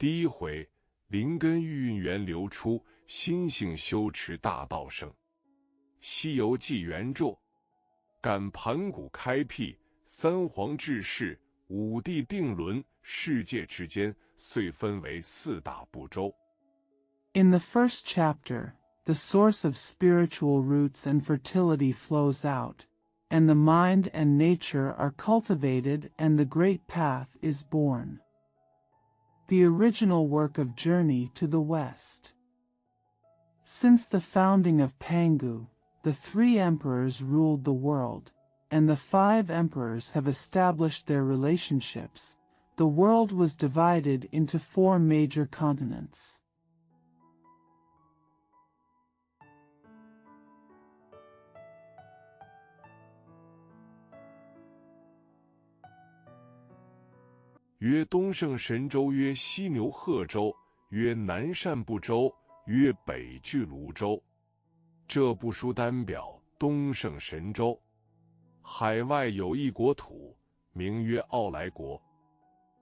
第一回，灵根玉运源流出，心性修持大道生。西游记原著，感盘古开辟，三皇治世，五帝定伦，世界之间遂分为四大部洲。In the first chapter, the source of spiritual roots and fertility flows out, and the mind and nature are cultivated, and the great path is born. The original work of Journey to the West. Since the founding of Pangu, the 3 emperors ruled the world, and the 5 emperors have established their relationships. The world was divided into 4 major continents. 曰东胜神州，曰西牛贺州，曰南赡部洲，曰北俱泸州。这部书单表东胜神州。海外有一国土，名曰傲来国，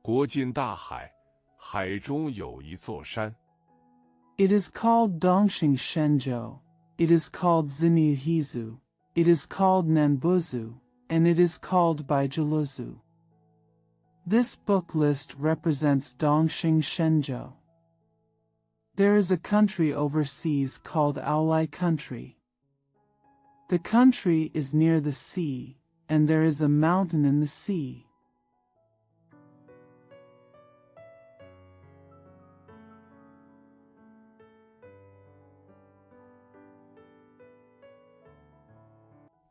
国近大海，海中有一座山。It is called Dongxing Shenzhou, it is called Zinihizu, it is called Nanbuzu, and it is called Baijiluzu. This book list represents Dongxing Shenzhou. There is a country overseas called Aolai Country. The country is near the sea, and there is a mountain in the sea.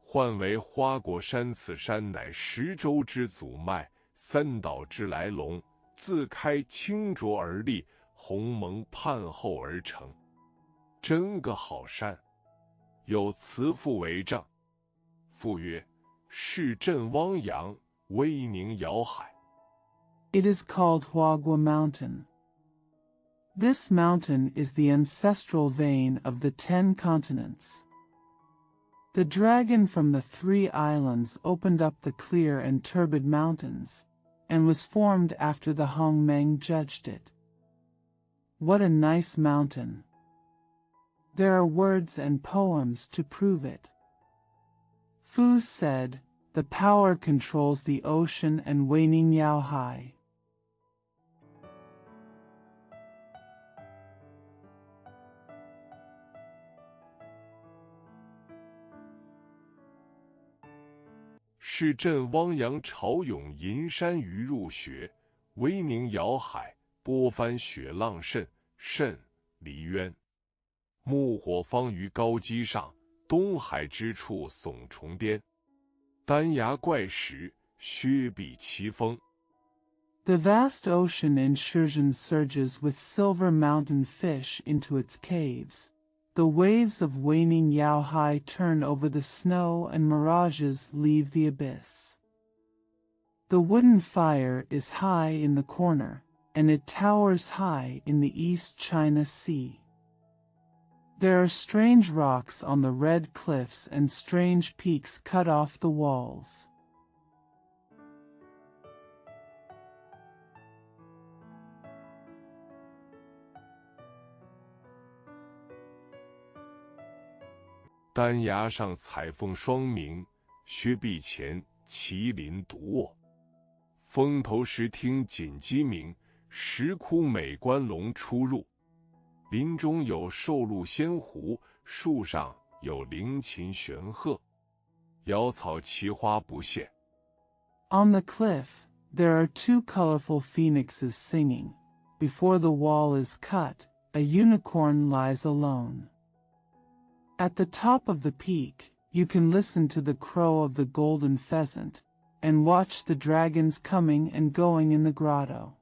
唤为花果山，此山乃10洲之祖脉，3岛之来龙，自开清浊而立，鸿蒙盼后而成。真个好山！有慈父为证。父曰：是镇汪洋，威宁遥海。 It is called Huagua Mountain. This mountain is the ancestral vein of the 10 continents. The dragon from the 3 islands opened up the clear and turbid mountains, and was formed after the Hongmeng judged it. What a nice mountain! There are words and poems to prove it. Fu said, the power controls the ocean and Weining Yao Hai. 是镇汪洋，潮涌银山鱼入穴，威宁遥海，波翻雪浪甚，甚离渊。木火方于高基上，东海之处耸重巅。丹崖怪石，削壁奇峰。 The vast ocean in Shenzhen surges with silver mountain fish into its caves. The waves of Weining Yao Hai turn over the snow and mirages leave the abyss. The wooden fire is high in the corner, and it towers high in the East China Sea. There are strange rocks on the red cliffs and strange peaks cut off the walls. 丹崖上彩凤双鸣，削壁前麒麟独卧。峰头石听锦鸡鸣，石窟美观龙出入。林中有寿鹿仙狐，树上有灵禽玄鹤。瑶草奇花不现。 On the cliff, there are 2 colorful phoenixes singing. Before the wall is cut, a unicorn lies alone. At the top of the peak, you can listen to the crow of the golden pheasant, and watch the dragons coming and going in the grotto.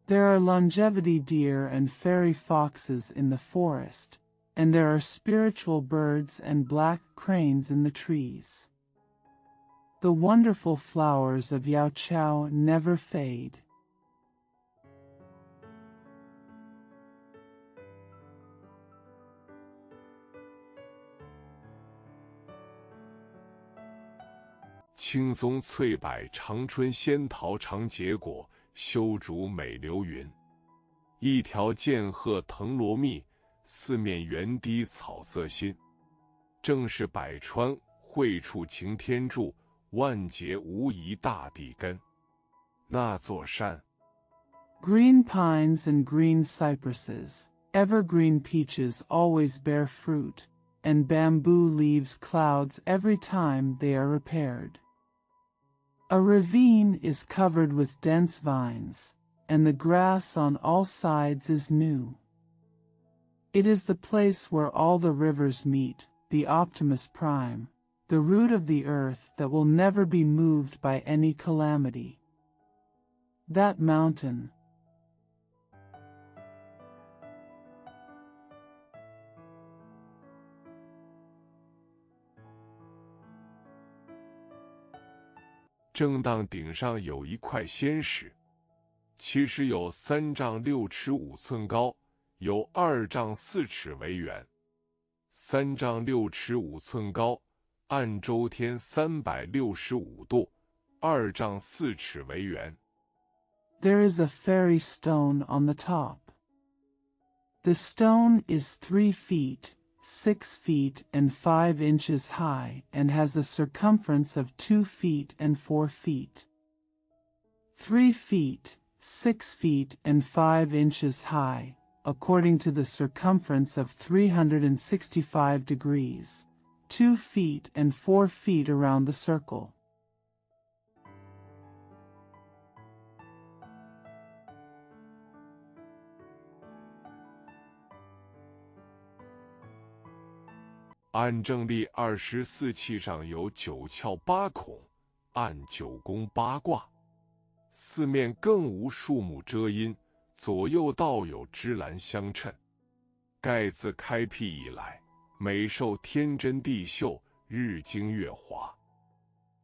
There are longevity deer and fairy foxes in the forest, and there are spiritual birds and black cranes in the trees. The wonderful flowers of Yao Chao never fade. 青松翠柏长春仙桃常结果，修竹美流云。一条剑鹤藤萝密，四面圆堤草色新。正是百川汇处擎天柱，万劫无疑大地根。那座山。Green pines and green cypresses, evergreen peaches always bear fruit, and bamboo leaves clouds every time they are repaired. A ravine is covered with dense vines, and the grass on all sides is new. It is the place where all the rivers meet, the Optimus Prime, the root of the earth that will never be moved by any calamity. That mountain. 正当顶上有一块仙石，其实有3丈6尺5寸高，有2丈4尺为圆。3丈6尺5寸高，按周天365度，2丈4尺为圆。There is a fairy stone on the top. The stone is 3 feet, 6 feet and 5 inches high and has a circumference of 2 feet and 4 feet. 3 feet, 6 feet and 5 inches high, according to the circumference of 365 degrees, 2 feet and 4 feet around the circle. 按正历24气上有9窍8孔，按9宫8卦，四面更无树木遮阴，左右倒有芝兰相衬。盖自开辟以来，每受天真地秀，日精月华。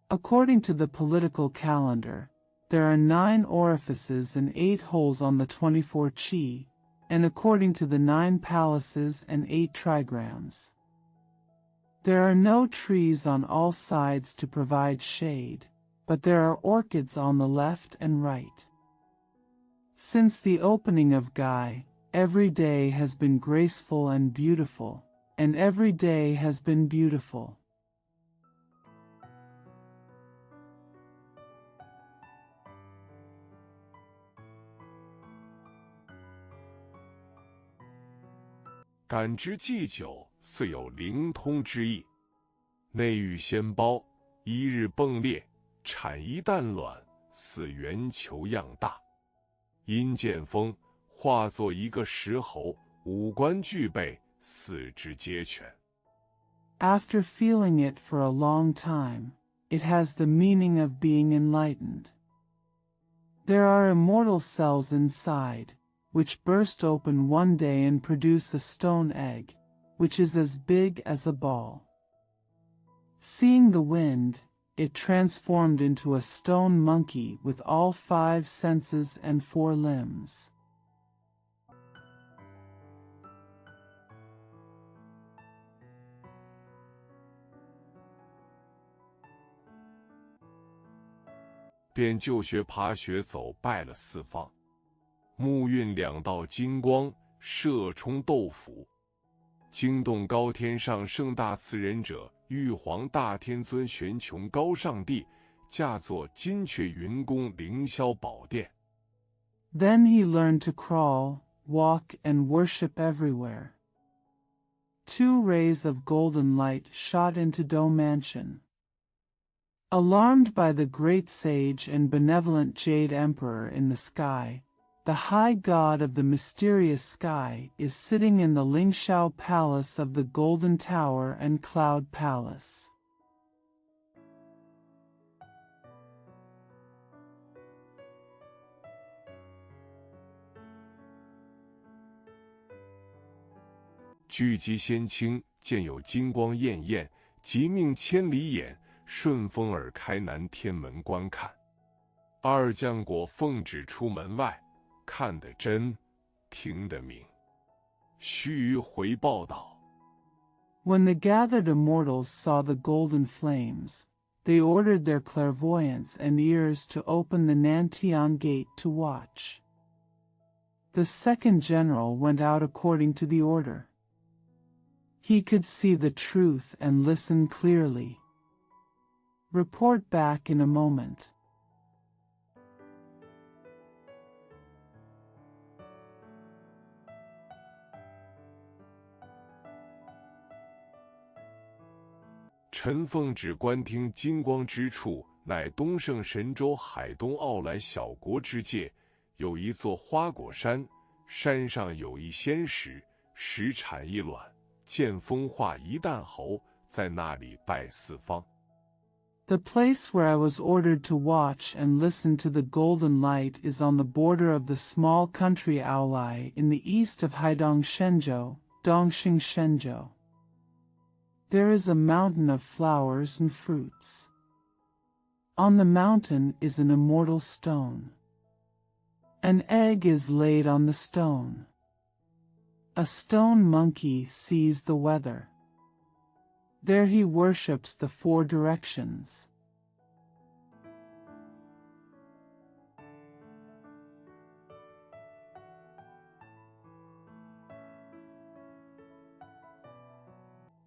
According to the political calendar, there are 9 orifices and 8 holes on the 24 chi, and according to the 9 palaces and 8 trigrams. There are no trees on all sides to provide shade, but there are orchids on the left and right. Since the opening of Gai, every day has been graceful and beautiful, and every day has been beautiful. 感知祭酒，遂有灵通之意。内遇先包，一日迸裂，产一蛋卵，似圆球样大。因见风，化作一个石猴，五官具备，四肢皆全。After feeling it for a long time, it has the meaning of being enlightened. There are immortal cells inside, which burst open one day and produce a stone egg, which is as big as a ball. Seeing the wind, it transformed into a stone monkey with all 5 senses and 4 limbs. 便就学爬学走拜了四方，木运2道金光，射冲斗府，惊动高天上圣大慈仁者玉皇大天尊玄穹高上帝，驾作金阙云宫凌霄宝殿。Then he learned to crawl, walk and worship everywhere. 2 rays of golden light shot into Do Mansion. Alarmed by the great sage and benevolent Jade Emperor in the sky, the high god of the mysterious sky is sitting in the Lingxiao Palace of the Golden Tower and Cloud Palace. 聚集仙卿，见有金光艳艳，即命千里眼，顺风而开南天门观看。二将果奉旨出门外，看得真，听得明。须臾回报道。When the gathered immortals saw the golden flames, they ordered their clairvoyants and ears to open the Nantian gate to watch. The second general went out according to the order. He could see the truth and listen clearly. Report back in a moment.陈凤只观听金光之处，乃东胜神州海东傲来小国之界，有一座花果山，山上有一仙石，石产一卵，见风化一旦猴，在那里拜四方。The place where I was ordered to watch and listen to the golden light is on the border of the small country Aolai in the east of Haidong Shenzhou, Dongxing Shenzhou. There is a mountain of flowers and fruits. On the mountain is an immortal stone. An egg is laid on the stone. A stone monkey sees the weather. There he worships the four directions. "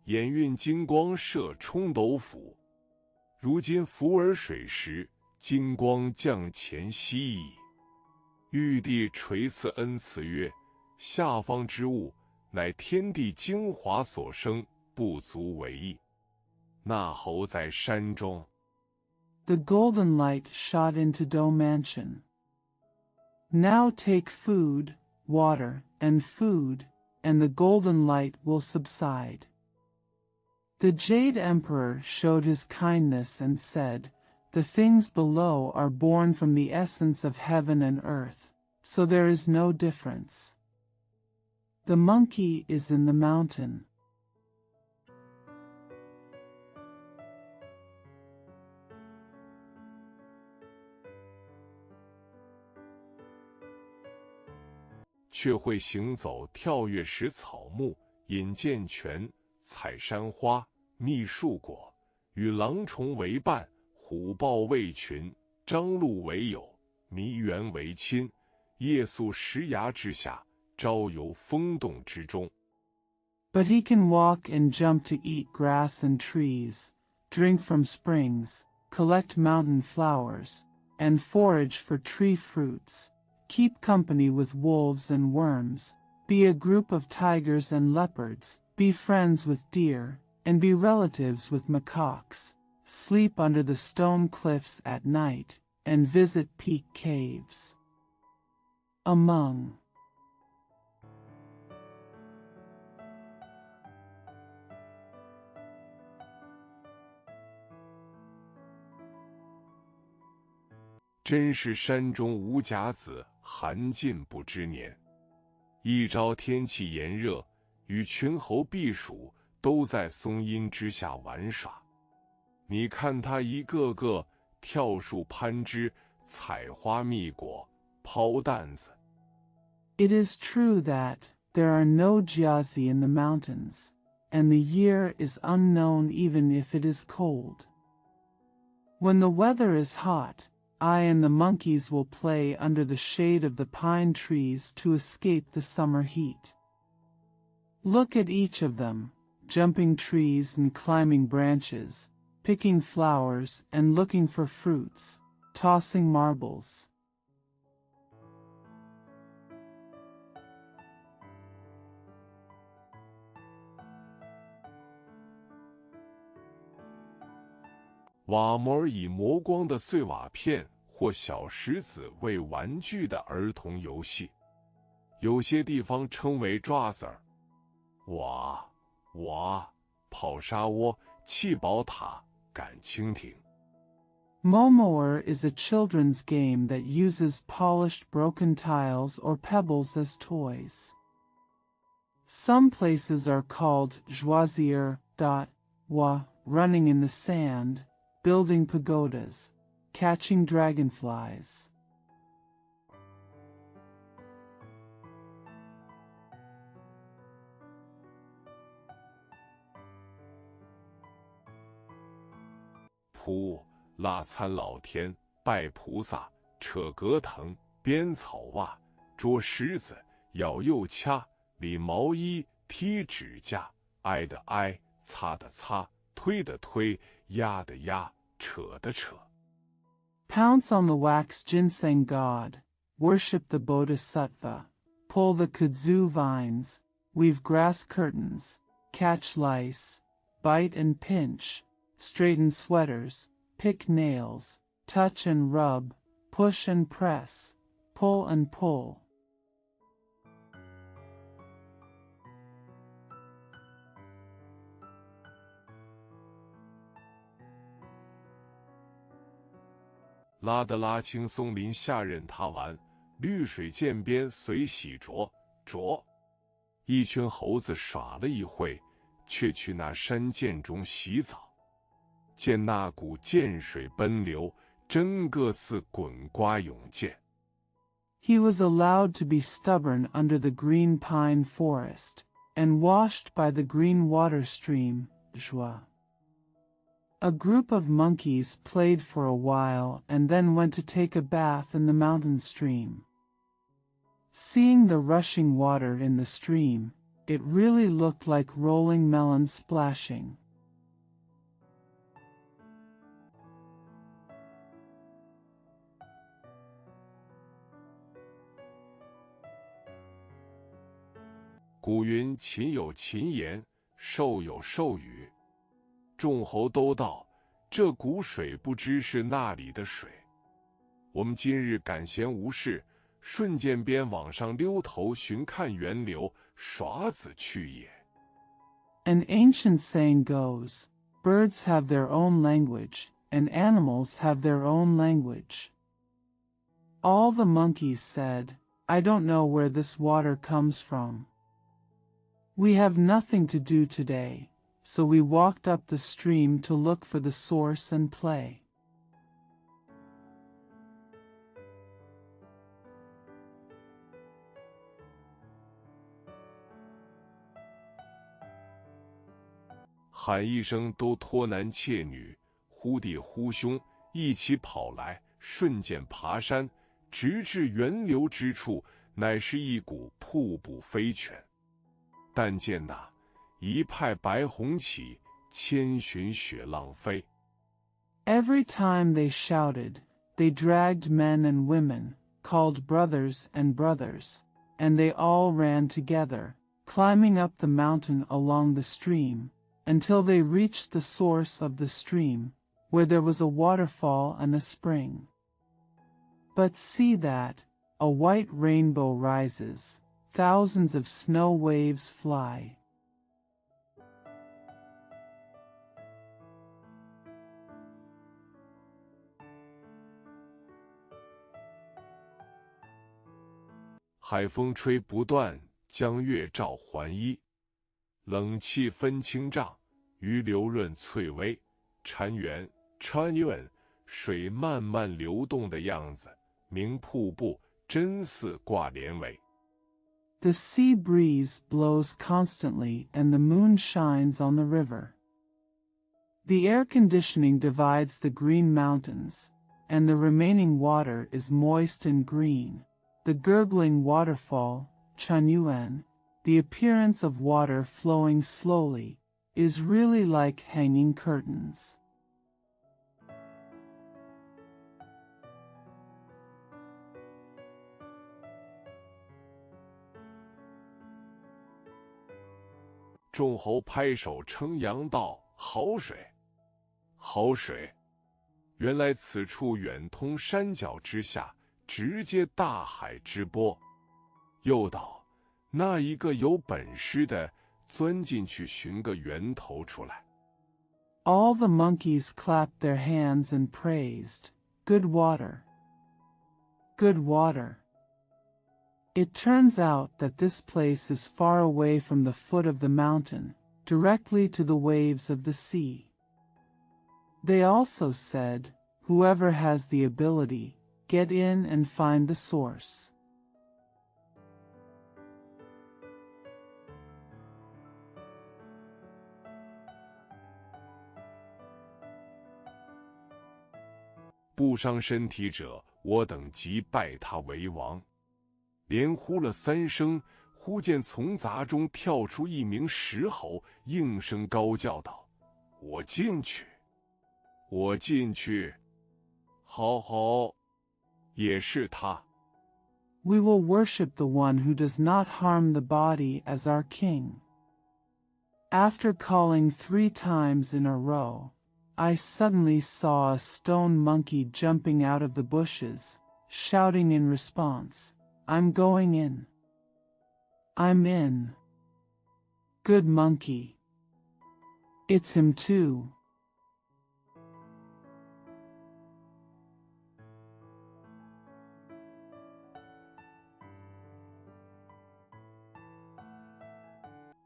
眼运金光射冲斗府，如今浮而水时，金光降前息矣。玉帝垂赐恩赐曰：下方之物，乃天地精华所生，不足为意。那猴在山中。The golden light shot into Do Mansion. Now take food, water, and food, and the golden light will subside. The Jade Emperor showed his kindness and said, the things below are born from the essence of heaven and earth, so there is no difference. The monkey is in the mountain. "却会行走，跳跃食草木，饮涧泉，采山花，觅树果，与狼虫为伴，虎豹为群，张鹿为友，麋猿为亲，夜宿石崖之下，朝游风洞之中。" But he can walk and jump to eat grass and trees, drink from springs, collect mountain flowers, and forage for tree fruits, keep company with wolves and worms, be a group of tigers and leopards, be friends with deer, and be relatives with macaques, sleep under the stone cliffs at night, and visit peak caves. Among "真是山中无甲子，寒尽不知年。一朝天气炎热，与群猴避暑，都在松阴之下玩耍。你看他一个个跳树攀枝，采花觅果，抛担子。" It is true that there are no Jiazi in the mountains, and the year is unknown even if it is cold. When the weather is hot, I and the monkeys will play under the shade of the pine trees to escape the summer heat. Look at each of them, jumping trees and climbing branches, picking flowers and looking for fruits, tossing marbles. "瓦摩尔以磨光的碎瓦片或小石子为玩具的儿童游戏，有些地方称为抓子儿。瓦、跑沙窝、砌宝塔、赶蜻蜓。Momoer is a children's game that uses polished broken tiles or pebbles as toys. Some places are called Joisier, running in the sand, building pagodas, catching dragonflies. "扑、腊参老天，拜菩萨，扯葛藤，编草袜，捉狮子，咬又掐，理毛衣，踢指甲，挨的挨，擦的擦，推的推，压的压，扯的扯。Pounce on the wax ginseng god, worship the bodhisattva, pull the kudzu vines, weave grass curtains, catch lice, bite and pinch, straighten sweaters, pick nails, touch and rub, push and press, pull and pull. 拉得拉青松林下任他玩，绿水涧边随洗濯。一群猴子耍了一会，却去那山涧中洗澡。见那股涧水奔流，真个似滚瓜涌溅。He was allowed to be stubborn under the green pine forest, and washed by the green water stream, Zhua. A group of monkeys played for a while and then went to take a bath in the mountain stream. Seeing the rushing water in the stream, it really looked like rolling melons splashing. 古云：禽有禽言，兽有兽语。众猴都道，这股水不知是那里的水。我们今日赶闲无事，顺涧边往上溜头寻看源流，耍子去也。An ancient saying goes, birds have their own language, and animals have their own language. All the monkeys said, I don't know where this water comes from. We have nothing to do today, so we walked up the stream to look for the source and play. 喊一声都托男妾女，忽弟忽兄一起跑来，顺涧爬山，直至源流之处，乃是一股瀑布飞泉。但见那一派白虹起，千寻雪浪飞。Every time they shouted, they dragged men and women, called brothers and brothers, and they all ran together, climbing up the mountain along the stream, until they reached the source of the stream, where there was a waterfall and a spring. But see that, a white rainbow rises, thousands of snow waves fly. 海风吹不断，江月照还衣。冷气分清丈，鱼流润翠微。潺湲水慢慢流动的样子，名瀑布，真似挂帘帷。The sea breeze blows constantly and the moon shines on the river. The air conditioning divides the green mountains, and the remaining water is moist and green. The gurgling waterfall, Chanyuan, the appearance of water flowing slowly, is really like hanging curtains. 众猴拍手称扬道：“好水，好水！原来此处远通山脚之下，直接大海之波。”又道：“那一个有本事的，钻进去寻个源头出来。” All the monkeys clapped their hands and praised, "Good water! Good water!" It turns out that this place is far away from the foot of the mountain, directly to the waves of the sea. They also said, "Whoever has the ability, get in and find the source." 不伤身体者，我等即拜他为王。连呼了3声，忽见从杂中跳出一名石猴，应声高叫道：“我进去，我进去！”好好，也是他。We will worship the one who does not harm the body as our king. After calling 3 times in a row, I suddenly saw a stone monkey jumping out of the bushes, shouting in response, "I'm going in. I'm in. Good monkey. It's him too."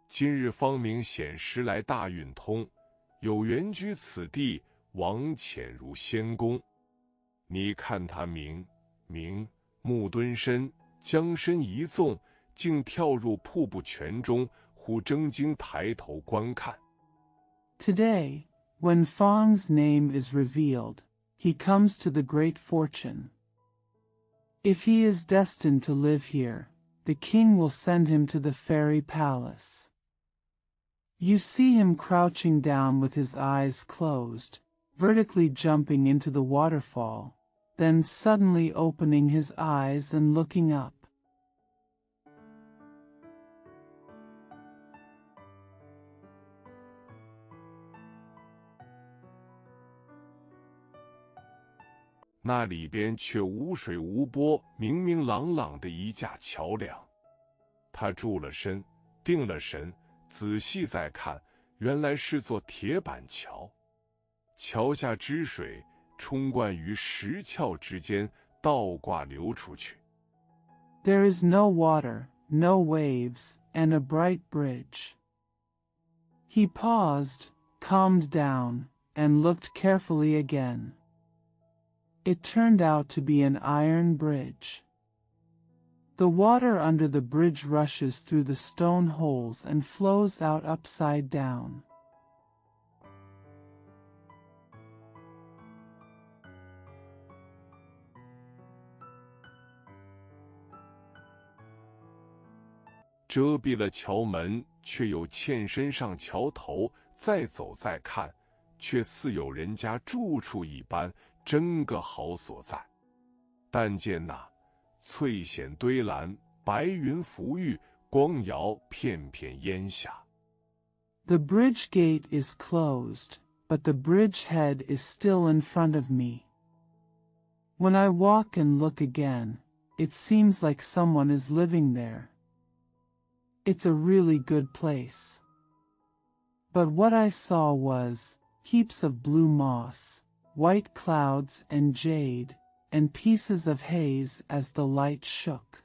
今日方明显时来大运通，有缘居此地，王潜如仙宫。你看他明目敦深，将身一纵，竟跳入瀑布泉中，忽睁睛抬头观看。Today, when Fang's name is revealed, he comes to the great fortune. If he is destined to live here, the king will send him to the fairy palace. You see him crouching down with his eyes closed, vertically jumping into the waterfall, then suddenly opening his eyes and looking up. 那里边却无水无波，明明朗朗的一架桥梁。他住了身，定了神，仔细再看，原来是座铁板桥。桥下之水冲灌于石壳之间，倒挂流出去。There is no water, no waves, and a bright bridge. He paused, calmed down, and looked carefully again. It turned out to be an iron bridge. The water under the bridge rushes through the stone holes and flows out upside down. 遮蔽了桥门，却有嵌身上桥头，再走再看，却似有人家住处一般，真个好所在。但见那翠藓堆栏，白云浮玉，光摇片片烟霞。The bridge gate is closed, but the bridge head is still in front of me. When I walk and look again, it seems like someone is living there. It's a really good place. But what I saw was heaps of blue moss, white clouds and jade, and pieces of haze as the light shook.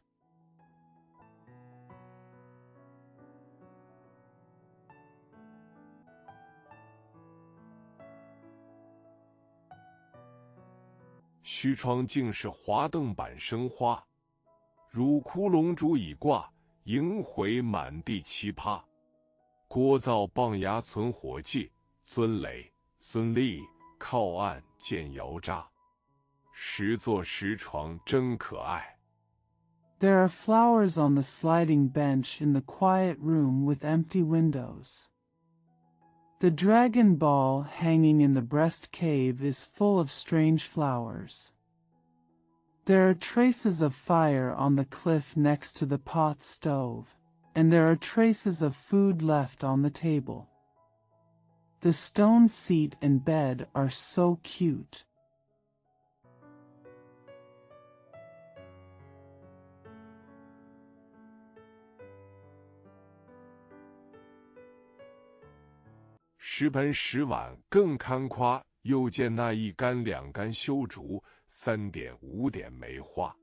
虚窗竟是华灯板生花，乳窟龙珠已挂，迎回满地奇葩。锅灶棒牙存火迹，尊垒孙立靠岸见窑渣。石座石床真可爱。 There are flowers on the sliding bench in the quiet room with empty windows. The dragon ball hanging in the breast cave is full of strange flowers. There are traces of fire on the cliff next to the pot stove, and there are traces of food left on the table. The stone seat and bed are so cute. 10盆10碗更堪夸，又见那1竿2竿修竹，3点5点梅花，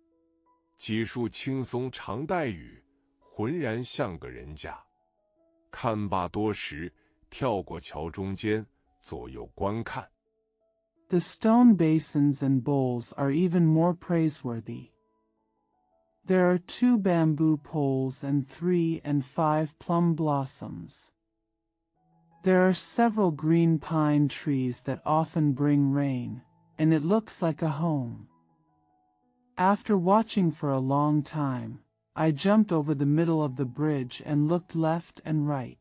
几束青松长带雨，浑然像个人家。看罢多时，跳过桥中间，左右观看。The stone basins and bowls are even more praiseworthy. There are 2 bamboo poles and 3 and 5 plum blossoms. There are several green pine trees that often bring rain, and it looks like a home. After watching for a long time, I jumped over the middle of the bridge and looked left and right.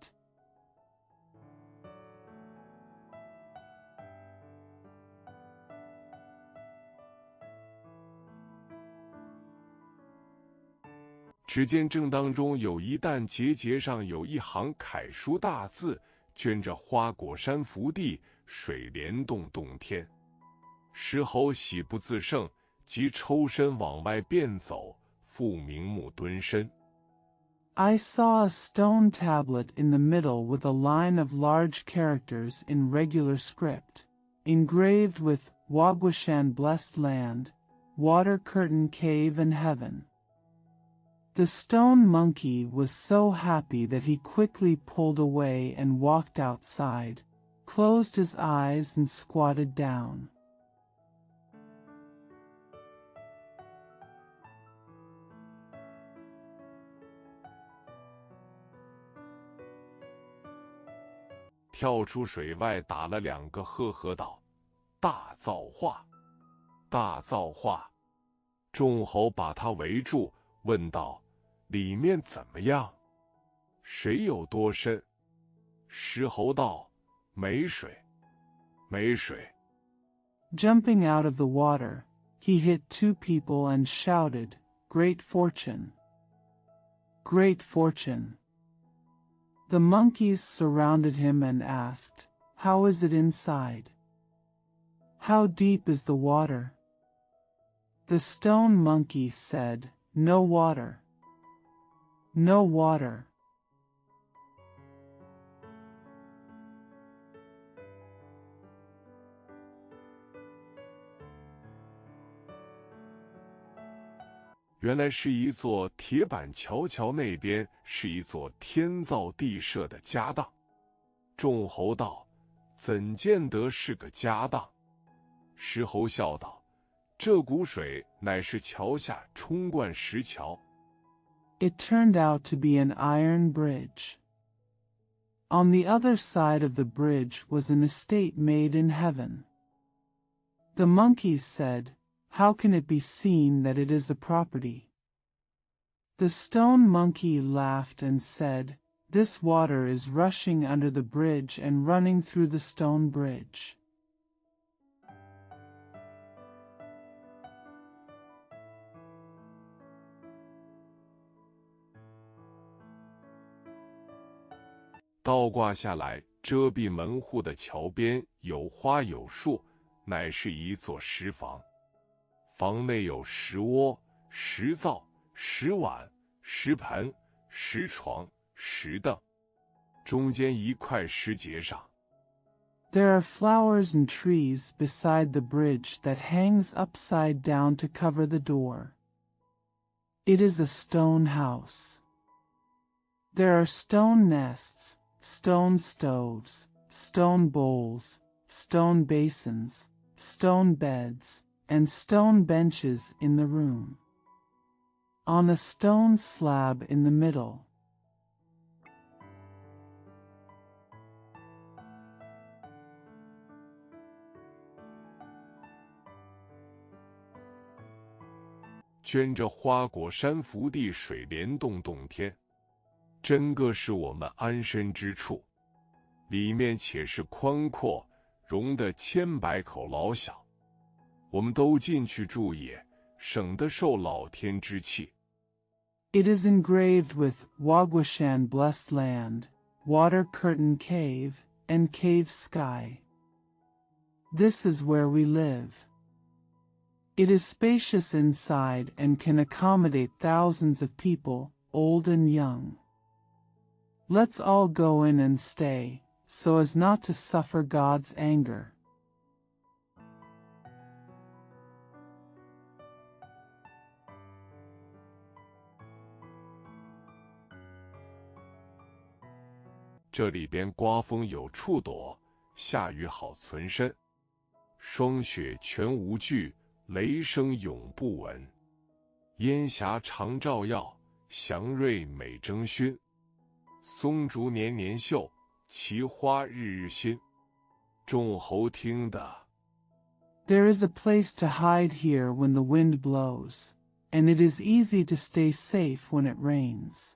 只见正当中有一担节节上有一行楷书大字，镌着花果山福地，水帘洞洞天。石猴喜不自胜，即抽身往外便走，复瞑目蹲身。 I saw a stone tablet in the middle with a line of large characters in regular script, engraved with Wagwashan blessed land, water curtain cave and heaven. The stone monkey was so happy that he quickly pulled away and walked outside, closed his eyes and squatted down. 跳出水外，打了2个呵呵道：“大造化，大造化！”众猴把他围住，问道：“里面怎么样？谁有多深？”石猴道：“没水，没水。” Jumping out of the water, he hit 2 people and shouted, "Great fortune! Great fortune!" The monkeys surrounded him and asked, "How is it inside? How deep is the water?" The stone monkey said, "No water. No water." 原来是一座铁板桥，桥那边是一座天造地设的家当。众猴道：“怎见得是个家当？”石猴笑道：“这股水乃是桥下冲灌石桥。” It turned out to be an iron bridge. On the other side of the bridge was an estate made in heaven. The monkeys said, "How can it be seen that it is a property?" The stone monkey laughed and said, "This water is rushing under the bridge and running through the stone bridge." 倒挂下来，遮蔽门户的桥边有花有树，乃是一座石房。房内有石窝、石灶、石碗、石盆、石床、石凳，中间一块石碣上。 There are flowers and trees beside the bridge that hangs upside down to cover the door. It is a stone house. There are stone nests, stone stoves, stone bowls, stone basins, stone beds, and stone benches in the room. On a stone slab in the middle. 镌着花果山福地，水帘洞洞天，真个是我们安身之处。里面且是宽阔，容得千百口老小，我们都进去住也，省得受老天之气。 It is engraved with Wagwashan blessed land, water curtain cave, and cave sky. This is where we live. It is spacious inside and can accommodate thousands of people, old and young. Let's all go in and stay, so as not to suffer God's anger. 这里边刮风有处躲，下雨好存身。霜雪全无惧，雷声永不闻。烟霞常照耀，祥瑞每争勋。松竹年年秀，奇花日日新。众猴听得 There is a place to hide here when the wind blows. and it is easy to stay safe when it rains.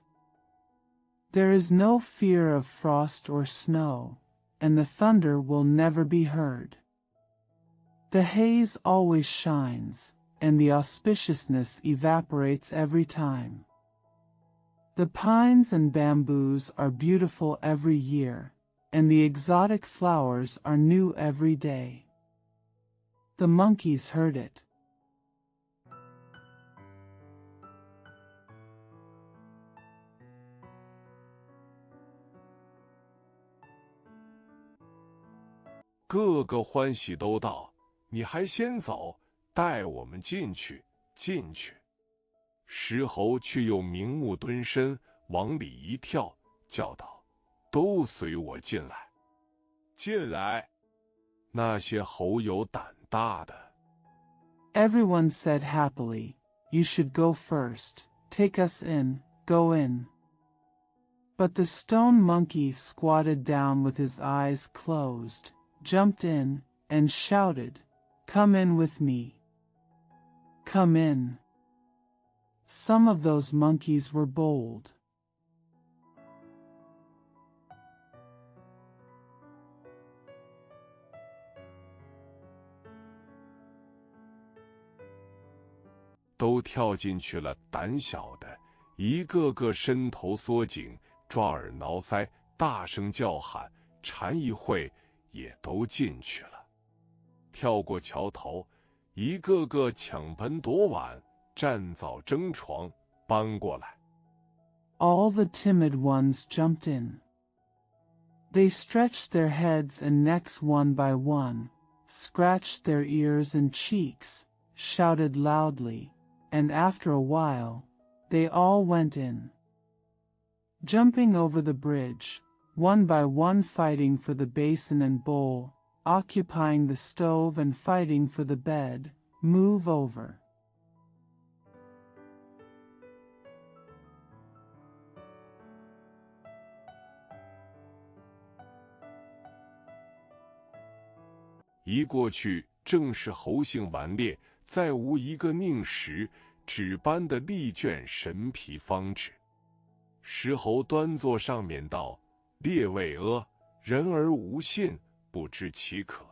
There is no fear of frost or snow, and the thunder will never be heard. The haze always shines, and the auspiciousness evaporates every time. The pines and bamboos are beautiful every year, and the exotic flowers are new every day. The monkeys heard it.个个欢喜都道：“你还先走，带我们进去，进去。”石猴却又明目蹲身，往里一跳，叫道：“都随我进来，进来！”那些猴有胆大的。Everyone said happily, "You should go first. Take us in, go in." But the stone monkey squatted down with his eyes closed, jumped in, and shouted, "Come in with me. Come in." Some of those monkeys were bold. "都跳进去了，胆小的，一个个伸头缩颈，抓耳挠腮，大声叫喊，馋一会也都进去了。跳过桥头，一个个抢盆夺碗，占早争床，搬过来。All the timid ones jumped in. They stretched their heads and necks one by one, scratched their ears and cheeks, shouted loudly, and after a while, they all went in. Jumping over the bridge, one by one fighting for the basin and bowl, occupying the stove and fighting for the bed, move over. "一过去，正是猴性顽劣，再无一个宁识，只搬的利卷神皮方纸。石猴端坐上面道：“列位阿，人而无信，不知其可。”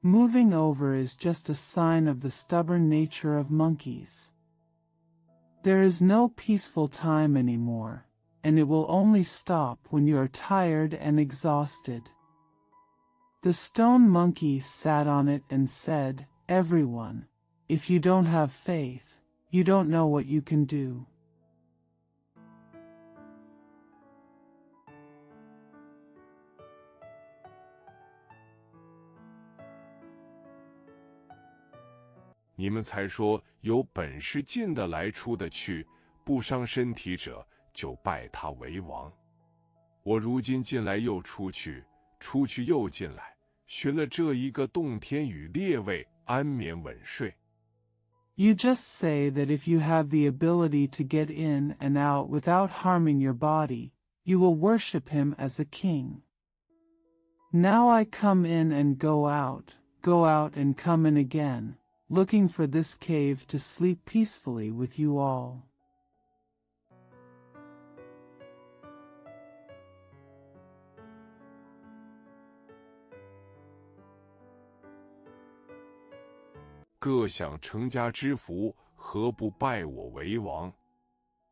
Moving over is just a sign of the stubborn nature of monkeys. There is no peaceful time anymore, and it will only stop when you are tired and exhausted. The stone monkey sat on it and said, "Everyone, if you don't have faith, you don't know what you can do." 你们才说有本事进得来出得去，不伤身体者，就拜他为王。我如今进来又出去，出去又进来，寻了这一个洞天与列位安眠稳睡。You just say that if you have the ability to get in and out without harming your body, you will worship him as a king. Now I come in and go out and come in again, looking for this cave to sleep peacefully with you all. 各享成家之福，何不拜我为王？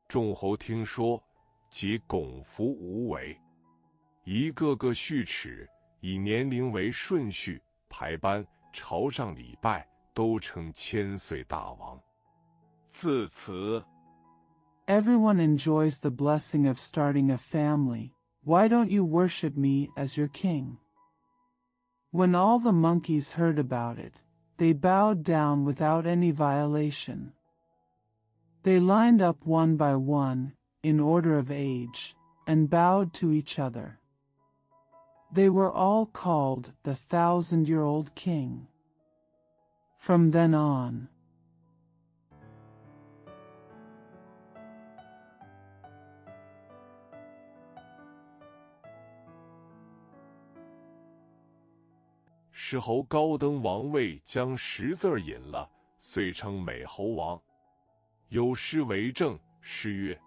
众猴听说，即拱伏无为，一个个续齿，以年龄为顺序排班，朝上礼拜，都称千岁大王。自此 Everyone enjoys the blessing of starting a family. Why don't you worship me as your king? When all the monkeys heard about it, they bowed down without any violation. They lined up one by one, in order of age, and bowed to each other. They were all called the 1,000-year-old king. From then on, “石猴高登王位，将10字引了，遂称美猴王。”有诗为证，诗曰：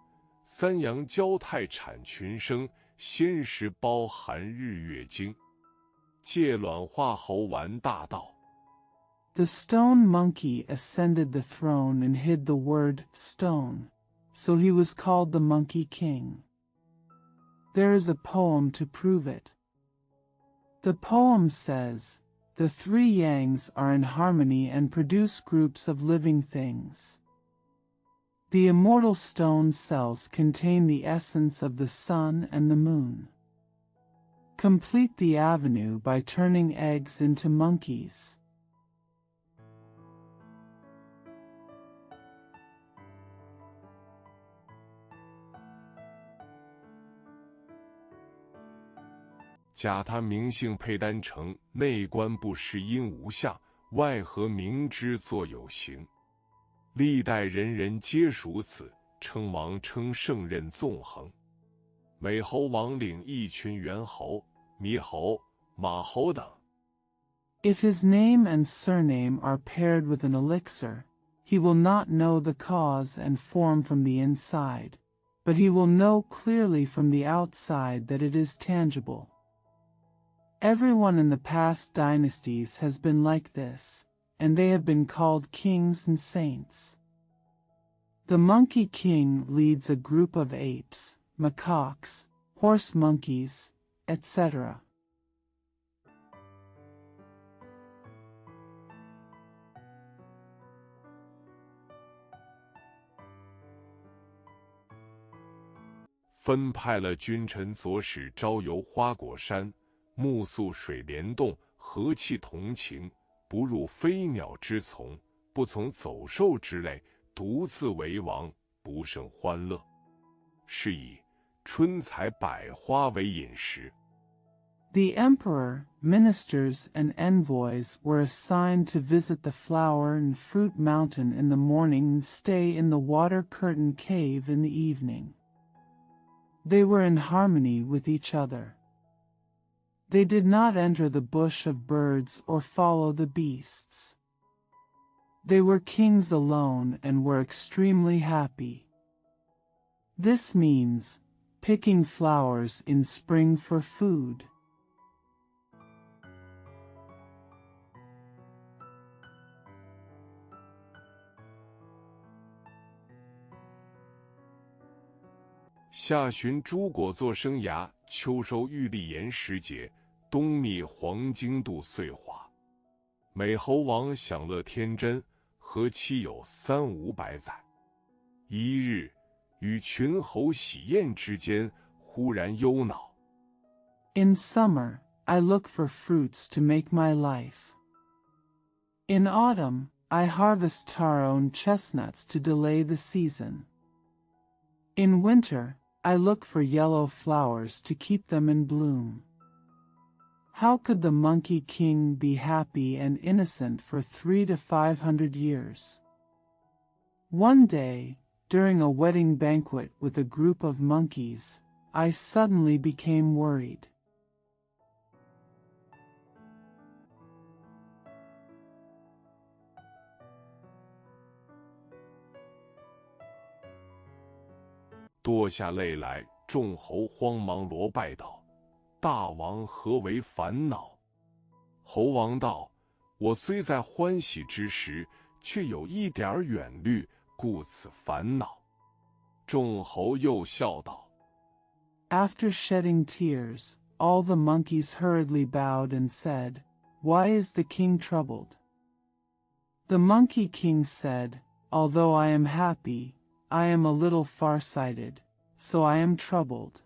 三阳交泰产群生，先时包含日月经。借卵化猴玩大道。The stone monkey ascended the throne and hid the word stone, so he was called the Monkey King. There is a poem to prove it. The poem says, the three yangs are in harmony and produce groups of living things. The immortal stone cells contain the essence of the sun and the moon. Complete the avenue by turning eggs into monkeys. 假他名姓佩丹城，内观不识因无相，外合明知作有形。历代人人皆属此，称王称圣任纵横。美猴王领一群猿猴、猕猴、马猴等。If his name and surname are paired with an elixir, he will not know the cause and form from the inside, but he will know clearly from the outside that it is tangible. Everyone in the past dynasties has been like this, and they have been called kings and saints. The Monkey King leads a group of apes, macaques, horse monkeys, etc. 分派了君臣佐使朝游花果山，目宿水帘洞，和气同情，不入飞鸟之从，不从走兽之类，独自为王，不胜欢乐。是以春采百花为饮食。The emperor, ministers, and envoys were assigned to visit the flower and fruit mountain in the morning and stay in the water-curtained cave in the evening. They were in harmony with each other. They did not enter the bush of birds or follow the beasts. They were kings alone and were extremely happy. This means picking flowers in spring for food. 夏旬诸果作生芽，秋收玉立岩时节，冬密黄金度岁华。美猴王享乐天真，和期有300-500载。一日，与群猴喜宴之间，忽然忧恼。In summer, I look for fruits to make my life. In autumn, I harvest taro and chestnuts to delay the season. In winter, I look for yellow flowers to keep them in bloom. How could the Monkey King be happy and innocent for 300 to 500 years? One day, during a wedding banquet with a group of monkeys, I suddenly became worried. 多下泪来，众猴慌忙罗拜道：“大王何为烦恼？”猴王道：“我虽在欢喜之时，却有一点远虑，故此烦恼。”众猴又笑道。After shedding tears, all the monkeys hurriedly bowed and said, "Why is the king troubled?" The Monkey King said, "Although I am happy, I am a little far-sighted, so I am troubled."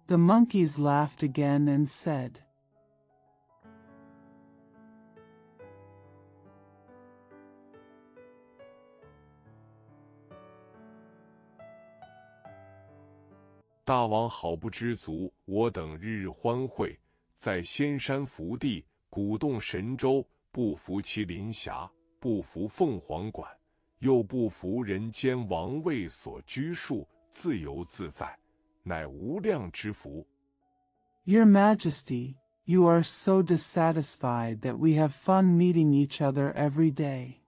The monkeys laughed again and said, 大王好不知足，我等日日欢会，在仙山福地，鼓动神州，不服麒麟峡，不服凤凰馆，又不服人间王位所拘束，自由自在，乃无量之福。 Your Majesty, you are so dissatisfied that we have fun meeting each other every day.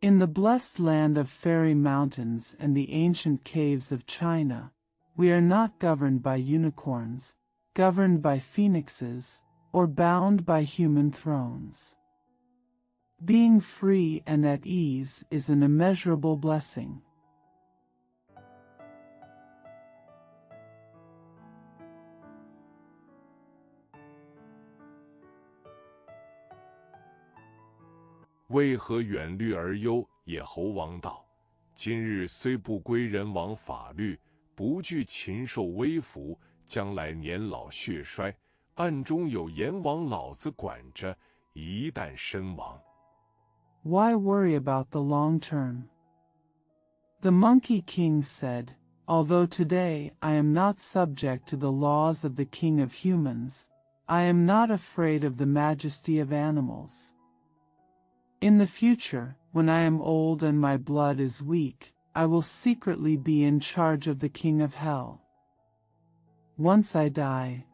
In the blessed land of fairy mountains and the ancient caves of China, we are not governed by unicorns, governed by phoenixes, or bound by human thrones. Being free and at ease is an immeasurable blessing.为何远虑而忧？野猴王道：今日虽不归人王法律，不惧禽兽威服，将来年老血衰，暗中有阎王老子管着，一旦身亡。Why worry about the long term? The Monkey King said, although today I am not subject to the laws of the King of Humans, I am not afraid of the majesty of animals. In the future, when I am old and my blood is weak, I will secretly be in charge of the King of Hell. Once I die,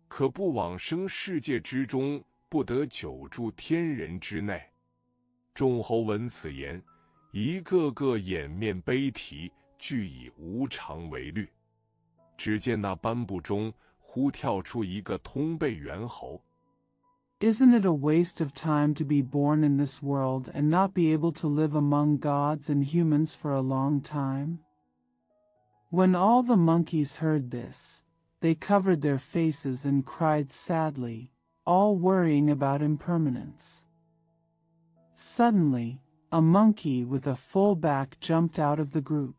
可不往生世界之中，不得久住天人之内。众猴闻此言，一个个掩面悲啼，俱以无常为虑。只见那颁布中忽跳出一个通背猿猴。Isn't it a waste of time to be born in this world and not be able to live among gods and humans for a long time? When all the monkeys heard this, they covered their faces and cried sadly, all worrying about impermanence. Suddenly, a monkey with a full back jumped out of the group.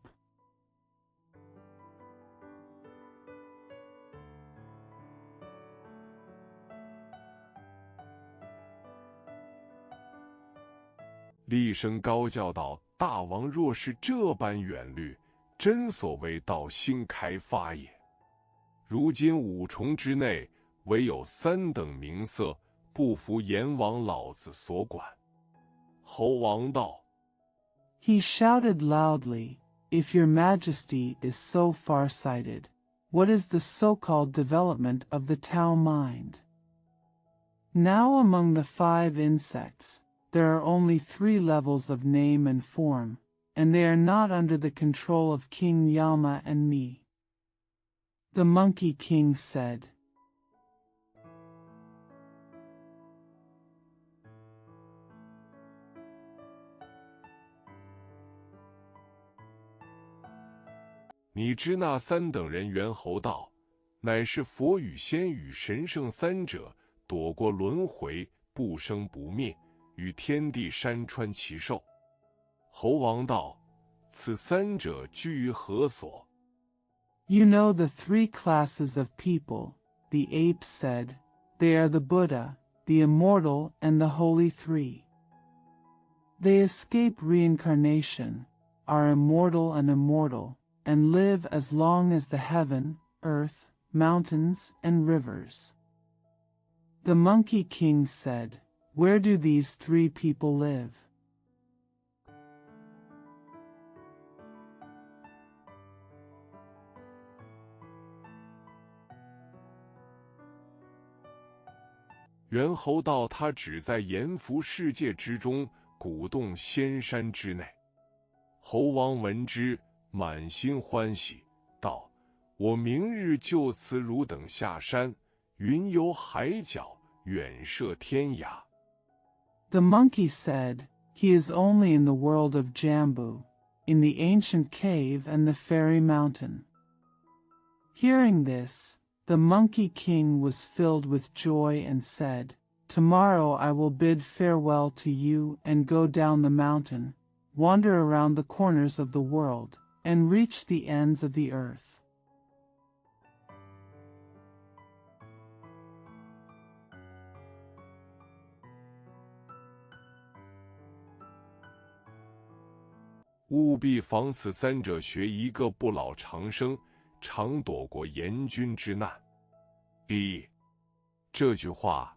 厉声高叫道：“大王若是这般远虑，真所谓道心开发也。如今五重之内，唯有三等名色，不服阎王老子所管。”猴王道 He shouted loudly, "If your majesty is so far-sighted, what is the so-called development of the Tao mind? Now among the 5 insects, there are only 3 levels of name and form, and they are not under the control of King Yama and me." The Monkey King said, "你知那三等人？”猿猴道：“乃是佛与仙与神圣三者，躲过轮回，不生不灭，与天地山川齐寿。”猴王道：“此三者居于何所？” You know the 3 classes of people, the ape said. They are the Buddha, the immortal, and the Holy 3. They escape reincarnation, are immortal and immortal, and live as long as the heaven, earth, mountains, and rivers. The Monkey King said, "Where do these 3 people live?" 猿猴道：“他只在阎浮世界之中，鼓动仙山之内。”猴王闻之，满心欢喜，道：“我明日就辞汝等下山，云游海角，远涉天涯。” The monkey said, "He is only in the world of Jambu, in the ancient cave and the fairy mountain." Hearing this, the Monkey King was filled with joy and said, "Tomorrow I will bid farewell to you and go down the mountain, wander around the corners of the world, and reach the ends of the earth." 务必防此三者学一个不老长生，常躲过阎君之难。这句话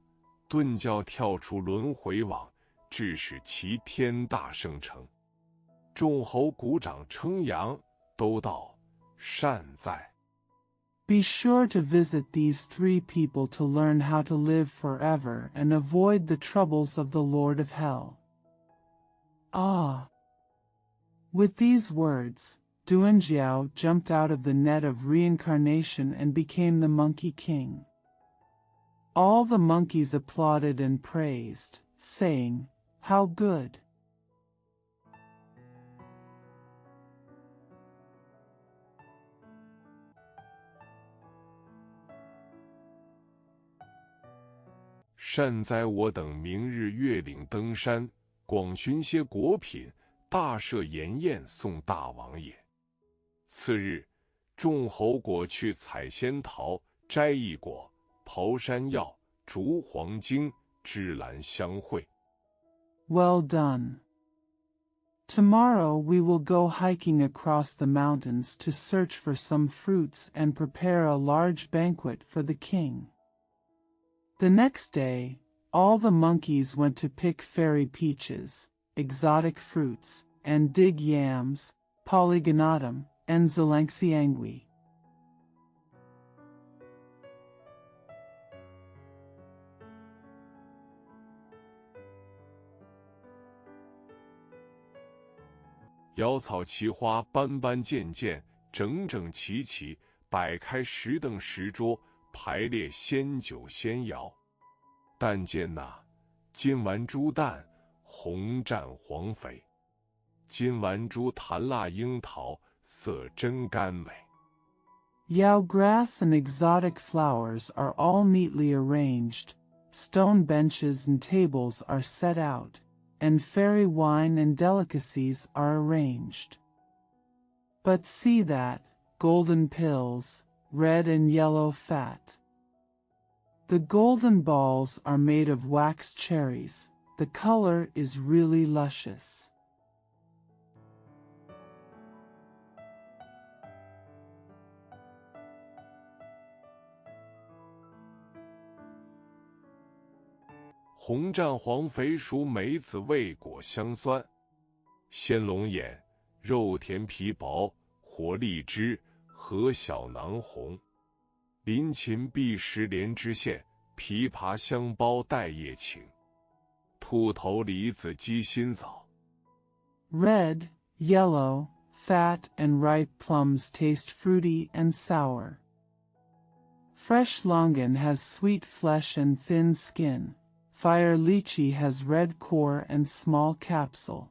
顿教跳出轮回网，致使其天大生成。众猴鼓掌称扬，都道：“善哉。 Be sure to visit these 3 people to learn how to live forever and avoid the troubles of the Lord of Hell. Ah! With these words, Duanjiao jumped out of the net of reincarnation and became the Monkey King. All the monkeys applauded and praised, saying, "How good!"善哉，我等明日越岭登山，广寻些果品，大设筵宴送大王爷。次日，众猴果去采仙桃，摘异果，刨山药，逐黄精，芝兰香会。 Well done. Tomorrow we will go hiking across the mountains to search for some fruits and prepare a large banquet for the king. The next day, all the monkeys went to pick fairy peaches, exotic fruits, and dig yams, polygonatum, and zalangsiangui. “瑶草奇花，斑斑件件，整整齐齐，摆开石凳石桌，排列仙酒仙肴。但见那金丸猪蛋，红蘸黄肥；金丸猪弹辣樱桃，色真甘美。” Yao grass and exotic flowers are all neatly arranged, stone benches and tables are set out, and fairy wine and delicacies are arranged. But see that, golden pills, red and yellow fat. The golden balls are made of wax cherries, the color is really luscious. “红蘸黄肥熟梅子，味果香酸；鲜龙眼，肉甜皮薄；活荔枝，核小囊红；林芹碧石莲枝馅，枇杷香包带叶青；兔头梨子鸡心枣。” Red, yellow, fat and ripe plums taste fruity and sour. Fresh longan has sweet flesh and thin skin. Fire lychee has red core and small capsule.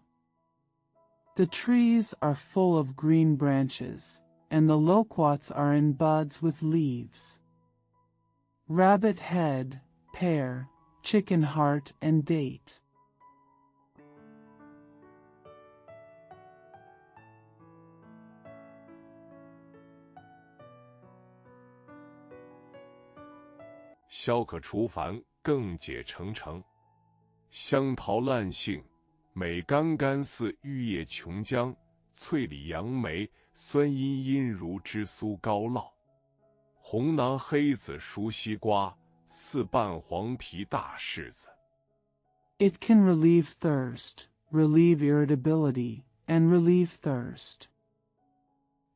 The trees are full of green branches, and the loquats are in buds with leaves. Rabbit head, pear, chicken heart and date. “消可除烦，更解成成；香桃烂杏，美甘甘似玉液琼浆；翠李杨梅，酸阴阴如脂酥膏酪；红囊黑子熟西瓜，似拌黄皮大柿子。” It can relieve thirst, relieve irritability, and relieve thirst.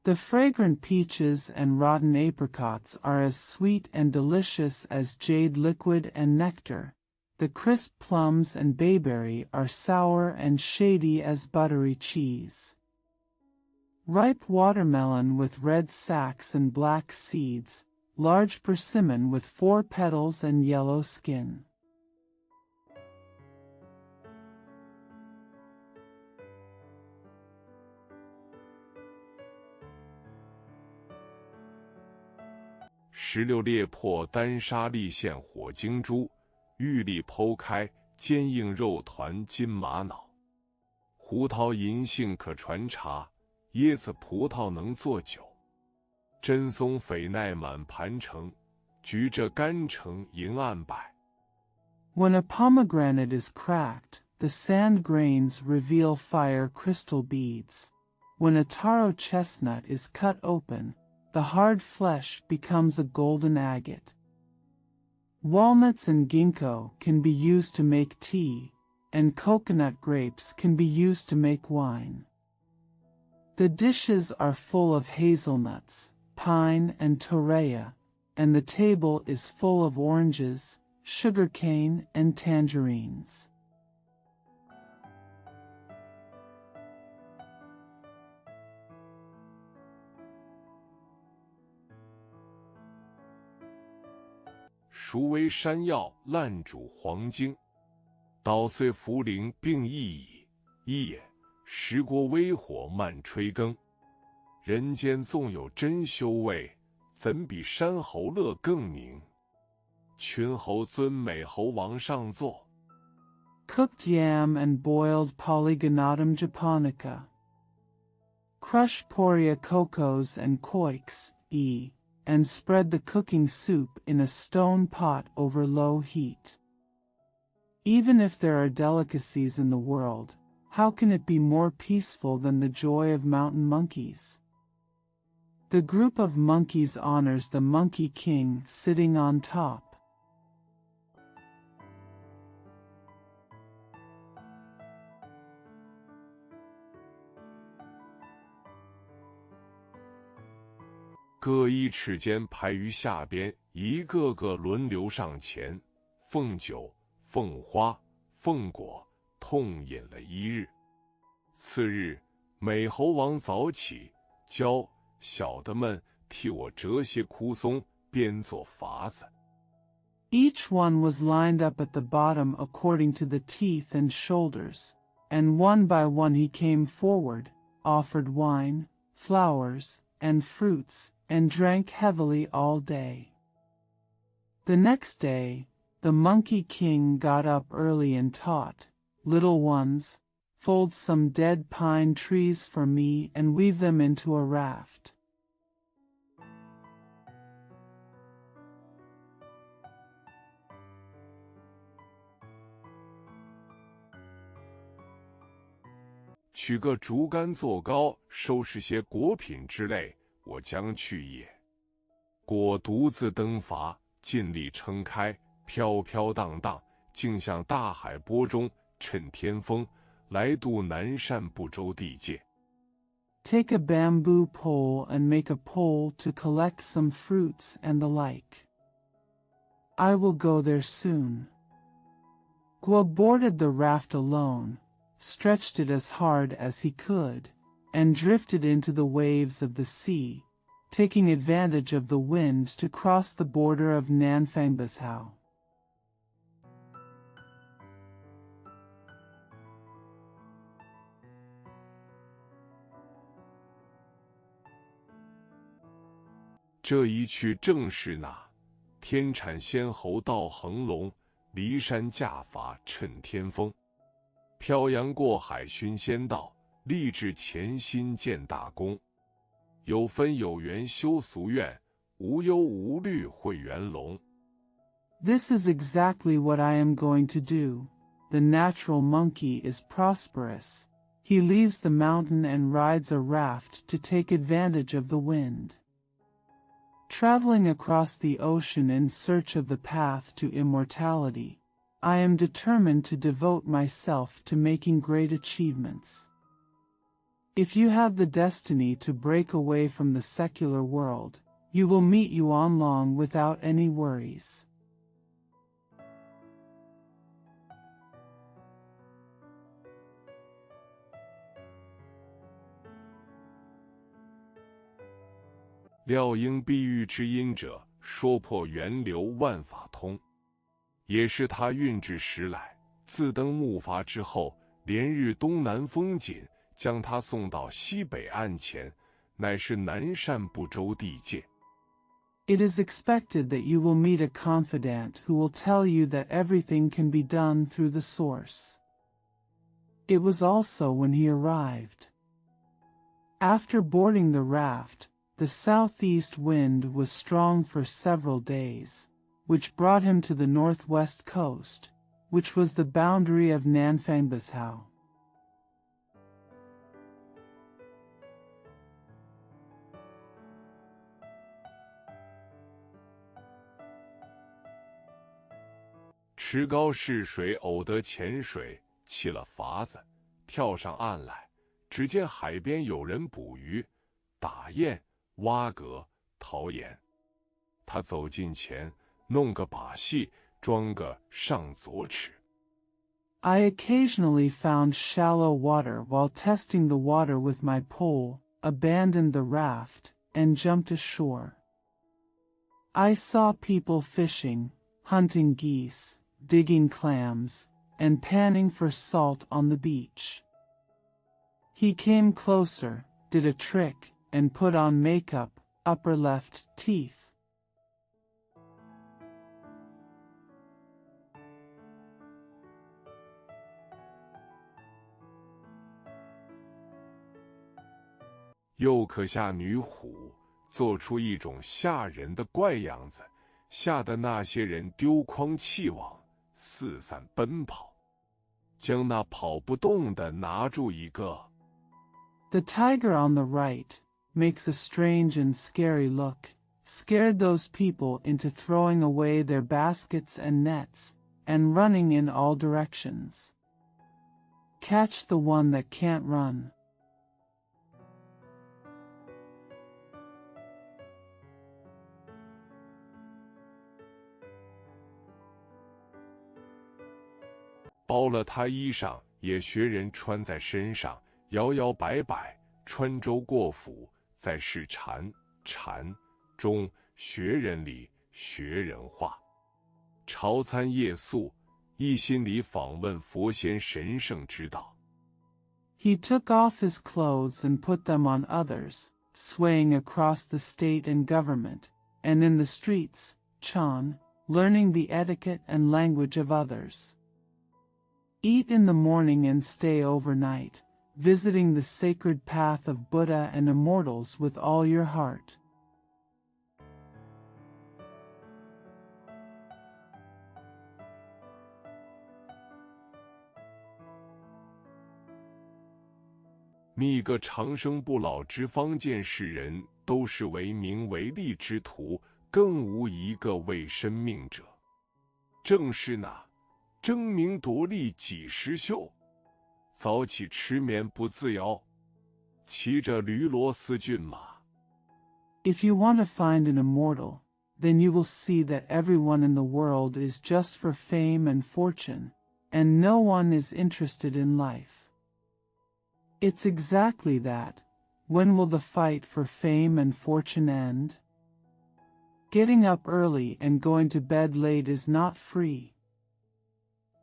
The fragrant peaches and rotten apricots are as sweet and delicious as jade liquid and nectar. The crisp plums and bayberry are sour and shady as buttery cheese. Ripe watermelon with red sacs and black seeds, large persimmon with 4 petals and yellow skin. “石榴裂破丹砂粒馅火精珠，玉粒剖开坚硬肉团金玛瑙。胡桃银杏可传茶，椰子葡萄能做酒。真松榧奈满盘成，橘蔗甘橙银案摆。” When a pomegranate is cracked, the sand grains reveal fire crystal beads. When a taro chestnut is cut open, the hard flesh becomes a golden agate. Walnuts and ginkgo can be used to make tea, and coconut grapes can be used to make wine. The dishes are full of hazelnuts, pine and torreya, and the table is full of oranges, sugarcane and tangerines.孰为山药烂煮黄精？捣碎茯苓并薏矣。一也，石锅微火慢炊羹。人间纵有真修味，怎比山侯乐更明？群侯尊美侯王上座。Cooked yam and boiled Polygonatum japonica. Crush poria cocos and coix, and spread the cooking soup in a stone pot over low heat. Even if there are delicacies in the world, how can it be more peaceful than the joy of mountain monkeys? The group of monkeys honors the Monkey King sitting on top. “各一尺间排于下边，一个个轮流上前，奉酒、奉花、奉果，痛饮了一日。次日，美猴王早起，教小的们替我折些枯松，编作筏子。” Each one was lined up at the bottom according to the teeth and shoulders, and one by one he came forward, offered wine, flowers, and fruits, and drank heavily all day. The next day, the Monkey King got up early and taught, "Little ones, fold some dead pine trees for me and weave them into a raft." 取个竹竿做糕，收拾些果品之类，我将去也。果独自登筏，尽力撑开，飘飘荡荡，竟向大海波中，趁天风，来渡南赡部洲地界。Take a bamboo pole and make a pole to collect some fruits and the like. I will go there soon. Guo boarded the raft alone, stretched it as hard as he could, and drifted into the waves of the sea, taking advantage of the wind to cross the border of Nanfangbashao. 这一去正是那天产仙侯到横龙，骊山驾筏趁天风，漂洋过海寻仙道，立志潜心建大功。有分有缘修俗愿，无忧无虑会圆龙。 This is exactly what I am going to do. The natural monkey is prosperous. He leaves the mountain and rides a raft to take advantage of the wind. Traveling across the ocean in search of the path to immortality, I am determined to devote myself to making great achievements. If you have the destiny to break away from the secular world, you will meet Yuan Long without any worries. 料应碧玉之音者，说破源流万法通。也是他运至时来，自登木筏之后，连日东南风紧，将他送到西北岸前，乃是南赡部洲地界。 It is expected that you will meet a confidant who will tell you that everything can be done through the source. It was also when he arrived. After boarding the raft, the southeast wind was strong for several days, which brought him to the northwest coast, which was the boundary of Nanfangbashao. 池高试水，偶得潜水，弃了筏子，跳上岸来，只见海边有人捕鱼、打雁、挖蛤、淘盐。他走近前，弄个把戏，装个上左齿。I occasionally found shallow water while testing the water with my pole, abandoned the raft, and jumped ashore. I saw people fishing, hunting geese, digging clams, and panning for salt on the beach. He came closer, did a trick, and put on makeup, upper left teeth. 又可下女虎，做出一种吓人的怪样子，吓得那些人丢筐弃网，四散奔跑，将那跑不动的拿住一个。The tiger on the right makes a strange and scary look, scared those people into throwing away their baskets and nets, and running in all directions. Catch the one that can't run. 包了他衣裳，也学人穿在身上，摇摇摆摆，穿州过府，在世禅中学人理，学人话，朝参夜宿，一心里访问佛仙神圣之道。He took off his clothes and put them on others, swaying across the state and government, and in the streets, Chan, learning the etiquette and language of others. Eat in the morning and stay overnight, visiting the sacred path of Buddha and immortals with all your heart. 觅个长生不老之方见世人，都是为名为利之徒，更无一个为生命者。正是那争名夺利几时休？早起迟眠不自摇，骑着驴骡丝骏马。If you want to find an immortal, then you will see that everyone in the world is just for fame and fortune, and no one is interested in life. It's exactly that. When will the fight for fame and fortune end? Getting up early and going to bed late is not free.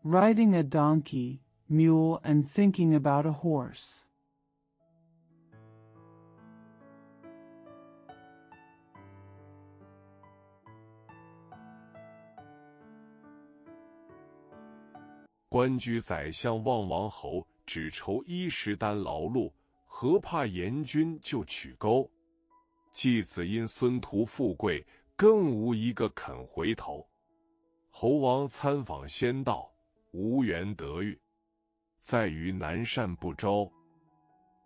Riding a donkey, mule, and thinking about a horse. 官居宰相望王侯，只愁衣食单劳碌，何怕严君就取钩？继子因孙图富贵，更无一个肯回头。侯王参访仙道，无缘得遇，在于南赡不周。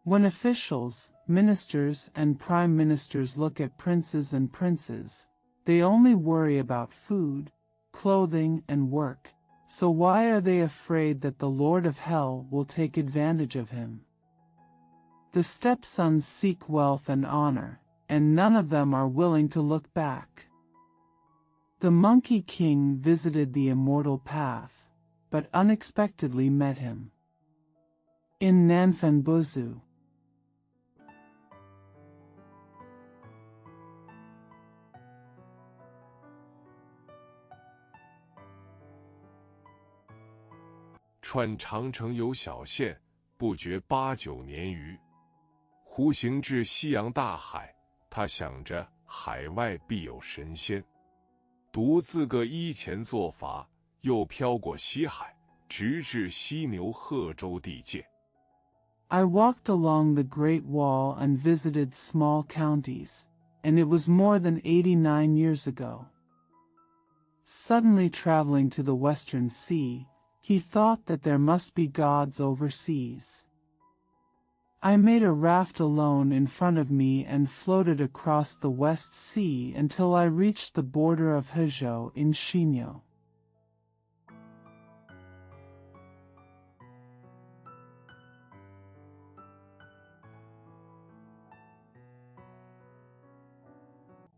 When officials, ministers, and prime ministers look at princes and princes, they only worry about food, clothing, and work. So why are they afraid that the Lord of Hell will take advantage of him? The stepsons seek wealth and honor, and none of them are willing to look back. The Monkey King visited the immortal path, but unexpectedly met him. In Nanfanbuzu. 串长城有小县，不觉8、9年余。忽行至西洋大海，他想着海外必有神仙，独自个依前做法，又飘过西海，直至犀牛贺州地界。I walked along the Great Wall and visited small counties, and it was more than 89 years ago. Suddenly traveling to the Western Sea, he thought that there must be gods overseas. I made a raft alone in front of me and floated across the West Sea until I reached the border of Hezhou in Xinyu.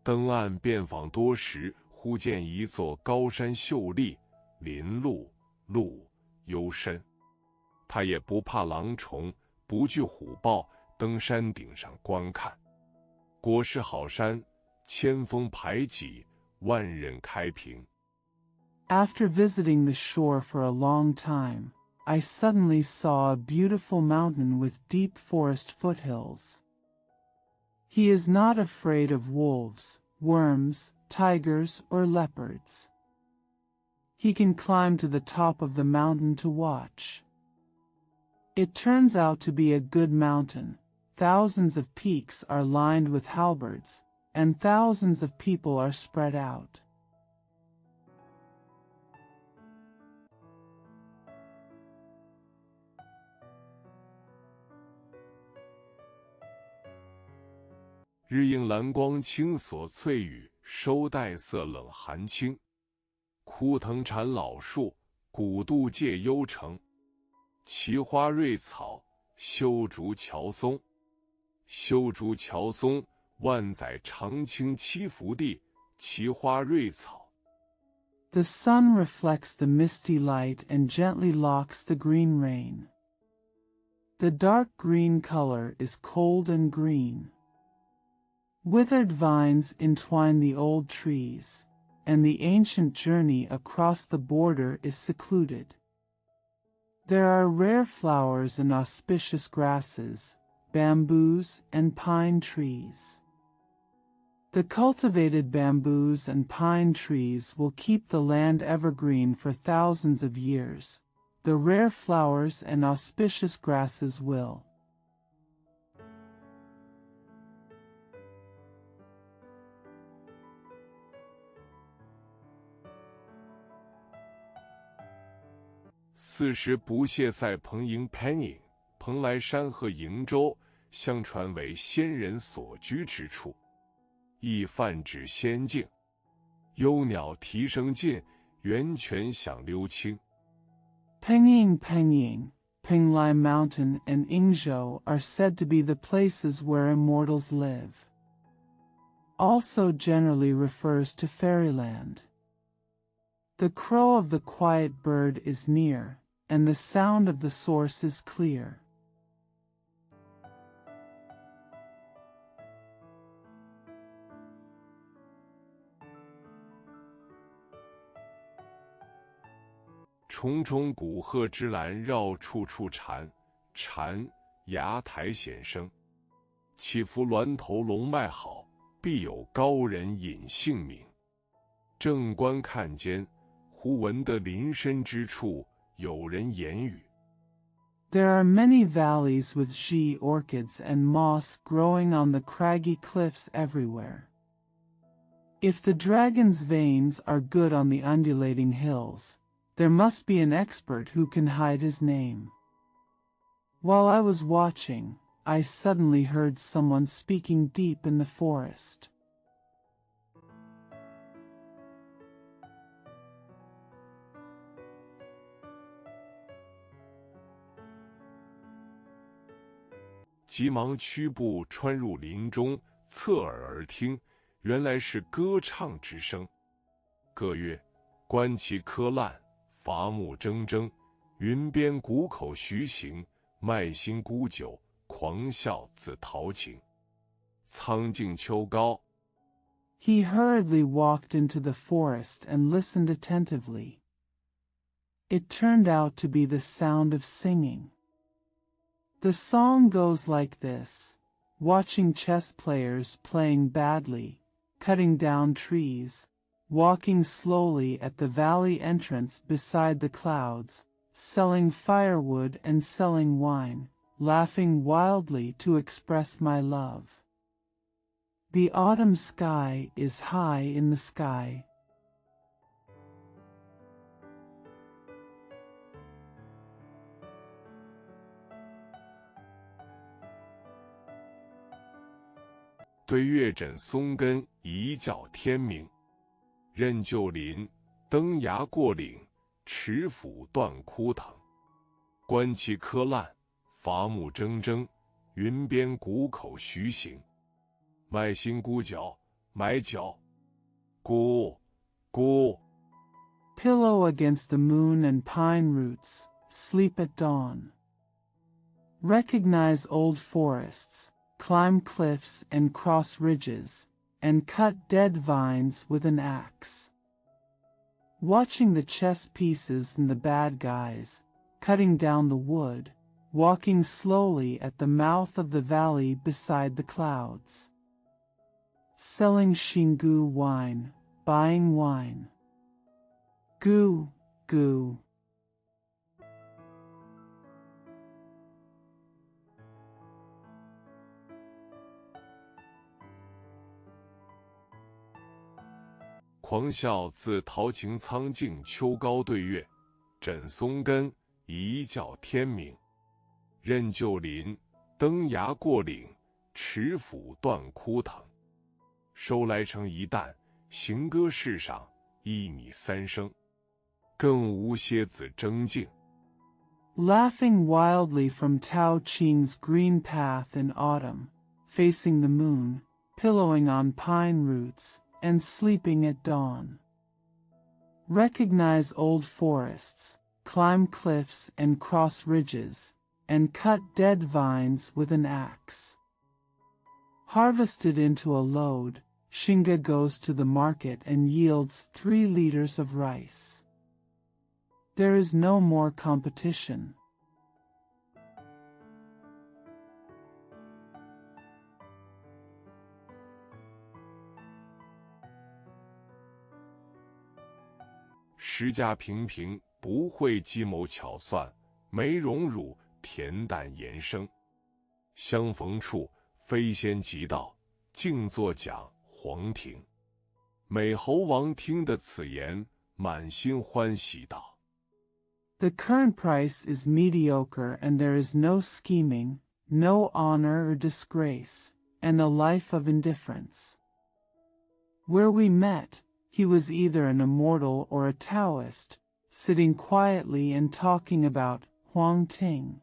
登岸遍访多时，忽见一座高山秀丽，林路幽深。他也不怕狼虫，不惧虎豹，登山顶上观看。果是好山，千峰排挤，万仞开平。 After visiting the shore for a long time, I suddenly saw a beautiful mountain with deep forest foothills. He is not afraid of wolves, worms, tigers, or leopards. He can climb to the top of the mountain to watch. It turns out to be a good mountain. Thousands of peaks are lined with halberds, and thousands of people are spread out. 日映蓝光青锁翠羽，收带色冷寒清。枯藤缠老树，古渡借幽城。奇花瑞草，修竹乔松。修竹乔松，万载长青栖福地。奇花瑞草。 The sun reflects the misty light and gently locks the green rain. The dark green color is cold and green. Withered vines entwine the old trees, and the ancient journey across the border is secluded. There are rare flowers and auspicious grasses, bamboos and pine trees. The cultivated bamboos and pine trees will keep the land evergreen for thousands of years. The rare flowers and auspicious grasses will. 四时不屑塞蓬营 Penning， 蓬莱山和瀛洲，相传为仙人所居之处，亦泛指仙境。幽鸟啼声尽，源泉响溜清。Pengying, Penglai Mountain and Yingzhou are said to be the places where immortals live. Also generally refers to fairyland. The crow of the quiet bird is near, and the sound of the source is clear. 重重古鹤之栏绕处处蝉，蝉崖台显声。起伏峦头龙脉好，必有高人隐姓名。正观看间，忽闻得林深之处有人言语。 There are many valleys with zhi orchids and moss growing on the craggy cliffs everywhere. If the dragon's veins are good on the undulating hills, there must be an expert who can hide his name. While I was watching, I suddenly heard someone speaking deep in the forest. 急忙屈步穿入林中，侧耳而听，原来是歌唱之声。歌曰：“观其柯烂，伐木铮铮。云边谷口徐行，麦新沽酒，狂笑自陶情。苍劲秋高。” He hurriedly walked into the forest and listened attentively. It turned out to be the sound of singing. The song goes like this: watching chess players playing badly, cutting down trees, walking slowly at the valley entrance beside the clouds, selling firewood and selling wine, laughing wildly to express my love. The autumn sky is high in the sky. 对月枕松根，一觉天明。任旧林，登崖过岭，持斧断枯藤。观其柯烂，伐木铮铮。云边谷口徐行。麦新沽酒，埋脚，咕咕。 Pillow against the moon and pine roots, sleep at dawn. Recognize old forests, climb cliffs and cross ridges, and cut dead vines with an axe. Watching the chess pieces and the bad guys, cutting down the wood, walking slowly at the mouth of the valley beside the clouds. Selling Xingu wine, buying wine. Goo, goo. 狂笑自陶擎苍劲秋高对月，枕松根，一觉天明。任旧林，登崖过岭，持斧断枯藤。收来成一担，行歌世上1米3升。更无蝎子争竞。 Laughing wildly from Tao Qing's green path in autumn, facing the moon, pillowing on pine roots, and sleeping at dawn. Recognize old forests, climb cliffs and cross ridges, and cut dead vines with an axe. Harvested into a load, Xinga goes to the market and yields 3 liters of rice. There is no more competition. 石家平平，不会计谋巧算，没荣辱，恬淡言生。相逢处，飞仙即到，静坐讲黄庭。美猴王听得此言，满心欢喜道。 The current price is mediocre and there is no scheming, no honor or disgrace, and a life of indifference. Where we met, he was either an immortal or a Taoist, sitting quietly and talking about Huang Ting.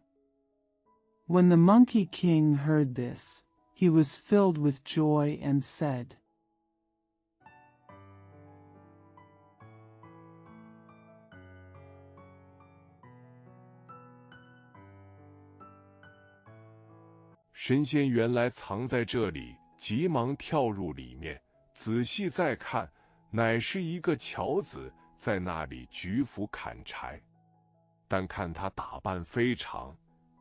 When the Monkey King heard this, he was filled with joy and said, 神仙原来藏在这里，急忙跳入里面，仔细再看，乃是一个樵子在那里举斧砍柴。但看他打扮非常，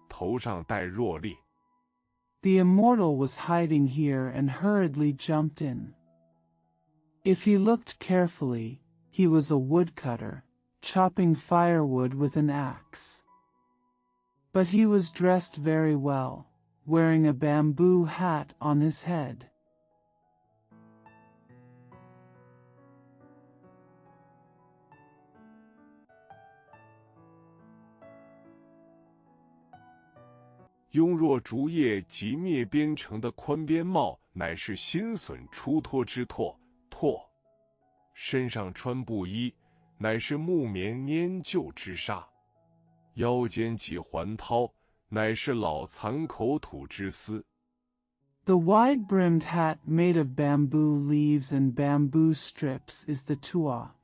头上戴箬笠。 The immortal was hiding here and hurriedly jumped in. If he looked carefully, he was a woodcutter, chopping firewood with an axe. But he was dressed very well, wearing a bamboo hat on his head. 庸若竹叶及灭边城的宽边帽，乃是新笋出脱之拓。身上穿布衣，乃是木棉粘旧之纱。腰间系环绦，乃是老残口土之丝。 The wide-brimmed hat made of bamboo leaves and bamboo strips is the tua,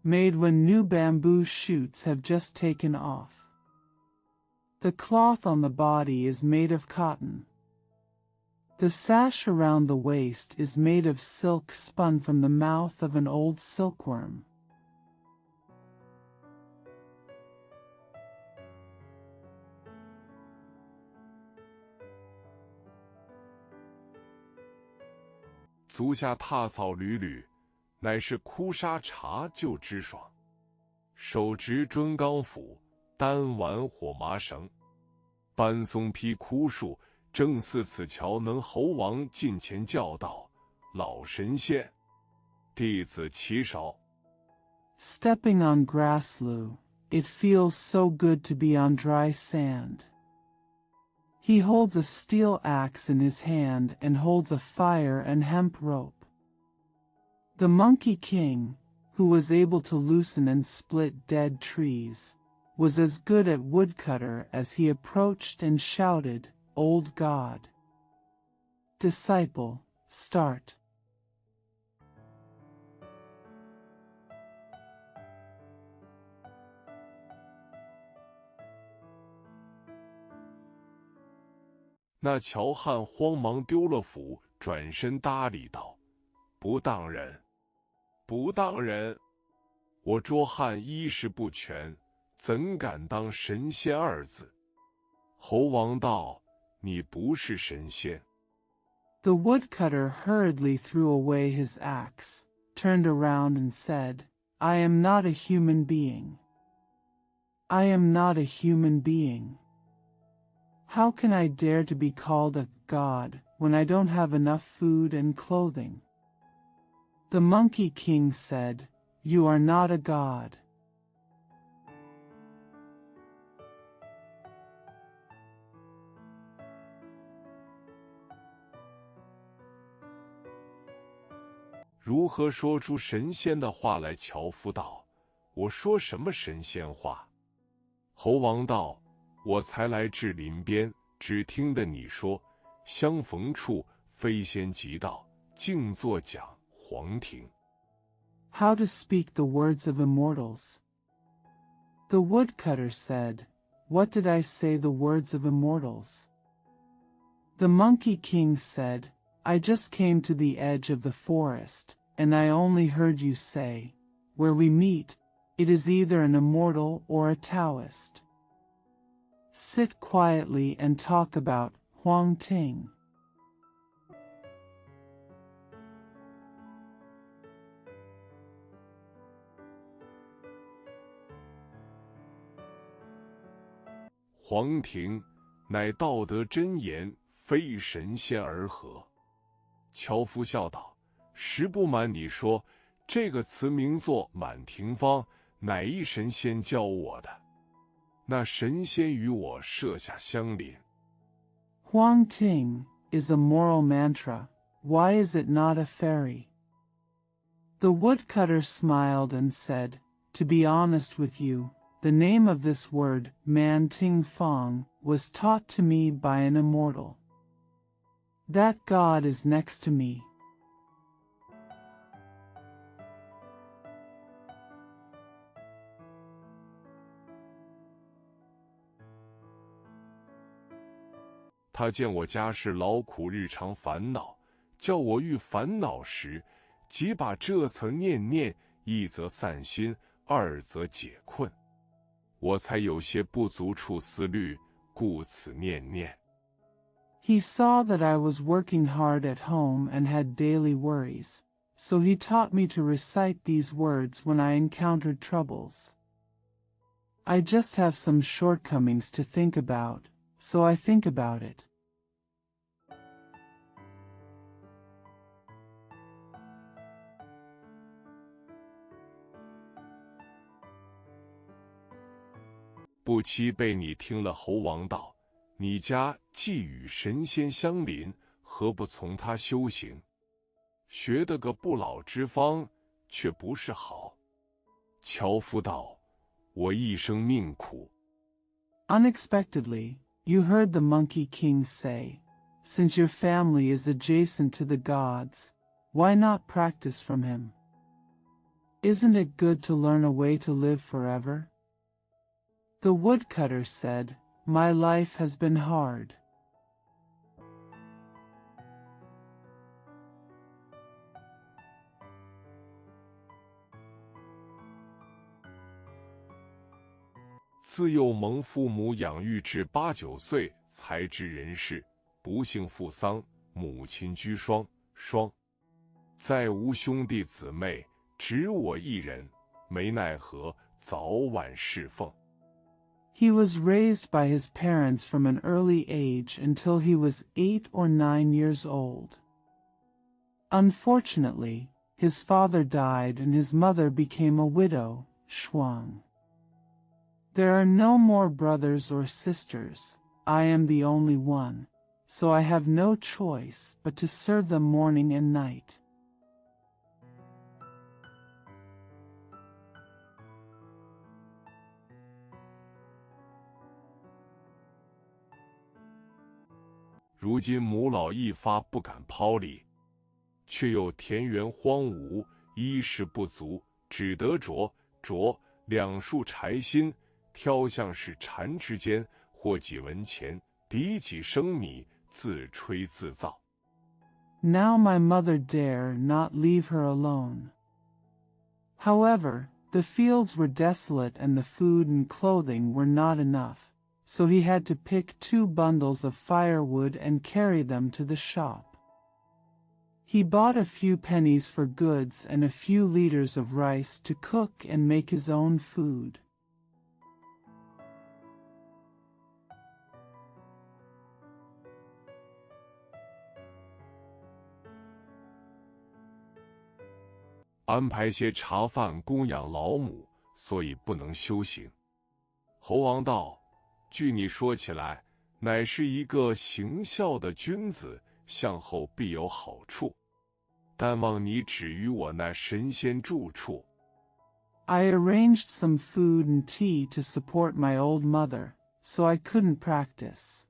made when new bamboo shoots have just taken off. The cloth on the body is made of cotton. The sash around the waist is made of silk spun from the mouth of an old silkworm. 足下踏草缕缕，乃是枯沙茶就之爽。手执砖钢斧，单挽火麻绳。搬松劈枯树，正似此桥能猴王近前叫道：“老神仙，弟子起手。” Stepping on grasslu, it feels so good to be on dry sand. He holds a steel axe in his hand and holds a fire and hemp rope. The Monkey King, who was able to loosen and split dead trees, was as good at woodcutter as he approached and shouted, "Old God! Disciple, start!" 那乔汉慌忙丢了斧，转身搭理道：“不当人，不当人！我捉汉衣食不全，怎敢当神仙二字？”猴王道：“你不是神仙。” The woodcutter hurriedly threw away his axe, turned around and said, "I am not a human being. I am not a human being. How can I dare to be called a god when I don't have enough food and clothing?" The Monkey King said, "You are not a god." 如何说出神仙的话来？樵夫道：“我说什么神仙话？”猴王道：“我才来至林边，只听得你说，相逢处飞仙即到，静坐讲黄庭。” How to speak the words of immortals. The woodcutter said, "What did I say the words of immortals?" The Monkey King said, "I just came to the edge of the forest, and I only heard you say, 'Where we meet, it is either an immortal or a Taoist. Sit quietly and talk about Huang Ting.'" 黄庭，乃道德真言，非神仙而合。樵夫笑道：“实不瞒你说，这个词名作《满庭芳》，乃一神仙教我的。那神仙与我设下相邻。” Huang Ting is a moral mantra. Why is it not a fairy? The woodcutter smiled and said, "To be honest with you, the name of this word, Man Ting Fong, was taught to me by an immortal. That god is next to me." 他见我家事劳苦，日常烦恼，叫我遇烦恼时，即把这层念念，一则散心，二则解困。我才有些不足处思虑，故此念念。 He saw that I was working hard at home and had daily worries, so he taught me to recite these words when I encountered troubles. I just have some shortcomings to think about, so I think about it. 不期被你听了。猴王道：“你家既与神仙相邻，何不从他修行？学得个不老之方，却不是好。”樵夫道：“我一生命苦。” Unexpectedly, you heard the Monkey King say, "Since your family is adjacent to the gods, why not practice from him? Isn't it good to learn a way to live forever?" The woodcutter said, "My life has been hard." 自幼蒙父母养育至8、9岁，才知人世。不幸父丧，母亲居孀，再无兄弟姊妹，只我一人，没奈何，早晚侍奉。 He was raised by his parents from an early age until he was 8 or 9 years old. Unfortunately, his father died and his mother became a widow, Shuang. There are no more brothers or sisters. I am the only one, so I have no choice but to serve them morning and night. 如今母老一发不敢抛离，却又田园荒芜，衣食不足，只得着2束柴薪，挑像是蝉之间，或几文钱，抵几升米，自吹自擂。Now my mother dare not leave her alone. However, the fields were desolate and the food and clothing were not enough, so he had to pick 2 bundles of firewood and carry them to the shop. He bought a few pennies for goods and a few liters of rice to cook and make his own food. 安排些茶饭供养老母，所以不能修行。猴王道：据你说起来，乃是一个行孝的君子，向后必有好处。但望你止于我那神仙住处。I arranged some food and tea to support my old mother, so I couldn't practice.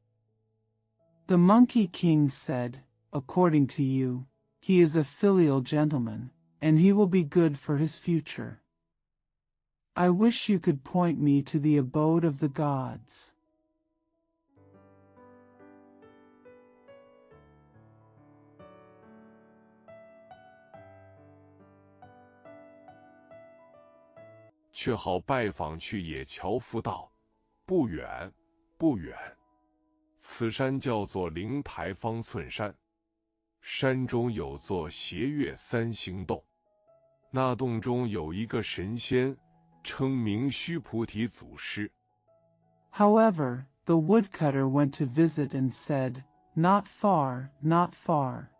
The Monkey King said, according to you, he is a filial gentleman, and he will be good for his future. I wish you could point me to the abode of the gods. 却好拜访去野樵夫道，不远，不远。此山叫做灵台方寸山，山中有座斜月3星洞，那洞中有一个神仙，称名须菩提祖师。However, the woodcutter went to visit and said, Not far, not far.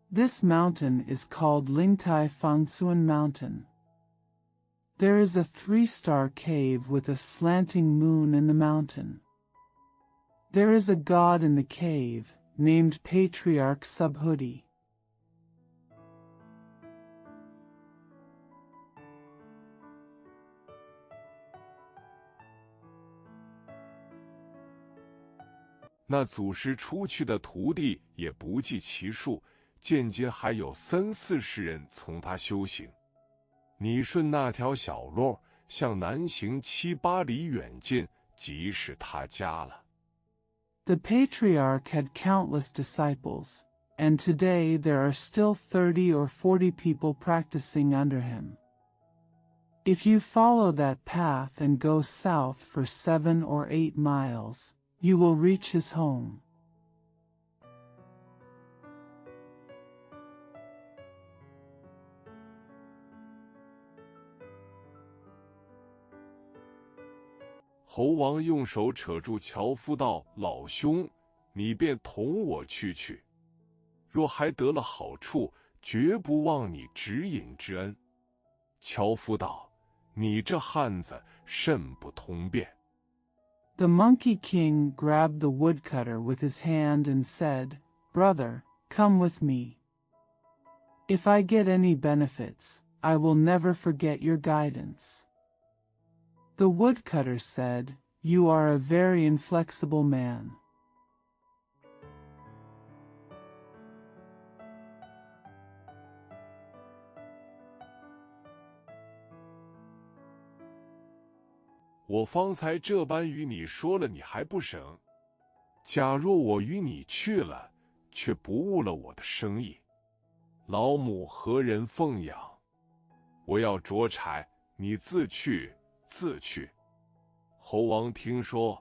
This mountain is called Lingtai Fangsuan Mountain. There is a 3-star cave with a slanting moon in the mountain. There is a god in the cave, named Patriarch Subhuti. 那祖师出去的徒弟也不计其数，现今还有30-40人从他修行。你顺那条小路向南行7-8里远近，即是他家了。The patriarch had countless disciples, and today there are still 30 or 40 people practicing under him. If you follow that path and go south for 7 or 8 miles, you will reach his home. 猴王用手扯住樵夫道：“老兄，你便同我去。若还得了好处，绝不忘你指引之恩。”樵夫道：“你这汉子甚不通便。” The Monkey King grabbed the woodcutter with his hand and said, Brother, come with me. If I get any benefits, I will never forget your guidance. The woodcutter said, You are a very inflexible man. 我方才这般与你说了，你还不省？假若我与你去了，却不误了我的生意，老母何人奉养？我要捉柴，你自去。猴王听说，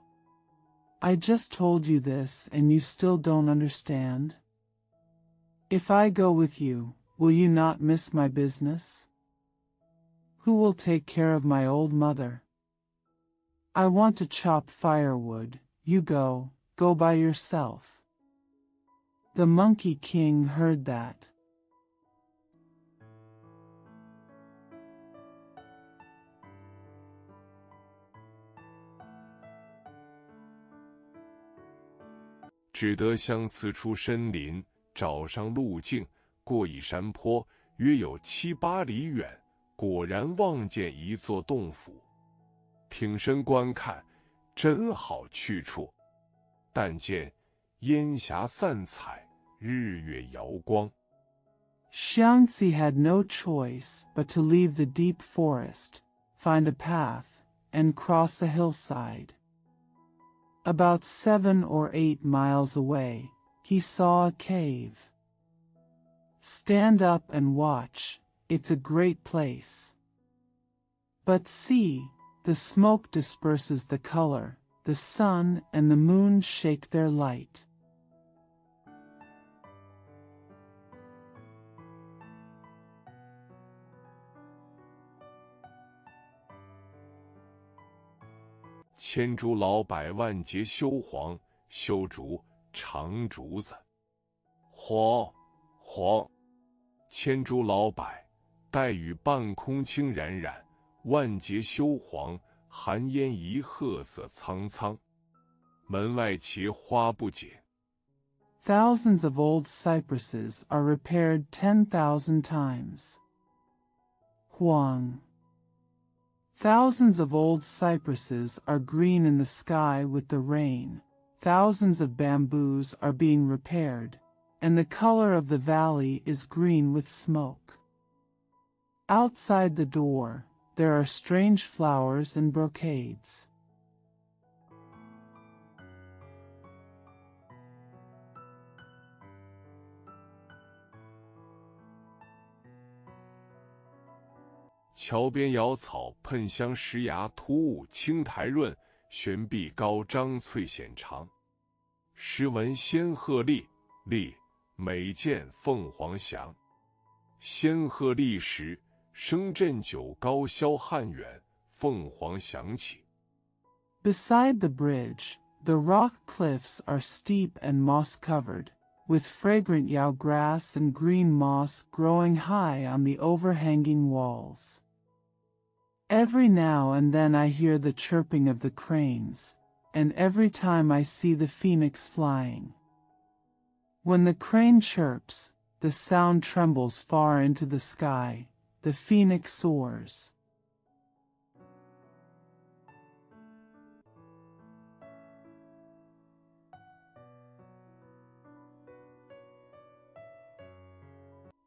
I just told you this and you still don't understand? If I go with you, will you not miss my business? Who will take care of my old mother? I want to chop firewood, you go by yourself. The Monkey King heard that. 只得相辞出深林，找上路径，过一山坡，约有7-8里远，果然望见一座洞府。挺身观看，真好去处。但见烟霞散彩，日月摇光。 Xiangxi had no choice but to leave the deep forest, find a path, and cross a hillside. About 7 or 8 miles away, he saw a cave. Stand up and watch, it's a great place. But see, the smoke disperses the color, the sun and the moon shake their light.千竹老柏万节修黄，修竹长竹子。黄黄，千竹老柏，带雨半空清冉冉，万节修黄，寒烟一褐色苍苍。门外茄花不解。Thousands of old cypresses are repaired 10,000 times. Huang. Thousands of old cypresses are green in the sky with the rain, thousands of bamboos are being repaired, and the color of the valley is green with smoke. Outside the door, there are strange flowers and brocades. 桥边瑶草喷香，石崖突兀青苔润，悬壁高张翠显长。时闻仙鹤立，立每见凤凰翔。仙鹤立时，声震九高霄汉远，凤凰响起。 Beside the bridge, the rock cliffs are steep and moss-covered, with fragrant yao grass and green moss growing high on the overhanging walls. Every now and then I hear the chirping of the cranes, and every time I see the phoenix flying. When the crane chirps, the sound trembles far into the sky, the phoenix soars.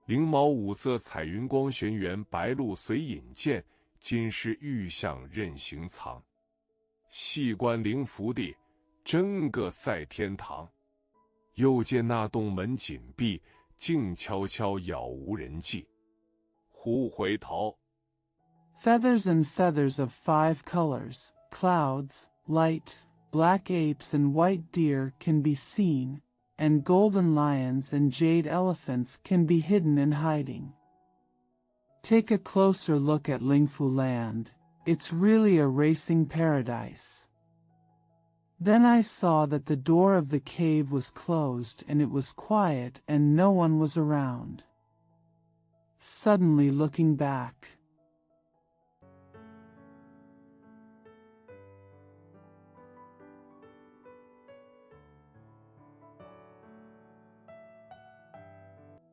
翎毛五色彩云光玄元，白鹭随引荐。金狮玉象任行藏。细观灵福地，真个赛天堂。又见那洞门紧闭，静悄悄，杳无人迹。忽回头。 Feathers and feathers of 5 colors, clouds, light, black apes and white deer can be seen, and golden lions and jade elephants can be hidden in hiding. Take a closer look at Lingfu Land, it's really a racing paradise. Then I saw that the door of the cave was closed and it was quiet and no one was around. Suddenly looking back,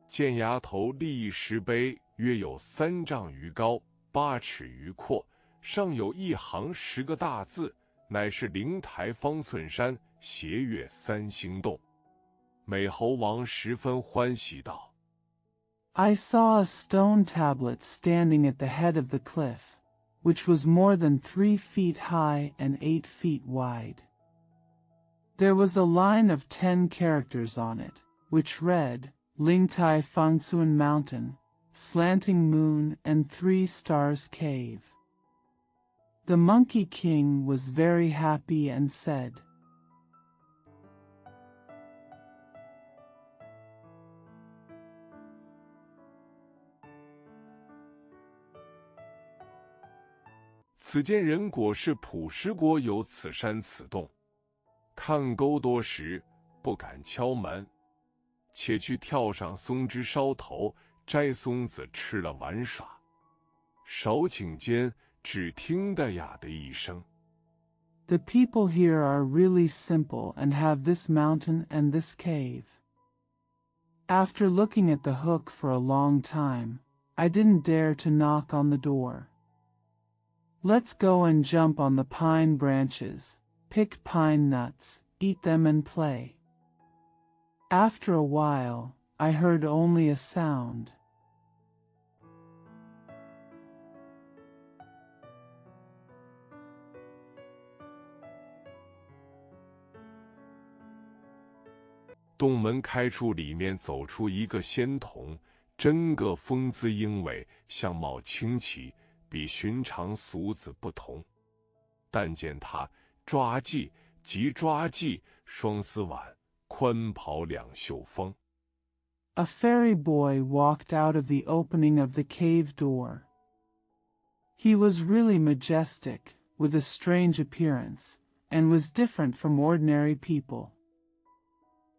见崖头立一石碑，约有3丈余高，8尺余阔，上有一行10个大字，乃是灵台方寸山，斜月3星洞。美猴王十分欢喜道 I saw a stone tablet standing at the head of the cliff, which was more than 3 feet high and 8 feet wide. There was a line of 10 characters on it, which read, Lingtai Fangsuan Mountain, Slanting Moon and 3 Stars Cave. The Monkey King was very happy and said, 此间人果是普什国有此山此洞，看沟多时，不敢敲门。且去跳上松枝梢头，摘松子吃了玩耍。少顷间，只听得呀的一声。The people here are really simple and have this mountain and this cave. After looking at the hook for a long time, I didn't dare to knock on the door. Let's go and jump on the pine branches, pick pine nuts, eat them and play. After a while, I heard only a sound. 洞门开处，里面走出一个仙童，真个风姿英伟，相貌清奇，比寻常俗子不同。但见他抓髻即抓髻，双丝挽，宽袍两袖风。A fairy boy walked out of the opening of the cave door. He was really majestic, with a strange appearance, and was different from ordinary people.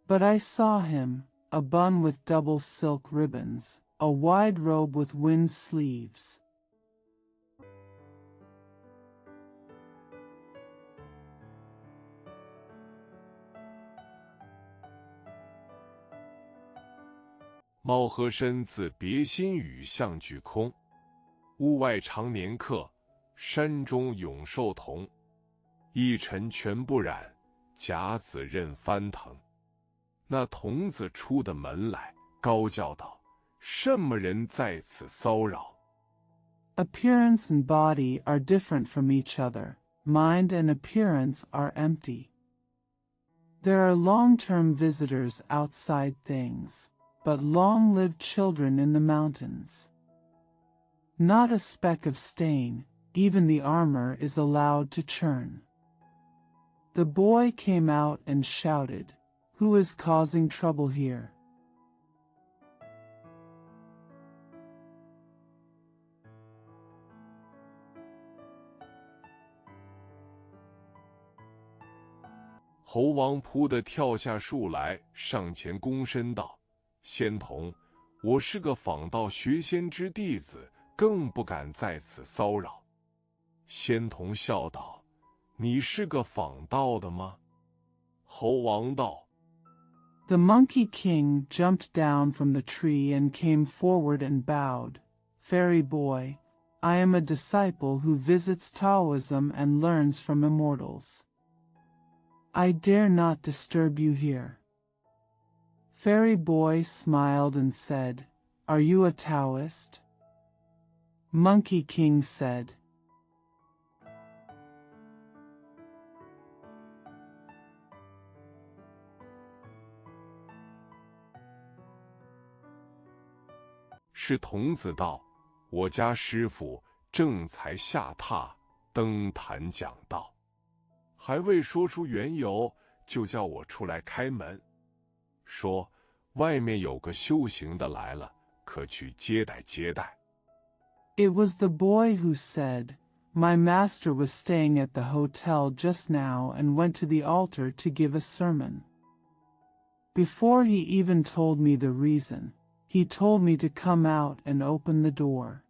But I saw him, a bun with double silk ribbons, a wide robe with wind sleeves. 猫和身自别心语相俱空，屋外常年客，山中永寿同。一尘全不染，甲子任翻腾。那童子出的门来，高叫道：“什么人在此骚扰？” Appearance and body are different from each other. Mind and appearance are empty. There are long-term visitors outside things, but long-lived children in the mountains. Not a speck of stain, even the armor is allowed to churn. The boy came out and shouted, "Who is causing trouble here?" 猴王扑地跳下树来，上前躬身道：“仙童，我是个访道学仙之弟子，更不敢在此骚扰。”仙童笑道：“你是个访道的吗？”猴王道： The Monkey King jumped down from the tree and came forward and bowed. "Fairy boy, I am a disciple who visits Taoism and learns from immortals. I dare not disturb you here." Fairy boy smiled and said, "Are you a Taoist?" Monkey King said, 是童子道：“我家师傅正才下榻登坛讲道，还未说出缘由，就叫我出来开门，说外面有个修行的来了，可去接待接待。” It was the boy who said, "My master was staying at the hotel just now and went to the altar to give a sermon." Before he even told me the reason, he told me to come out and open the door.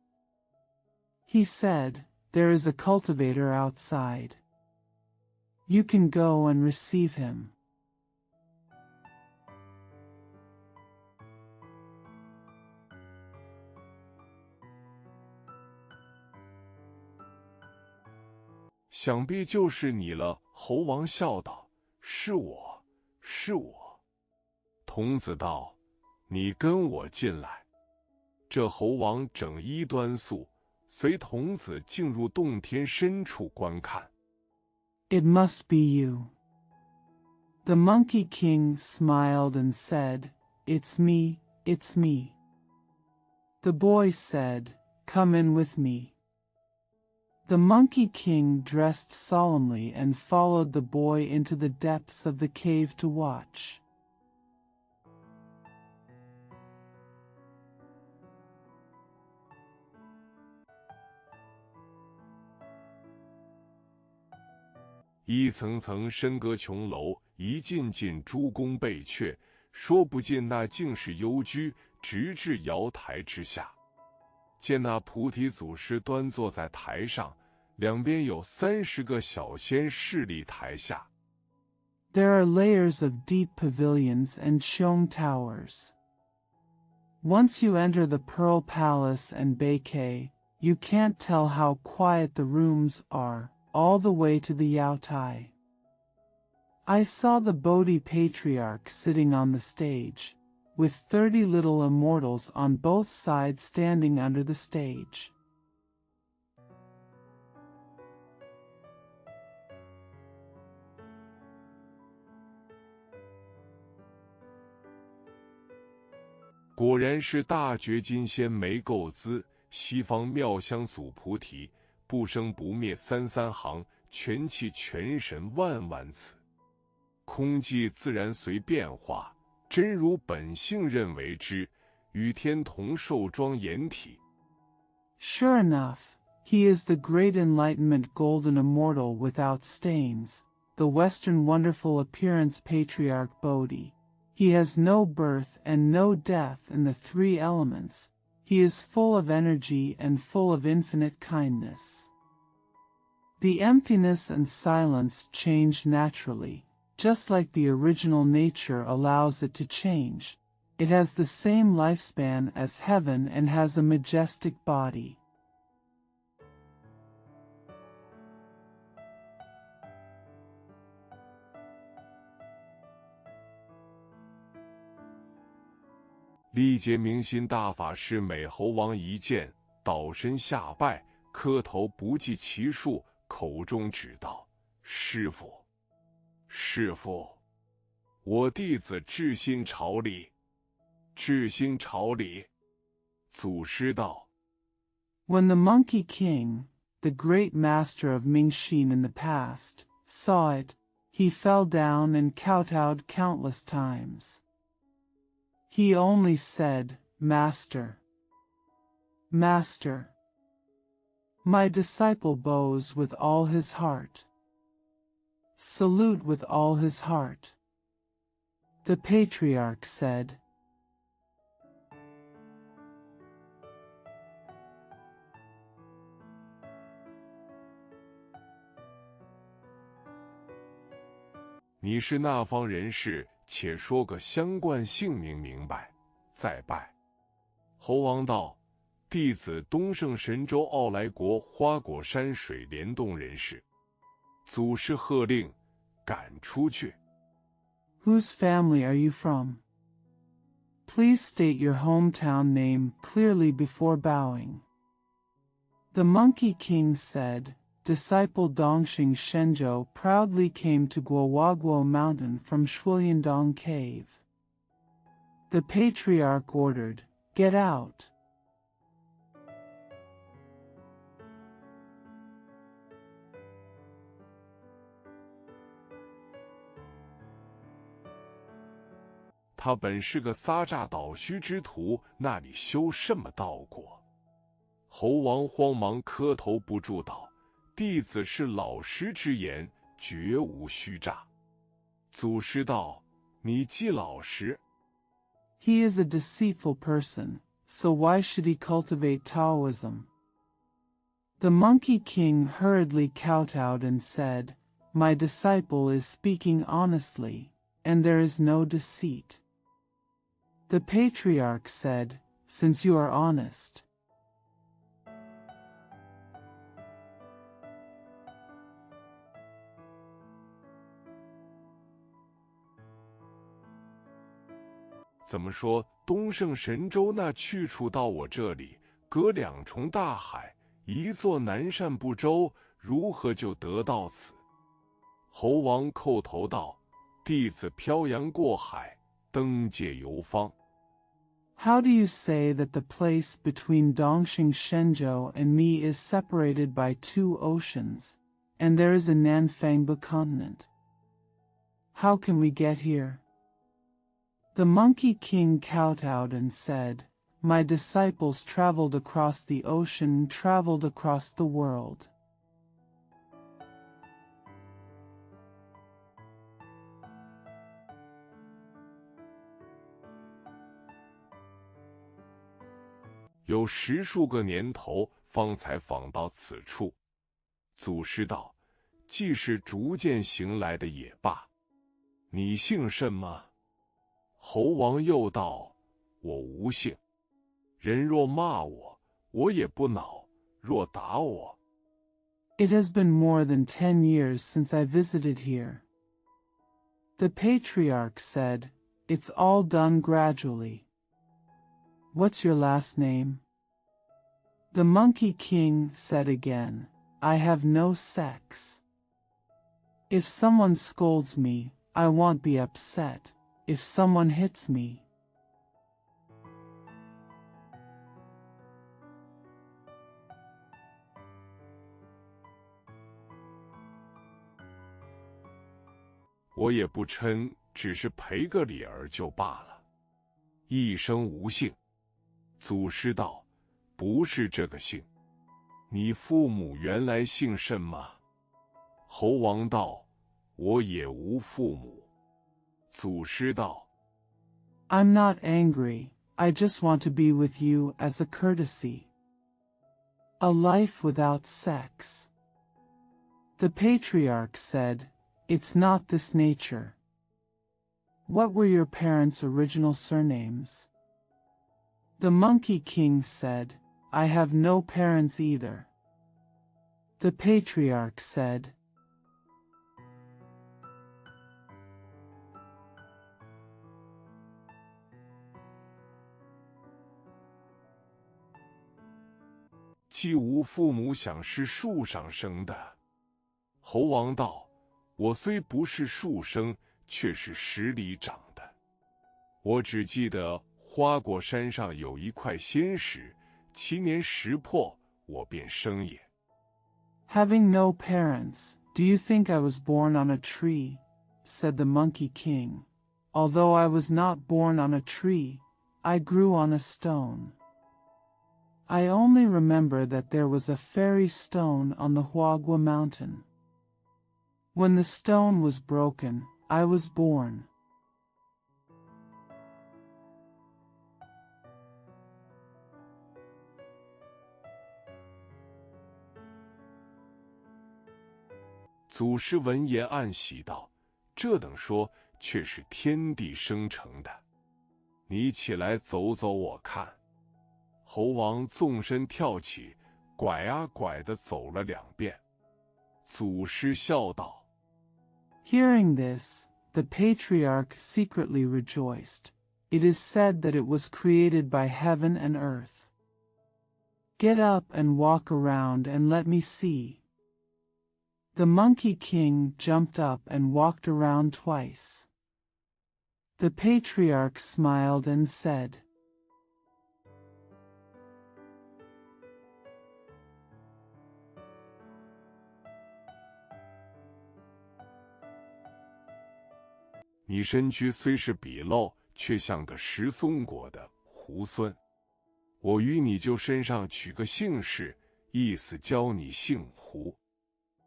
He said, "There is a cultivator outside. You can go and receive him." 想必就是你了。猴王笑道：“是我，是我。”童子道：“你跟我进来。”这猴王整衣端肃，随童子进入洞天深处观看。 It must be you. The Monkey King smiled and said, "It's me, it's me." The boy said, "Come in with me." The Monkey King dressed solemnly and followed the boy into the depths of the cave to watch. 一层层深阁琼楼，一进进诸宫贝阙，说不尽那竟是幽居，直至瑶台之下。见那菩提祖师端坐在台上，两边有30个小仙侍立台下。 There are layers of deep pavilions and shone towers. Once you enter the Pearl Palace and Beike, you can't tell how quiet the rooms are, all the way to the Yaotai. I saw the Bodhi Patriarch sitting on the stage, with 30 little immortals on both sides standing under the stage. 果然是大觉金仙没构资，西方妙香祖菩提，不生不灭三三行，全气全神万万次。空寂自然随变化，真如本性认为之，与天同寿庄严体。 Sure enough, he is the great enlightenment golden immortal without stains, the Western wonderful appearance patriarch Bodhi. He has no birth and no death in the three elements. He is full of energy and full of infinite kindness. The emptiness and silence change naturally, just like the original nature allows it to change. It has the same lifespan as heaven and has a majestic body.「历劫明心大法师美猴王一见，倒身下拜，磕头不计其数，口中只道：师父，师父，我弟子至心朝礼，至心朝礼。」祖师道： When the Monkey King, the great master of Mingxin in the past, saw it, he fell down and kowtowed countless times. He only said, Master, Master. My disciple bows with all his heart. Salute with all his heart. The patriarch said, 你是那方人士，且说个相冠姓名明白，再拜。猴王道：弟子东胜神州傲来国花果山水帘洞人士。祖师喝令，赶出去。 Whose family are you from? Please state your hometown name clearly before bowing. The Monkey King said, Disciple Dongxing Shenzhou proudly came to Guowaguo Mountain from Shuliandong Cave. The patriarch ordered, Get out. " 他本是个撒诈倒虚之徒，那里修什么道果？猴王慌忙磕头不住道：弟子是老师之言，绝无虚诈。祖师道：你既老实。 He is a deceitful person, so why should he cultivate Taoism? The Monkey King hurriedly kowtowed and said, My disciple is speaking honestly, and there is no deceit. The patriarch said, Since you are honest, "怎么说东胜神州那去处到我这里，隔两重大海，一座南赡部洲，如何就得到此？猴王叩头道：弟子漂洋过海，登界游方。 How do you say that the place between Dongxing Shenzhou and me is separated by 2 oceans, and there is a Nanfangbu continent? How can we get here? The Monkey King kowtowed and said, My disciples traveled across the ocean, traveled across the world. 有10数个年头，方才访到此处。祖师道：既是逐渐行来的也罢。你姓甚么？猴王又道：我无姓。人若骂我，我也不恼；若打我， It has been more than 10 years since I visited here. The patriarch said, It's all done gradually. What's your last name? The Monkey King said again, I have no sex. If someone scolds me, I won't be upset. If someone hits me, 我也不嗔，只是赔个礼儿就罢了。一生无姓。祖师道：不是这个姓。你父母原来姓甚吗？猴王道：我也无父母。祖师道： I'm not angry, I just want to be with you as a courtesy. A life without sex. The patriarch said, it's not this nature. What were your parents' original surnames? The Monkey King said, I have no parents either. The patriarch said, 既无父母，想是树上生的。猴王道：我虽不是树生，却是石里长的。我只记得花果山上有一块仙石，其年石破，我便生也。 Having no parents, do you think I was born on a tree? Said the Monkey King. Although I was not born on a tree, I grew on a stone. I only remember that there was a fairy stone on the Huagua Mountain. When the stone was broken, I was born. 祖师闻言暗喜道：这等说，却是天地生成的。你起来走走我看。猴王纵身跳起，拐啊拐地走了2遍。祖师笑道： Hearing this, the patriarch secretly rejoiced. It is said that it was created by heaven and earth. Get up and walk around and let me see. The Monkey King jumped up and walked around twice. The patriarch smiled and said, 你身躯虽是鄙陋，却像个食松果的猢狲。我与你就身上取个姓氏，意思教你姓胡。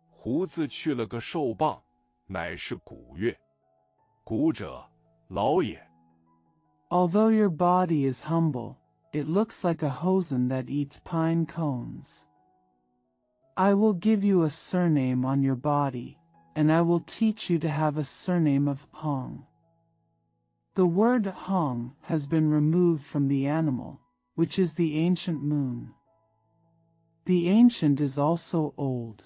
胡字去了个寿棒，乃是古月。古者，老也。 Although your body is humble, it looks like a hosen that eats pine cones. I will give you a surname on your body, and I will teach you to have a surname of Hong. The word Hong has been removed from the animal, which is the ancient moon. The ancient is also old.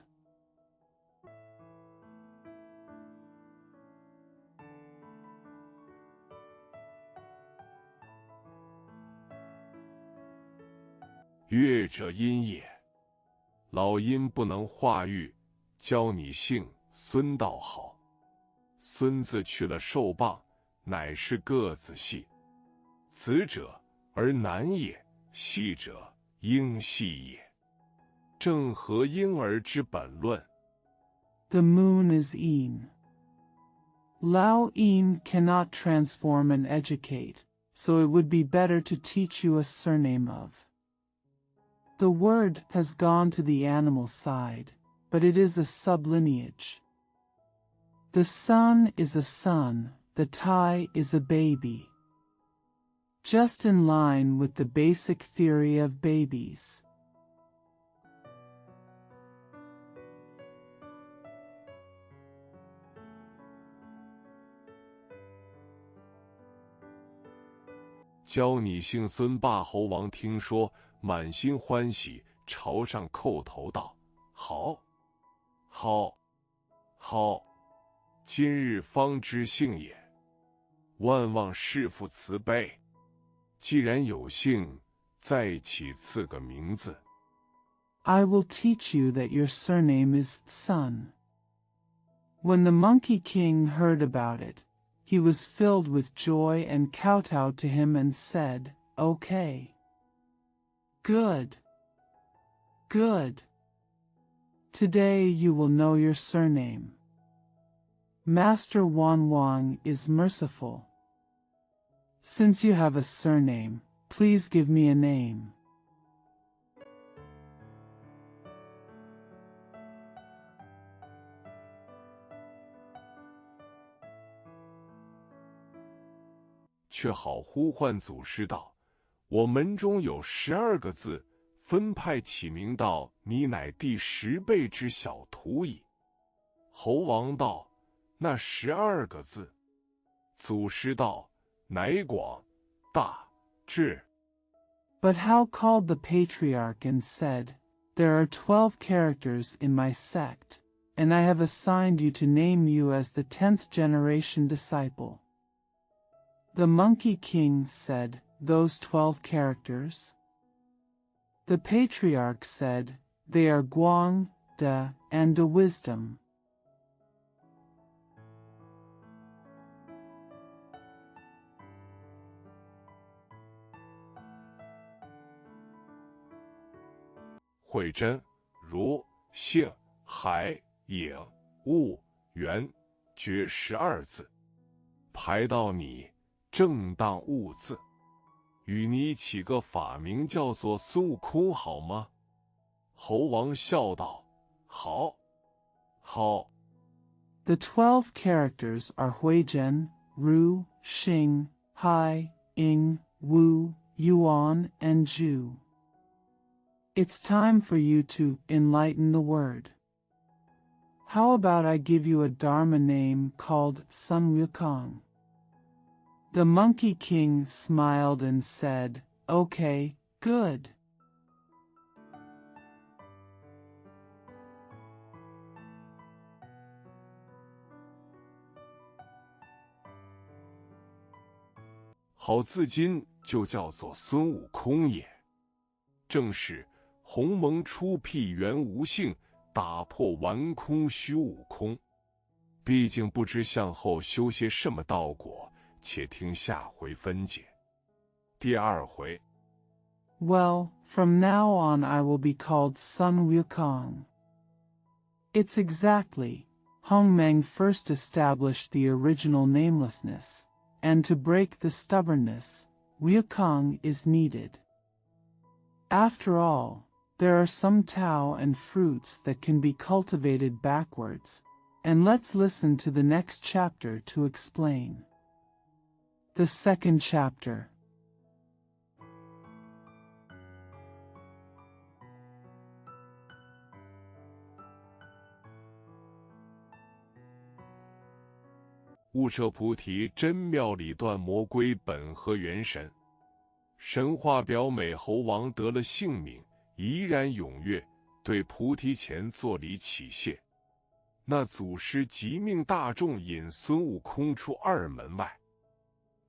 月者阴也，老阴不能化育，教你姓孙道好。孙字去了寿棒，乃是个子细。子者而男也，细者应细也。正合婴儿之本论。 The moon is Een. Lao Een cannot transform and educate, so it would be better to teach you a surname of. The word has gone to the animal side, but it is a sublineage. The sun is a son, the Tai is a baby. Just in line with the basic theory of babies. 教你姓孙。霸猴王听说，满心欢喜，朝上叩头道：好，好，好！今日方知姓也。万望师父慈悲。既然有姓，再起赐个名字。 I will teach you that your surname is Sun. When the Monkey King heard about it, he was filled with joy and kowtowed to him and said, Okay. Good. Good. Today you will know your surname. Master Wan Wang is merciful. Since you have a surname, please give me a name.却好呼唤祖师道：“我门中有12个字，分派起名道：你乃第10辈之小徒矣。”猴王道：“那12个字？”祖师道：“乃广、大、智。” But Hao called the patriarch and said, "There are 12 characters in my sect, and I have assigned you to name you as the 10th generation disciple." The Monkey King said, "Those 12 characters?" The patriarch said, "They are Guang, Da, and De Wisdom." 慧真、如、性、海、影、物、圆、觉12字，排到你正当物字，与你起个法名叫做孙悟空好吗？猴王笑道：“好，好。” The 12 characters are Huizhen, Ru, Xing, Hai, Ying, Wu, Yuan, and Zhu. It's time for you to enlighten the word. How about I give you a Dharma name called Sun Wukong? The Monkey King smiled and said, "Okay, good." 好，自今就叫做孙悟空也。正是鸿蒙初辟原无性，打破顽空虚悟空。毕竟不知向后修些什么道果，且听下回分解。第2回。Well, from now on I will be called Sun Wukong. It's exactly. Hongmeng first established the original namelessness, and to break the stubbornness, Wukong is needed. After all, there are some Tao and fruits that can be cultivated backwards, and let's listen to the next chapter to explain. The second chapter. 悟彻菩提真妙理断魔归本和元神。神话表美猴王得了性命，怡然踊跃，对菩提前作礼起谢。那祖师即命大众引孙悟空出2门外。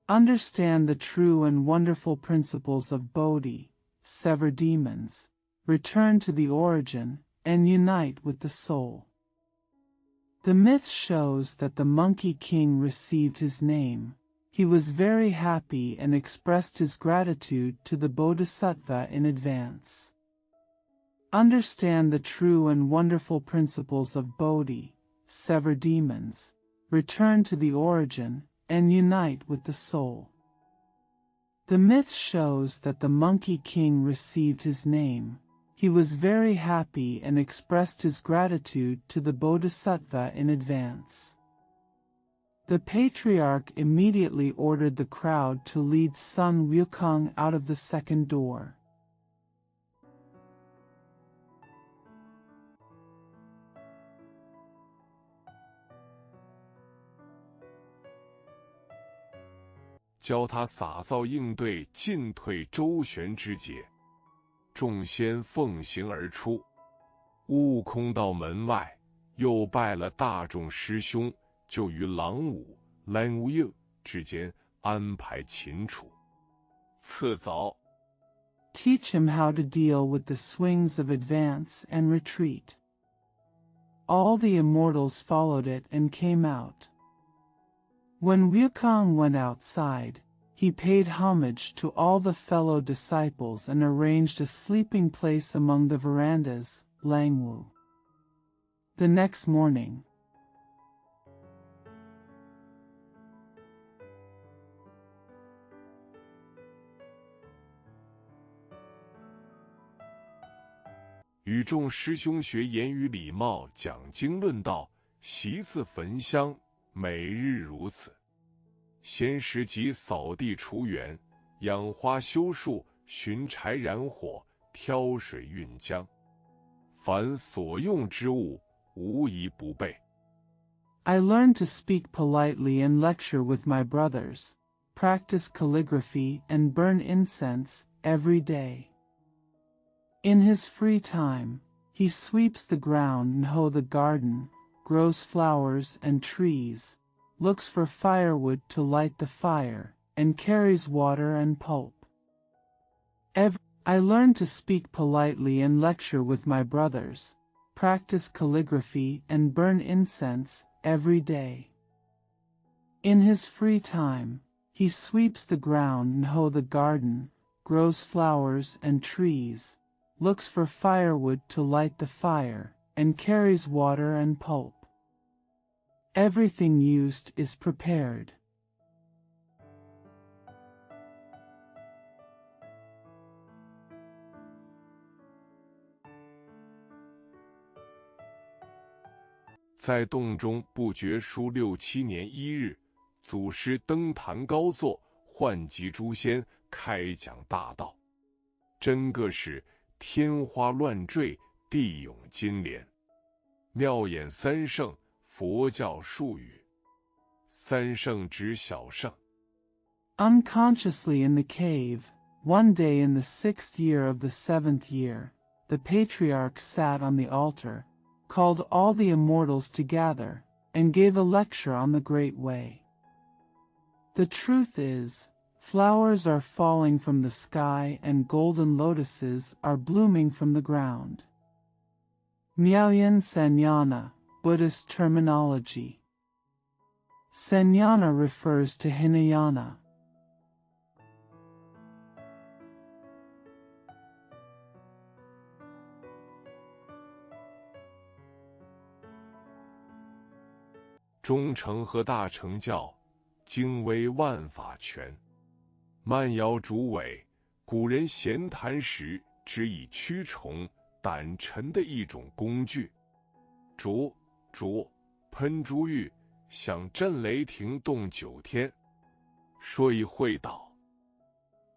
Understand the true and wonderful principles of Bodhi, sever demons, return to the origin, and unite with the soul. The myth shows that the Monkey King received his name. He was very happy and expressed his gratitude to the Bodhisattva in advance. Understand the true and wonderful principles of Bodhi, sever demons, return to the origin, and unite with the soul. The myth shows that the Monkey King received his name. He was very happy and expressed his gratitude to the Bodhisattva in advance. The patriarch immediately ordered the crowd to lead Sun Wukong out of the second door. 教他洒扫应对进退周旋之节。众仙奉行而出，悟空到门外，又拜了大众师兄，就于郎武、蓝无应之间安排秦楚。次早 Teach him how to deal with the swings of advance and retreat. All the immortals followed it and came out. When Wukong went outside, he paid homage to all the fellow disciples and arranged a sleeping place among the verandas, Langwu. The next morning, 与众师兄学言语礼貌，讲经论道，习自焚香，每日如此。闲时即扫地除园，养花修树，寻柴燃火，挑水运浆。凡所用之物，无一不备。I learned to speak politely and lecture with my brothers, practice calligraphy and burn incense every day. In his free time, he sweeps the ground and hoe the garden, grows flowers and trees, looks for firewood to light the fire, and carries water and pulp. I learned to speak politely and lecture with my brothers, practice calligraphy and burn incense every day. In his free time, he sweeps the ground and hoe the garden, grows flowers and trees, looks for firewood to light the fire, and carries water and pulp. Everything used is prepared. 在洞中不觉书6、7年1日，祖师登坛高坐，唤集诸仙，开讲大道。真个是天花乱坠，地涌金莲。妙演三圣，佛教术语。三圣指小圣。Unconsciously in the cave, one day in the 6th year of the 7th year, the patriarch sat on the altar, called all the immortals together, and gave a lecture on the Great Way. The truth is, flowers are falling from the sky and golden lotuses are blooming from the ground. Miaoyan Sannyana, Buddhist terminology. Sannyana refers to Hinayana. "中乘和大乘教，经微万法全。慢摇竹尾，古人闲谈时只以驱虫胆沉的一种工具。竹喷珠玉，响震雷霆动9天。说一会道。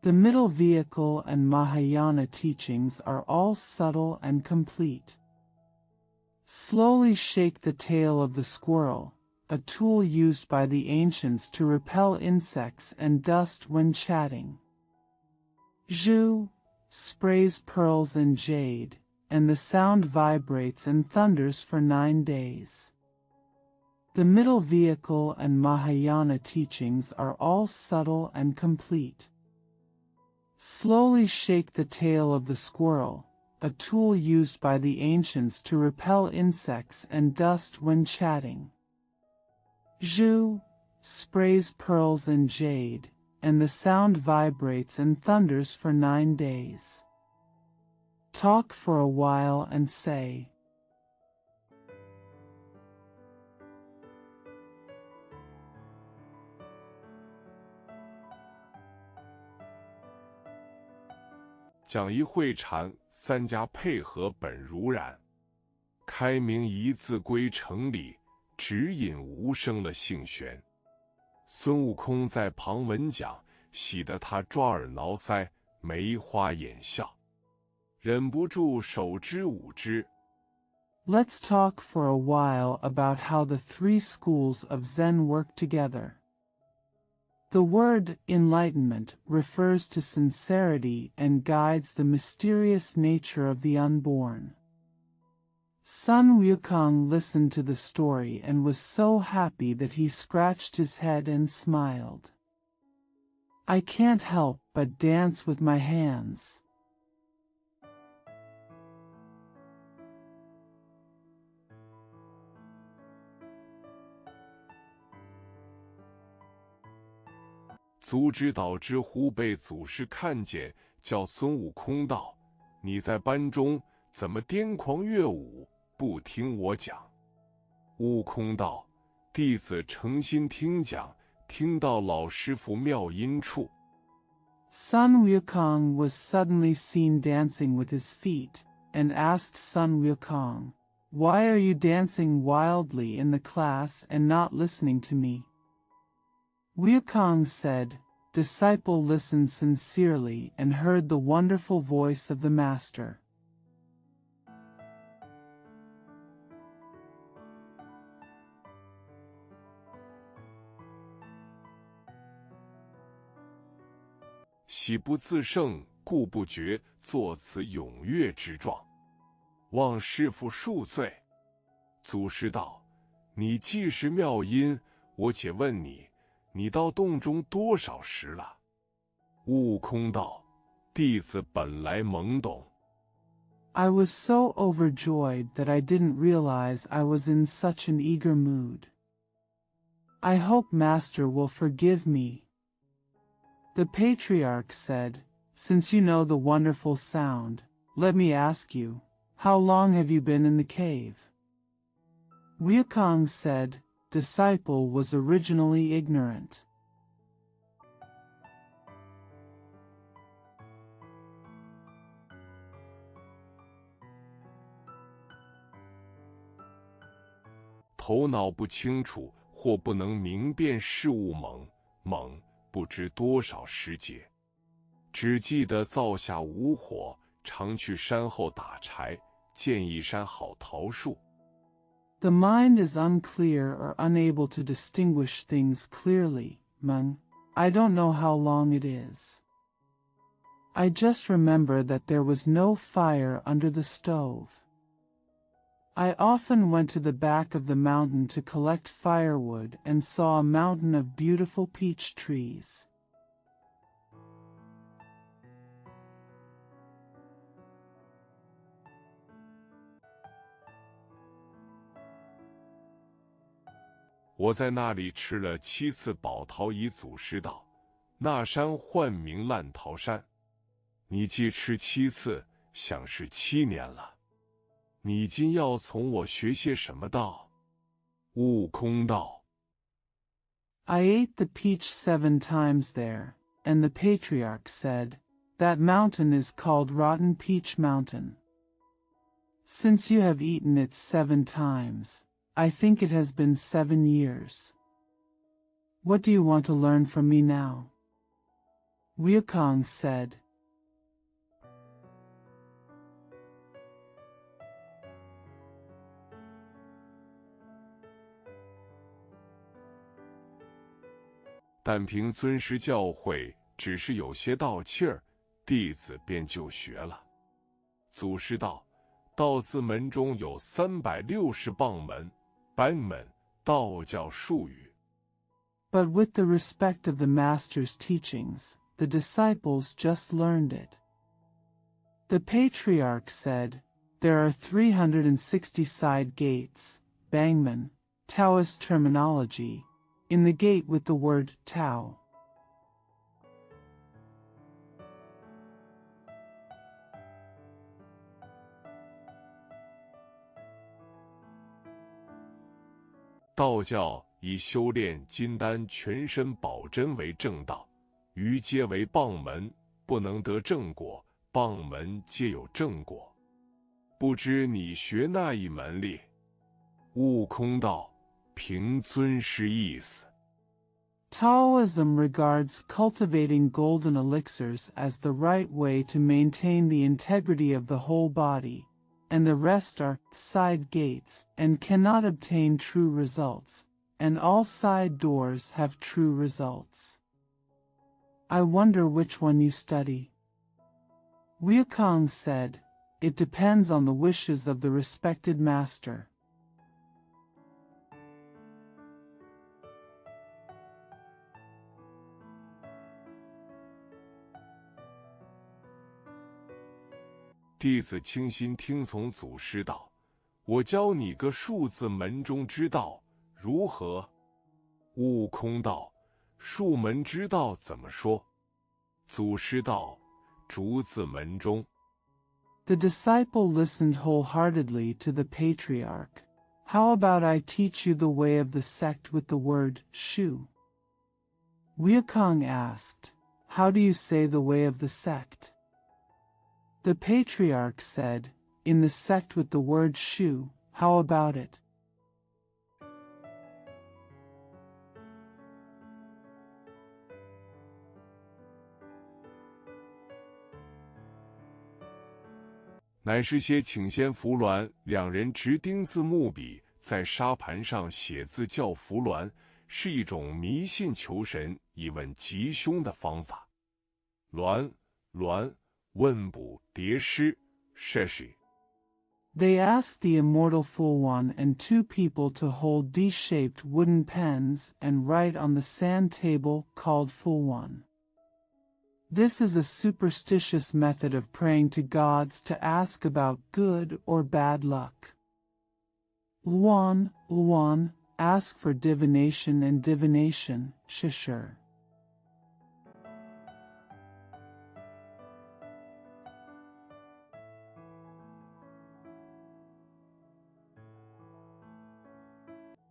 The middle vehicle and Mahayana teachings are all subtle and complete. Slowly shake the tail of the squirrel, a tool used by the ancients to repel insects and dust when chatting. Zhu sprays pearls and jade, and the sound vibrates and thunders for 9 days. The middle vehicle and Mahayana teachings are all subtle and complete. Slowly shake the tail of the squirrel, a tool used by the ancients to repel insects and dust when chatting. Zhu sprays pearls and jade, and the sound vibrates and thunders for 9 days. Talk for a while and say. "讲一会禅，三家配合本如然。开明一字归城里，指引无声了性玄。孙悟空在旁闻讲，喜得他抓耳挠腮，眉花眼笑，忍不住手之舞之。Let's talk for a while about how the 3 schools of Zen work together. The word enlightenment refers to sincerity and guides the mysterious nature of the unborn. Sun Wukong listened to the story and was so happy that he scratched his head and smiled. I can't help but dance with my hands. "足之岛之狐被祖师看见，叫孙悟空道：“你在班中怎么癫狂乐舞，不听我讲？”悟空道：“弟子诚心听讲，听到老师傅妙音处。” Sun Wukong was suddenly seen dancing with his feet, and asked Sun Wukong, "Why are you dancing wildly in the class and not listening to me?" Wukong said, "Disciple listened sincerely and heard the wonderful voice of the master." 喜不自胜，故不觉作此踊跃之状，望师父恕罪。祖师道：“你既是妙音，我且问你，你到洞中多少时了？”悟空道：“弟子本来懵懂。” I was so overjoyed that I didn't realize I was in such an eager mood. I hope Master will forgive me. The patriarch said, "Since you know the wonderful sound, let me ask you, how long have you been in the cave?" Wukong said, "Disciple was originally ignorant." 头脑不清楚，或不能明辨事物猛不知多少时节，只记得灶下无火，常去山后打柴，见一山好桃树。 The mind is unclear or unable to distinguish things clearly, Meng. I don't know how long it is. I just remember that there was no fire under the stove. I often went to the back of the mountain to collect firewood and saw a mountain of beautiful peach trees. 我在那里吃了7次宝桃乙。祖师道：“那山唤名烂桃山。你既吃7次，想是7年了。你今要从我学些什么道？”悟空道 I ate the peach 7 times there, and the patriarch said, "That mountain is called Rotten Peach Mountain. Since you have eaten it 7 times, I think it has been 7 years. What do you want to learn from me now?" Wukong said, 但凭尊师教诲，只是有些道气儿，弟子便就学了。祖师道：“道字门中有360棒门，班门，道教术语。” But with the respect of the master's teachings, the disciples just learned it. The patriarch said, "There are 360 side gates, Bangmen, Taoist terminology, in the gate with the word Tao." 道教以修炼金丹全身宝针为正道，余皆为棒门，不能得正果，棒门皆有正果。不知你学那一门里？悟空道：“凭尊师意思。” Taoism regards cultivating golden elixirs as the right way to maintain the integrity of the whole body, and the rest are side gates and cannot obtain true results, and all side doors have true results. I wonder which one you study. Wukong said, "It depends on the wishes of the respected master." 弟子倾心听从祖师道：“我教你个数字门中之道，如何？”悟空道：“数门之道怎么说？”祖师道：“竹字门中。” The disciple listened wholeheartedly to the patriarch. "How about I teach you the way of the sect with the word shu?" Wukong asked, "How do you say the way of the sect?" The patriarch said, in the sect with the word shu, how about it? 乃是些请仙扶鸾，两人执钉子木笔，在沙盘上写字叫扶鸾，是一种迷信求神以问吉凶的方法。鸾问卜叠诗 sheshi。 They asked the immortal Full One and two people to hold D-shaped wooden pens and write on the sand table called Full One. This is a superstitious method of praying to gods to ask about good or bad luck. Luan, ask for divination and divination, shishur.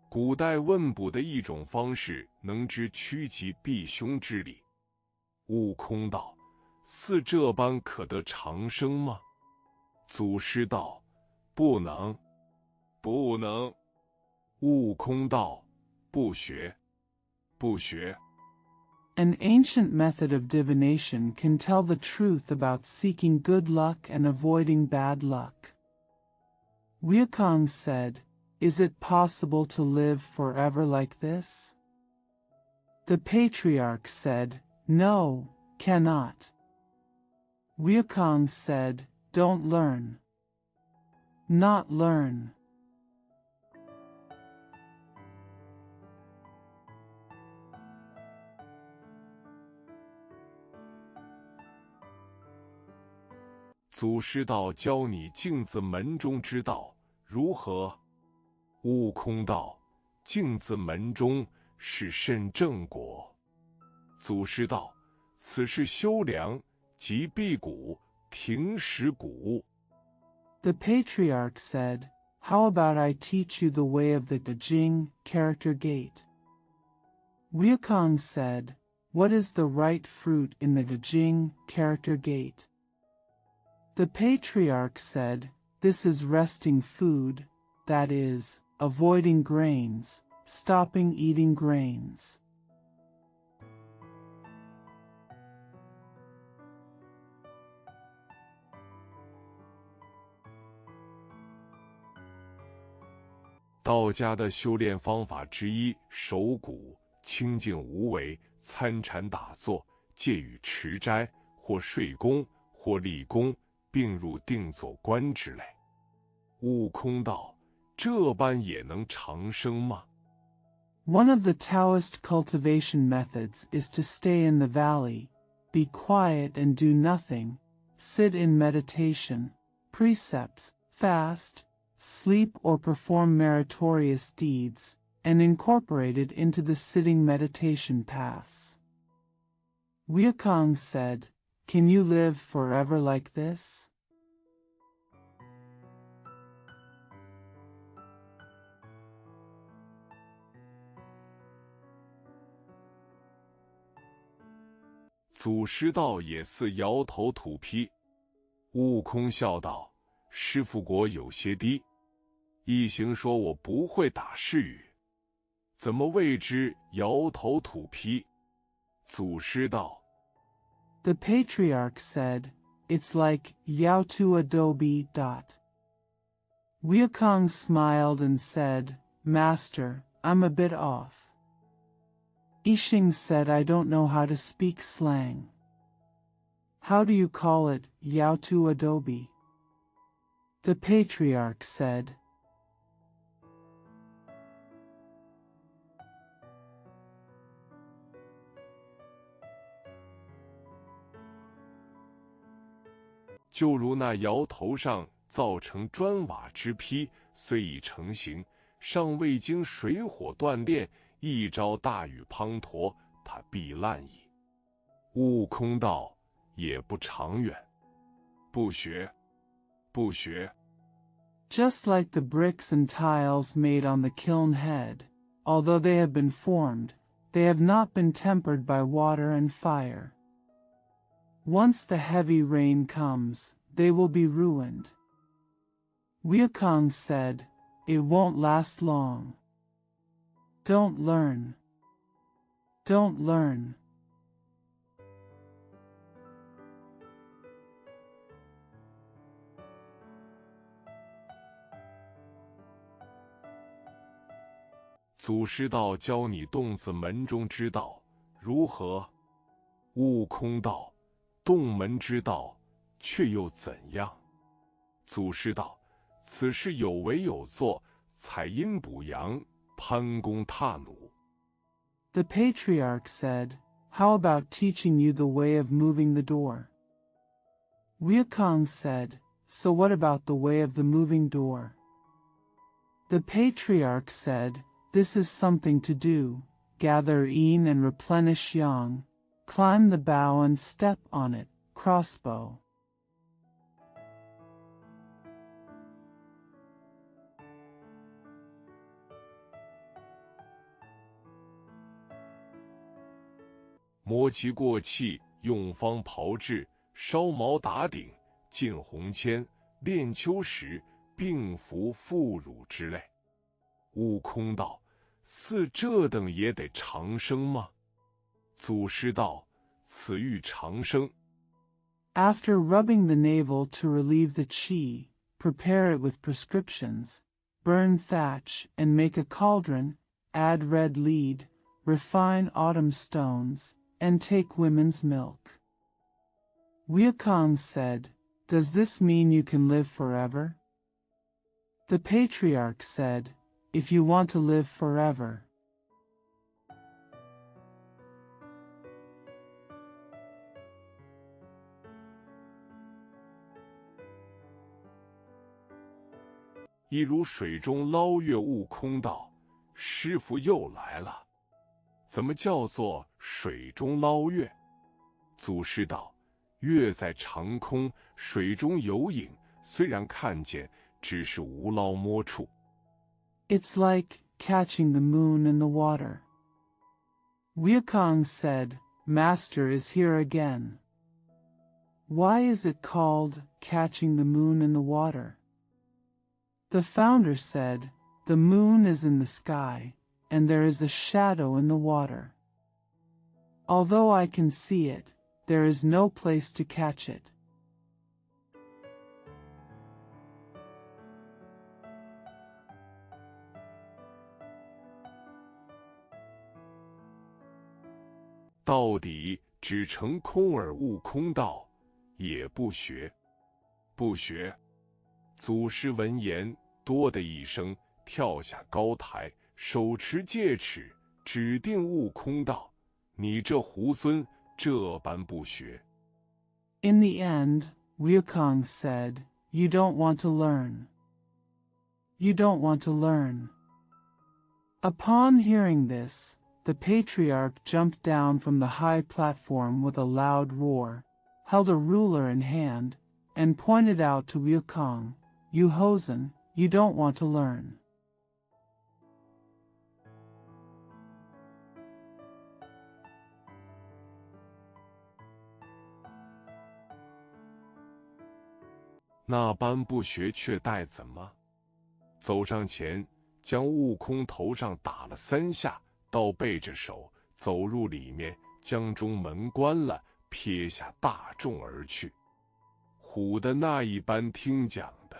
古代问卜的一种方式，能知趋吉避凶之理。悟空道：“似这般可得长生吗？”祖师道：“不能。”悟空道：“不学。” An ancient method of divination can tell the truth about seeking good luck and avoiding bad luck. Wukong said, "Is it possible to live forever like this?" The patriarch said, "No, cannot." Wukong said, "Don't learn." Not learn. 祖师道：“教你镜子门中之道，如何？”悟空道：“镜子门中是甚正果？”祖师道：“此是修良，即辟谷，停食谷物。” The patriarch said, "How about I teach you the way of the Gajing character gate?" Wukong said, "What is the right fruit in the Gajing character gate?" The patriarch said, "This is resting food, that is, avoiding grains, stopping eating grains." 道家的修炼方法之一，守谷，清静无为，参禅打坐，借与持斋，或睡功，或立功，并入定坐观之类。悟空道：“这般也能长生吗？” One of the Taoist cultivation methods is to stay in the valley, be quiet and do nothing, sit in meditation, precepts, fast, sleep or perform meritorious deeds, and incorporate it into the sitting meditation paths. Wukong said, "Can you live forever like this?" 祖师道：“也似摇头吐批。”悟空笑道：“师傅果有些低。一行说我不会打誓语，怎么谓之摇头吐批？”祖师道： The patriarch said, "It's like Yao to Adobe. Wukong smiled and said, "Master, I'm a bit off." Yixing said, "I don't know how to speak slang." How do you call it, Yao to Adobe? The patriarch said, 就如那窑头上造成砖瓦之坯，虽已成形，尚未经水火锻炼，一朝大雨滂沱，它必烂矣。悟空道：也不长远，不学，不学。 Just like the bricks and tiles made on the kiln head, although they have been formed, they have not been tempered by water and fire. Once the heavy rain comes, they will be ruined. Wukong said, "It won't last long. Don't learn. Don't learn."祖师道教你洞子门中之道，如何？悟空道：洞门之道，却又怎样？祖师道：此事有为有作，采阴补阳，攀弓踏弩。 The patriarch said, "How about teaching you the way of moving the door?" Wukong said, "So what about the way of the moving door?" The patriarch said, "This is something to do. Gather yin and replenish yang. Climb the bough and step on it, crossbow." “磨其过气，用方炮制，烧毛打顶，进红铅，炼秋石，并服妇乳之类。”悟空道：“似这等也得长生吗？”祖师道：“此欲长生。” After rubbing the navel to relieve the qi, prepare it with prescriptions, burn thatch and make a cauldron, add red lead, refine autumn stones, and take women's milk. Wukong said, "Does this mean you can live forever?" The patriarch said, "If you want to live forever." 一如水中捞月，悟空道：“师傅又来了。怎么叫做水中捞月？”祖师道：“月在长空，水中有影，虽然看见，只是无捞摸处。” It's like catching the moon in the water. Wukong said, "Master is here again. Why is it called catching the moon in the water?" The founder said, "The moon is in the sky, and there is a shadow in the water. Although I can see it, there is no place to catch it." 到底只成空耳。悟空道：“也不学，不学。”祖师闻言，哆的一声，跳下高台，手持戒尺，指定悟空道：“你这猢狲，这般不学。” In the end, Wukong said, "You don't want to learn. You don't want to learn." Upon hearing this, the patriarch jumped down from the high platform with a loud roar, held a ruler in hand, and pointed out to Wukong, "You hosen, you don't want to learn." 那般不学却待怎么？走上前，将悟空头上打了3下，倒背着手走入里面，将中门关了，撇下大众而去。唬的那一般听讲的。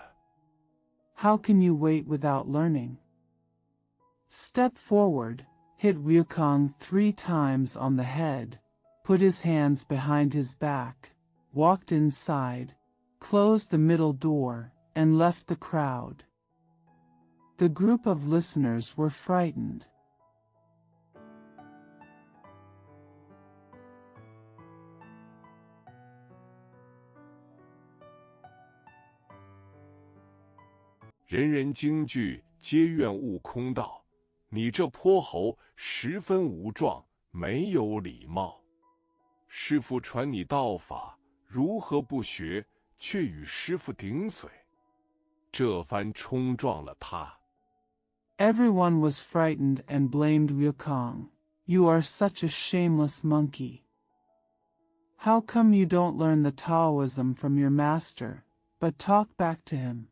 How can you wait without learning? Step forward, hit Wukong 3 times on the head, put his hands behind his back, walked inside, closed the middle door, and left the crowd. The group of listeners were frightened. 人人惊惧，皆怨悟空道：“你这泼猴，十分无状，没有礼貌。师父传你道法，如何不学，却与师父顶嘴？”这番冲撞了他。 Everyone was frightened and blamed Wukong. "You are such a shameless monkey. How come you don't learn the Taoism from your master, but talk back to him?"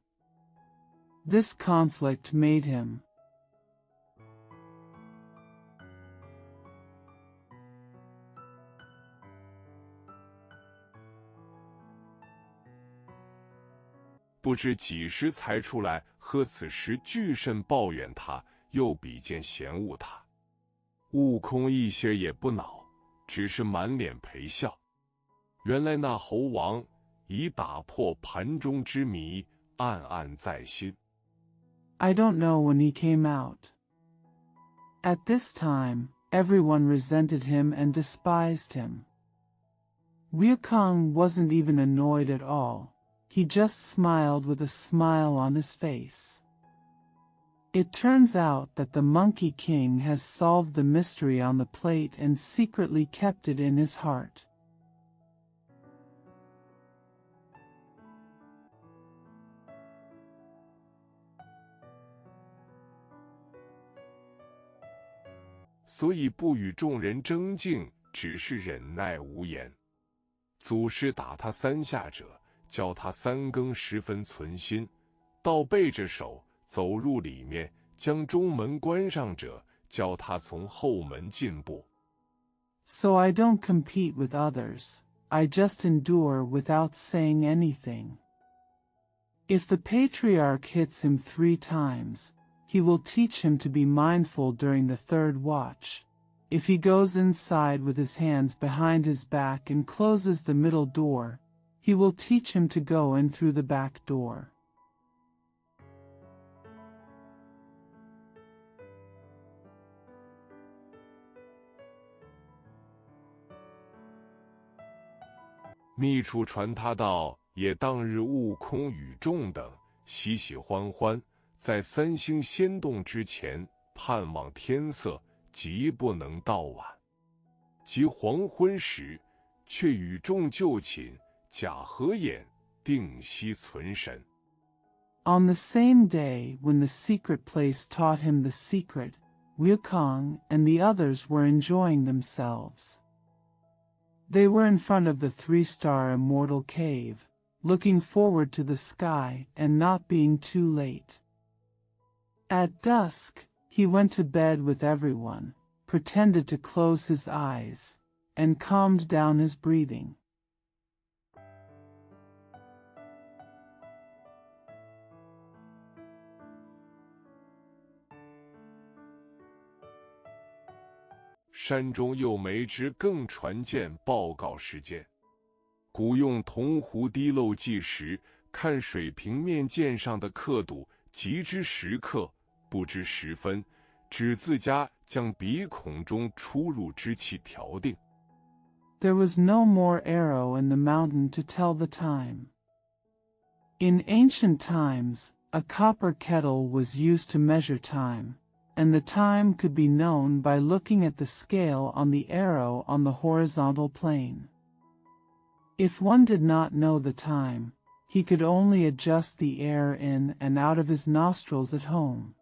This conflict made him.不知几时才出来，和此时俱甚抱怨他，又比见嫌恶他。悟空一些也不恼，只是满脸陪笑。原来那猴王已打破盘中之谜，暗暗在心。I don't know when he came out. At this time, everyone resented him and despised him. Wukong wasn't even annoyed at all. He just smiled with a smile on his face. It turns out that the Monkey King has solved the mystery on the plate and secretly kept it in his heart. 所以不与众人争竞，只是忍耐无言。祖师打他3下者，教他3更时分存心，到背着手走入里面，将中门关上者，教他从后门进步。So I don't compete with others, I just endure without saying anything. If the patriarch hits him 3 times, he will teach him to be mindful during the 3rd watch. If he goes inside with his hands behind his back and closes the middle door, he will teach him to go in through the back door. 秘处传他道，也当日悟空与众等喜喜欢欢，在3星仙洞之前盼望天色，极不能到晚。及黄昏时，却与众就寝，假合眼，定息存神。On the same day when the secret place taught him the secret, Wukong and the others were enjoying themselves. They were in front of the 3-star immortal cave, looking forward to the sky and not being too late. At dusk, he went to bed with everyone, pretended to close his eyes, and calmed down his breathing. 山中又没之更传见报告事件。古用铜壶滴漏计时，看水平面鉴上的刻度，即知时刻，不知时分，只自家将鼻孔中出入之气调定。There was no more arrow in the mountain to tell the time. In ancient times, a copper kettle was used to measure time, and the time could be known by looking at the scale on the arrow on the horizontal plane. If one did not know the time, he could only adjust the air in and out of his nostrils at home.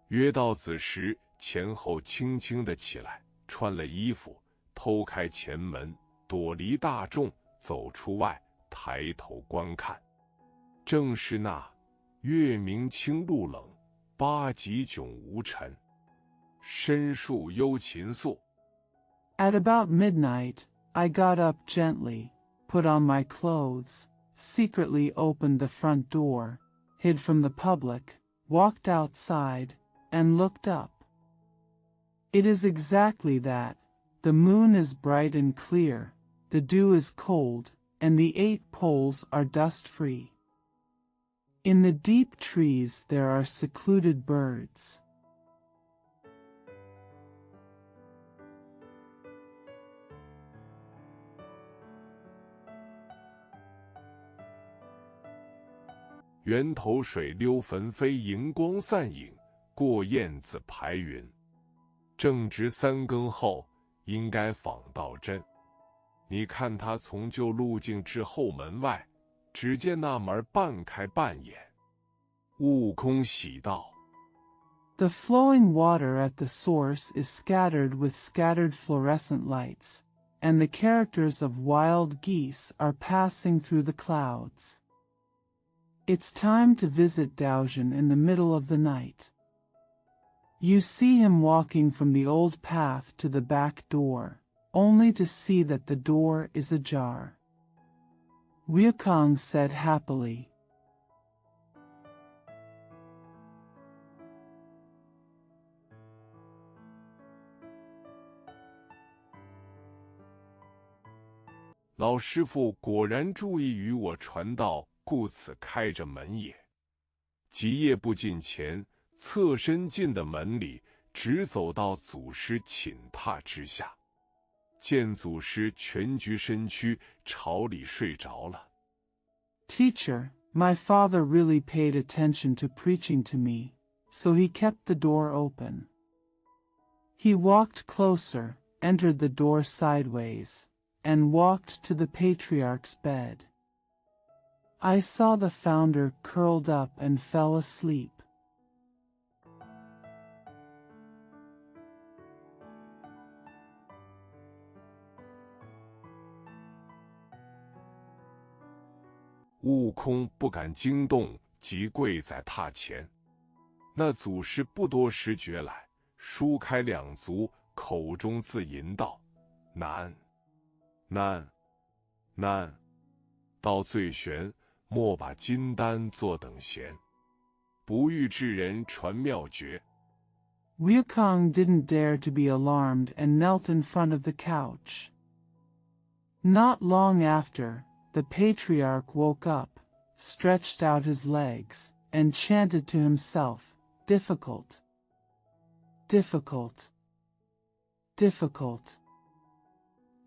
约到子时，前后轻轻地起来，穿了衣服，偷开前门，躲离大众，走出外，抬头观看。正是那月明清露冷，八极迥无尘，深树幽禽宿。 At about midnight, I got up gently, put on my clothes, secretly opened the front door, hid from the public, walked outside, and looked up. It is exactly that. The moon is bright and clear, the dew is cold, and the 8 poles are dust-free. In the deep trees there are secluded birds. 源头水溜焚飞，荧光散影，过燕子排云。正值3更后，应该访到真。你看他从旧路径至后门外，只见那门半开半掩。悟空喜道 The flowing water at the source is scattered with scattered fluorescent lights, and the characters of wild geese are passing through the clouds. It's time to visit Daojian in the middle of the night. You see him walking from the old path to the back door, only to see that the door is ajar. Wukong said happily. 老师傅果然注意于我传道，故此开着门也。几夜不进前，侧身进的门里，直走到祖师寝榻之下，见祖师蜷居身躯，朝里睡着了。Teacher, my father really paid attention to preaching to me, so he kept the door open. He walked closer, entered the door sideways, and walked to the patriarch's bed. I saw the founder curled up and fell asleep. Wu空不敢惊动，即跪在榻前。那祖师不多时觉来，舒开两足，口中自吟道：“难，难，难。到最玄，莫把金丹坐等闲，不遇至人传妙诀。” Wukong didn't dare to be alarmed and knelt in front of the couch. Not long after, the patriarch woke up, stretched out his legs, and chanted to himself, "Difficult, difficult, difficult."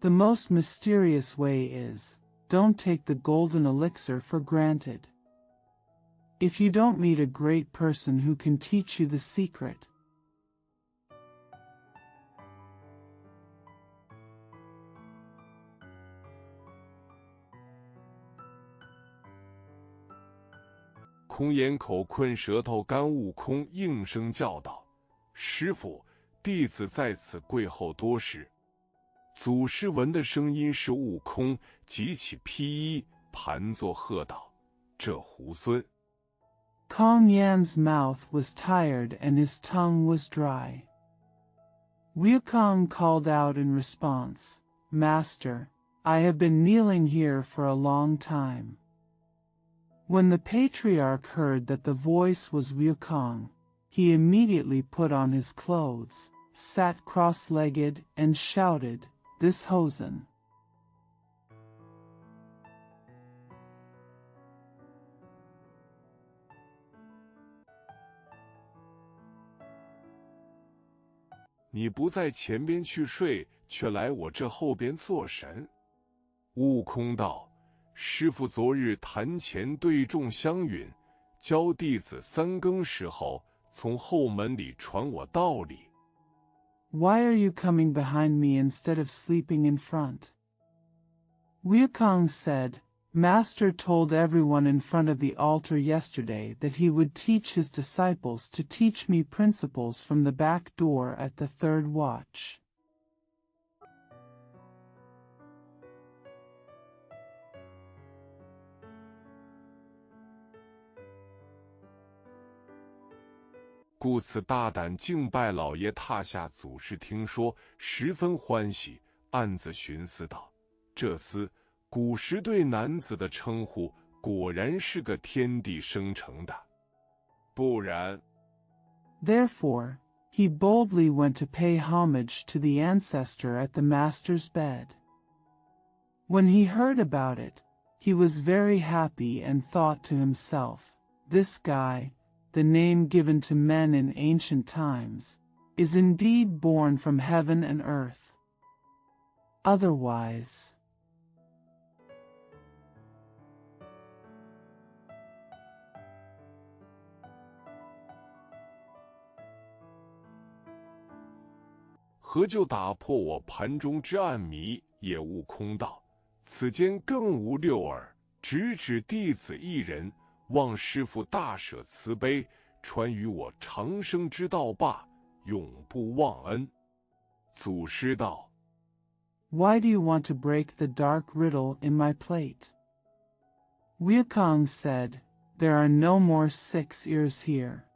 The most mysterious way is, don't take the golden elixir for granted. If you don't meet a great person who can teach you the secret, “空眼口困舌头干”，悟空应声叫道：“师父，弟子在此跪候多时。”祖师闻的声音是悟空，急起披衣，盘坐喝道：“这猢狲！” Kong Yan's mouth was tired and his tongue was dry. Wukong called out in response, "Master, I have been kneeling here for a long time." When the patriarch heard that the voice was Wukong, he immediately put on his clothes, sat cross-legged, and shouted, "This hosen!" “你不在前边去睡，却来我这后边做神。”悟空道：“师父昨日坛前对众相允，教弟子三更时候从后门里传我道理。” Why are you coming behind me instead of sleeping in front? Wukong said, Master told everyone in front of the altar yesterday that he would teach his disciples to teach me principles from the back door at the third watch. “故此大胆敬拜老爷榻下。”祖师听说，十分欢喜，暗自寻思道：“这厮古时对男子的称呼，果然是个天地生成的。不然。” Therefore, he boldly went to pay homage to the ancestor at the master's bed. When he heard about it, he was very happy and thought to himself, "This guy, the name given to men in ancient times, is indeed born from heaven and earth. Otherwise...” “何就打破我盘中之暗迷？”也悟空道：“此间更无六耳，只指弟子一人，望师父大舍慈悲，传与我长生之道罢，永不忘恩。祖师道 Why do you want to break the dark riddle in my plate? Wukong said, There are no more 6 ears here.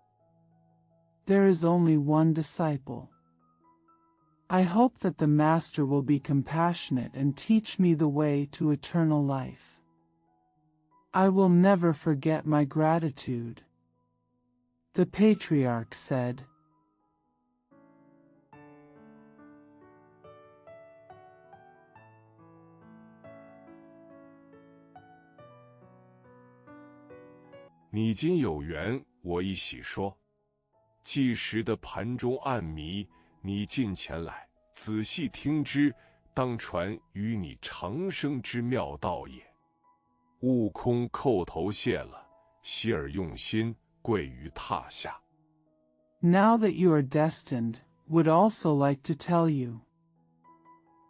There is only one disciple. I hope that the Master will be compassionate and teach me the way to eternal life. I will never forget my gratitude. The patriarch said. "你今有缘，我一喜说。计时的盘中暗迷，你近前来，仔细听之，当传与你长生之妙道也。"悟空叩头谢了，洗耳用心，跪于榻下。Now that you are destined, would also like to tell you.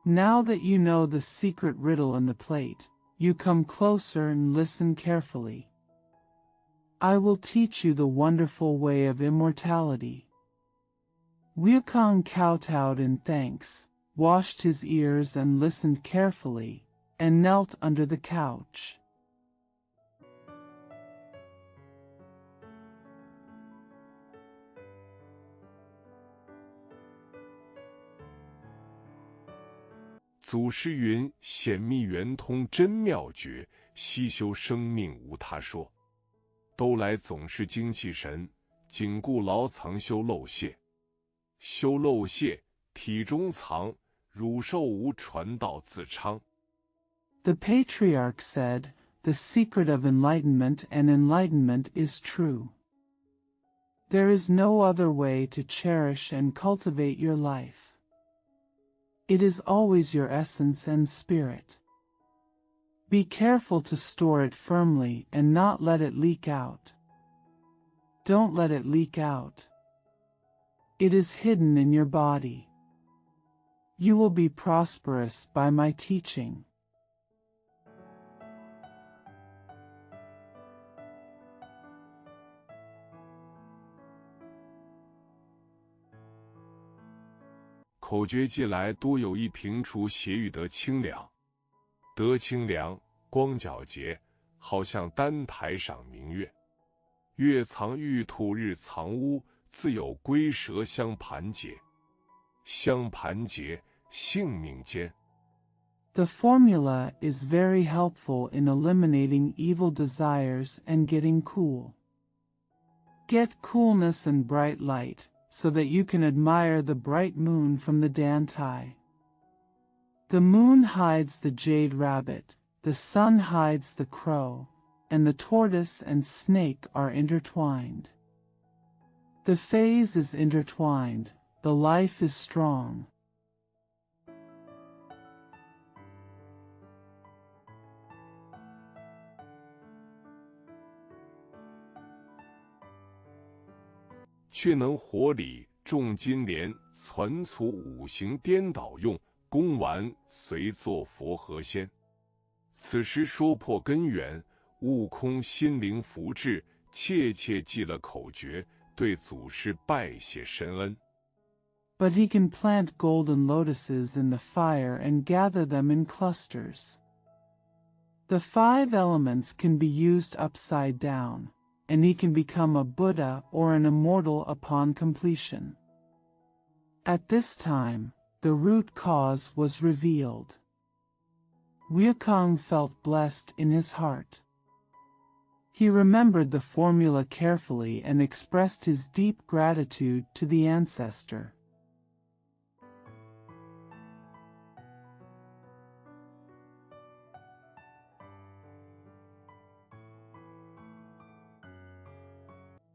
Now that you know the secret riddle in the plate, you come closer and listen carefully. I will teach you the wonderful way of immortality. Wukong kowtowed in thanks, washed his ears and listened carefully, and knelt under the couch. 祖师云：显密圆通真妙诀，悉修生命无他说。都来总是精气神，紧固牢藏修漏泄。修漏泄，体中藏，汝寿无传道自昌。 The patriarch said, The secret of enlightenment and enlightenment is true. There is no other way to cherish and cultivate your life. It is always your essence and spirit. Be careful to store it firmly and not let it leak out. Don't let it leak out. It is hidden in your body. You will be prosperous by my teaching. 口诀记来多有一平除邪欲得清凉。得清凉，光皎洁，好像丹台上明月。月藏玉兔，日藏乌，自有龟蛇相盘结。相盘结，性命坚。 The formula is very helpful in eliminating evil desires and getting cool. Get coolness and bright light, so that you can admire the bright moon from the dantai. The moon hides the jade rabbit, the sun hides the crow, and the tortoise and snake are intertwined. The phase is intertwined, the life is strong. 却能活理重金莲，攒促五行颠倒用，功完随作佛和仙。此时说破根源，悟空心灵福至，切切记了口诀，对祖师拜谢深恩。But he can plant golden lotuses in the fire and gather them in clusters. The 5 elements can be used upside down, and he can become a Buddha or an immortal upon completion. At this time, the root cause was revealed. Wukong felt blessed in his heart. He remembered the formula carefully and expressed his deep gratitude to the ancestor.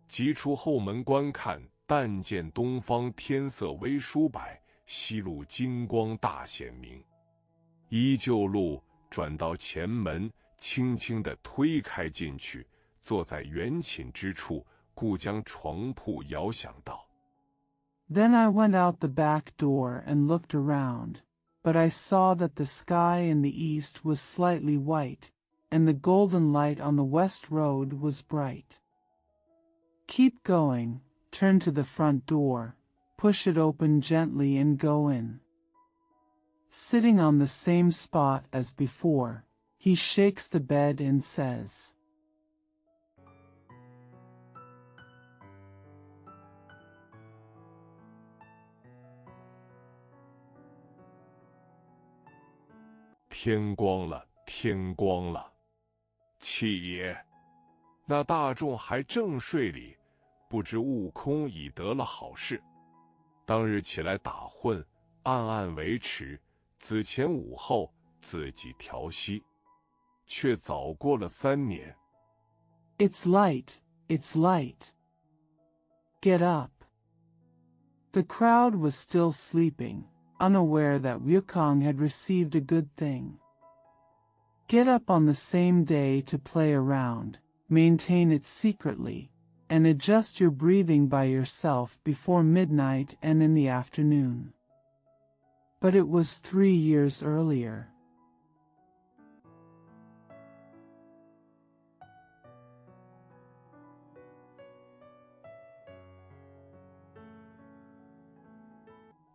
即出后门观看，但见东方天色微疏白，西路金光大显明。依旧路转到前门，轻轻地推开进去，坐在圆寝之处，故将床铺摇响道。Then I went out the back door and looked around, but I saw that the sky in the east was slightly white, and the golden light on the west road was bright. Keep going, turn to the front door, push it open gently and go in. Sitting on the same spot as before, he shakes the bed and says, 天光了，天光了，契爷。那大众还正睡里，不知悟空已得了好事。当日起来打混，暗暗维持，子前午后，自己调息，却早过了3年。It's light, it's light. Get up. The crowd was still sleeping, unaware that Wukong had received a good thing. Get up on the same day to play around, maintain it secretly, and adjust your breathing by yourself before midnight and in the afternoon. But it was 3 years earlier.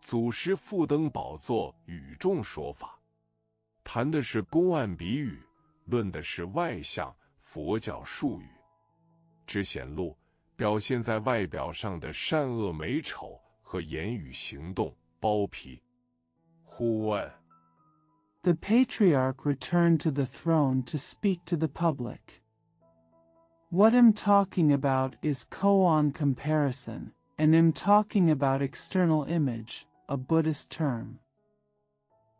《祖师复登宝座语众说法》，谈的是公案比喻，论的是外象佛教术语，只显露表现在外表上的善恶美丑和言语行动包皮。忽问 The patriarch returned to the throne to speak to the public. What I'm talking about is koan comparison, and I'm talking about external image, a Buddhist term.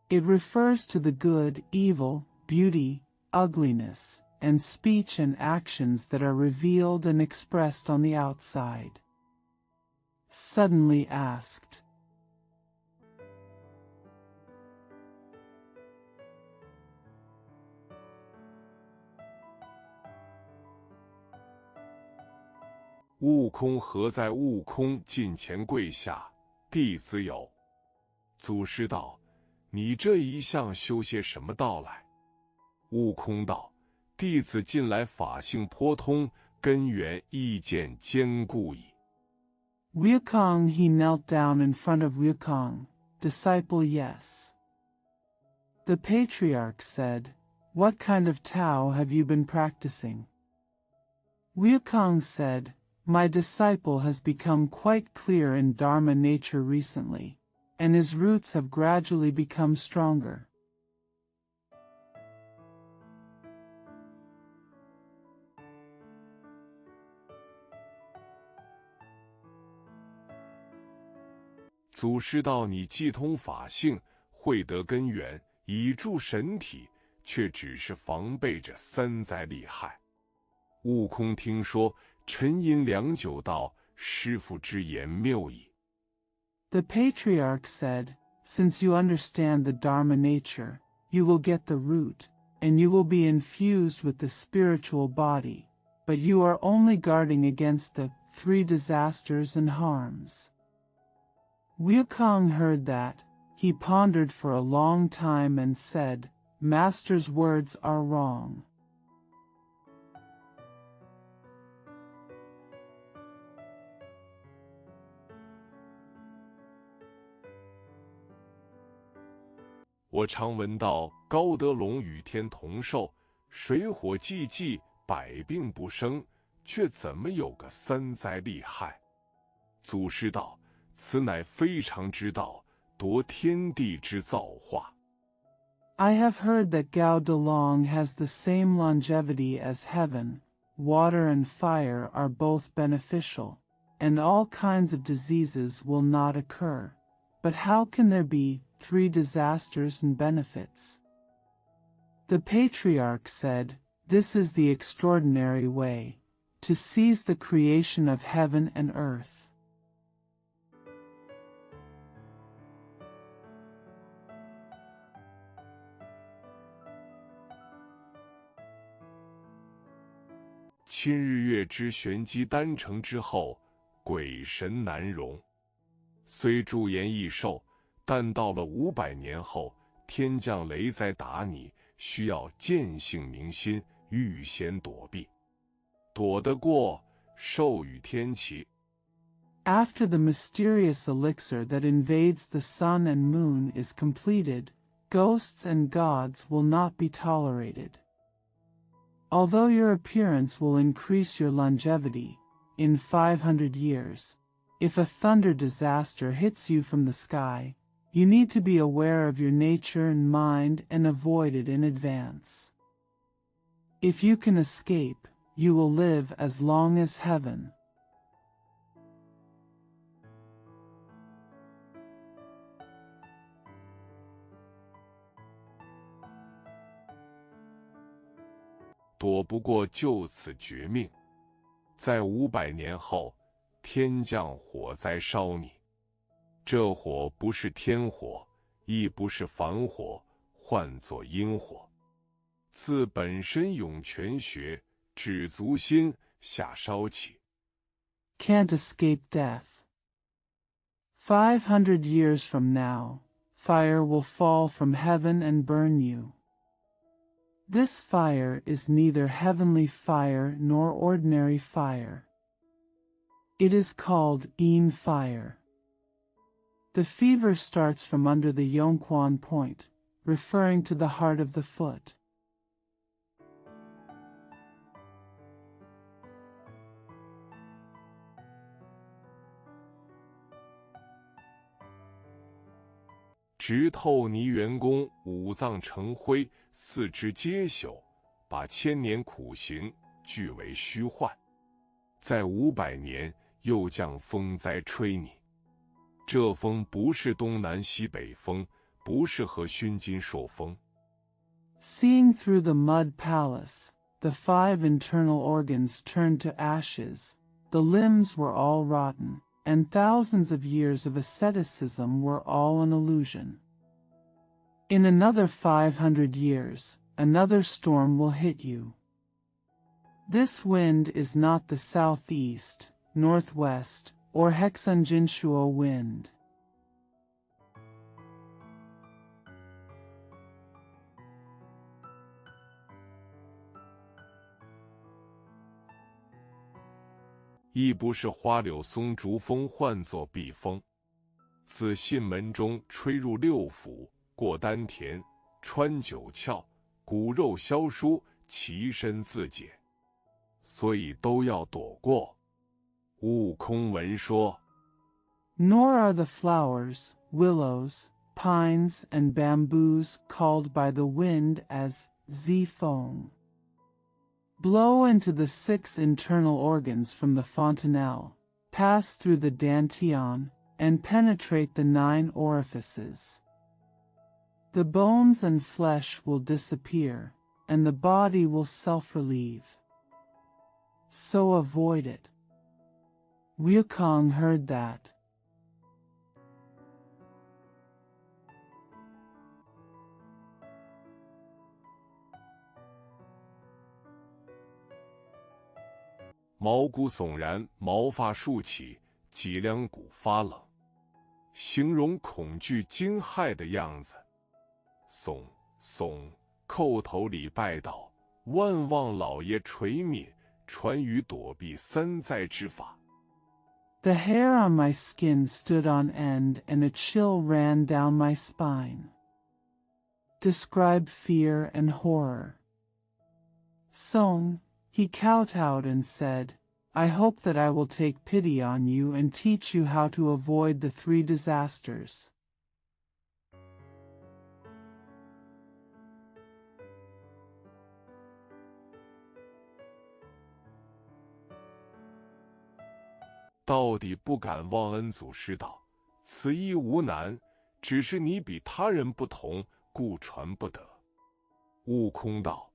It refers to the good, evil, beauty, ugliness, and speech and actions that are revealed and expressed on the outside. Suddenly asked. "悟空何在？"悟空近前跪下，弟子有。祖师道：你这一向修些什么道来？悟空道：弟子近来法性颇通，根源意见坚固矣。Wukong he knelt down in front of Wukong, disciple yes. The patriarch said, What kind of Tao have you been practicing? Wukong said, My disciple has become quite clear in Dharma nature recently, and his roots have gradually become stronger. "祖师道：你既通法性，会得根源，以助神体，却只是防备着3灾利害。悟空听说，沉吟良久道：师父之言谬矣。The patriarch said, Since you understand the Dharma nature, you will get the root, and you will be infused with the spiritual body, but you are only guarding against the 3 disasters and harms. Wukong heard that. He pondered for a long time and said, Master's words are wrong. "我常闻道，高德龙与天同寿，水火既济，百病不生，却怎么有个3灾利害？祖师道：此乃非常之道，夺天地之造化。I have heard that Gao Delong has the same longevity as heaven, water and fire are both beneficial, and all kinds of diseases will not occur. But how can there be 3 disasters and benefits? The patriarch said, This is the extraordinary way, to seize the creation of heaven and earth. "亲日月之玄机丹成之后，鬼神难容。虽驻颜益寿，但到了500年后，天降雷灾打你，需要见性明心，预先躲避。躲得过，授予天齐。 After the mysterious elixir that invades the sun and moon is completed, ghosts and gods will not be tolerated. Although your appearance will increase your longevity, in 500 years, if a thunder disaster hits you from the sky, you need to be aware of your nature and mind and avoid it in advance. If you can escape, you will live as long as heaven. 躲不过就此绝命。在500年后，天降火灾烧你。这火不是天火，亦不是凡火，唤作阴火。自本身涌泉穴，至足心下烧起。 Can't escape death. 500 years from now, fire will fall from heaven and burn you. This fire is neither heavenly fire nor ordinary fire. It is called Yin fire. The fever starts from under the Yongquan point, referring to the heart of the foot. 直透泥员工五脏成灰，四肢皆朽，把千年苦行俱为虚幻。在500年又降风灾吹你，这风不是东南西北风，不是和熏金朔风。 Seeing through the mud palace, the 5 internal organs turned to ashes, the limbs were all rotten, and thousands of years of asceticism were all an illusion. In another 500 years, another storm will hit you. This wind is not the southeast, northwest, or Hexanjinshuo wind. 亦不是花柳松竹风唤作避风，自信门中吹入六腑，过丹田，穿九窍，骨肉消疏，其身自解，所以都要躲过。悟空闻说 Nor are the flowers, willows, pines, and bamboos called by the wind as zifeng. Blow into the 6 internal organs from the fontanelle, pass through the dantian, and penetrate the 9 orifices. The bones and flesh will disappear, and the body will self-relieve. So avoid it. Wukong heard that. 毛骨悚然，毛发竖起，脊梁骨发冷，形容恐惧惊骇的样子。悚悚，叩头礼拜道：“万望老爷垂悯，传于躲避3灾之法。” The hair on my skin stood on end and a chill ran down my spine. Describe fear and horror. Song, he kowtowed and said, I hope that I will take pity on you and teach you how to avoid the 3 disasters. 到底不敢忘恩祖师道，此亦无难，只是你比他人不同，故传不得。悟空道：“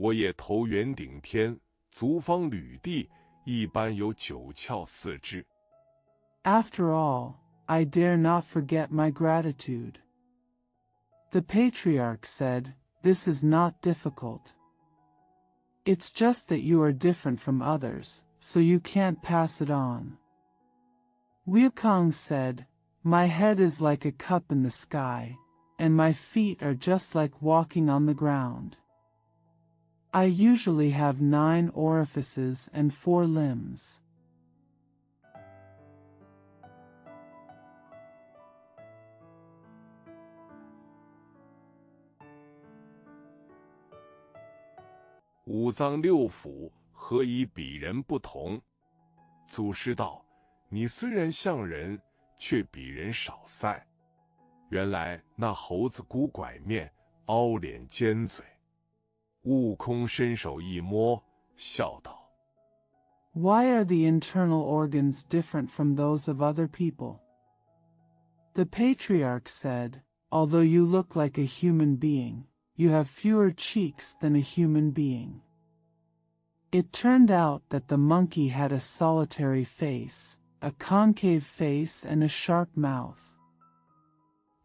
我也头圆顶天，足方履地，一般有9窍4肢。” After all, I dare not forget my gratitude. The patriarch said, This is not difficult. It's just that you are different from others, so you can't pass it on. Wukong said, My head is like a cup in the sky, and my feet are just like walking on the ground. I usually have 9 orifices and 4 limbs.五脏六腑何以比人不同？祖师道：你虽然像人，却比人少腮。原来那猴子箍拐面，凹脸尖嘴。悟空伸手一摸，笑道： Why are the internal organs different from those of other people? The patriarch said, Although you look like a human being, you have fewer cheeks than a human being. It turned out that the monkey had a solitary face, a concave face and a sharp mouth.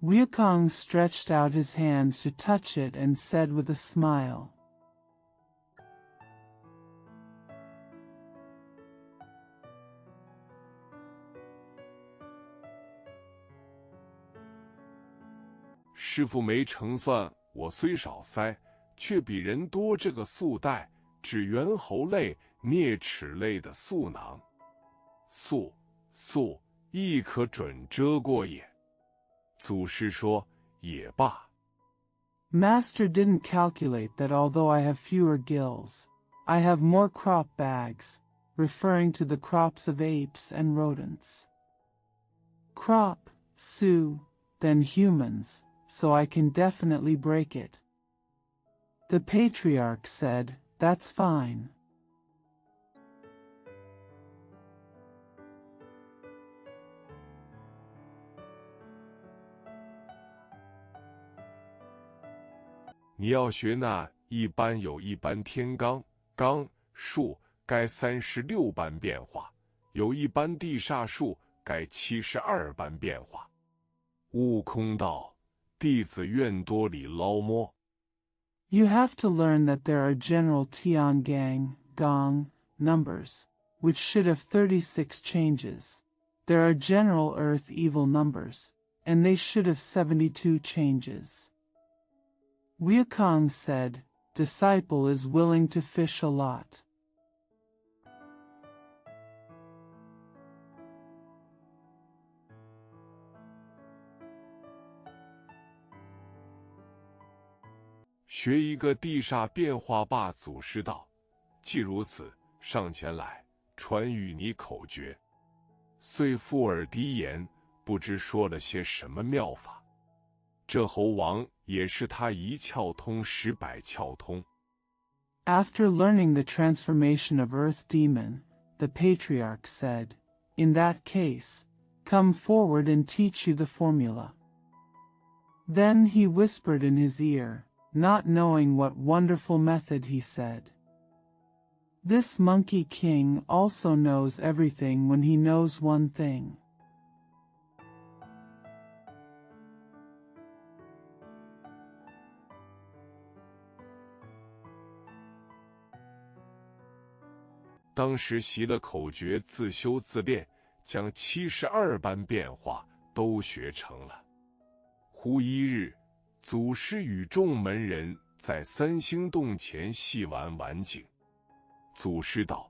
Wukong stretched out his hand to touch it and said with a smile, 师傅没成算，我虽少腮，却比人多这个素带，指猿猴类、啮齿类的素囊。素亦可准遮过也。祖师说：也罢。Master didn't calculate that although I have fewer gills, I have more crop bags, referring to the crops of apes and rodents. Crop, Su, than humans, so I can definitely break it. The patriarch said, That's fine. "你要学那一般有一般天罡，罡数该36般变化，有一般地煞数该72般变化。悟空道：弟子愿多礼捞摸。You have to learn that there are general Tian Gong numbers, which should have 36 changes. There are general earth evil numbers, and they should have 72 changes. Wukong said, Disciple is willing to fish a lot. "学一个地煞变化罢。祖师道：既如此，上前来，传与你口诀。遂附耳低言，不知说了些什么妙法。这猴王也是他一窍通十百窍通。After learning the transformation of Earth Demon, the patriarch said, In that case, come forward and teach you the formula. Then he whispered in his ear, not knowing what wonderful method he said. This Monkey King also knows everything when he knows one thing. 当时习了口诀，自修自练，将72般变化都学成了。忽一日，祖师与众门人在三星洞前戏玩晚景。祖师道：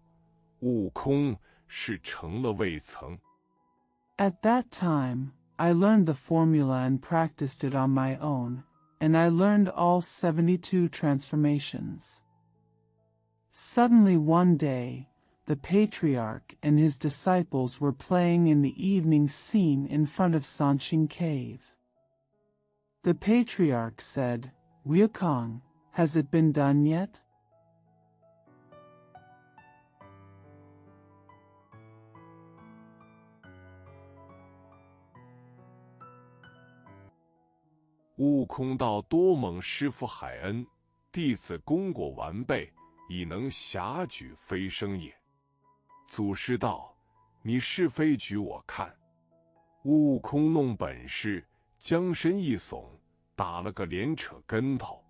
悟空是成了未曾。 At that time, I learned the formula and practiced it on my own, and I learned all 72 transformations. Suddenly one day, the patriarch and his disciples were playing in the evening scene in front of Sanxing Cave. The patriarch said, Wukong, has it been done yet? 悟空道：多蒙师父海恩，弟子功果完备，已能暇举飞升也。祖师道：你是非举我看。悟空弄本事，将身一耸，打了个连扯跟头。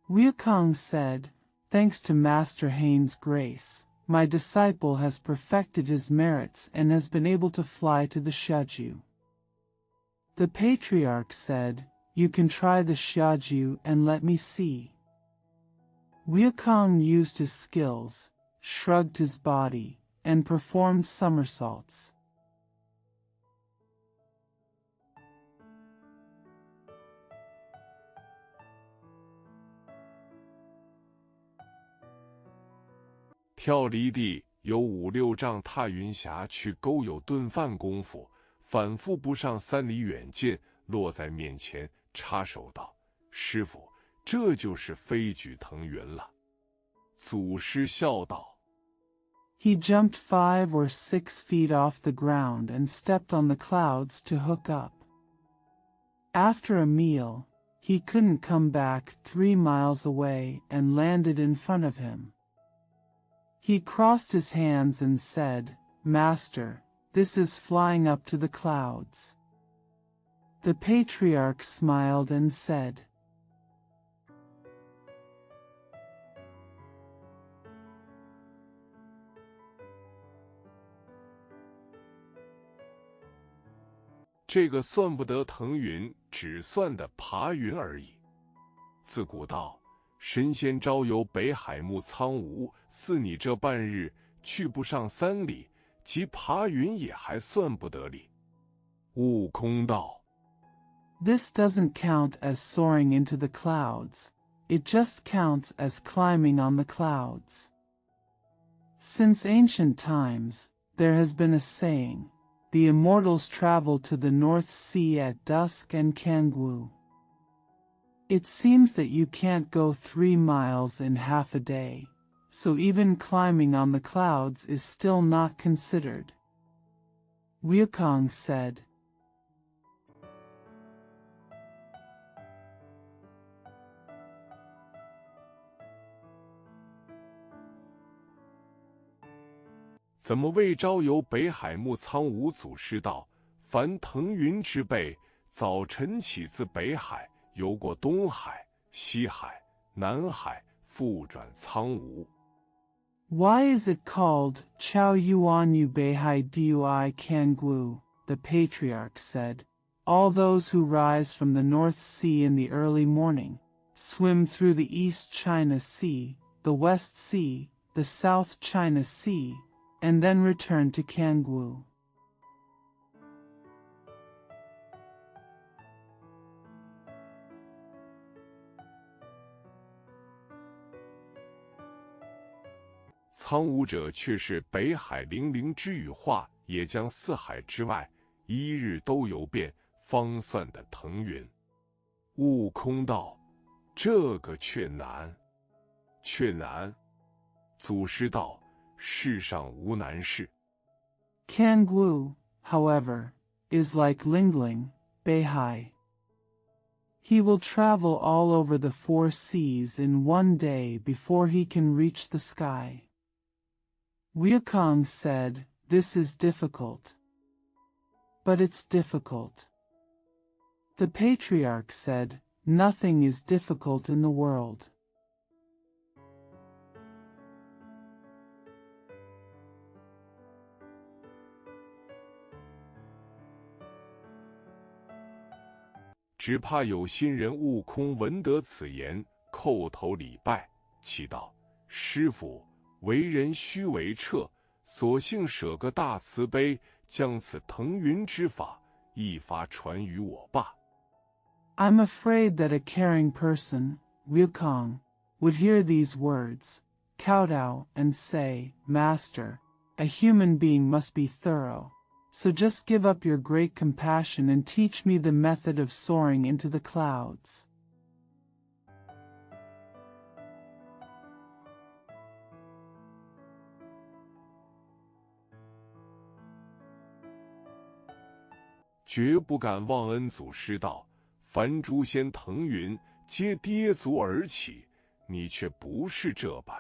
Wukong said, Thanks to Master Hain's grace, my disciple has perfected his merits and has been able to fly to the Xiaju. The patriarch said, You can try the Xiaju and let me see. Wukong used his skills, shrugged his body, and performed somersaults.跳离地有5-6丈踏云霞去沟有顿饭功夫，反复不上3里远近，落在面前，插手道：“师傅，这就是飞举腾云了。”祖师笑道 He jumped 5 or 6 feet off the ground and stepped on the clouds to hook up. After a meal, he couldn't come back 3 miles away and landed in front of him. He crossed his hands and said, "Master, this is flying up to the clouds." The patriarch smiled and said, 这个算不得腾云，只算得爬云而已。自古道，神仙招游北海木苍梧，似你这半日去不上3里，即爬云也还算不得里。悟空道 This doesn't count as soaring into the clouds, it just counts as climbing on the clouds. Since ancient times, there has been a saying, the immortals travel to the North Sea at dusk and Kangwu. It seems that you can't go 3 miles in half a day, so even climbing on the clouds is still not considered. Wukong said, 怎么未招游北海木苍梧？祖师道：凡腾云之辈，早晨起自北海，游过东海、西海、南海，复转苍梧。Why is it called Chao Yuan Yu Beihai Dui Kangwu? The patriarch said, all those who rise from the North Sea in the early morning, swim through the East China Sea, the West Sea, the South China Sea, and then return to Kangwu. "苍梧者却是北海灵灵之羽化，也将4海之外1日都游遍，方算的腾云。悟空道：这个却难，却难。祖师道：世上无难事。Kangwu, however, is like Lingling, Beihai. He will travel all over the 4 seas in 1 day before he can reach the sky. Wukong said, this is difficult. But it's difficult. The patriarch said, nothing is difficult in the world. "只怕有心人。悟空闻得此言，叩头礼拜，祈道：师父，为人须为彻，索性舍个大慈悲，将此腾云之法一发传于我罢。I'm afraid that a caring person, Wukong, would hear these words, kowtow, and say, Master, a human being must be thorough. So just give up your great compassion and teach me the method of soaring into the clouds. 绝不敢忘恩。祖师道：凡诸仙腾云，皆跌足而起，你却不是这般。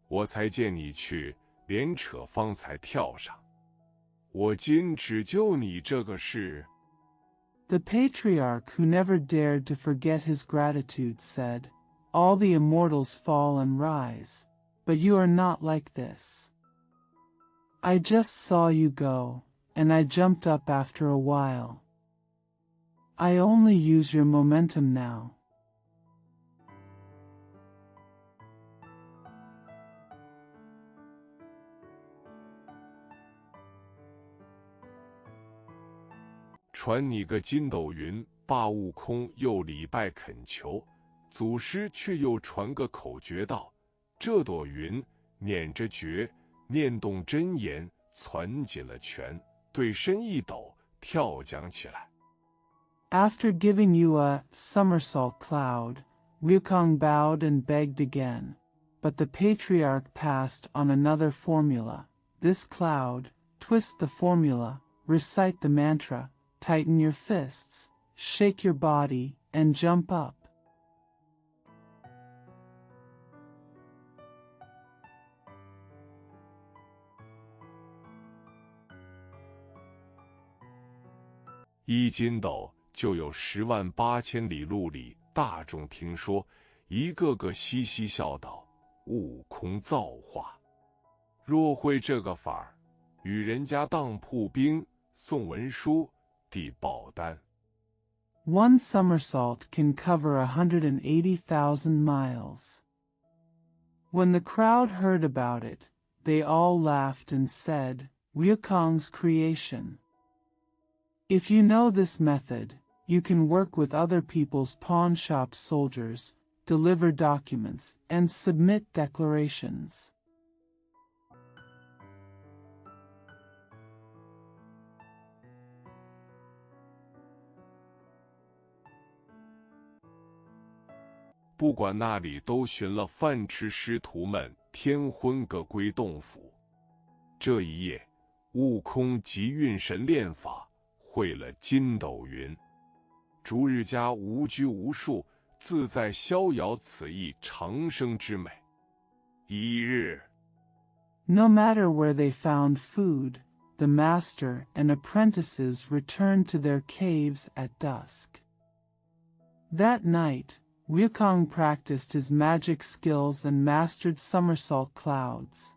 我才见你去，连扯方才跳上。我今只救你这个事。The patriarch, who never dared to forget his gratitude, said, all the immortals fall and rise, but you are not like this. I just saw you go, and I jumped up after a while. I only use your momentum now. 传你个筋斗云，罢悟空又礼拜恳求，祖师却又传个口诀道：这朵云捻着诀，念动真言，攥紧了拳，对身一抖，跳将起来。 After giving you a somersault cloud, Wukong bowed and begged again. But the patriarch passed on another formula. This cloud, twist the formula, recite the mantra, tighten your fists, shake your body, and jump up. 一筋斗就有108000里路里，大众听说，一个个嘻嘻笑道：悟空造化，若会这个法儿，与人家当铺兵，送文书，递报单。 One somersault can cover 180,000 miles. When the crowd heard about it, they all laughed and said, Wukong's creation. If you know this method, you can work with other people's pawnshop soldiers, deliver documents, and submit declarations. 不管那里都寻了饭吃师徒们，天昏个归洞府。这一夜，悟空集运神炼法，会了筋斗云。逐日家无拘无束，自在逍遥，此亦长生之美。一日， No matter where they found food, the master and apprentices returned to their caves at dusk. That night, Wukong practiced his magic skills and mastered somersault clouds.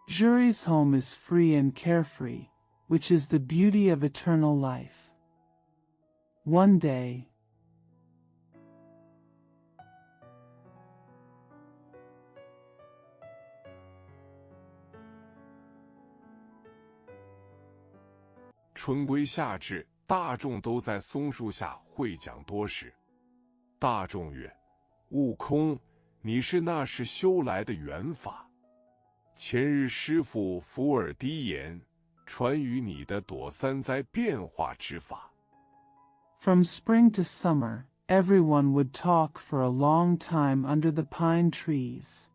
Zhuri's home is free and carefree, which is the beauty of eternal life. One day, 春归夏至，大众都在松树下会讲多时。大众曰：悟空，你是那时修来的缘法。前日师父伏耳低言，传与你的躲三灾变化之法。 from spring to summer, everyone would talk for a long time under the pine trees.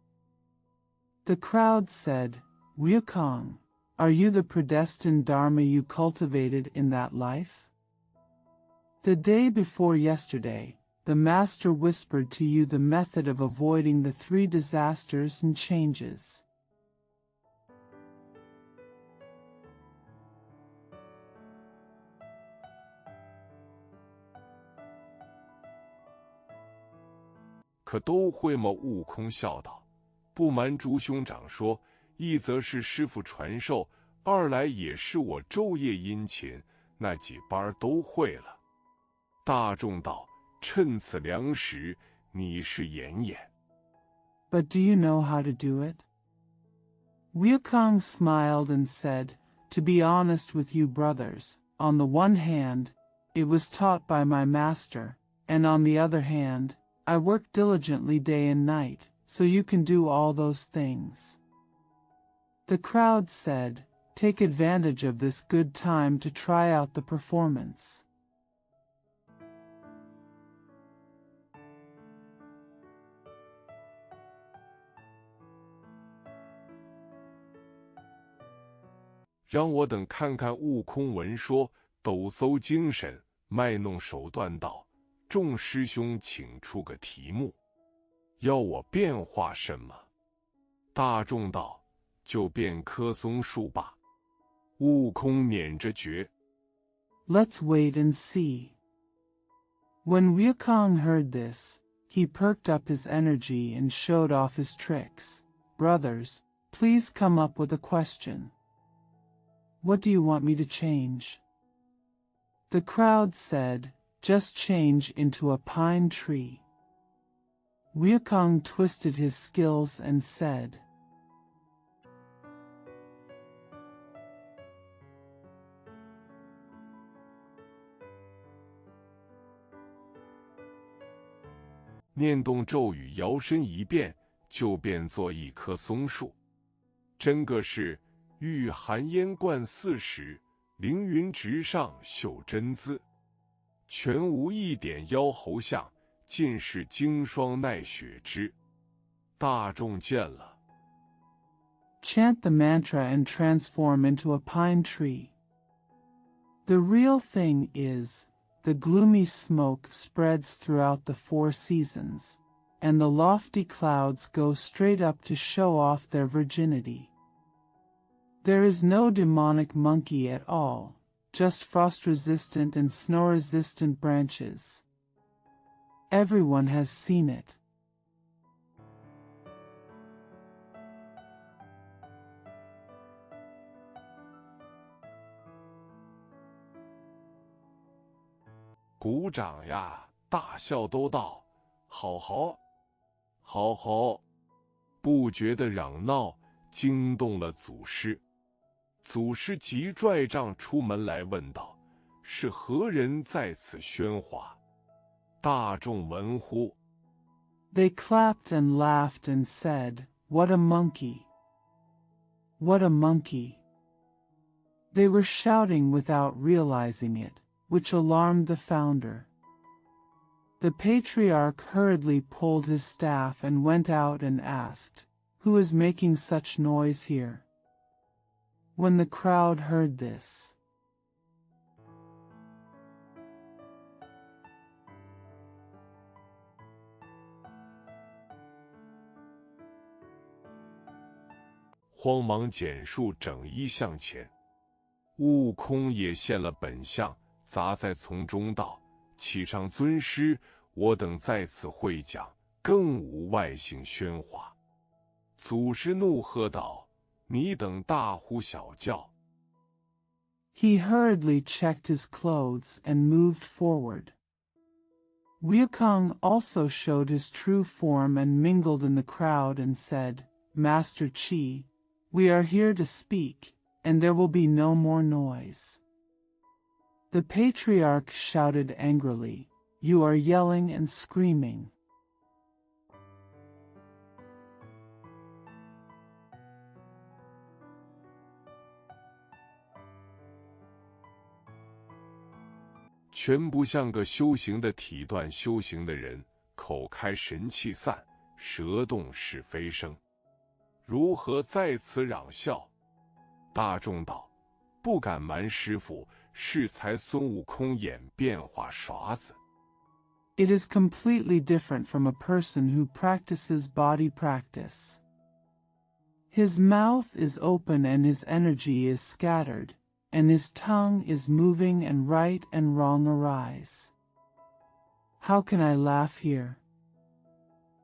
The crowd said, Wukong, are you the predestined Dharma you cultivated in that life? The day before yesterday, the Master whispered to you the method of avoiding the 3 disasters and changes. 可都会吗？悟空笑道：“不瞒诸兄长说，一则是师父传授，二来也是我昼夜殷勤，那几班都会了。”大众道：“趁此良时，你是言也。” But do you know how to do it? Wukong smiled and said, To be honest with you brothers, on the one hand, it was taught by my master, and on the other hand, I work diligently day and night, so you can do all those things. The crowd said, Take advantage of this good time to try out the performance. 让我等看看悟空闻说，抖擞精神，卖弄手段道：“众师兄，请出个题目，要我变化什么？”大众道：“就变棵松树吧。”悟空捻着诀 Let's wait and see. When Wukong heard this, he perked up his energy and showed off his tricks. Brothers, please come up with a question. What do you want me to change? The crowd said, Just change into a pine tree. Wukong twisted his skills and said, 念动咒语，摇身一变，就变作一棵松树。真个是玉含烟贯四时，凌云直上绣真姿。全无一点妖猴相，尽是经霜耐雪枝。大众见了， Chant the mantra and transform into a pine tree. The real thing is, the gloomy smoke spreads throughout the 4 seasons, and the lofty clouds go straight up to show off their virginity. There is no demonic monkey at all, just frost-resistant and snow-resistant branches. Everyone has seen it. 鼓掌呀，大笑都道：“好好，好好！”不觉的嚷闹惊动了祖师。祖师急拽杖出门来，问道：“是何人在此喧哗？”大众闻乎， They clapped and laughed and said, "What a monkey! What a monkey!" They were shouting without realizing it, which alarmed the founder. The patriarch hurriedly pulled his staff and went out and asked, "Who is making such noise here?" When the crowd heard this, 慌忙减数整衣向前。悟空也现了本相，砸在丛中道：“启上尊师，我等在此会讲，更无外姓喧哗。”祖师怒喝道：“你等大呼小叫！” he hurriedly checked his clothes and moved forward. Wukong also showed his true form and mingled in the crowd and said, "Master Chi, we are here to speak, and there will be no more noise." The patriarch shouted angrily, "You are yelling and screaming." 全不像个修行的体断修行的人，口开神气散，舌动是非声，如何在此嚷笑？大众道：“不敢瞒师傅，是才孙悟空演变化耍子。” It is completely different from a person who practices body practice. His mouth is open and his energy is scattered, and his tongue is moving and right and wrong arise. How can I laugh here?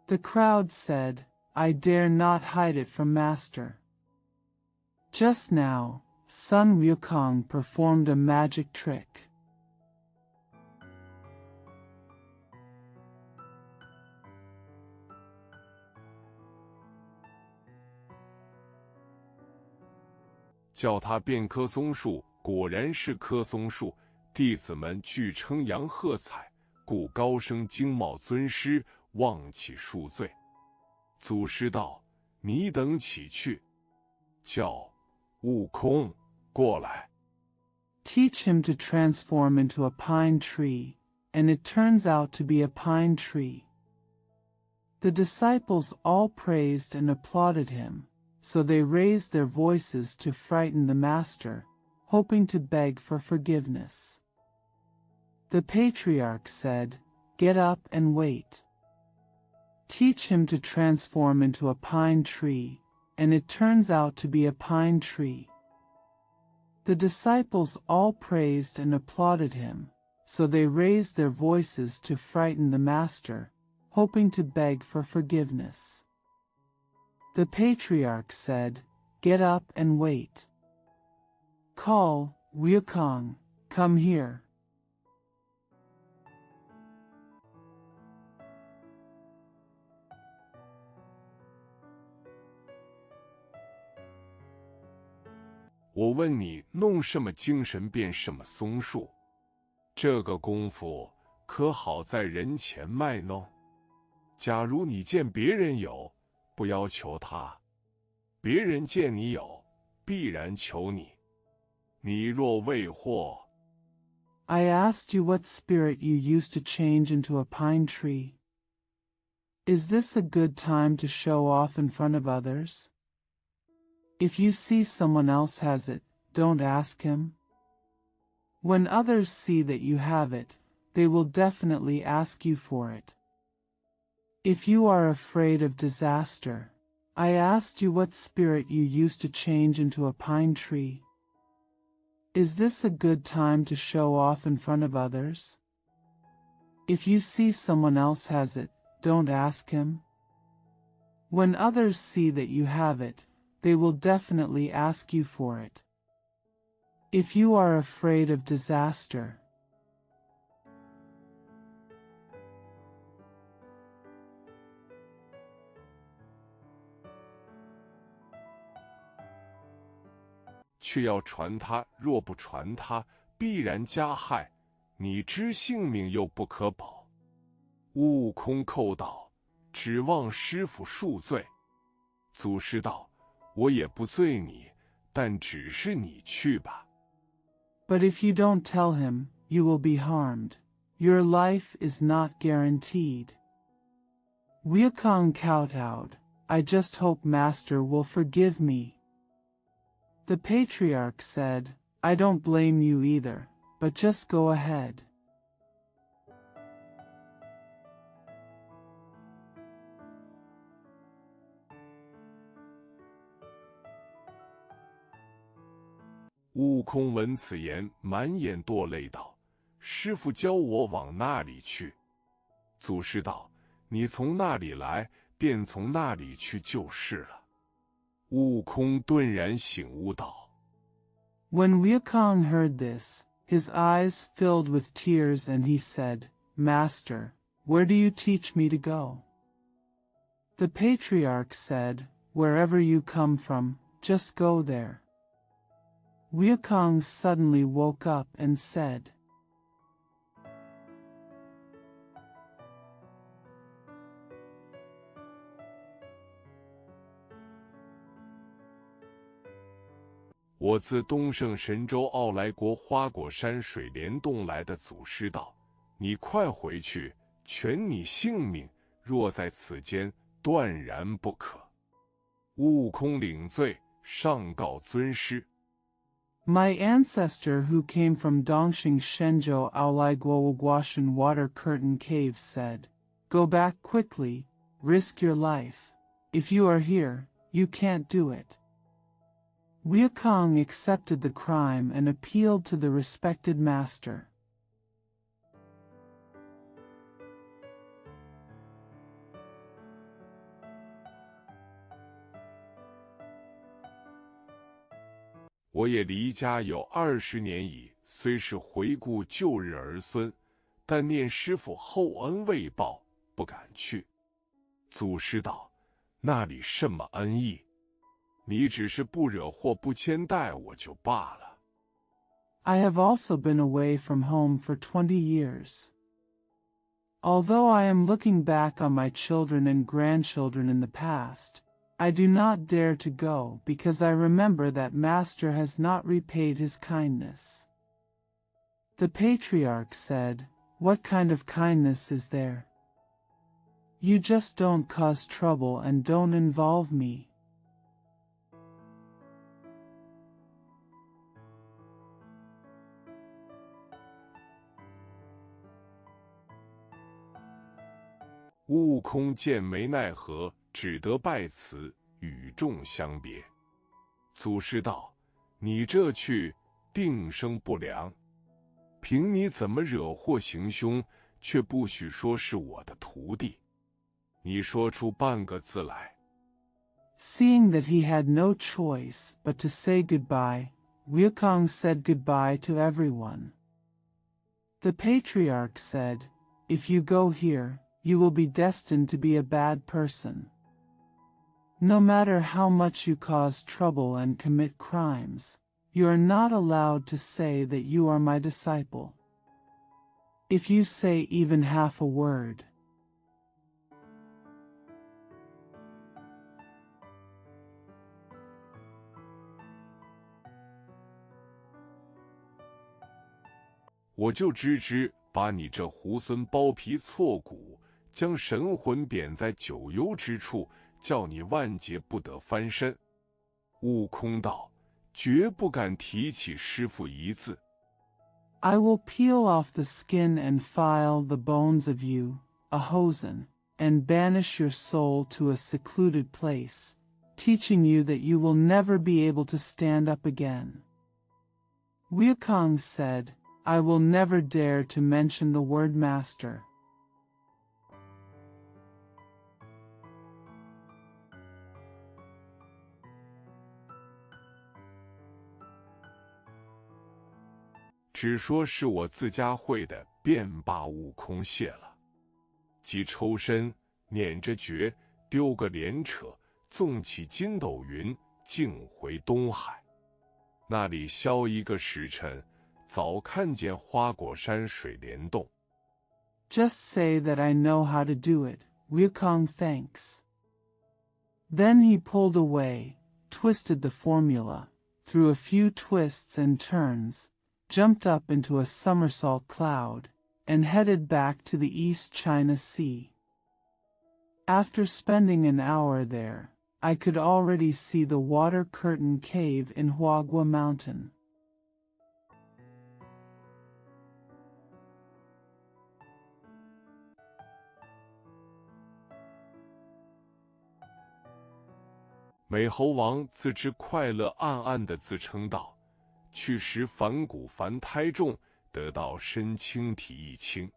The crowd said, "I dare not hide it from Master." Just now, Sun Wukong performed a magic trick. 叫他变棵松树，果然是棵松树。弟子们俱称扬喝彩，故高声惊冒尊师，望起恕罪。祖师道：“你等起去，叫悟空过来。” Teach him to transform into a pine tree, and it turns out to be a pine tree. The disciples all praised and applauded him, so they raised their voices to frighten the master, hoping to beg for forgiveness. The patriarch said, "Get up and wait. Teach him to transform into a pine tree, and it turns out to be a pine tree." The disciples all praised and applauded him, so they raised their voices to frighten the master, hoping to beg for forgiveness. The patriarch said, "Get up and wait. Call, Wukong, come here." 我问你，弄什么精神变什么松树？这个功夫可好在人前卖呢？假如你见别人有，不要求他；别人见你有，必然求你。你若未获， I asked you what spirit you used to change into a pine tree. Is this a good time to show off in front of others? If you see someone else has it, don't ask him. When others see that you have it, they will definitely ask you for it. If you are afraid of disaster, I asked you what spirit you used to change into a pine tree. Is this a good time to show off in front of others? If you see someone else has it, don't ask him. When others see that you have it, they will definitely ask you for it. If you are afraid of disaster,却要传他，若不传他，必然加害。你知性命又不可保。悟空叩道：“指望师傅恕罪。”祖师道：“我也不罪你，但只是你去吧。” But if you don't tell him, you will be harmed. Your life is not guaranteed. Wukong kowtowed. I just hope Master will forgive me. The patriarch said, I don't blame you either, but just go ahead. “悟空闻此言，满眼堕泪道：“师傅教我往那里去？”祖师道：“你从那里来，便从那里去就是了。”悟空顿然醒悟道。When Wukong heard this, his eyes filled with tears and he said, Master, where do you teach me to go? The patriarch said, Wherever you come from, just go there. Wukong suddenly woke up and said, “我自东胜神州傲来国花果山水帘洞来的祖师道，你快回去，全你性命，若在此间，断然不可。”悟空领罪，上告尊师。My ancestor who came from Dongxing Shenzhou Aolai Guoguashan Water Curtain Cave said, Go back quickly, risk your life. If you are here, you can't do it. Wukong accepted the crime and appealed to the respected master. “我也离家有20年矣，虽是回顾旧日儿孙，但念师傅厚恩未报，不敢去。”祖师道：“那里甚么恩义？你只是不惹祸不牵带我就罢了。” I have also been away from home for 20 years. Although I am looking back on my children and grandchildren in the past, I do not dare to go because I remember that Master has not repaid his kindness. The patriarch said, What kind of kindness is there? You just don't cause trouble and don't involve me. “悟空见没奈何，只得拜辞，与众相别。”祖师道：“你这去，定生不良。凭你怎么惹祸行凶，却不许说是我的徒弟。你说出半个字来。” Seeing that he had no choice but to say goodbye, Wukong said goodbye to everyone. The patriarch said, If you go here, you will be destined to be a bad person. No matter how much you cause trouble and commit crimes, you are not allowed to say that you are my disciple. If you say even half a word, 我就支支把你这猢狲剥皮挫骨，将神魂贬在九幽之处，叫你万劫不得翻身。悟空道：绝不敢提起师父一字。I will peel off the skin and file the bones of you, Ahosen, and banish your soul to a secluded place, teaching you that you will never be able to stand up again. Wukong said, I will never dare to mention the word master. 只说是我自家会的，便把悟空谢了。即抽身，捻着诀，丢个连扯，纵起筋斗云，径回东海。那里消一个时辰，早看见花果山水帘洞。Just say that I know how to do it, Wukong thanks. Then he pulled away, twisted the formula, threw a few twists and turns, jumped up into a somersault cloud, and headed back to the East China Sea. After spending an hour there, I could already see the water curtain cave in Huagua Mountain. 美猴王自知快乐，暗暗地自称道：去时凡骨凡胎重，得到身轻体亦轻。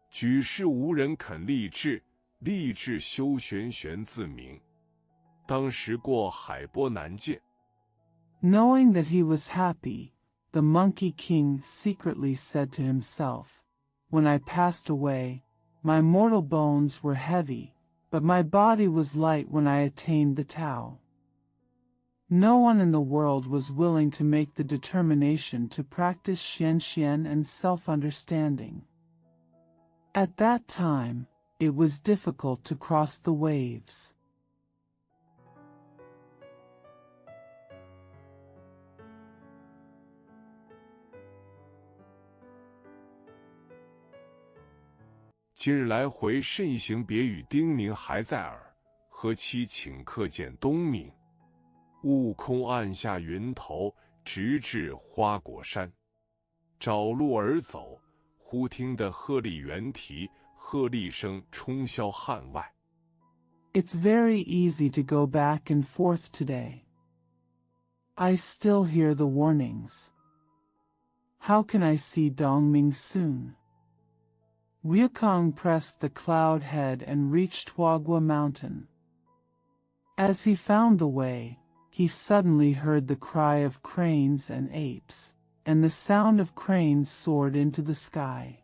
举世无人肯立志，立志修玄玄自明。当时过海波难见。 Knowing that he was happy, the Monkey King secretly said to himself, When I passed away, my mortal bones were heavy, but my body was light when I attained the Tao. No one in the world was willing to make the determination to practice Xian and self-understanding. At that time, it was difficult to cross the waves. 今日来回甚行别语叮咛还在耳，何期请客见东明。悟空按下云头，直至花果山，找路而走，忽听得鹤唳猿啼，鹤唳声冲霄汉外。 It's very easy to go back and forth today. I still hear the warnings. How can I see Dongming soon? Wukong pressed the cloud head and reached Huagua Mountain. As he found the way, he suddenly heard the cry of cranes and apes, and the sound of cranes soared into the sky.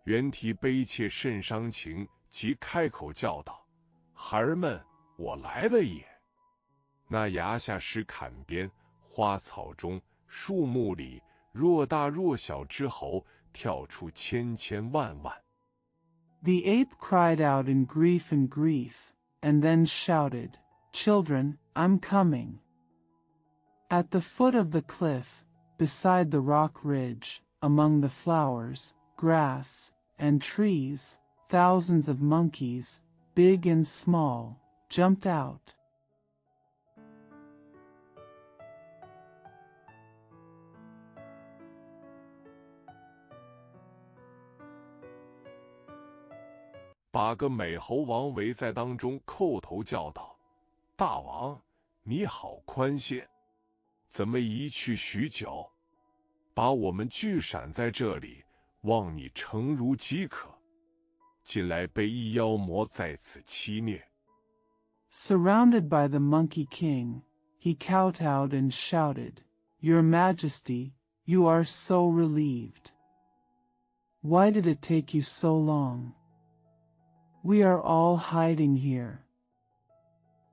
猿啼悲切甚伤情，即开口叫道：“孩儿们，我来了也！”那崖下是坎边，花草中，树木里，若大若小之猴跳出千千万万。 The ape cried out in grief, and then shouted, Children, I'm coming. At the foot of the cliff, beside the rock ridge, among the flowers, grass, and trees, thousands of monkeys, big and small, jumped out. 把个美猴王围在当中，叩头叫道：“大王，你好宽些，怎么一去许久？把我们聚闪在这里，望你诚如饥渴。近来被一妖魔在此欺虐。” Surrounded by the Monkey King, he kowtowed and shouted, Your Majesty, you are so relieved. Why did it take you so long? We are all hiding here.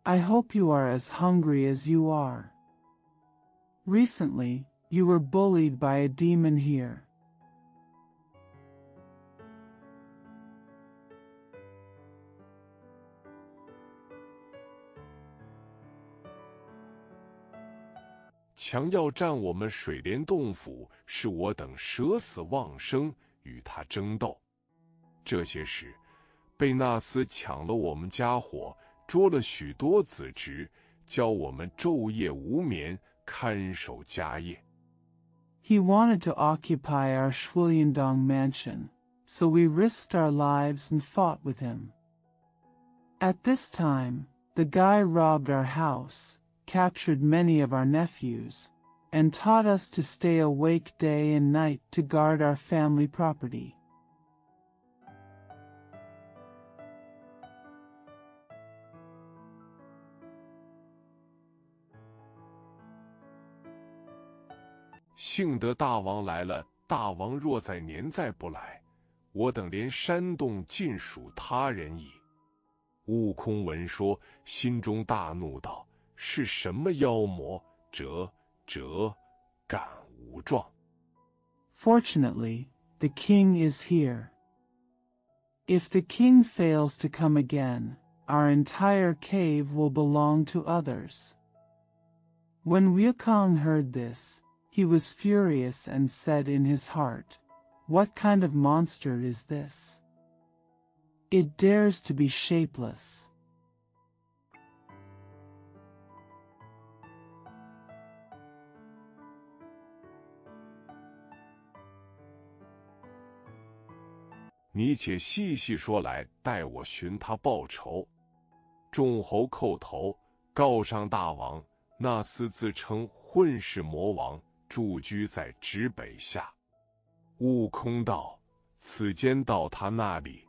I hope you are as hungry as you are. Recently, you were bullied by a demon here. 强要占我们水帘洞府，使我等舍死忘生，与他争斗。这些时，贝纳斯抢了我们家伙，捉了许多子侄，教我们昼夜无眠，看守家业。He wanted to occupy our Shwilliandong mansion, so we risked our lives and fought with him. At this time, the guy robbed our house, captured many of our nephews, and taught us to stay awake day and night to guard our family property. 幸得大王来了，大王若再年再不来，我等连山洞尽属他人矣。悟空闻说，心中大怒道：是什么妖魔？敢无状。 Fortunately, the king is here. If the king fails to come again, our entire cave will belong to others. When Wukong heard this, he was furious and said in his heart, "What kind of monster is this? It dares to be shapeless." 你且细细说来，待我寻他报仇。众猴叩头，告上大王，那厮自称混世魔王，驻居在指北下。悟空道：此间到他那里。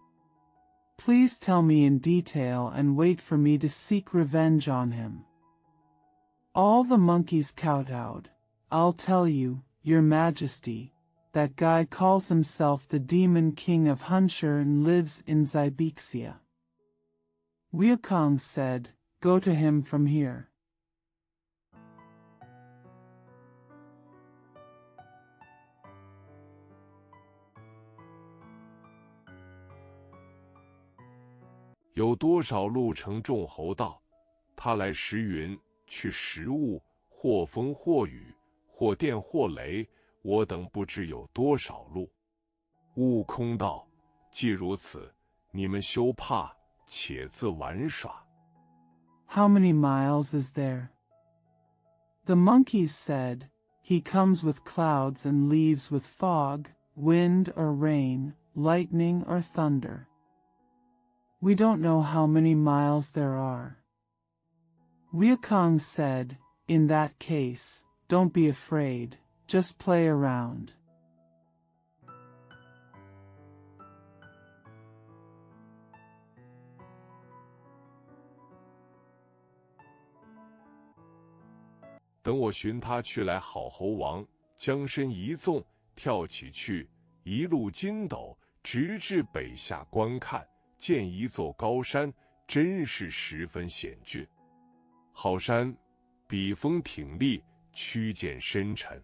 Please tell me in detail and wait for me to seek revenge on him. All the monkeys kowtowed. I'll tell you, your majesty, that guy calls himself the Demon King of Hunshur and lives in Xibexia. Wukong said, "Go to him from here." 有多少路程？众猴道：他来时云，去时雾，或风或雨，或电或雷。 我等不知有多少路。悟空道：既如此，你们休怕，且自玩耍。 How many miles is there? The monkeys said, "He comes with clouds and leaves with fog, wind or rain, lightning or thunder. We don't know how many miles there are." Wukong said, "In that case, don't be afraid. Just play around." 等我寻他去来，好猴王将身一纵，跳起去，一路筋斗，直至北下观看，见一座高山，真是十分险峻。好山，笔锋挺立，曲涧深沉。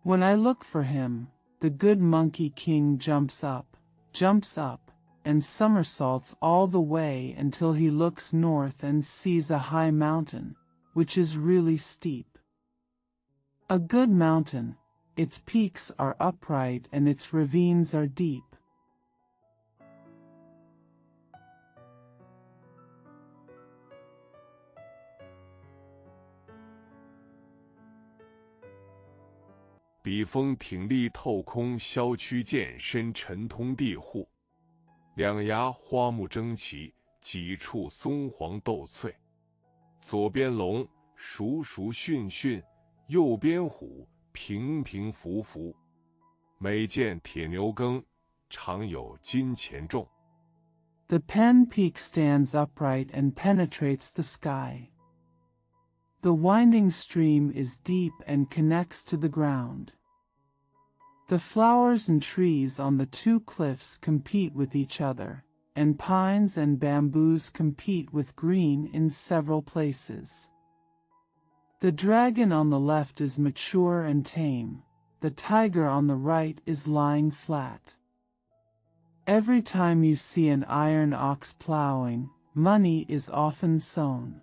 When I look for him, the good Monkey King jumps up, and somersaults all the way until he looks north and sees a high mountain, which is really steep. A good mountain, its peaks are upright and its ravines are deep. 笔锋挺立透空，削曲涧深，沉通地户。两崖花木争奇，几处松黄斗翠。左边龙，熟训训；右边虎，平伏伏。每见铁牛耕，常有金钱重。 The Pen Peak stands upright and penetrates the sky. The winding stream is deep and connects to the ground. The flowers and trees on the two cliffs compete with each other, and pines and bamboos compete with green in several places. The dragon on the left is mature and tame. The tiger on the right is lying flat. Every time you see an iron ox plowing, money is often sown.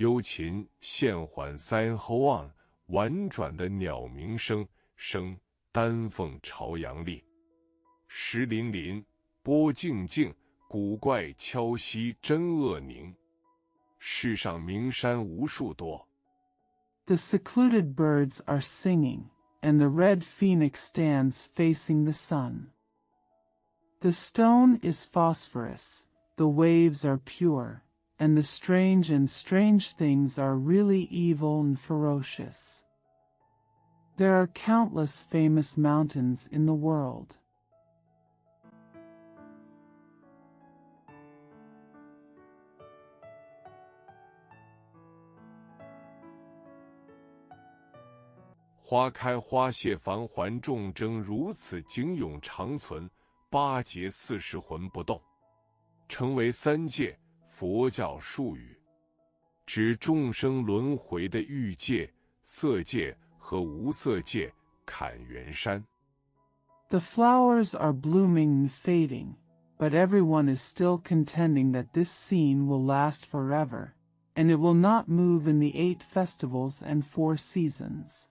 幽禽现缓三后昂，婉转的鸟鸣声，声丹凤朝阳立。石林林，波静静，古怪敲息真恶宁。世上名山无数多。The secluded birds are singing, and the red phoenix stands facing the sun. The stone is phosphorus, the waves are pure, and the strange things are really evil and ferocious. There are countless famous mountains in the world. 花开花谢繁环众争，如此景永长存，八节40魂不动。成为三界佛教术语，指众生轮回的欲界、色界和无色界。坎元山。The flowers are blooming and fading, but everyone is still contending that this scene will last forever, and it will not move in the 8 festivals and 4 seasons.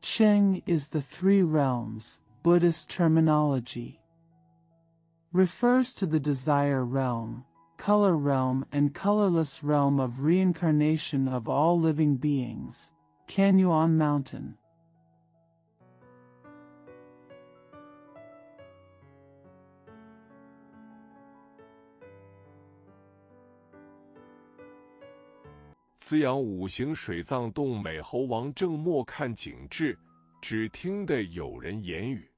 Cheng is the 3 realms, Buddhist terminology. Refers to the desire realm, color realm and colorless realm of reincarnation of all living beings. Canyuan Mountain. 滋养五行水藏洞美猴王正默看景致，只听得有人言语。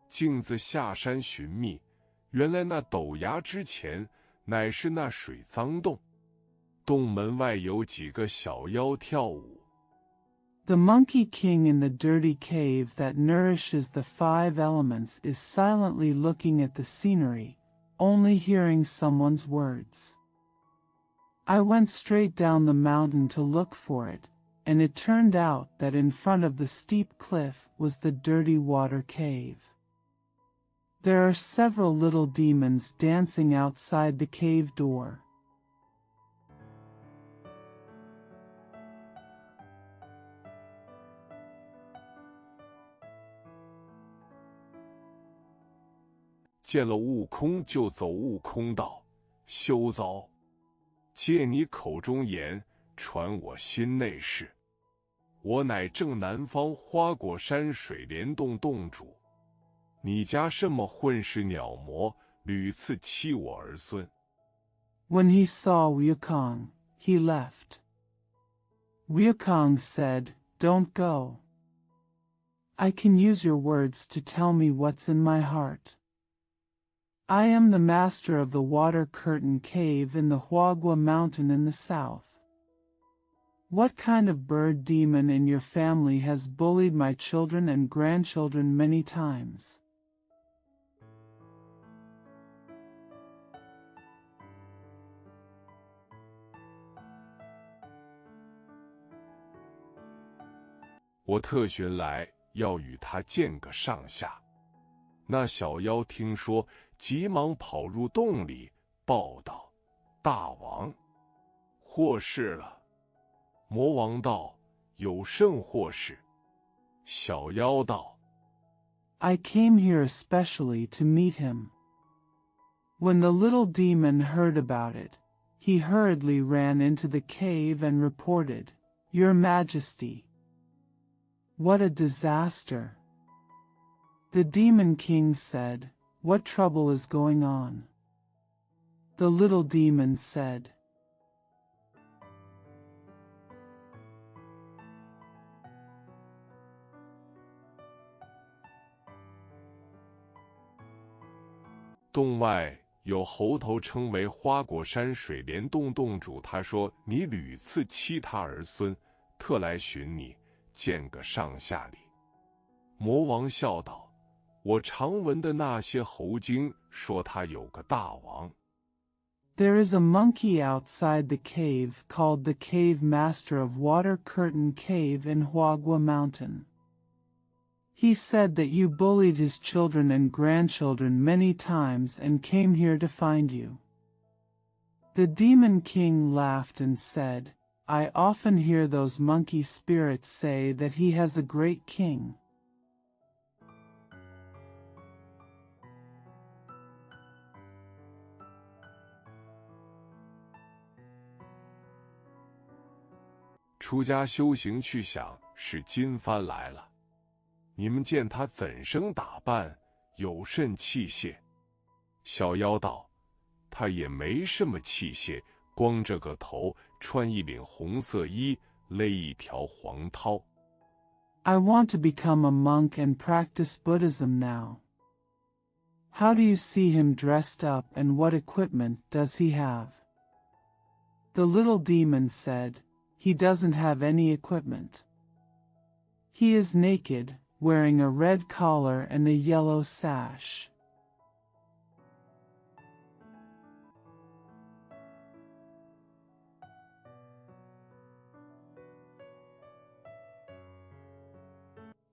径自下山寻觅，原来那陡崖之前乃是那水藏洞，洞门外有几个小妖跳舞。The Monkey King in the dirty cave that nourishes the 5 elements is silently looking at the scenery, only hearing someone's words. I went straight down the mountain to look for it, and it turned out that in front of the steep cliff was the dirty water cave. There are several little demons dancing outside the cave door. 见了悟空就走悟空道，休遭！借你口中言，传我心内事。我乃正南方花果山水帘洞洞主，你家什么混世鸟魔，屡次欺我儿孙。When he saw Wukong, he left. Wukong said, "Don't go. I can use your words to tell me what's in my heart. I am the master of the water curtain cave in the Huagua mountain in the south. What kind of bird demon in your family has bullied my children and grandchildren many times?" 我特寻来，要与他见个上下。那小妖听说，急忙跑入洞里，报道：“大王，祸事了。”魔王道：“有甚祸事？”小妖道： I came here especially to meet him. When the little demon heard about it, he hurriedly ran into the cave and reported, "Your Majesty, what a disaster!" The Demon King said, "What trouble is going on?" The little demon said, "洞外有猴头称为花果山水帘洞洞主，他说你屡次欺他儿孙，特来寻你，见个上下礼。”魔王笑道：“我常闻的那些猴精说他有个大王。” There is a monkey outside the cave called the Cave Master of Water Curtain Cave in Huagua Mountain. He said that you bullied his children and grandchildren many times and came here to find you. The demon king laughed and said, I often hear those monkey spirits say that he has a great king. 出家修行去想，是金幡来了。你们见他怎生打扮，有甚器械？小妖道：他也没什么器械，光着个头，穿一领红色衣，勒一条黄绦。I want to become a monk and practice Buddhism now. How do you see him dressed up and what equipment does he have? The little demon said, He doesn't have any equipment. He is naked, wearing a red collar and a yellow sash.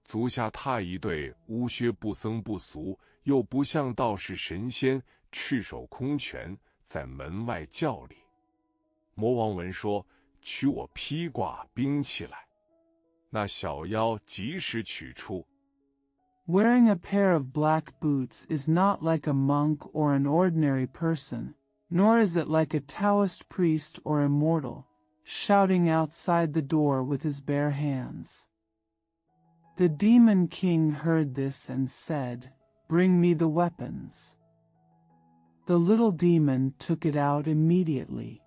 足下踏一对乌靴，不僧不俗，又不像道士神仙，赤手空拳在门外叫里。魔王闻说，取我披挂兵器来。那小妖及时取出。Wearing a pair of black boots is not like a monk or an ordinary person, nor is it like a Taoist priest or immortal, shouting outside the door with his bare hands. The demon king heard this and said, Bring me the weapons. The little demon took it out immediately.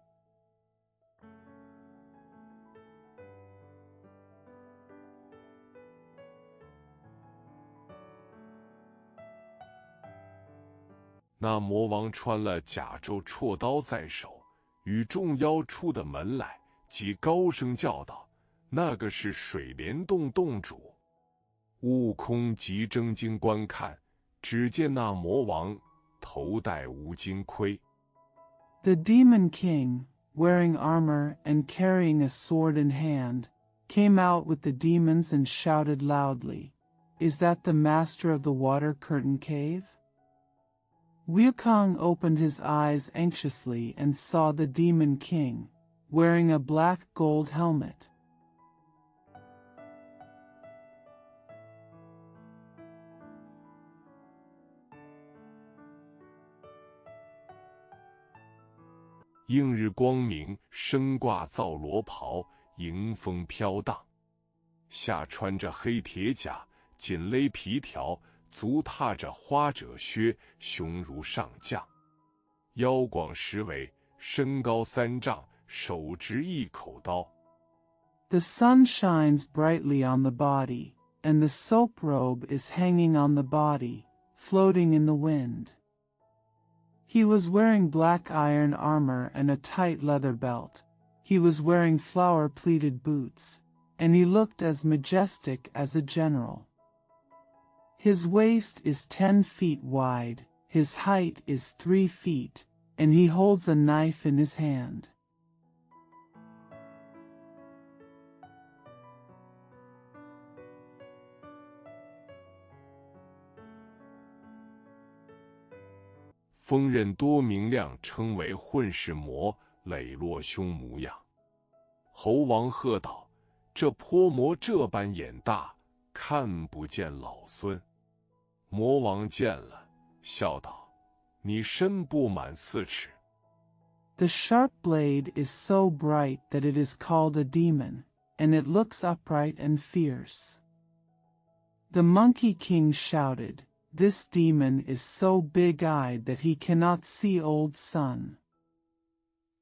那魔王穿了甲胄，绰刀在手，与众妖出的门来，即高声叫道：“那个是水帘洞洞主！”悟空急睁睛观看，只见那魔王头戴乌金盔。The demon king, wearing armor and carrying a sword in hand, came out with the demons and shouted loudly, Is that the master of the water curtain cave? Wukong opened his eyes anxiously and saw the demon king, wearing a black gold helmet. 映日光明，身挂皂罗袍，迎风飘荡，下穿着黑铁甲，紧勒皮条，足踏着花褶靴，雄如上将，腰广10围，身高3丈，手执一口刀。The sun shines brightly on the body, and the soap robe is hanging on the body, floating in the wind. He was wearing black iron armor and a tight leather belt. He was wearing flower-pleated boots, and he looked as majestic as a general. His waist is 10 feet wide, his height is 3 feet, and he holds a knife in his hand. 锋刃多明亮，称为混世魔，磊落凶模样。猴王喝道：“这泼魔这般眼大，看不见老孙。”魔王见了，笑道：“你身不满4尺。” The sharp blade is so bright that it is called a demon, and it looks upright and fierce. The Monkey King shouted, This demon is so big-eyed that he cannot see old sun.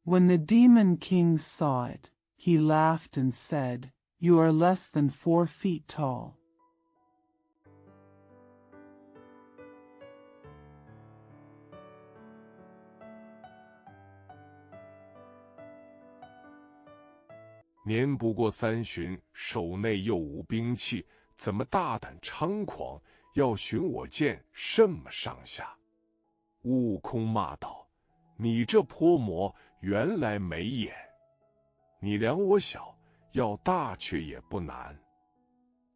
When the demon king saw it, he laughed and said, You are less than 4 feet tall. 年不过3旬，手内又无兵器，怎么大胆猖狂，要寻我剑，什么上下？悟空骂道：“你这泼魔，原来没眼！你量我小，要大却也不难。”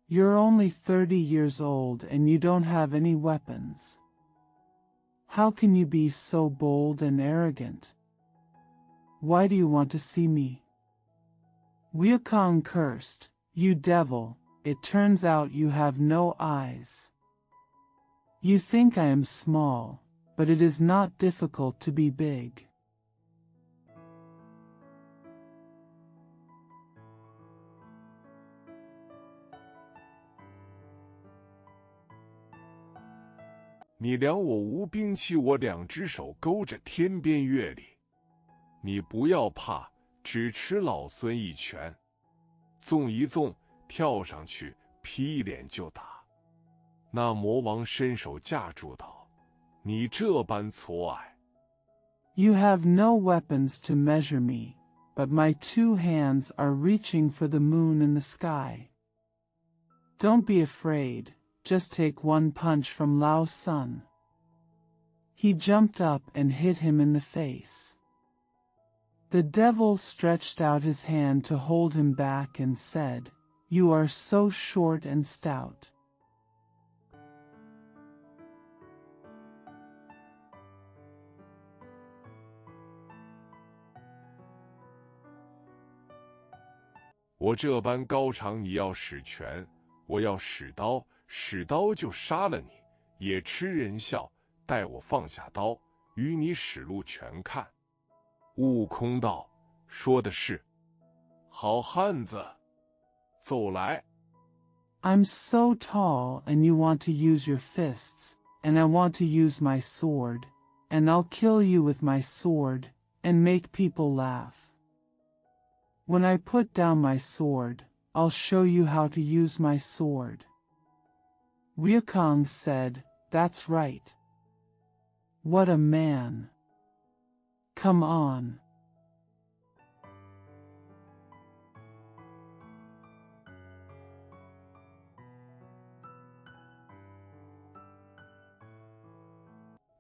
You're only 30 years old and you don't have any weapons. How can you be so bold and arrogant? Why do you want to see me?" Wukong cursed, "You devil, it turns out you have no eyes. You think I am small, but it is not difficult to be big." 你量我无兵器，我两只手勾着天边月里。你不要怕，只吃老孙一拳，纵一纵，跳上去，劈脸就打。那魔王伸手架住道：“你这般矬矮。” You have no weapons to measure me, but my 2 hands are reaching for the moon in the sky. Don't be afraid, just take one punch from Lao's son. He jumped up and hit him in the face. The devil stretched out his hand to hold him back and said, "You are so short and stout." 我这般高长，你要使拳，我要使刀，使刀就杀了你，也吃人笑。待我放下刀，与你使路全看。悟空道：“说的是，好汉子，奏来。” I'm so tall and you want to use your fists, and I want to use my sword, and I'll kill you with my sword, and make people laugh. When I put down my sword, I'll show you how to use my sword. Wukong said, "That's right. What a man. Come on."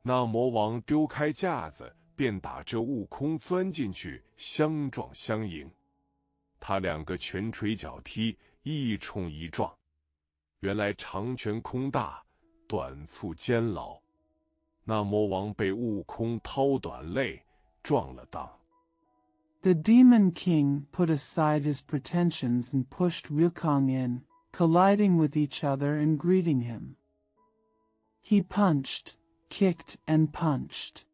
那魔王丢开架子，便打着悟空钻进去，相撞相迎。他两个拳捶脚踢，一冲一撞。原来长拳空大，短促监牢。那魔王被悟空掏短肋，撞了裆。The Demon King put aside his pretensions and pushed Wukong in, colliding with each other and greeting him. He punched, kicked, and punched.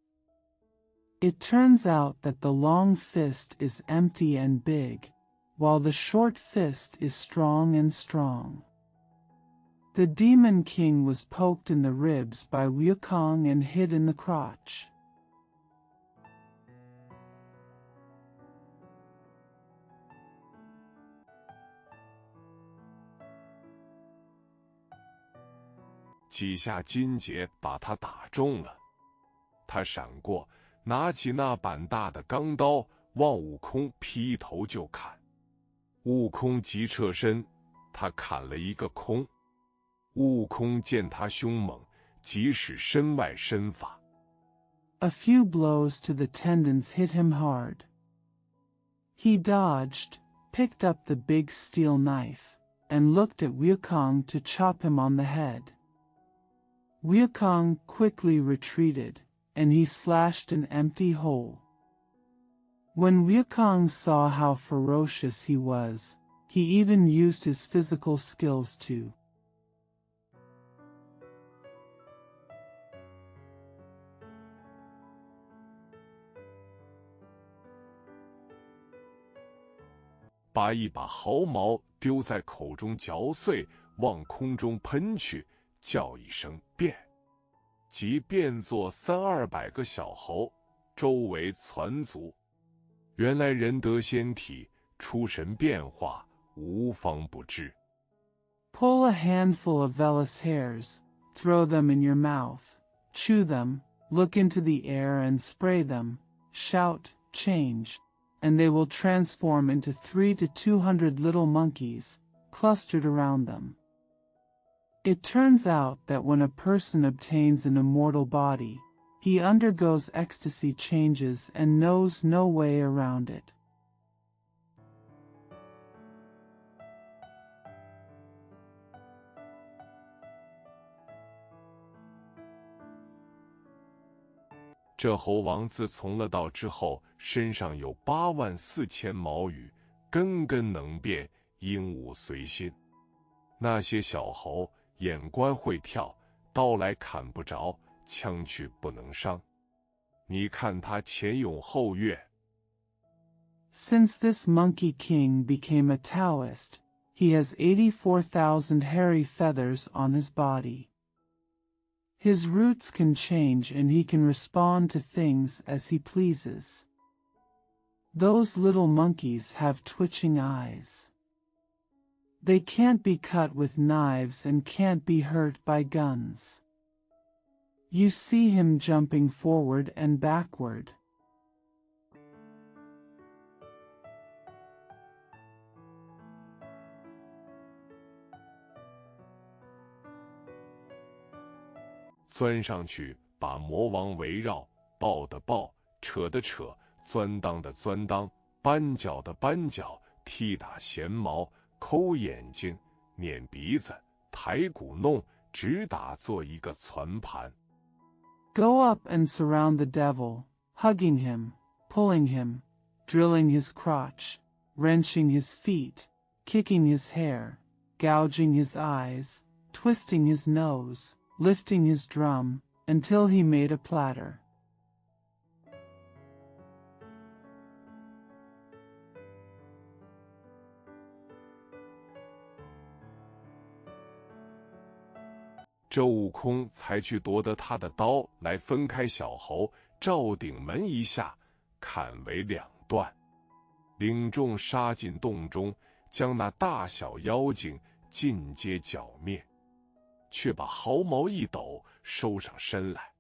It turns out that the long fist is empty and big, while the short fist is strong and strong. The Demon King was poked in the ribs by Wukong and hit in the crotch. 几下金节把他打中了，他闪过，拿起那板大的钢刀，往悟空劈头就砍。悟空急撤身，他砍了一个空。悟空见他凶猛，即使身外身法。A few blows to the tendons hit him hard. He dodged, picked up the big steel knife, and looked at Wukong to chop him on the head. Wukong quickly retreated, and he slashed an empty hole. When Wukong saw how ferocious he was, he even used his physical skills to. 把一把毫毛丢在口中嚼碎，往空中喷去，叫一声变，即变作300-200个小猴，周围攒足。原来人得仙体，出神变化，无方不知。Pull a handful of vellus hairs, throw them in your mouth, chew them, look into the air and spray them, shout, "Change," and they will transform into 300 to 200 little monkeys, clustered around them. It turns out that when a person obtains an immortal body, he undergoes ecstasy changes and knows no way around it. 这猴王自从了道之后，身上有84000毛羽，根根能变，鹦鹉随心。那些小猴眼观会跳，刀来砍不着，枪去不能伤。你看他前勇后跃。Since this Monkey King became a Taoist, he has 84,000 hairy feathers on his body. His roots can change and he can respond to things as he pleases. Those little monkeys have twitching eyes. They can't be cut with knives and can't be hurt by guns. You see him jumping forward and backward. 钻上去，把魔王围绕，抱的抱，扯的扯，钻裆的钻裆，扳脚的扳脚，踢打弦毛，抠眼睛，捻鼻子，抬骨弄，直打做一个攒盘。Go up and surround the devil, hugging him, pulling him, drilling his crotch, wrenching his feet, kicking his hair, gouging his eyes, twisting his nose, lifting his drum, until he made a platter. 这悟空才去夺得他的刀，来分开小猴，照顶门一下，砍为2段，领众杀进洞中，将那大小妖精尽皆剿灭，却把毫毛一抖，收上身来。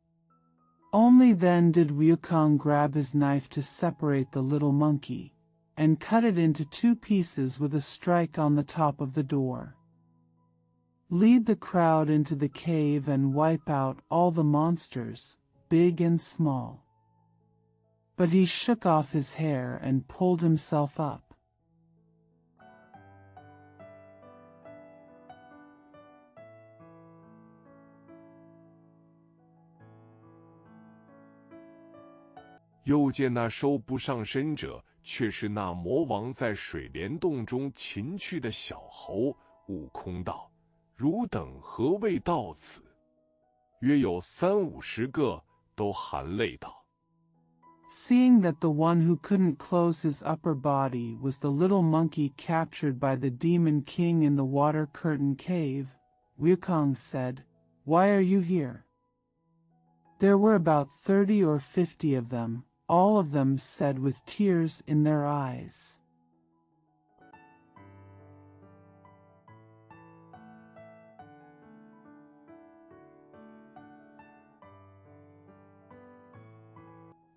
Only then did Wukong grab his knife to separate the little monkey, and cut it into 2 pieces with a strike on the top of the door. Lead the crowd into the cave and wipe out all the monsters, big and small. But he shook off his hair and pulled himself up. 又见那收不上身者，却是那魔王在水帘洞中擒去的小猴。悟空道：“汝等何谓到此？”约有30-50个，都含泪道。Seeing that the one who couldn't close his upper body was the little monkey captured by the Demon King in the Water Curtain Cave, Wukong said, "Why are you here?" There were about 30 or 50 of them. All of them said with tears in their eyes.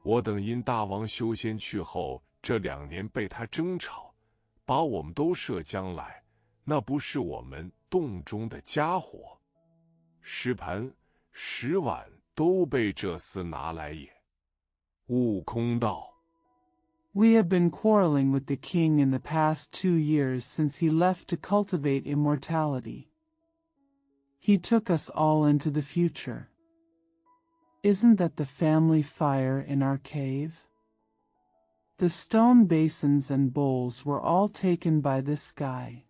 我等因大王修仙去后，这2年被他争吵，把我们都射将来，那不是我们洞中的家伙，石盘、石碗都被这厮拿来也。悟空道： We have been quarreling with the king in the past 2 years since he left to cultivate immortality. He took us all into the future. Isn't that the family fire in our cave? The stone basins and bowls were all taken by this guy.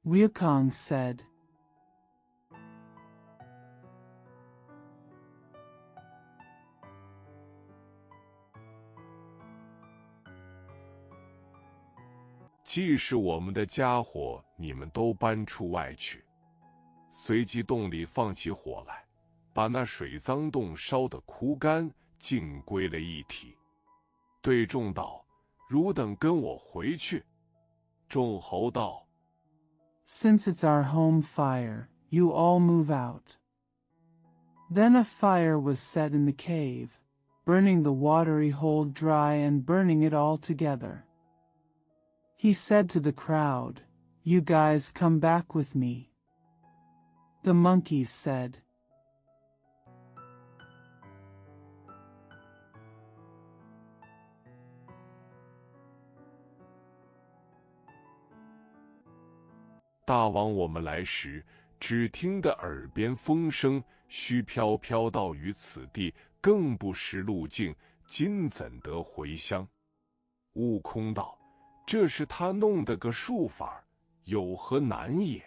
Wukong said. 既是我们的家伙，你们都搬出外去。随即洞里放起火来，把那水脏洞烧得枯干，尽归了一体。对众道：“汝等跟我回去。”众猴道： Since it's our home fire, you all move out. Then a fire was set in the cave, burning the watery hole dry and burning it all together. He said to the crowd, "You guys come back with me." The monkeys said, 大王，我们来时，只听得耳边风声，须飘飘到于此地，更不识路径，今怎得回乡？”悟空道：“这是他弄的个术法，有何难也？”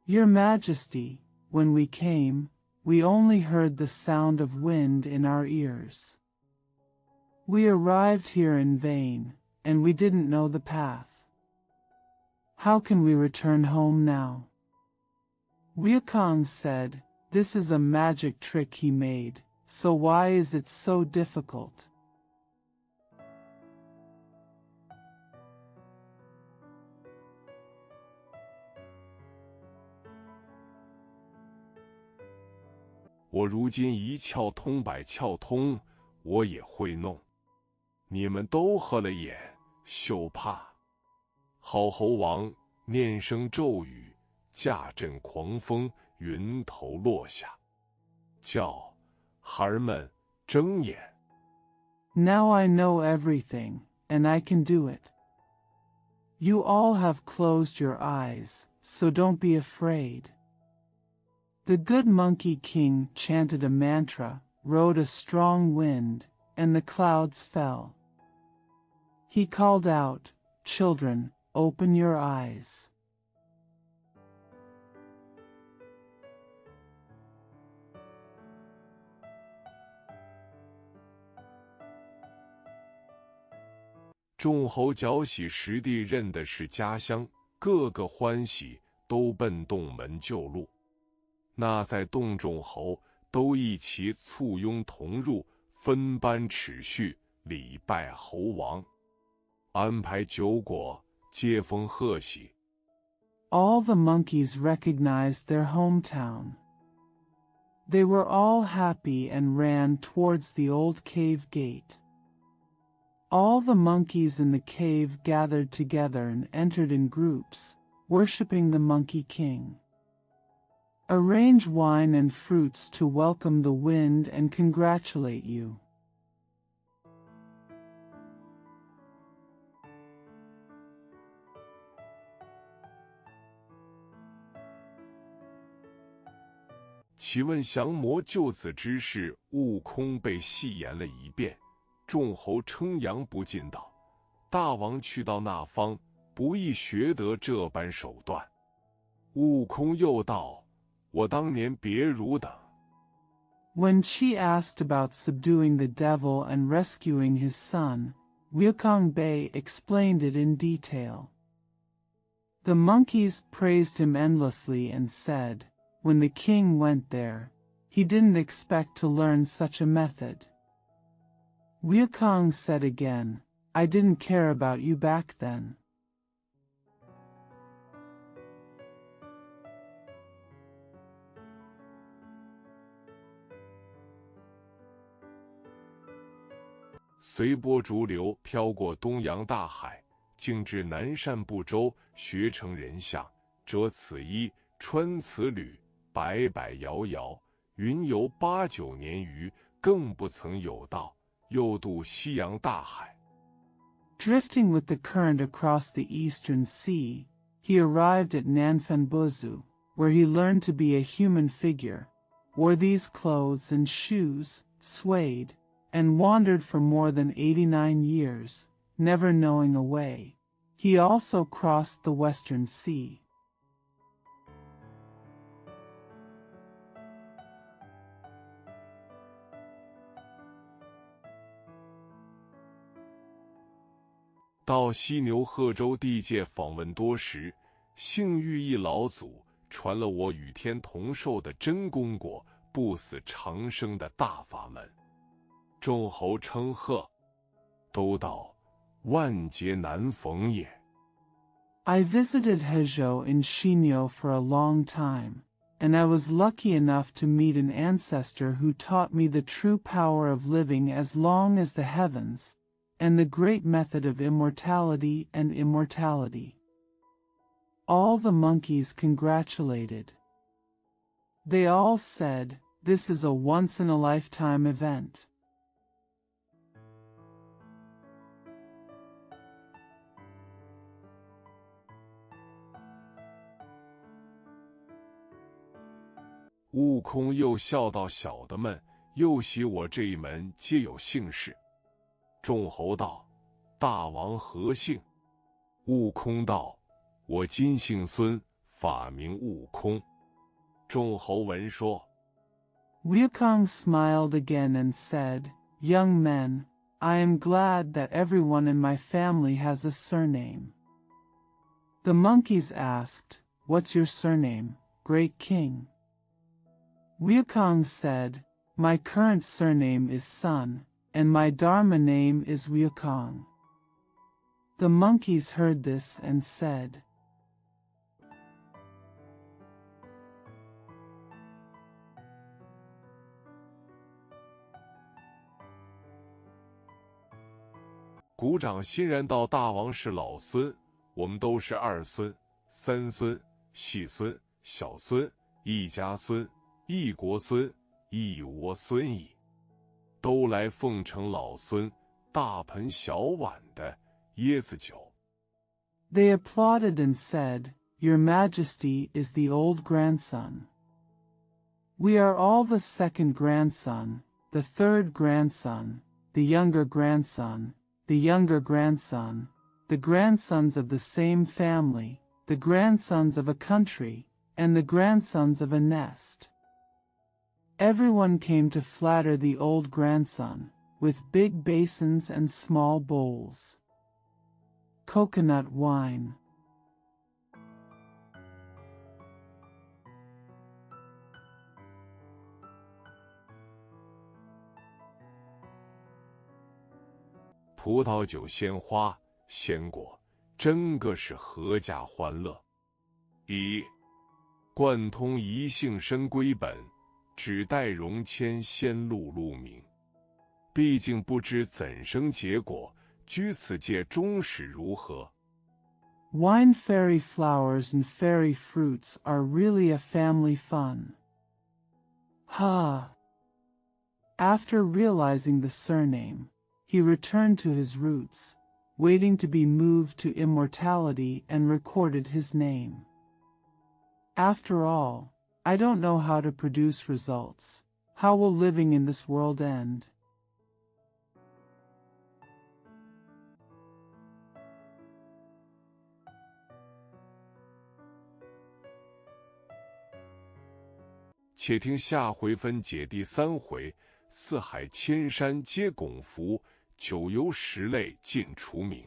Your Majesty, when we came, we only heard the sound of wind in our ears. We arrived here in vain, and we didn't know the path. How can we return home now? Wukong said, "This is a magic trick he made, so why is it so difficult?" 我如今一窍通百窍通，我也会弄。你们都合了眼，休怕。好猴王念声咒语，驾阵狂风，云头落下，叫孩儿们睁眼。Now I know everything, and I can do it. You all have closed your eyes, so don't be afraid. The good Monkey King chanted a mantra, rode a strong wind, and the clouds fell. He called out, "Children, open your eyes." 众猴搅喜实地认的是家乡，个个欢喜，都奔洞门救路。那在洞众猴都一齐簇拥同入，分班尺序，礼拜猴王，安排酒果，接风贺喜。All the monkeys recognized their hometown. They were all happy and ran towards the old cave gate. All the monkeys in the cave gathered together and entered in groups, worshipping the Monkey King. Arrange wine and fruits to welcome the wind and congratulate you. 启问降魔救子之事，悟空被戏言了一遍。众猴称扬不尽道：“大王去到那方，不易学得这般手段。”悟空又道：“我当年别如等。” When Chi asked about subduing the devil and rescuing his son, Wukong Bey explained it in detail. The monkeys praised him endlessly and said, when the king went there, he didn't expect to learn such a method. Wukong said again, "I didn't care about you back then." 随波逐流，飘过东洋大海，竟至南赡部洲，学成人相，折此衣，穿此履，摆摆摇摇，云游8、9年余，更不曾有到，又渡西洋大海。Drifting with the current across the eastern sea, he arrived at Nanfanbuzu, where he learned to be a human figure, wore these clothes and shoes, swayed, and wandered for more than 89 years, never knowing a way. He also crossed the Western Sea. 到犀牛贺州地界访问多时，幸遇一老祖，传了我与天同寿的真功果，不死长生的大法门。众猴称贺，都道万劫难逢也。I visited Hezhou in Xinyo for a long time, and I was lucky enough to meet an ancestor who taught me the true power of living as long as the heavens, and the great method of immortality and immortality. All the monkeys congratulated. They all said, "This is a once-in-a-lifetime event." 悟空又笑道：“小的们，又喜我这一门皆有姓氏。众侯道：大王何姓？悟空道：我今姓孙，法名悟空。众侯闻说。Wukong smiled again and said, Young men, I am glad that everyone in my family has a surname. The monkeys asked, What's your surname, great king? Wukong said, My current surname is Sun, and my Dharma name is Wukong. The monkeys heard this and said,鼓掌欣然道：大王是老孙，我们都是二孙、三孙、细孙、小孙、一家孙、一国孙、一窝孙矣，都来奉承老孙大盆小碗的椰子酒。 They applauded and said, Your Majesty is the old grandson. We are all the second grandson, the third grandson, the younger grandson, the younger grandson, the grandsons of the same family, the grandsons of a country, and the grandsons of a nest. Everyone came to flatter the old grandson, with big basins and small bowls. Coconut wine. 葡萄酒鲜花鲜果，真个是阖家欢乐。一贯通一姓深归本，只待荣迁先碌碌名。毕竟不知怎生结果，居此界终始如何。 Wine fairy flowers and fairy fruits are really a family fun. Ha! After realizing the surname, he returned to his roots, waiting to be moved to immortality, and recorded his name. After all, I don't know how to produce results. How will living in this world end? 且听下回分解第3回：四海千山皆拱伏，九幽十类尽除名。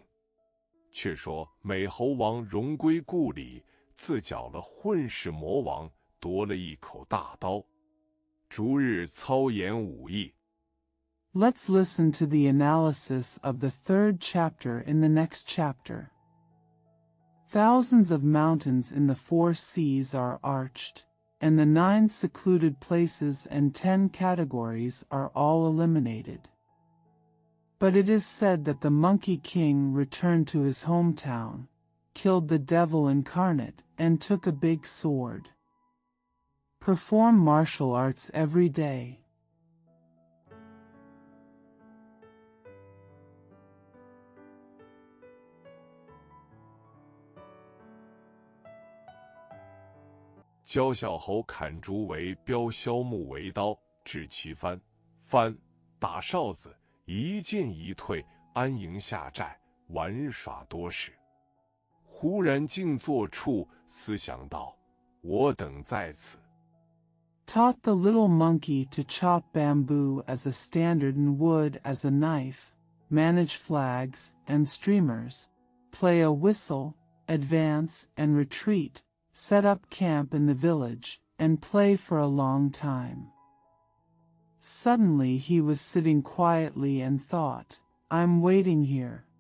却说美猴王荣归故里，自搅了混世魔王，夺了一口大刀，逐日操演武艺。 Let's listen to the analysis of the 3rd chapter in the next chapter. Thousands of mountains in the 4 seas are arched, and the 9 secluded places and 10 categories are all eliminated. But it is said that the Monkey King returned to his hometown, killed the devil incarnate, and took a big sword. Perform martial arts every day. "教小猴砍竹为镖，削木为刀，制其幡。幡打哨子，一进一退，安营下寨，玩耍多时。忽然静坐处，思想道：我等在此。 Taught the little monkey to chop bamboo as a standard and wood as a knife, manage flags and streamers, play a whistle, advance and retreat, set up camp in the village, and play for a long time. Suddenly he was sitting quietly and thought, I'm waiting here. "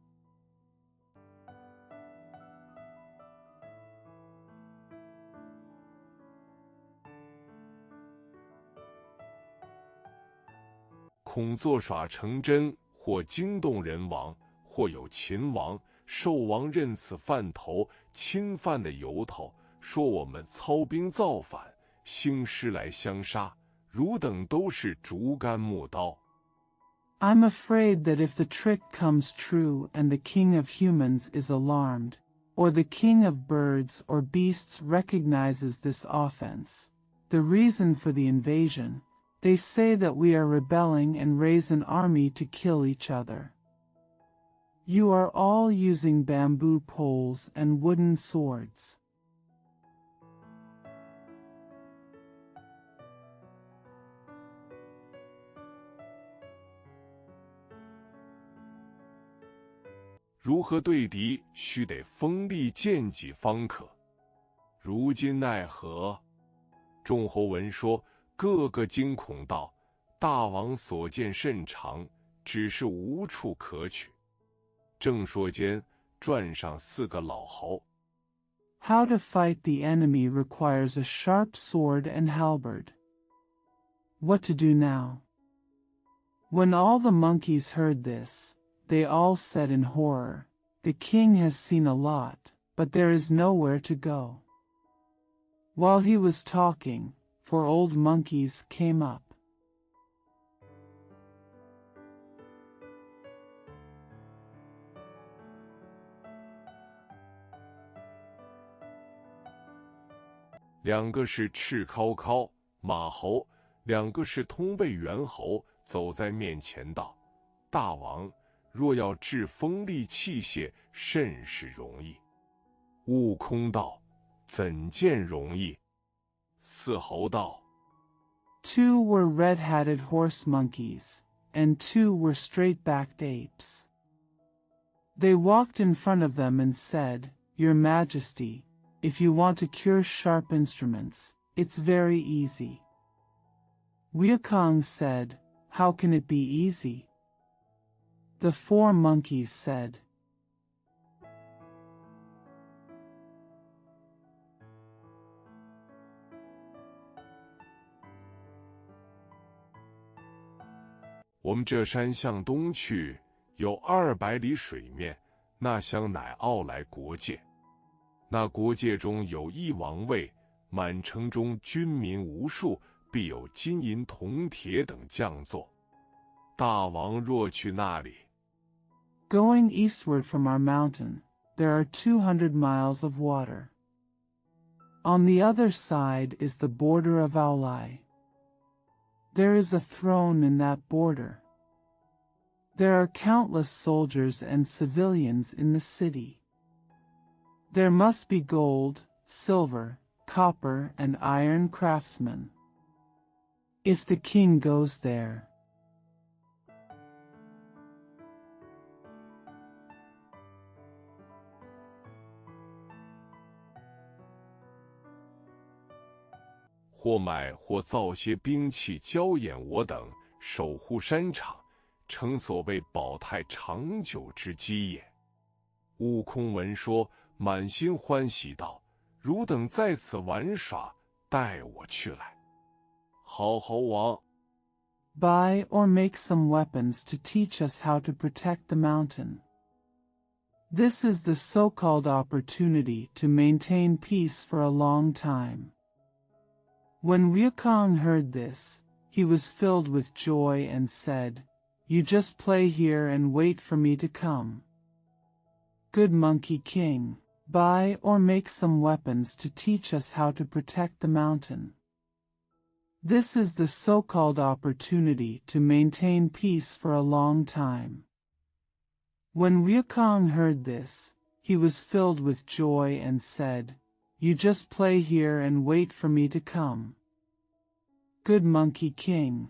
恐作耍成真，或惊动人王，或有秦王、兽王认此犯头侵犯的由头，说我们操兵造反，兴师来相杀，汝等都是竹竿木刀。 I'm afraid that if the trick comes true and the king of humans is alarmed, or the king of birds or beasts recognizes this offense, the reason for the invasion, They say that we are rebelling and raise an army to kill each other. You are all using bamboo poles and wooden swords.如何对敌，须得锋利剑戟方可。如今奈何？众侯闻说，个个惊恐道：“大王所见甚长，只是无处可取。”正说间，转上4个老侯。How to fight the enemy requires a sharp sword and halberd. What to do now? When all the monkeys heard this, they all said in horror, "The king has seen a lot, but there is nowhere to go." While he was talking, 4 old monkeys came up. 2个是赤尻尻马侯，2个是通背猿猴，走在面前道：“大王，若要制锋利器械，甚是容易。”悟空道：“怎见容易？”4侯道：“2 were red-hatted horse monkeys, and 2 were straight-backed apes. They walked in front of them and said, 'Your Majesty, if you want to cure sharp instruments, it's very easy.' Wukong said, 'How can it be easy?' The 4 monkeys said, 我们这山向东去，有200里水面，那乡乃傲来国界。那国界中有一王位，满城中军民无数，必有金银铜铁等将座。大王若去那里， Going eastward from our mountain, there are 200 miles of water. On the other side is the border of Aolai. There is a throne in that border. There are countless soldiers and civilians in the city. There must be gold, silver, copper, and iron craftsmen. If the king goes there, 或买或造些兵器，交掩我等，守护山场，诚所谓保泰长久之基也。悟空闻说，满心欢喜道：“汝等在此玩耍，带我去来。”好猴王， buy or make some weapons to teach us how to protect the mountain. This is the so-called opportunity to maintain peace for a long time. When Wukong heard this, he was filled with joy and said, "You just play here and wait for me to come." Good Monkey King, buy or make some weapons to teach us how to protect the mountain. This is the so-called opportunity to maintain peace for a long time. When Wukong heard this, he was filled with joy and said, "You just play here and wait for me to come." Good Monkey King.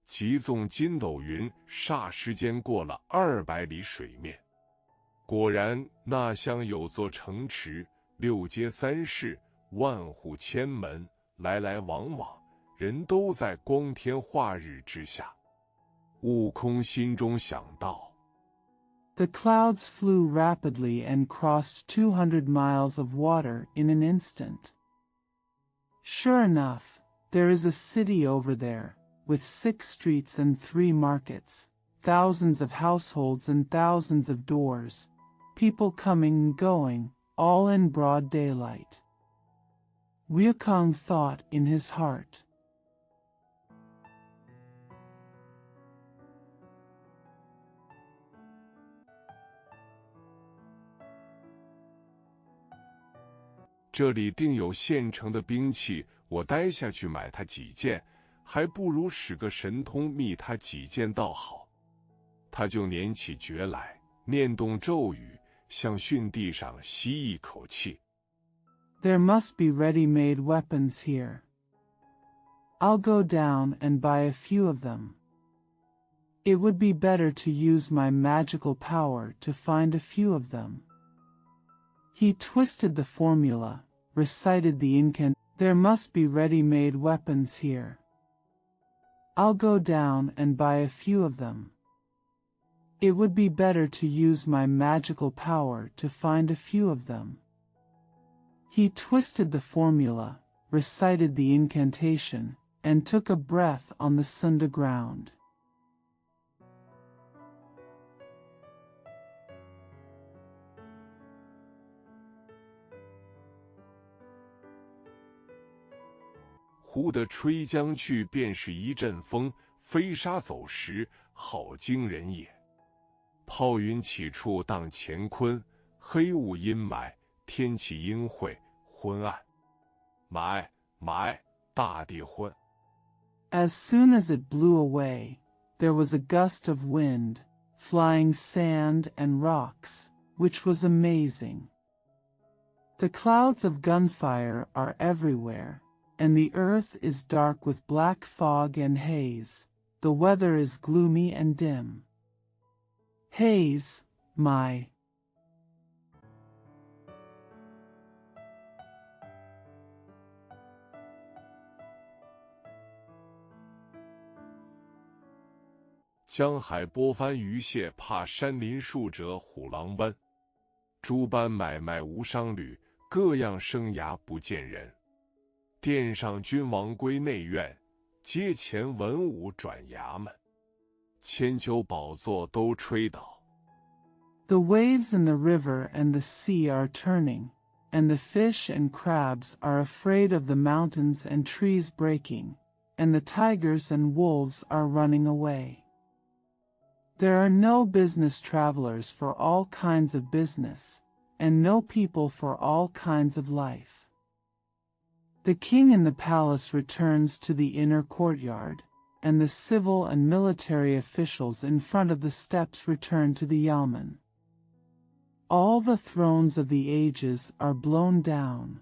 急纵筋斗云，霎时间过了200里水面。果然，那乡有座城池，6街3市，万户千门，来来往往，人都在光天化日之下。悟空心中想到 The clouds flew rapidly and crossed 200 miles of water in an instant. Sure enough, there is a city over there, with 6 streets and 3 markets, thousands of households and thousands of doors, people coming and going, all in broad daylight. Wukong thought in his heart, 这里定有现成的兵器，我待下去买他几件，还不如使个神通觅他几件倒好。他就捻起诀来，念动咒语，向巽地上吸一口气。There must be ready-made weapons here. I'll go down and buy a few of them. It would be better to use my magical power to find a few of them. He twisted the formula, recited the incantation. There must be ready-made weapons here. I'll go down and buy a few of them. It would be better to use my magical power to find a few of them. He twisted the formula, recited the incantation, and took a breath on the Sunda ground. 忽地吹将去，便是一阵风，飞沙走石，好惊人也。炮云起处荡乾坤，黑雾阴霾，天气阴晦，昏暗。买，大地昏。 As soon as it blew away, there was a gust of wind, flying sand and rocks, which was amazing. The clouds of gunfire are everywhere, and the earth is dark with black fog and haze. The weather is gloomy and dim. Haze, my. 江海波翻鱼蟹，怕山林树折虎狼奔。诸般买卖无商旅，各样生涯不见人。殿上君王归内院，阶前文武转衙门。千秋宝座都吹倒。The waves in the river and the sea are turning, and the fish and crabs are afraid of the mountains and trees breaking, and the tigers and wolves are running away. There are no business travelers for all kinds of business, and no people for all kinds of life. The king in the palace returns to the inner courtyard, and the civil and military officials in front of the steps return to the yamen. All the thrones of the ages are blown down.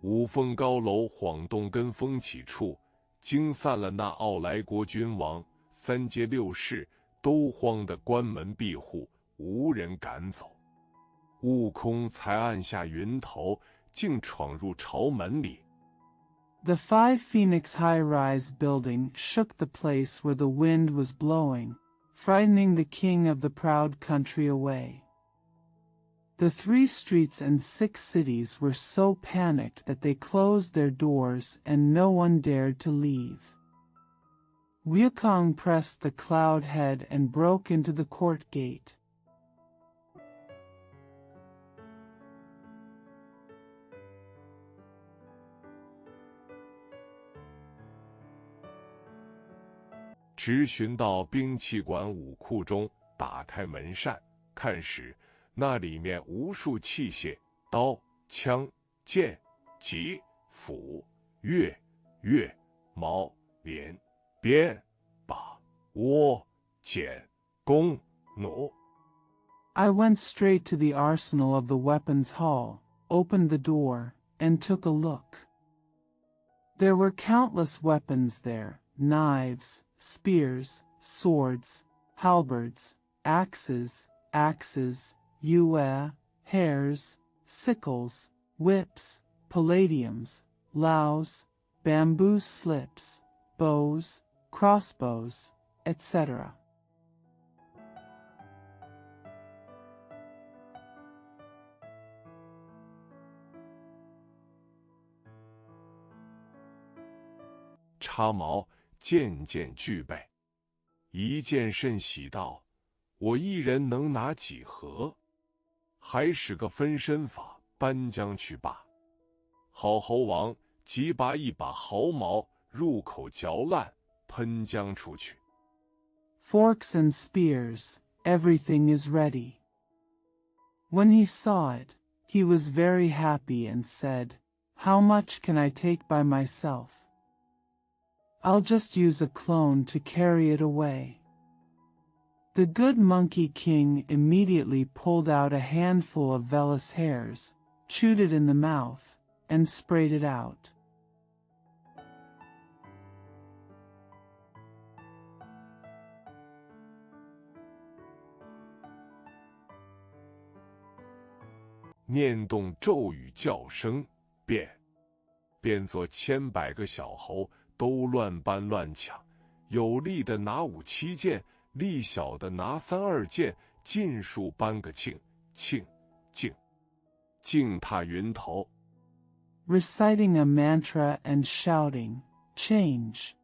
五峰高楼晃动，跟风起处，惊散了那傲来国君王。三街六市都慌得关门闭户，无人敢走。悟空才按下云头，竟闯入朝门里。The 5 Phoenix high-rise building shook the place where the wind was blowing, frightening the king of the proud country away. The 3 streets and 6 cities were so panicked that they closed their doors and no one dared to leave. Wukong pressed the cloud head and broke into the court gate. 直寻到兵器馆武库中，打开门扇，看时，那里面无数器械，刀、枪、剑、戟、斧、钺、钺、矛、镰、鞭、把、倭、锏、弓、弩。 I went straight to the arsenal of the weapons hall, opened the door, and took a look. There were countless weapons there, knives, spears, swords, halberds, axes, hares, sickles, whips, palladiums, laus, bamboo slips, bows, crossbows, etc. 插矛件件俱备，一件甚喜道：我一人能拿几何？还使个分身法，搬将去罢。好猴王即拔一把毫毛，入口嚼烂，喷浆出去。Forks and spears, everything is ready. When he saw it, he was very happy and said, "How much can I take by myself? I'll just use a clone to carry it away." The good Monkey King immediately pulled out a handful of vellus hairs, chewed it in the mouth, and sprayed it out. 念动咒语叫声，变作千百个小猴，都乱搬乱抢，有力的拿5、7件，力小的拿3、2件，尽数搬个磬，竞踏云头。 Reciting a mantra and shouting, "Change!"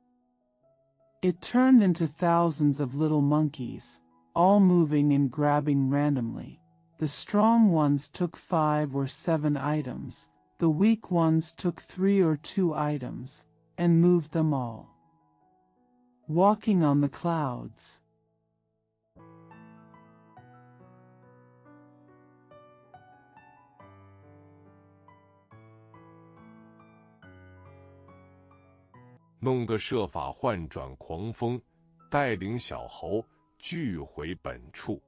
It turned into thousands of little monkeys, all moving and grabbing randomly. The strong ones took 5 or 7 items, the weak ones took 3 or 2 items, and moved them all. Walking on the clouds. 弄个设法换转狂风，带领小猴聚回本处。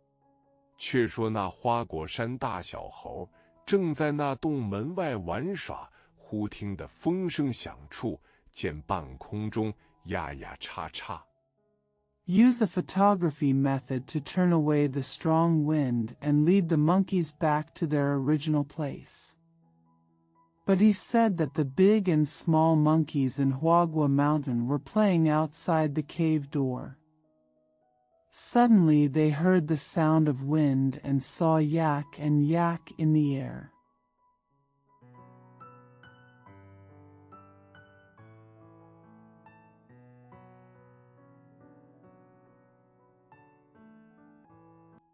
却说那花果山大小猴正在那洞门外玩耍，忽听得风声响处，见半空中呀呀叉叉。 Use a photography method to turn away the strong wind and lead the monkeys back to their original place. But he said that the big and small monkeys in Huagua Mountain were playing outside the cave door. Suddenly they heard the sound of wind and saw yak and yak in the air.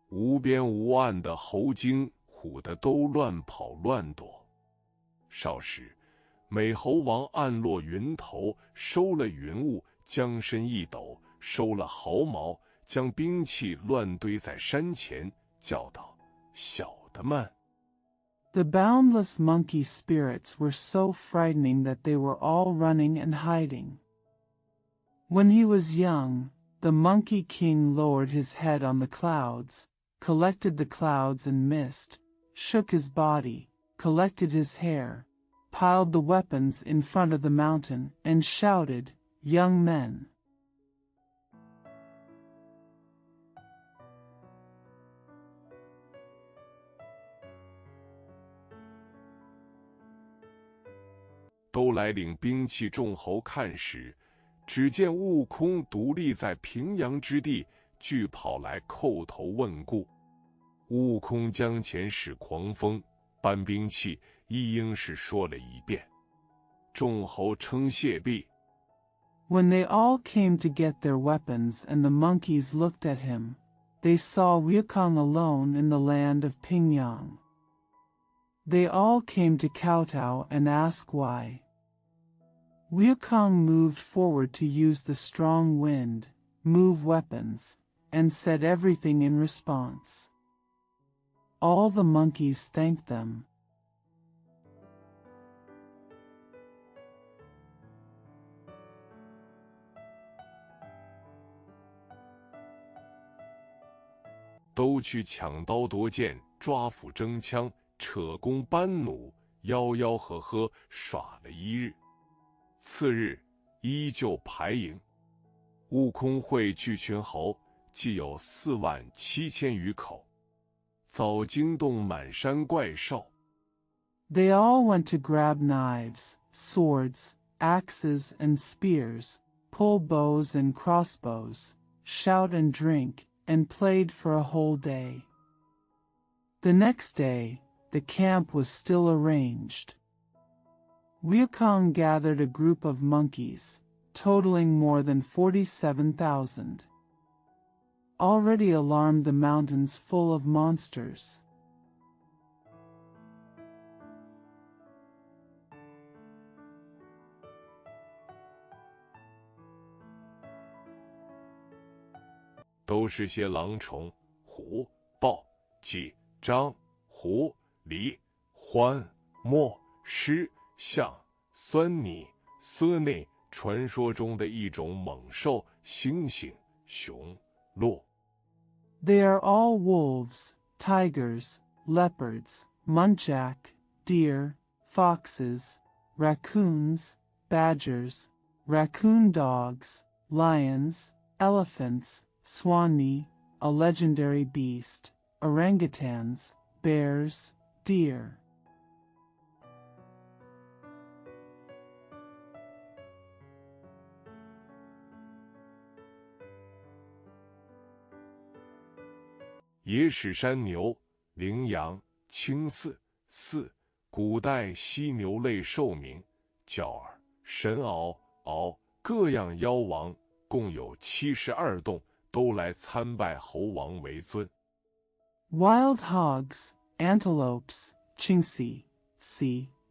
无边无岸的猴精唬得都乱跑乱躲。少时，美猴王按落云头，收了云雾，将身一抖，收了毫毛，将兵器乱堆在山前，叫道：“小的们！” The boundless monkey spirits were so frightening that they were all running and hiding. When he was young, the Monkey King lowered his head on the clouds, collected the clouds and mist, shook his body, collected his hair, piled the weapons in front of the mountain, and shouted, "Young men!" 都来领兵器众猴看时，只见悟空独立在平阳之地，俱跑来叩头问故。悟空将前使狂风，搬兵器一应是说了一遍。众猴称谢毕。When they all came to get their weapons and the monkeys looked at him, they saw Wukong alone in the land of Pingyang. They all came to kowtow and ask why. Wukong moved forward to use the strong wind, move weapons, and said everything in response. All the monkeys thanked them. 都去抢刀夺剑，抓斧争枪，扯弓搬弩，吆吆喝喝耍了一日。次日依旧排营。悟空会聚群猴，计有47000余口，早惊动满山怪兽。 They all went to grab knives, swords, axes and spears, pull bows and crossbows, shout and drink, and played for a whole day. The next day, the camp was still arranged. Wukong gathered a group of monkeys, totaling more than 47,000. Already alarmed the mountains full of monsters. 都是些狼虫、虎、豹、鸡、獐、狐、狸、獾、貘、狮、象、狻猊、猞猁，传说中的一种猛兽，猩猩、熊、鹿。They are all wolves, tigers, leopards, muntjac, deer, foxes, raccoons, badgers, raccoon dogs, lions, elephants, swani, a legendary beast, orangutans, bears, deer. 野史山牛、羚羊、青鸷、鸷，古代犀牛类兽名，角耳、神獒、獒，各样妖王，共有72洞，都来参拜猴王为尊。 Wild hogs, antelopes, chinxi,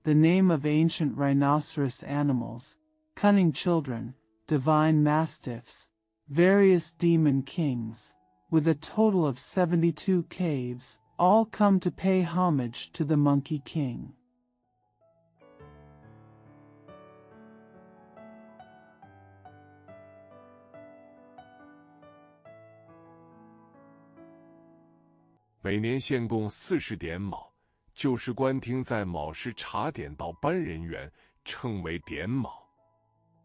the name of ancient rhinoceros animals, cunning children, divine mastiffs, various demon kings, with a total of 72 caves, all come to pay homage to the Monkey King. 每年献供40点卯，就是官厅在卯时查点到班人员，称为点卯。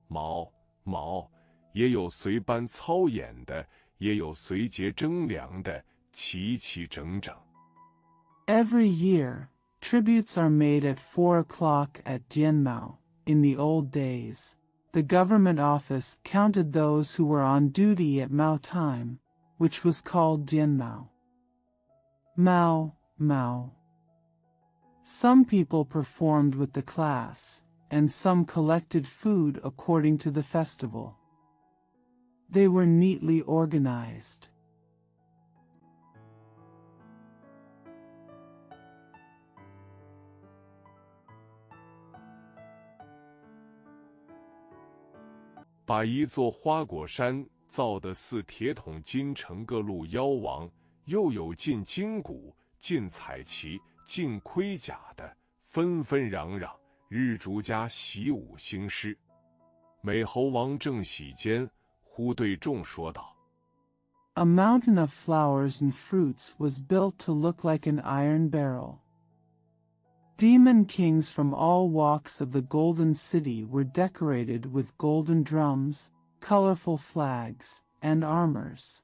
卯也有随班操演的，也有随节征粮的，齐齐整整。 Every year, tributes are made at 4 o'clock at Dianmao. In the old days, the government office counted those who were on duty at Mao time, which was called Dianmao. Mao. Some people performed with the class, and some collected food according to the festival. They were neatly organized. 把一座花果山造得似铁桶金城，各路妖王，又有进金鼓、进彩旗、进盔甲的，纷纷攘攘，日逐家习武兴师。美猴王正喜间，忽对众说道： A mountain of flowers and fruits was built to look like an iron barrel. Demon kings from all walks of the Golden City were decorated with golden drums, colorful flags, and armors.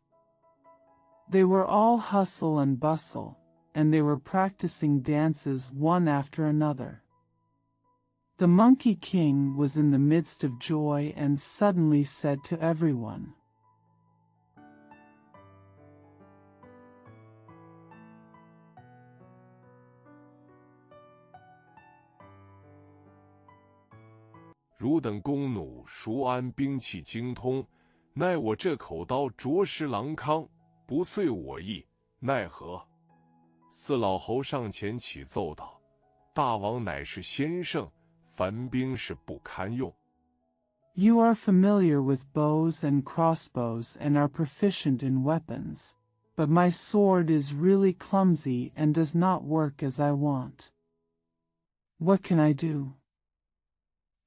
They were all hustle and bustle, and they were practicing dances one after another. The Monkey King was in the midst of joy and suddenly said to everyone, 汝等弓弩熟谙，兵器精通，奈我这口刀着实狼康，不遂我意，奈何？四老侯上前启奏道：“大王乃是先圣，凡兵是不堪用。” You are familiar with bows and crossbows and are proficient in weapons, but my sword is really clumsy and does not work as I want. What can I do?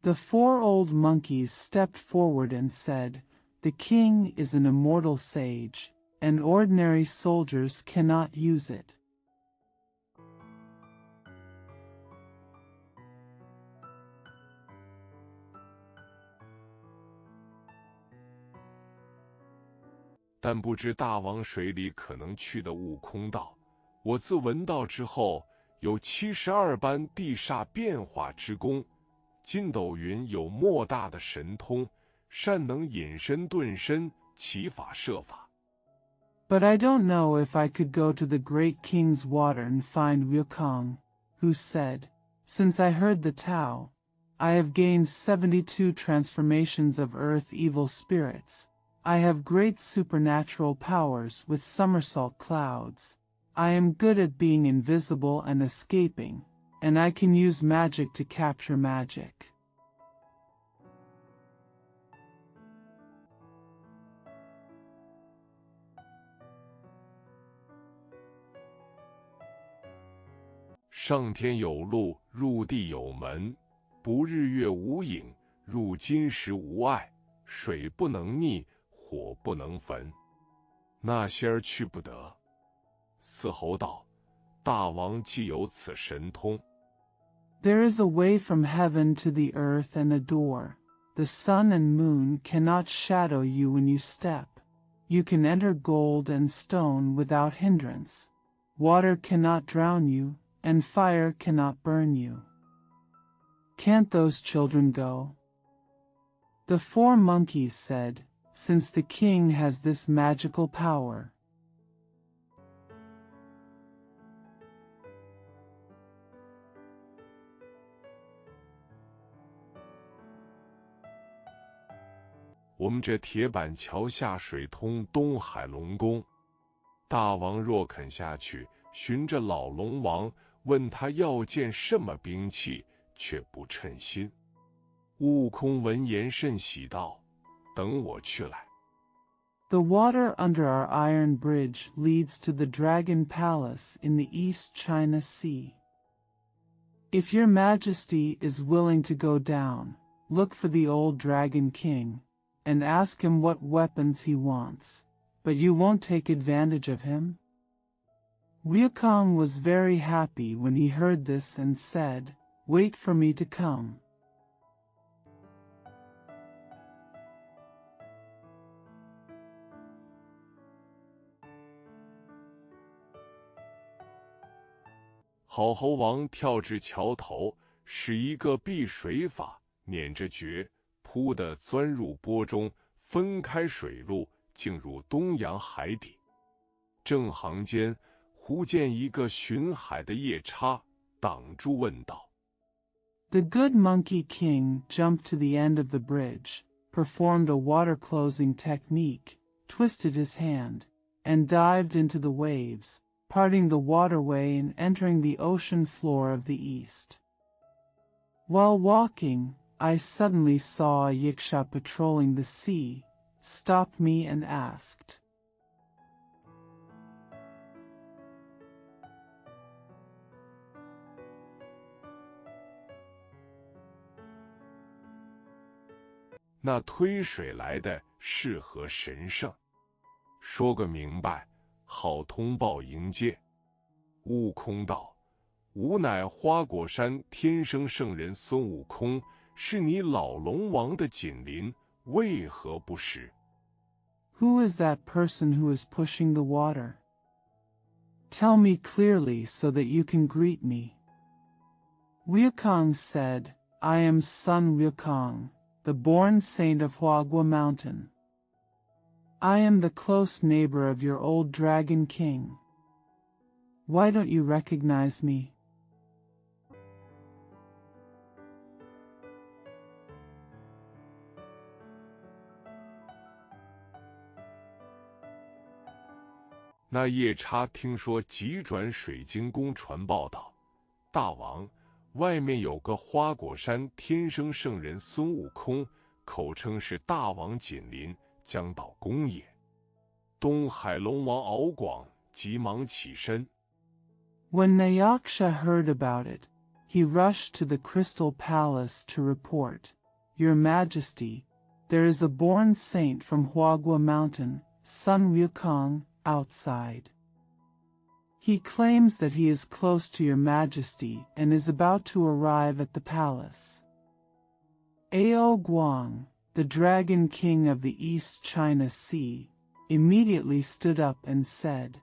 The 4 old monkeys stepped forward and said, The king is an immortal sage, and ordinary soldiers cannot use it. 但不知大王水里可能去的悟空道，我自闻道之后，有72般地煞变化之功。筋斗云有莫大的神通，善能隐身遁身，起法设法。 But I don't know if I could go to the great king's water and find Wukong, who said, Since I heard the Tao, I have gained 72 transformations of earth evil spirits. I have great supernatural powers with somersault clouds. I am good at being invisible and escaping, and I can use magic to capture magic. 上天有路，入地有门，不日月无影，入金石无碍，水不能溺，火不能焚。那些儿去不得。四侯道：大王既有此神通。There is a way from heaven to the earth and a door. The sun and moon cannot shadow you when you step. You can enter gold and stone without hindrance. Water cannot drown you, and fire cannot burn you. Can't those children go? The 4 monkeys said, since the king has this magical power. 我们这铁板桥下水通东海龙宫，大王若肯下去，寻着老龙王，问他要件什么兵器，却不称心。悟空闻言甚喜道：等我去来。The water under our iron bridge leads to the Dragon Palace in the East China Sea. If your Majesty is willing to go down, look for the old Dragon King, and ask him what weapons he wants, but you won't take advantage of him? Ryukong was very happy when he heard this and said, Wait for me to come. 好猴王跳至桥头，使一个避水法，捻着诀，扑地钻入波中，分开水路，进入东洋海底。正行间，忽见一个巡海的夜叉，挡住问道： The good Monkey King jumped to the end of the bridge, performed a water-closing technique, twisted his hand, and dived into the waves, parting the waterway and entering the ocean floor of the east. While walking, I suddenly saw a Yiksha patrolling the sea, stopped me and asked, 那推水来的是何神圣？说个明白，好通报迎接。悟空道：吾乃花果山天生圣人孙悟空，是你老龙王的紧邻，为何不识？ Who is that person who is pushing the water? Tell me clearly so that you can greet me. Ryukong said, I am Sun Ryukong, the born saint of Huagua Mountain. I am the close neighbor of your old Dragon King. Why don't you recognize me? 那夜叉听说急转水晶宫传报道：大王，外面有个花果山天生圣人孙悟空，口称是大王紧邻，将到宫也。东海龙王敖广急忙起身。When Nyaksha heard about it, he rushed to the Crystal Palace to report, Your Majesty, there is a born saint from Huagua Mountain, Sun Ryukong, outside. He claims that he is close to your Majesty and is about to arrive at the palace. Ao Guang, the Dragon King of the East China Sea, immediately stood up and said,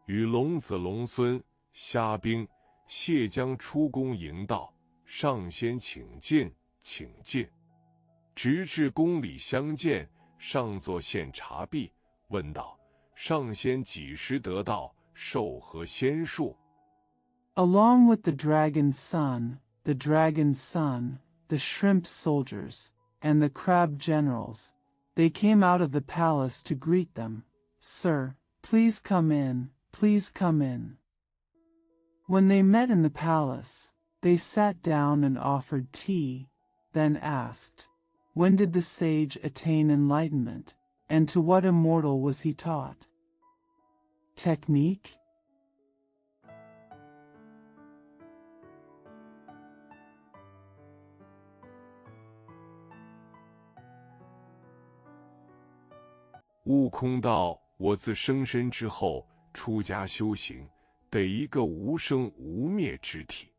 与龙子龙孙虾兵谢将出宫迎道：上仙请进，请进。直至宫里相见，上座献茶毕，问道：上仙几时得道，授何仙术？ Along with the dragon's son, the shrimp soldiers, and the crab generals, they came out of the palace to greet them. Sir, please come in, please come in. When they met in the palace, they sat down and offered tea. then asked, when did the sage attain enlightenment, and to what immortal was he taught? Technique?悟空道：我自生身之后，出家修行，得一个无生无灭之体。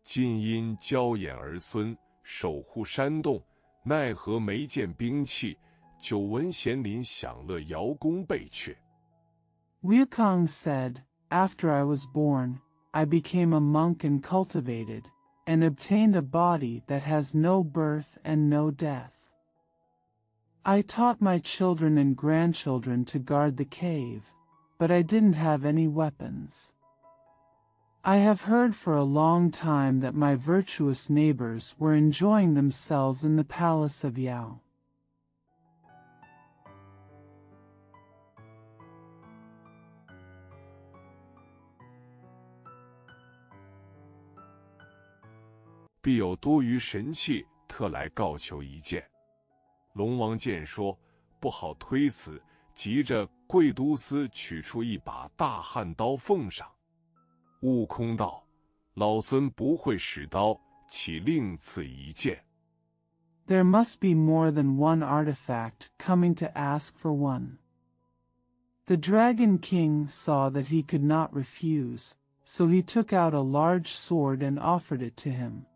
今因娇眼儿孙，守护山洞，奈何没见兵器，久闻贤邻享乐摇弓背却。Wukong said, after I was born, I became a monk and cultivated, and obtained a body that has no birth and no death. I taught my children and grandchildren to guard the cave, but I didn't have any weapons. I have heard for a long time that my virtuous neighbors were enjoying themselves in the palace of Yao. 必有多余神器，特来告求一件。龙王见说不好推辞，急着贵都司取出一把大汉刀奉上。悟空道：老孙不会使刀，岂另赐一件。 There must be more than one artifact coming to ask for one. The Dragon King saw that he could not refuse, so he took out a large sword and offered it to him.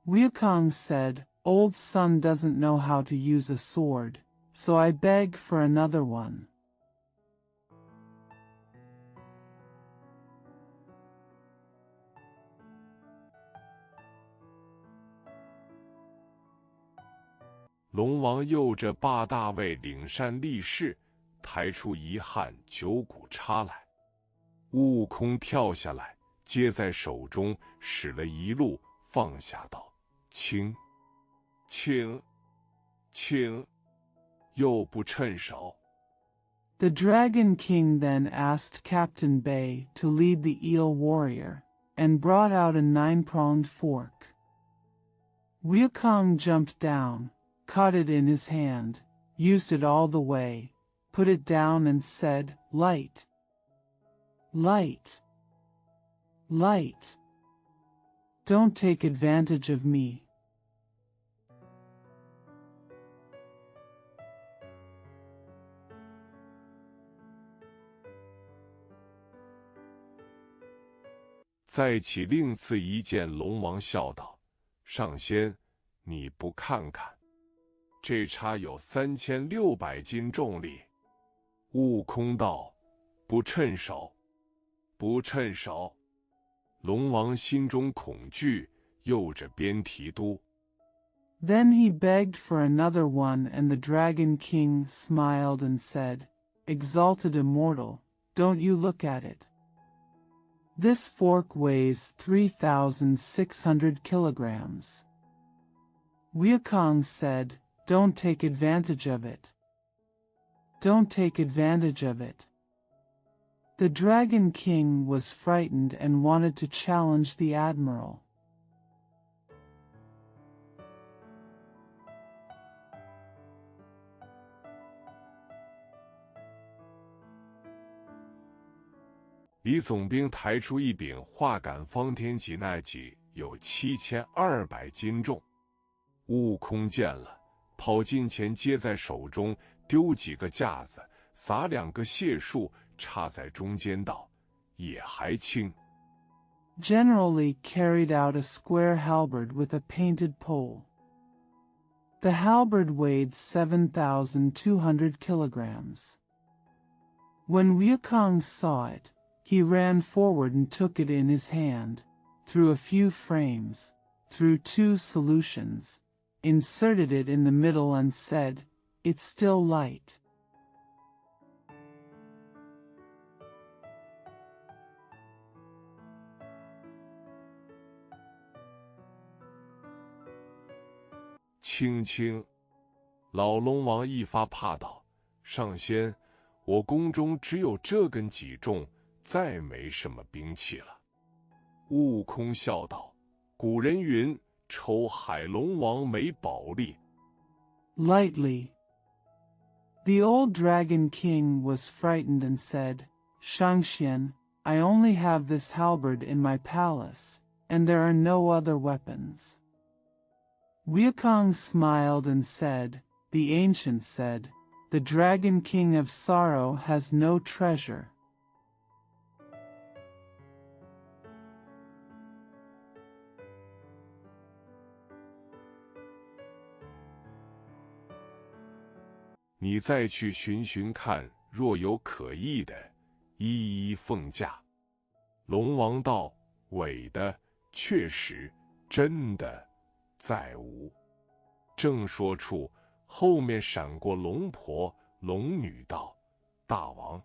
Wukong said, Old son doesn't know how to use a sword, so I beg for another one. 龙王又着八大卫领善立誓，抬出一汉九股叉来。悟空跳下来，接在手中，使了一路，放下道：“请，请，请，又不趁手。” The Dragon King then asked Captain Bay to lead the eel warrior, and brought out a 9-pronged fork. Wukong jumped down, caught it in his hand, used it all the way, put it down and said, Light! Light! Light! Don't take advantage of me. 再起另赐一件。龙王笑道：“上仙，你不看看，这叉有3600斤重力。”悟空道：“不趁手，不趁手。”龙王心中恐惧，又着边提督。 Then he begged for another one, and the Dragon King smiled and said, Exalted Immortal, don't you look at it. This fork weighs 3,600 kilograms. Wukong said, Don't take advantage of it. Don't take advantage of it. The Dragon King was frightened and wanted to challenge the Admiral. 李总兵抬出一柄化杆方天戟，那戟有7200斤重。悟空见了，跑近前接在手中，丢几个架子，撒2个解数，插在中间道：“也还轻。” Generally carried out a square halberd with a painted pole. The halberd weighed 7,200 kilograms. When Wukong saw it, he ran forward and took it in his hand, threw a few frames, threw 2 solutions, inserted it in the middle and said, It's still light. 轻轻，老龙王一发怕道：“上仙，我宫中只有这根戟重，再没什么兵器了。”悟空笑道：“古人云，抽海龙王为宝利。 lightly. The old Dragon King was frightened and said, Shangxian, I only have this halberd in my palace, and there are no other weapons. Wukong smiled and said, the ancient said, the Dragon King of Sorrow has no treasure. 你再去寻寻看，若有可议的，一一奉驾。龙王道：伪的，确实，真的，再无。正说处，后面闪过龙婆，龙女道：大王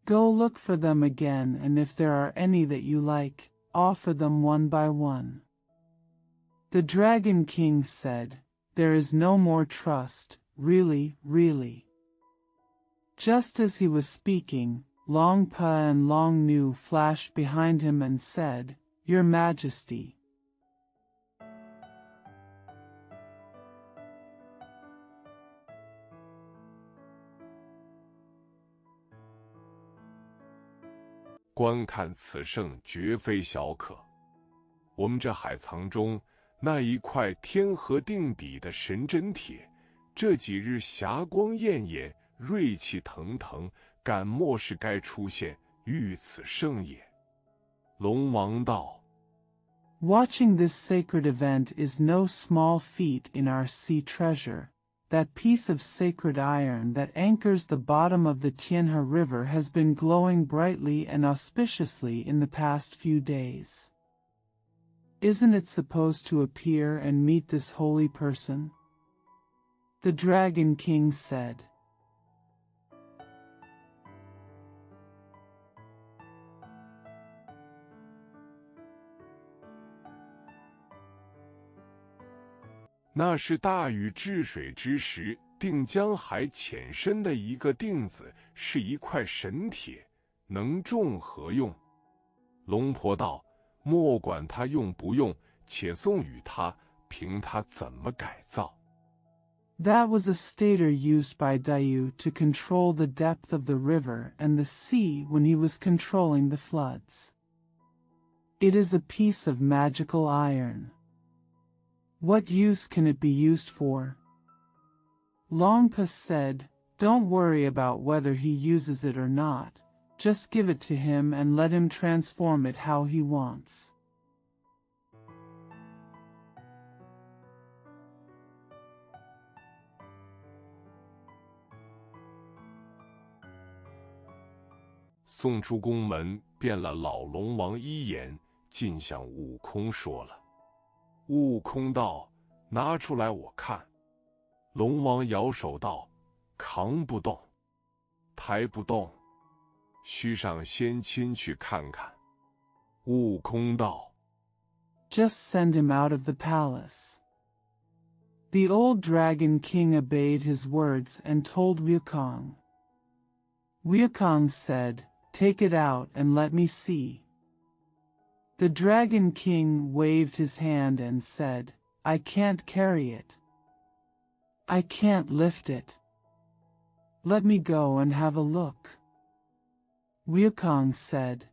Go look for them again, and if there are any that you like, offer them one by one. The Dragon King said, There is no more trust, really, really. Just as he was speaking, Long Pa and Long Nu flashed behind him and said, Your Majesty. 观看此胜绝非小可。我们这海藏中那一块天河定底的神针铁，这几日霞光艳艳，锐气腾腾，敢莫是该出现，遇此胜也。龙王道 Watching this sacred event is no small feat in our sea treasure. That piece of sacred iron that anchors the bottom of the Tianhe River has been glowing brightly and auspiciously in the past few days. Isn't it supposed to appear and meet this holy person? The Dragon King said. 那是大禹治水之时，定江海浅深的一个定子，是一块神铁，能重何用？龙婆道：莫管他用不用，且送与他，凭他怎么改造。That was a stator used by Daiyu to control the depth of the river and the sea when he was controlling the floods. It is a piece of magical iron. What use can it be used for? Longpa said, Don't worry about whether he uses it or not. Just give it to him and let him transform it how he wants. 送出宫门，变了老龙王一眼，尽向悟空说了。悟空道：拿出来我看。龙王摇手道：扛不动，抬不动，须上仙亲去看看。悟空道： Just send him out of the palace. The old Dragon King obeyed his words and told Wukong. Wukong said, Take it out and let me see. The Dragon King waved his hand and said, I can't carry it. I can't lift it. Let me go and have a look. Wukong said.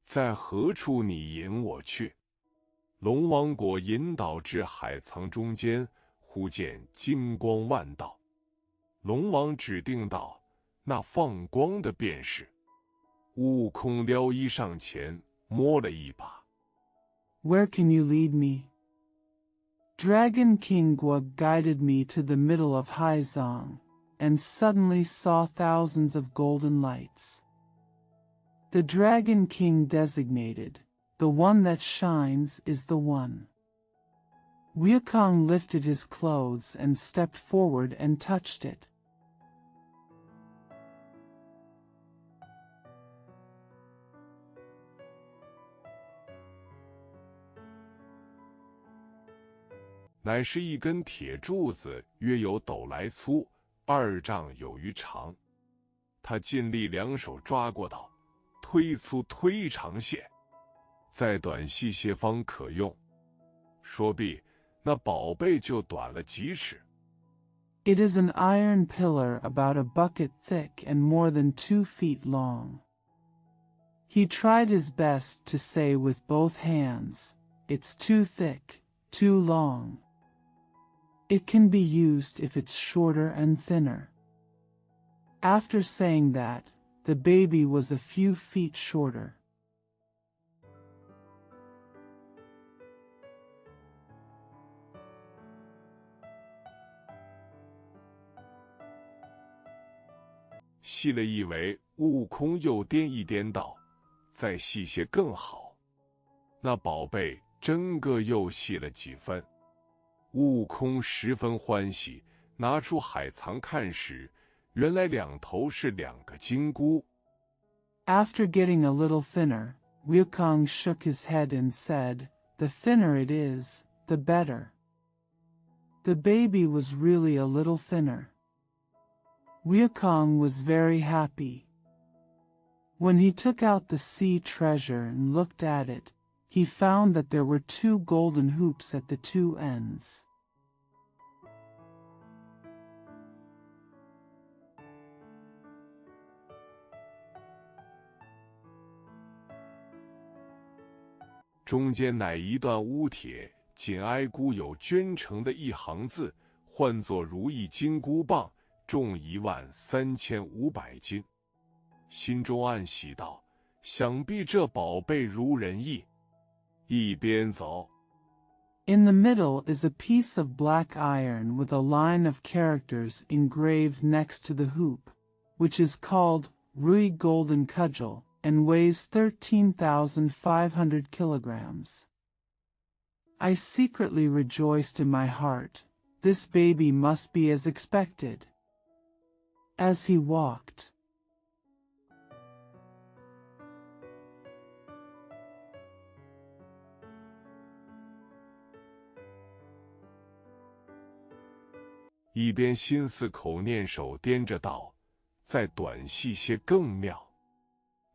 在何处你引我去？龙王果引导至海藏中间，忽见金光万道。龙王指定道：那放光的便是。悟空撩衣上前，摸了一把。Where can you lead me? Dragon King Gua guided me to the middle of Haizong, and suddenly saw thousands of golden lights. The Dragon King designated, the one that shines is the one. Wukong lifted his clothes and stepped forward and touched it. 乃是一根铁柱子，约有斗来粗，2丈有余长。他尽力两手抓过道，推粗推长些，再短细些方可用。说毕，那宝贝就短了几尺。It is an iron pillar about a bucket thick and more than 2 feet long. He tried his best to say with both hands, "It's too thick, too long." It can be used if it's shorter and thinner. After saying that, the baby was a few feet shorter. 细了一围，悟空又掂一掂道：“再细些更好。”那宝贝真个又细了几分。悟空十分欢喜，拿出海藏看时，原来两头是2个金箍。After getting a little thinner, Wukong shook his head and said, "The thinner it is, the better." The baby was really a little thinner. Wukong was very happy. When he took out the sea treasure and looked at it, he found that there were 2 golden hoops at the 2 ends. 中间乃一段乌铁，紧挨箍有镌成的一行字，唤作如意金箍棒，重13500斤。心中暗喜道：想必这宝贝如人意。一边走。In the middle is a piece of black iron with a line of characters engraved next to the hoop, which is called Rui Golden Cudgel, and weighs 13,500 kilograms. I secretly rejoiced in my heart, this baby must be as expected. As he walked, "一边心似口念，手掂着道：再短细些更妙。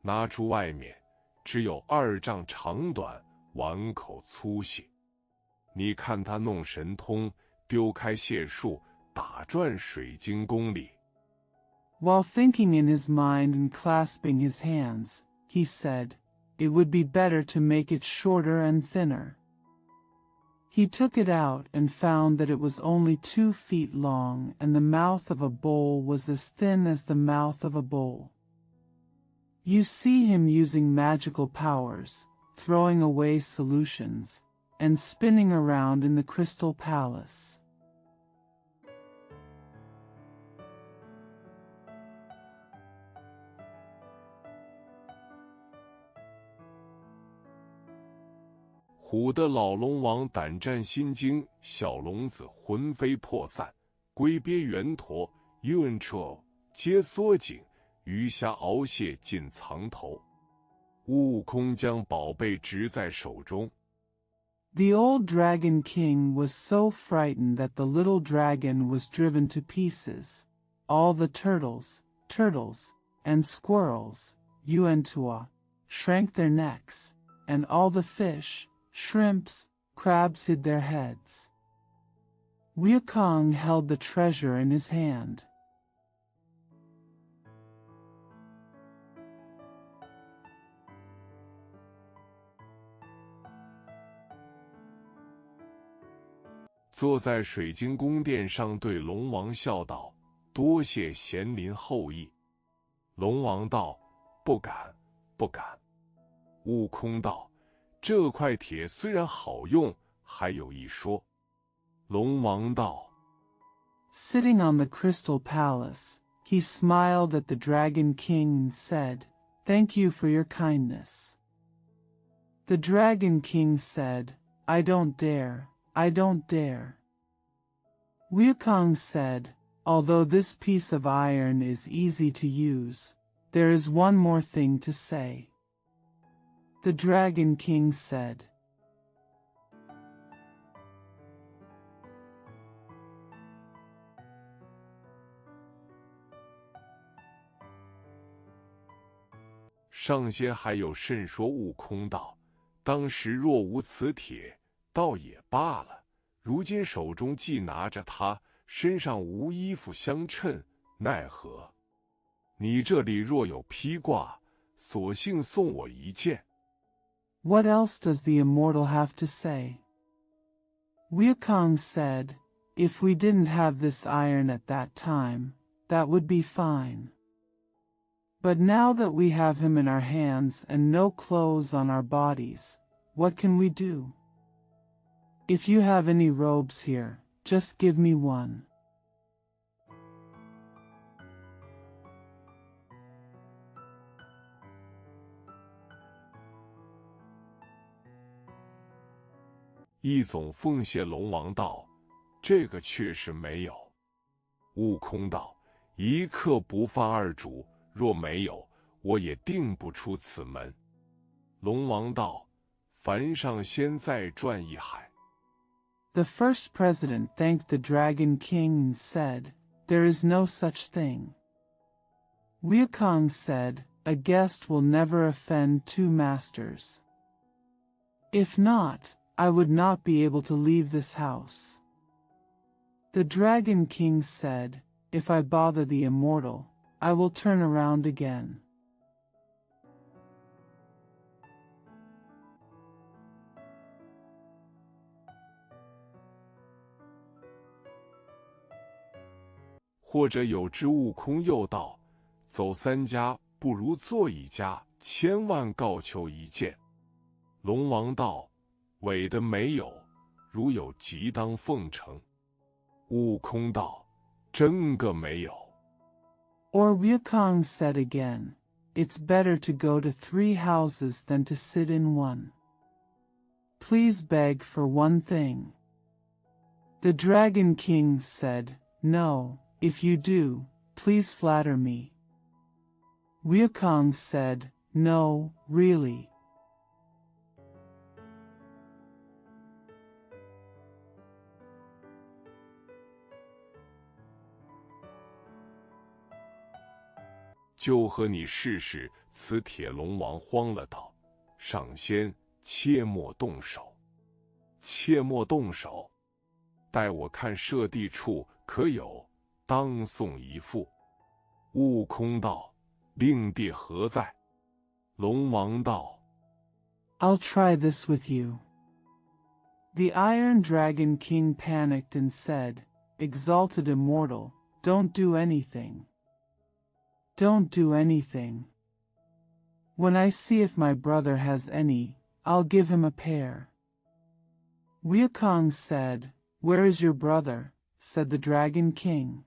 拿出外面，只有2丈长短，碗口粗细。你看他弄神通，丢开解数，打转水晶宫里。" While thinking in his mind and clasping his hands, he said, "It would be better to make it shorter and thinner." He took it out and found that it was only 2 feet long, and the mouth of a bowl was as thin as the mouth of a bowl. You see him using magical powers, throwing away solutions, and spinning around in the Crystal Palace. 唬得老龙王胆战心惊，小龙子魂飞魄散，龟鳖圆驼、运彻皆缩紧，鱼虾鳌蟹尽藏头。悟空将宝贝执在手中。The old Dragon King was so frightened that the little dragon was driven to pieces. All the turtles, and squirrels, Yuan-Tua, shrank their necks, and all the fish, shrimps, crabs hid their heads. Wukong held the treasure in his hand. "坐在水晶宫殿上，对龙王笑道：多谢贤邻厚意。龙王道：不敢，不敢。悟空道：这块铁虽然好用，还有一说。龙王道： Sitting on the Crystal Palace, he smiled at the Dragon King and said, "Thank you for your kindness." The Dragon King said, "I don't dare, I don't dare." Wukong said, "Although this piece of iron is easy to use, there is one more thing to say." The Dragon King said, 上仙还有甚说？悟空道：当时若无此铁，倒也罢了。如今手中既拿着它，身上无衣服相衬，奈何？你这里若有披挂，索性送我一件。 What else does the immortal have to say? Wukong said, if we didn't have this iron at that time, that would be fine. But now that we have him in our hands and no clothes on our bodies, what can we do? If you have any robes here, just give me one. 一总奉谢龙王道：这个确实没有。悟空道：一刻不犯二主，若没有，我也定不出此门。龙王道：凡上仙再转一海。 The first president thanked the Dragon King and said, there is no such thing. Wukong said, a guest will never offend two masters. If not, I would not be able to leave this house. The Dragon King said, if I bother the immortal, I will turn around again. 或者有之悟空又道：走三家不如做一家，千万告求一件。龙王道：伪的没有，如有即当奉承。悟空道：真个没有。 Or Wukong said again, it's better to go to 3 houses than to sit in one. Please beg for one thing. The Dragon King said, no, if you do, please flatter me. Wukong said, no, really. 就和你试试。此铁龙王慌了道：上仙，切莫动手，切莫动手。待我看射地处可有，当送一副。悟空道：令弟何在？龙王道： I'll try this with you. The Iron Dragon King panicked and said, Exalted Immortal, don't do anything. Don't do anything. When I see if my brother has any, I'll give him a pair. Wukong said, Where is your brother? Said the Dragon King.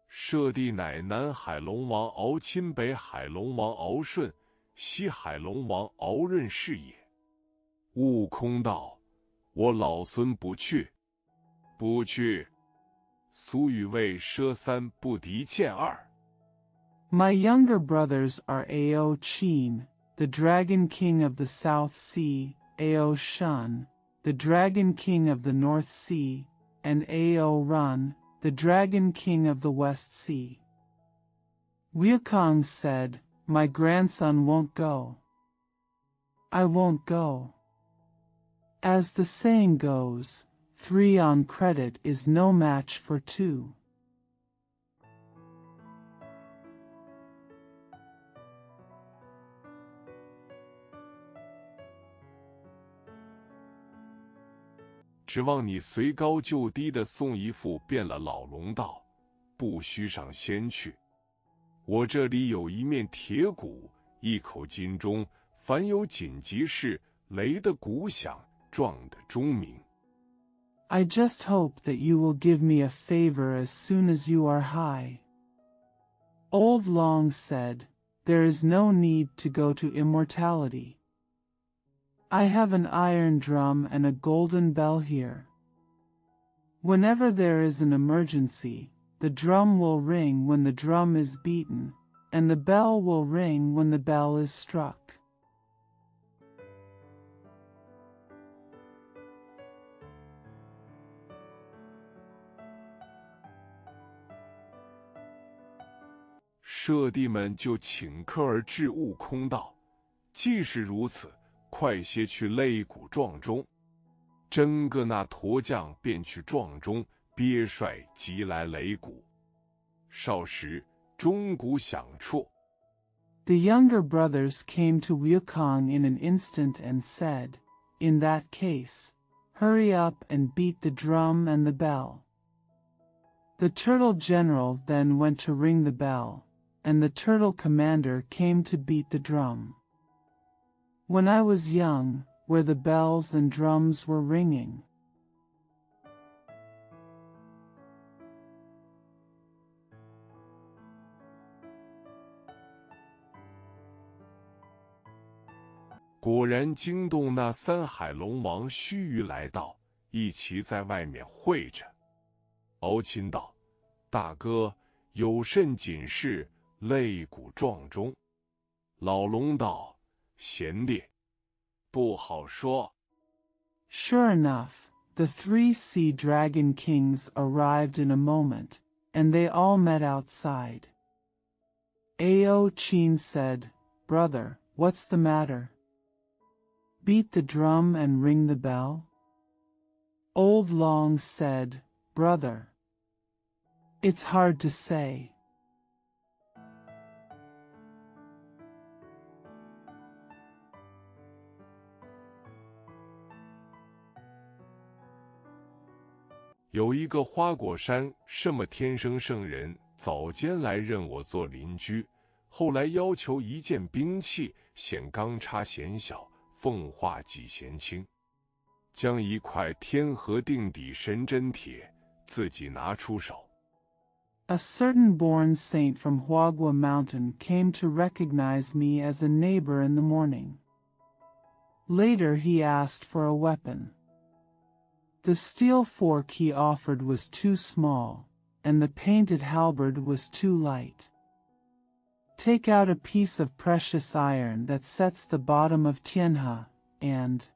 舍弟乃南海龙王敖钦，北海龙王敖顺，西海龙王敖润是也。悟空道：我老孙不去，不去。俗语谓：奢三不敌见二。 My younger brothers are Ao Chin, the Dragon King of the South Sea, Ao Shun, the Dragon King of the North Sea, and Ao Run, the Dragon King of the West Sea. Wukong said, My grandson won't go. I won't go. As the saying goes, 3 on credit is no match for 2. 指望你随高就低的送一副。变了老龙道：不须上仙去，我这里有一面铁鼓，一口金钟，凡有紧急事，雷的鼓响，撞的钟鸣。 I just hope that you will give me a favor as soon as you are high. Old Long said, There is no need to go to immortality. I have an iron drum and a golden bell here. Whenever there is an emergency, the drum will ring when the drum is beaten, and the bell will ring when the bell is struck. 舍弟们就顷刻而至悟空道：“既是如此，快些去擂鼓撞钟。”真个那驼将便去撞钟，鳖帅即来擂鼓。少时，钟鼓响绰。The younger brothers came to Wukong in an instant and said, "In that case, hurry up and beat the drum and the bell." The turtle general then went to ring the bell, and the turtle commander came to beat the drum. When I was young, where the bells and drums were ringing. 果然惊动那三海龙王须臾来到，一齐在外面会着。敖钦道：“大哥，有甚紧事，擂鼓撞钟？”老龙道：“贤烈，不好说。” Sure enough, the 3 sea dragon kings arrived in a moment, and they all met outside. Ao Chin said, "Brother, what's the matter? Beat the drum and ring the bell?" Old Long said, "Brother, it's hard to say." 有一个花果山什么天生圣人，早间来认我做邻居，后来要求一件兵器，显钢叉显小，奉化几贤轻，将一块天河定底神针铁自己拿出手。A certain born saint from Huagua Mountain came to recognize me as a neighbor in the morning. Later he asked for a weapon. The steel fork he offered was too small, and the painted halberd was too light. Take out a piece of precious iron that sets the bottom of Tianhe, and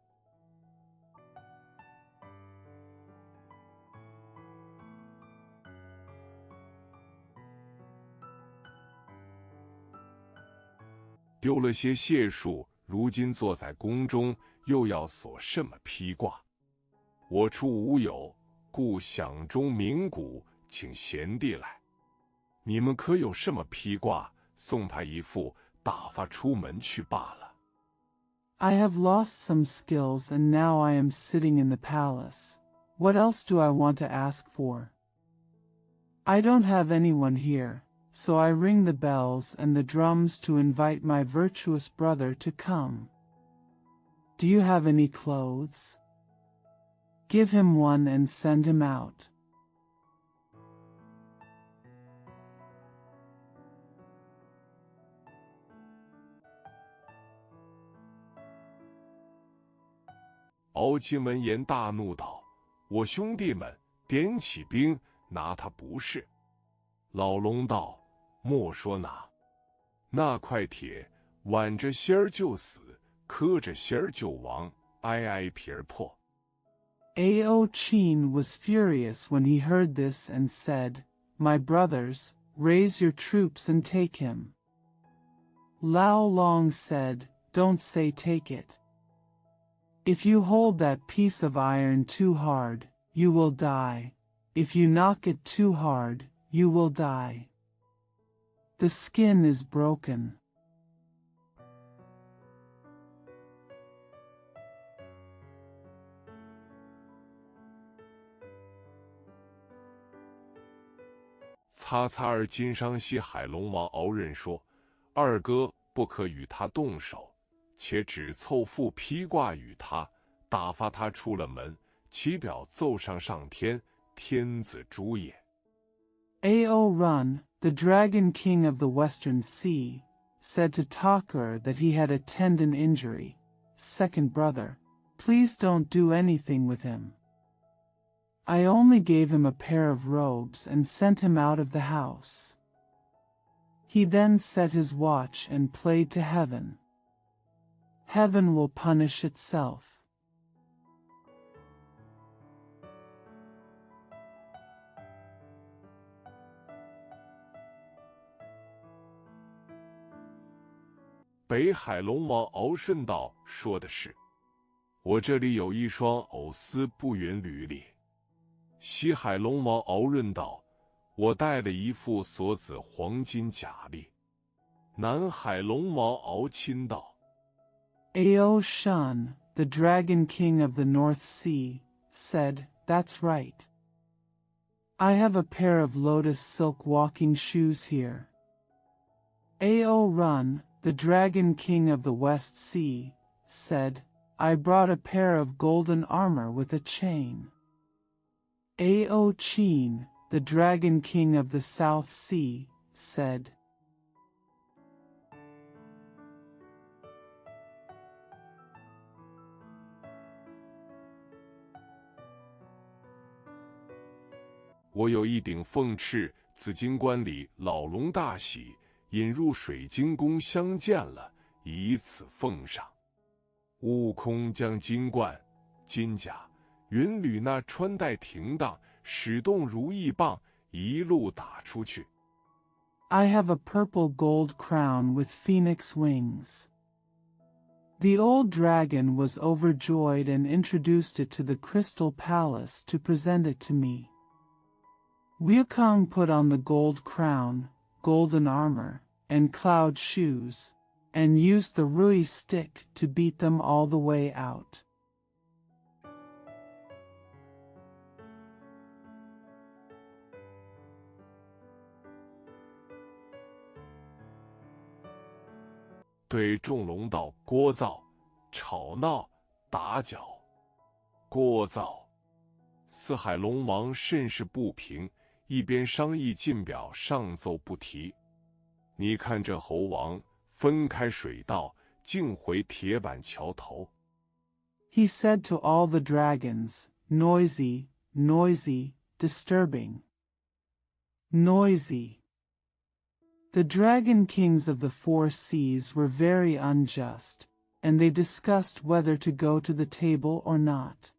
丢了些解数，如今坐在宫中，又要所什么披挂？我处无有，故响钟鸣鼓，请贤弟来。你们可有什么披挂？送他一副，打发出门去罢了。I have lost some skills and now I am sitting in the palace. What else do I want to ask for? I don't have anyone here, so I ring the bells and the drums to invite my virtuous brother to come. Do you have any clothes? Give him one and send him out. 敖钦闻言大怒道：“我兄弟们点起兵，拿他不是。”老龙道：“莫说拿，那块铁挽着仙儿就死，磕着仙儿就亡，挨挨皮儿破。” Ao Chin was furious when he heard this and said, "My brothers, raise your troops and take him." Lao Long said, "Don't say take it. If you hold that piece of iron too hard, you will die. If you knock it too hard, you will die. The skin is broken." 擦擦而金商西海龙王敖认说：“二哥不可与他动手，且只凑副披挂与他，打发他出了门，其表奏上上天，天子诛也。” Ao Run, the Dragon King of the Western Sea, said to Takar that he had a tendon injury. "Second brother, please don't do anything with him. I only gave him a pair of robes and sent him out of the house." He then set his watch and played to heaven. Heaven will punish itself. 北海龙王敖顺道说的是：“我这里有一双藕丝不云履里。”西海龙王敖润道：“我带了一副锁子黄金甲笠。”南海龙王敖钦道 Ao Shun, the Dragon King of the North Sea, said, "That's right. I have a pair of lotus silk walking shoes here." Ao Run, the Dragon King of the West Sea, said, "I brought a pair of golden armor with a chain." Ao Chin, the Dragon King of the South Sea, said, 我有一顶凤翅，紫金冠里老龙大喜，引入水晶宫相见了，以此奉上。悟空将金冠、金甲、云履那穿戴停当，使动如意棒，一路打出去。I have a purple gold crown with phoenix wings. The old dragon was overjoyed and introduced it to the Crystal Palace to present it to me. Wukong put on the gold crown, golden armor, and cloud shoes, and used the Rui stick to beat them all the way out. 对众龙道聒噪、吵闹、打搅。聒噪，四海龙王甚是不平，一边商议进表，上奏不提。你看这猴王分开水道，径回铁板桥头。He said to all the dragons, "Noisy, noisy, disturbing. Noisy." The dragon kings of the four seas were very unjust, and they discussed whether to go to the table or not.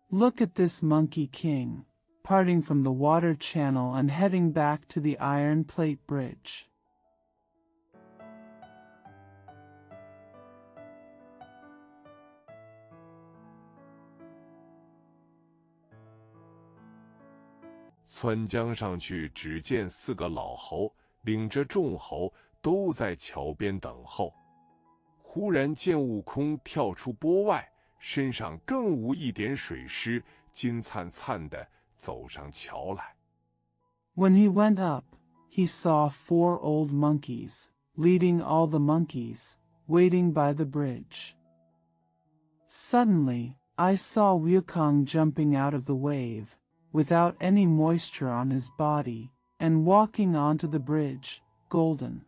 Look at this monkey king, parting from the water channel and heading back to the Iron Plate Bridge. 窜江上去，只见四个老猴领着众猴都在桥边等候。忽然见悟空跳出波外，身上更无一点水湿，金灿灿的走上桥来。When he went up, he saw 4 old monkeys, leading all the monkeys, waiting by the bridge. Suddenly, I saw Wukong jumping out of the wave, without any moisture on his body, and walking onto the bridge, golden.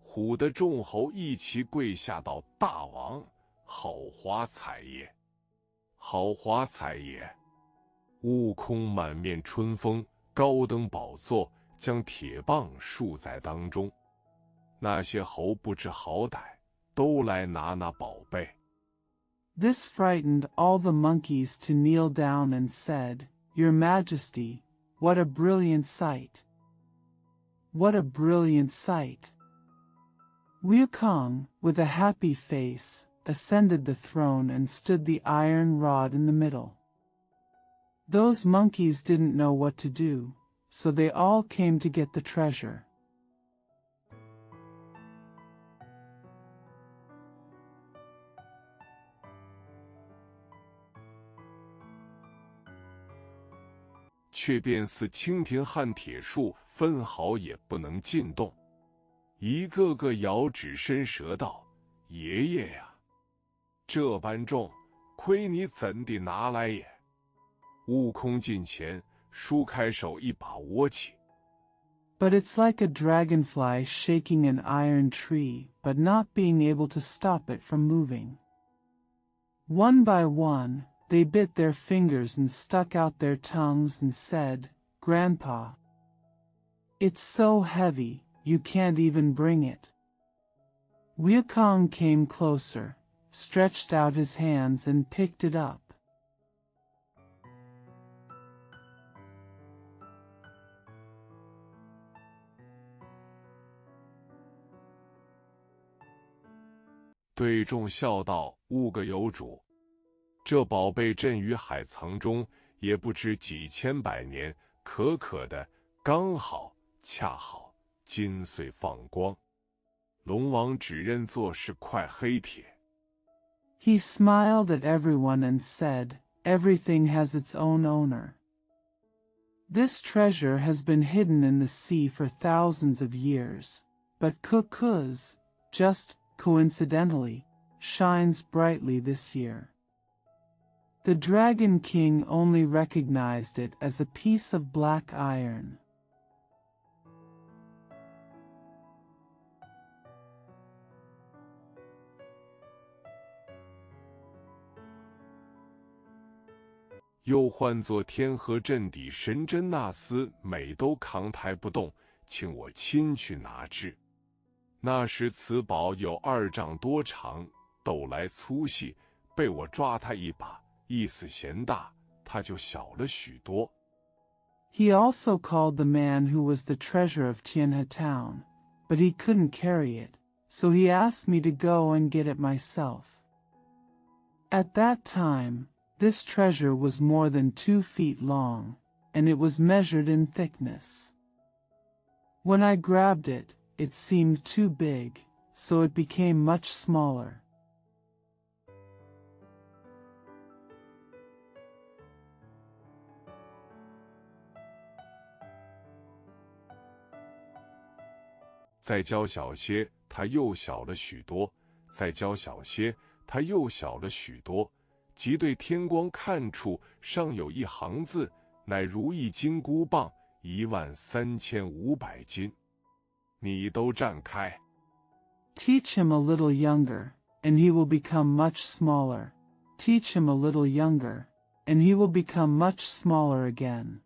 唬得众猴一齐跪下道：“大王，好华彩也，好华彩也！”悟空满面春风，高登宝座，将铁棒竖在当中。那些猴不知好歹，都来拿那宝贝。This frightened all the monkeys to kneel down and said, "Your Majesty, what a brilliant sight! What a brilliant sight!" Wukong, with a happy face, ascended the throne and stood the iron rod in the middle. Those monkeys didn't know what to do, so they all came to get the treasure. 却便似蜻蜓撼铁树，分毫也不能进动。一个个摇指伸舌道：“爷爷呀，这般重，亏你怎地拿来也？”悟空近前，舒开手，一把握起。But it's like a dragonfly shaking an iron tree, but not being able to stop it from moving. One by one, they bit their fingers and stuck out their tongues and said, "Grandpa, it's so heavy, you can't even bring it." Wukong came closer, stretched out his hands and picked it up. 对众笑道：“物个有主，这宝贝镇于海藏中，也不知几千百年，可可的，刚好，恰好，金穗放光。龙王只认作是块黑铁。” He smiled at everyone and said, "Everything has its own owner. This treasure has been hidden in the sea for thousands of years, but Cuckoo's, just coincidentally, shines brightly this year." The Dragon King only recognized it as a piece of black iron. 又唤作天河镇底神针那厮，每都扛抬不动，请我亲去拿之。那时此宝有2丈多长，斗来粗细，被我抓他一把，意思嫌大，他就小了许多。He also called the man who was the treasurer of Tianhe town, but he couldn't carry it, so he asked me to go and get it myself. At that time, this treasure was more than 2 feet long, and it was measured in thickness. When I grabbed it, it seemed too big, so it became much smaller. 再教小些，它又小了许多；再教小些，它又小了许多。即对天光看处，上有一行字，乃如意金箍棒，13500斤。你都站开。Teach him a little younger, and he will become much smaller. Teach him a little younger, and he will become much smaller again.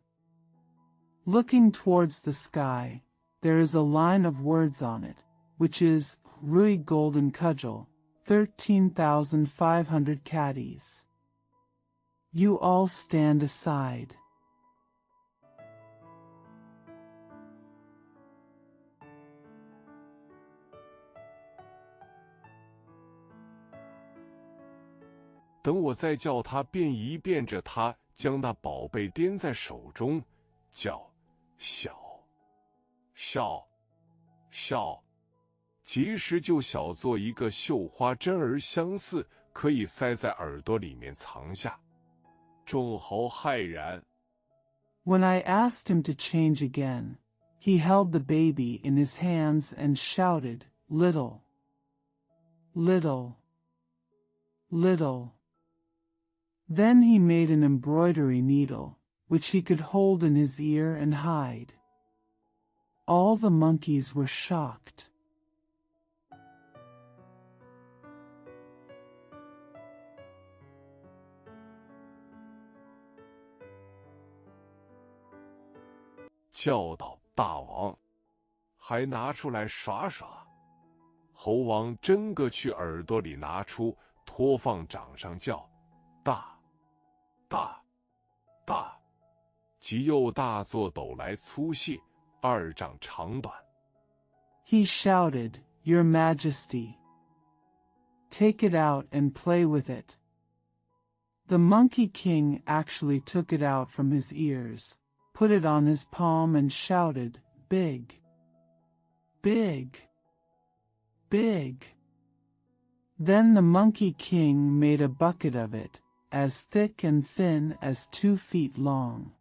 Looking towards the sky, there is a line of words on it, which is Rui Golden Cudgel, 13,500 caddies. You all stand aside. 等我再叫他，便一变着他，将那宝贝掂在手中，叫小小小，即时就小做一个绣花针儿相似，可以塞在耳朵里面藏下。众侯骇然。When I asked him to change again, he held the baby in his hands and shouted, "Little, little, little." Then he made an embroidery needle, which he could hold in his ear and hide. All the monkeys were shocked. 叫道：“大王，还拿出来耍耍。”猴王真个去耳朵里拿出，托放掌上叫：“大，大，大！”即又大作斗来粗细，2丈长短。He shouted, "Your Majesty, take it out and play with it." The Monkey King actually took it out from his ears, put it on his palm and shouted, "Big, big, big." Then the Monkey King made a bucket of it, as thick and thin as 2 feet long.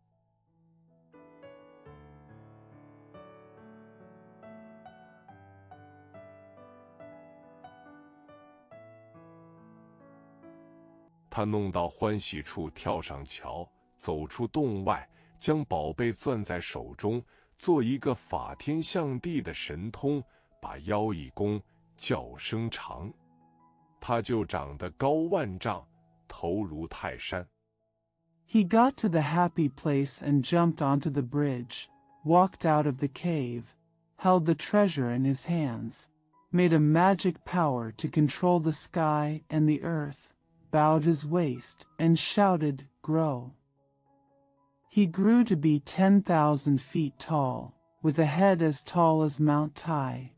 他弄到欢喜处，跳上桥，走出洞外，将宝贝攥在手中，做一个法天象地的神通，把腰一弓，叫声长，他就长得高万丈，头如泰山。He got to the happy place and jumped onto the bridge, walked out of the cave, held the treasure in his hands, made a magic power to control the sky and the earth, bowed his waist, and shouted, "Grow." He grew to be 10,000 feet tall, with a head as tall as Mount Tai.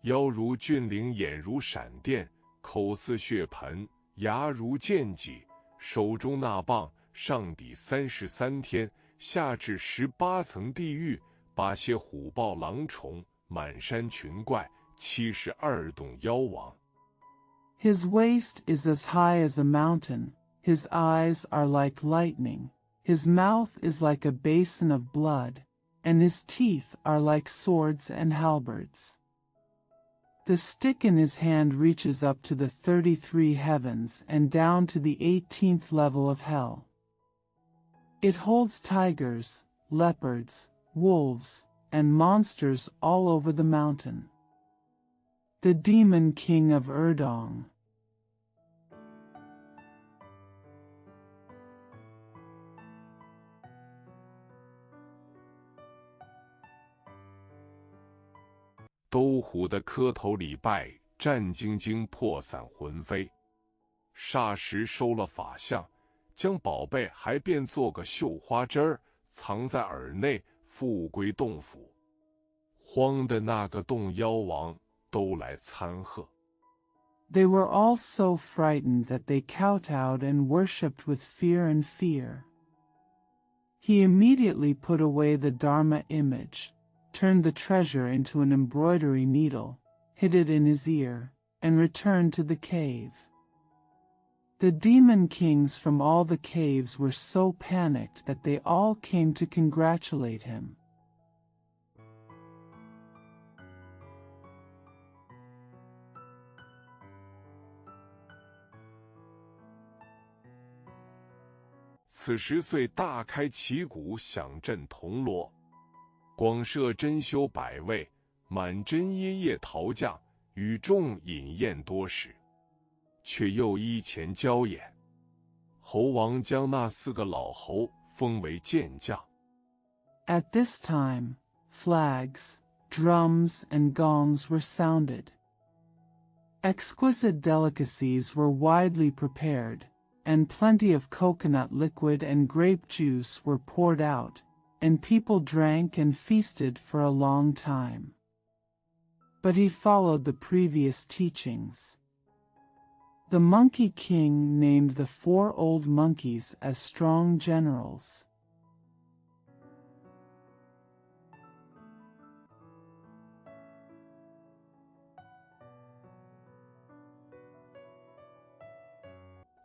腰如峻岭，眼如闪电，口似血盆，牙如剑戟，手中那棒上抵33天，下至18层地狱，八些虎豹狼虫，满山群怪，72洞妖王。His waist is as high as a mountain, his eyes are like lightning, his mouth is like a basin of blood, and his teeth are like swords and halberds. The stick in his hand reaches up to the 33 heavens and down to the 18th level of hell. It holds tigers, leopards, wolves, and monsters all over the mountain. The Demon King of Erdong. 兜虎的磕头礼拜，战兢兢，破散魂飞。霎时收了法相，将宝贝还变做个绣花针儿，藏在耳内，复归洞府。慌的那个洞妖王都来参贺。They were all so frightened that they kowtowed and worshipped with fear and fear. He immediately put away the Dharma image, turned the treasure into an embroidery needle, hid it in his ear, and returned to the cave. The demon kings from all the caves were so panicked that they all came to congratulate him. 此时遂大开旗鼓，响震铜锣。广设珍馐百味，满真耶业陶匠，与众饮宴多时。却又依前交演，猴王将那4个老猴封为剑将。At this time, flags, drums, and gongs were sounded. Exquisite delicacies were widely prepared, and plenty of coconut liquid and grape juice were poured out, and people drank and feasted for a long time. But he followed the previous teachings. The Monkey King named the 4 old monkeys as strong generals.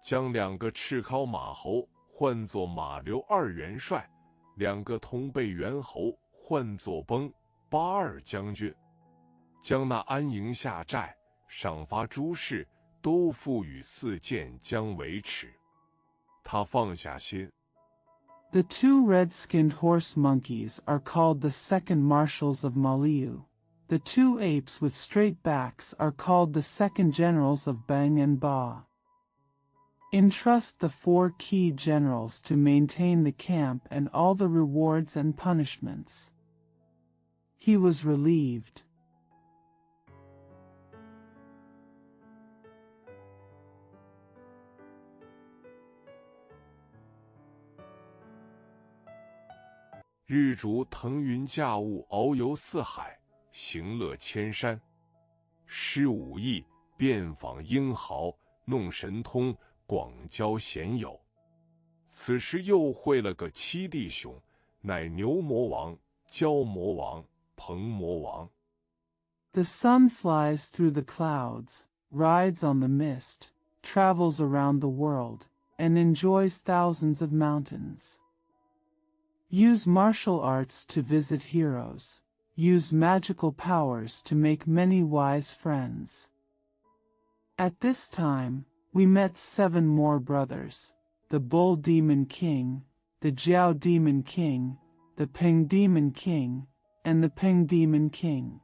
将2个赤尻马猴唤作马刘2元帅，2个铜背猿猴唤作崩八2将军，将那安营下寨，赏罚诸事都付与4剑将维持。他放下心。The 2 red-skinned horse monkeys are called the second marshals of Maliu. The 2 apes with straight backs are called the second generals of Bang and Ba. Entrust the 4 key generals to maintain the camp and all the rewards and punishments. He was relieved. 日逐腾云驾雾，遨游四海，行乐千山。施武艺，遍访英豪，弄神通，广交贤友。此时又会了个7弟兄，乃牛魔王、蛟魔王、鹏魔王。The sun flies through the clouds, rides on the mist, travels around the world, and enjoys thousands of mountains. Use martial arts to visit heroes. Use magical powers to make many wise friends. At this time, we met 7 more brothers, the Bull Demon King, the Jiao Demon King, the Peng Demon King, and the Peng Demon King.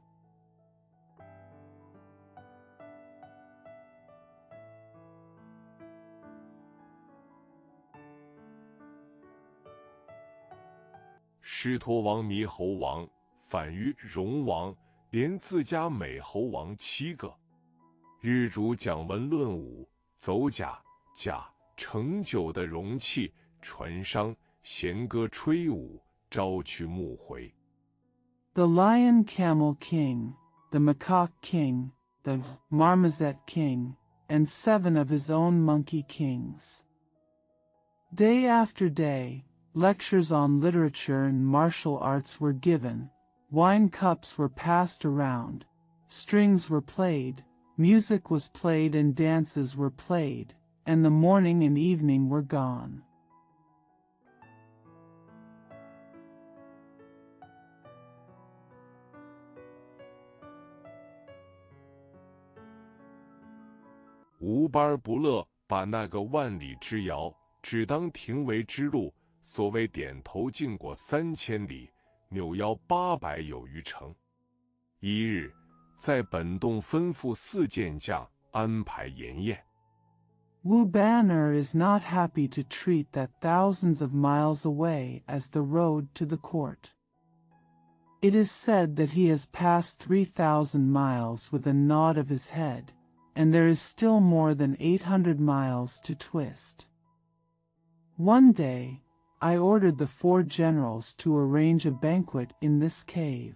狮驼王、猕猴王、反于戎王，连自家美猴王7个。日主讲文论武，走甲、甲盛酒的容器、船商，弦歌吹舞，招去牧回。The Lion Camel King, the Macaque King, the Marmoset King, and 7 of his own monkey kings. Day after day, lectures on literature and martial arts were given, wine cups were passed around, strings were played, music was played and dances were played, and the morning and evening were gone.无班不乐把那个万里之遥，只当廷尉之路。所谓点头尽过3000里，扭腰800有余程。一日，在本洞吩咐4健将安排筵宴。Wu Banner is not happy to treat that thousands of miles away as the road to the court. It is said that he has passed 3,000 miles with a nod of his head, and there is still more than 800 miles to twist. One day, I ordered the 4 generals to arrange a banquet in this cave.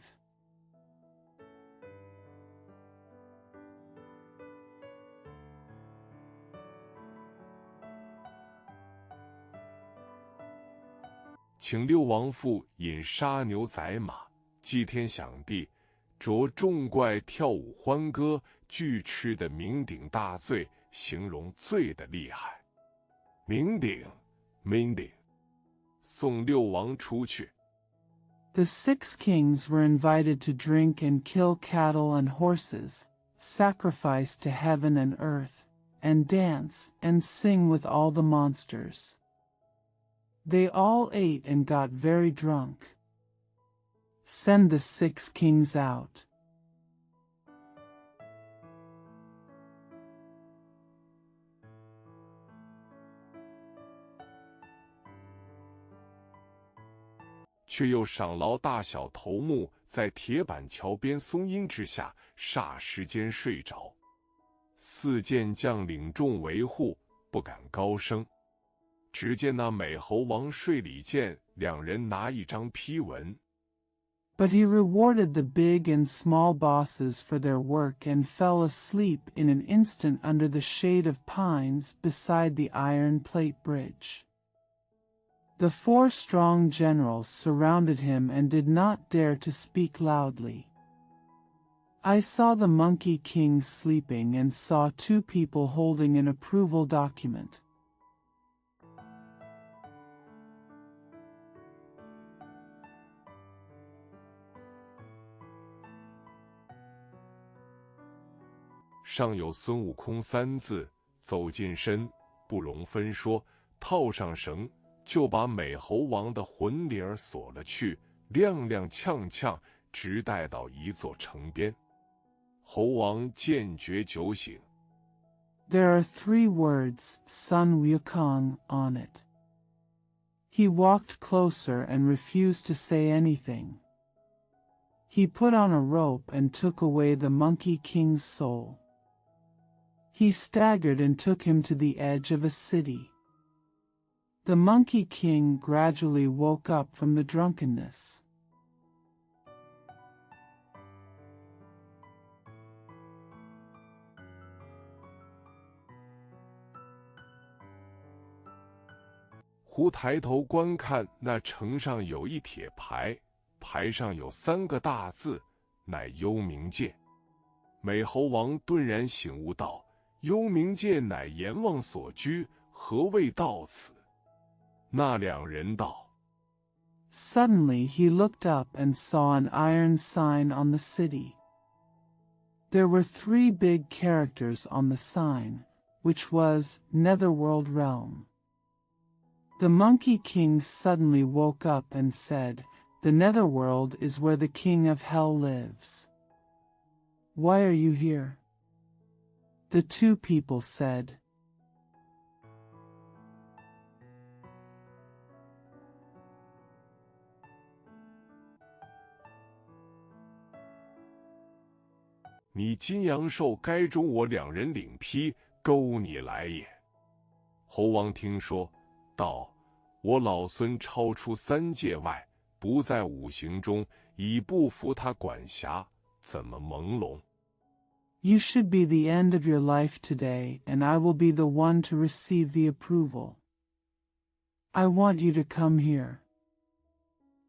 请6王父饮杀牛宰马，祭天享地，着众怪跳舞欢歌，俱吃的酩酊大醉，形容醉的厉害。酩酊，送6王出去。The 6 kings were invited to drink and kill cattle and horses, sacrifice to heaven and earth, and dance and sing with all the monsters. They all ate and got very drunk. Send the 6 kings out. 却又赏劳大小头目在铁板桥边松阴之下，霎时间睡着。4健将领众维护，不敢高声。只见那美猴王睡里见2人拿一张批文。But he rewarded the big and small bosses for their work and fell asleep in an instant under the shade of pines beside the iron plate bridge. The 4 strong generals surrounded him and did not dare to speak loudly. I saw the Monkey King sleeping and saw 2 people holding an approval document. 上有孙悟空3字，走近身，不容分说，套上绳，就把美猴王的魂铃儿锁了去，踉踉跄跄，直带到一座城边。猴王见觉酒醒。There are 3 words, Sun Wukong, on it. He walked closer and refused to say anything. He put on a rope and took away the Monkey King's soul. He staggered and took him to the edge of a city. The Monkey King gradually woke up from the drunkenness. 胡抬头观看，那城上有一铁牌，牌上有3个大字，乃幽冥界。美猴王顿然醒悟道：幽冥界乃阎王所居，何谓到此？那2人道。Suddenly he looked up and saw an iron sign on the city. There were 3 big characters on the sign, which was Netherworld Realm. The Monkey King suddenly woke up and said, "The Netherworld is where the King of Hell lives. Why are you here?" The 2 people said, 你金阳寿该中我2人领批，勾你来也。侯王听说，道：我老孙超出3界外，不在5行中，已不服他管辖，怎么朦胧？ You should be the end of your life today, and I will be the one to receive the approval. I want you to come here.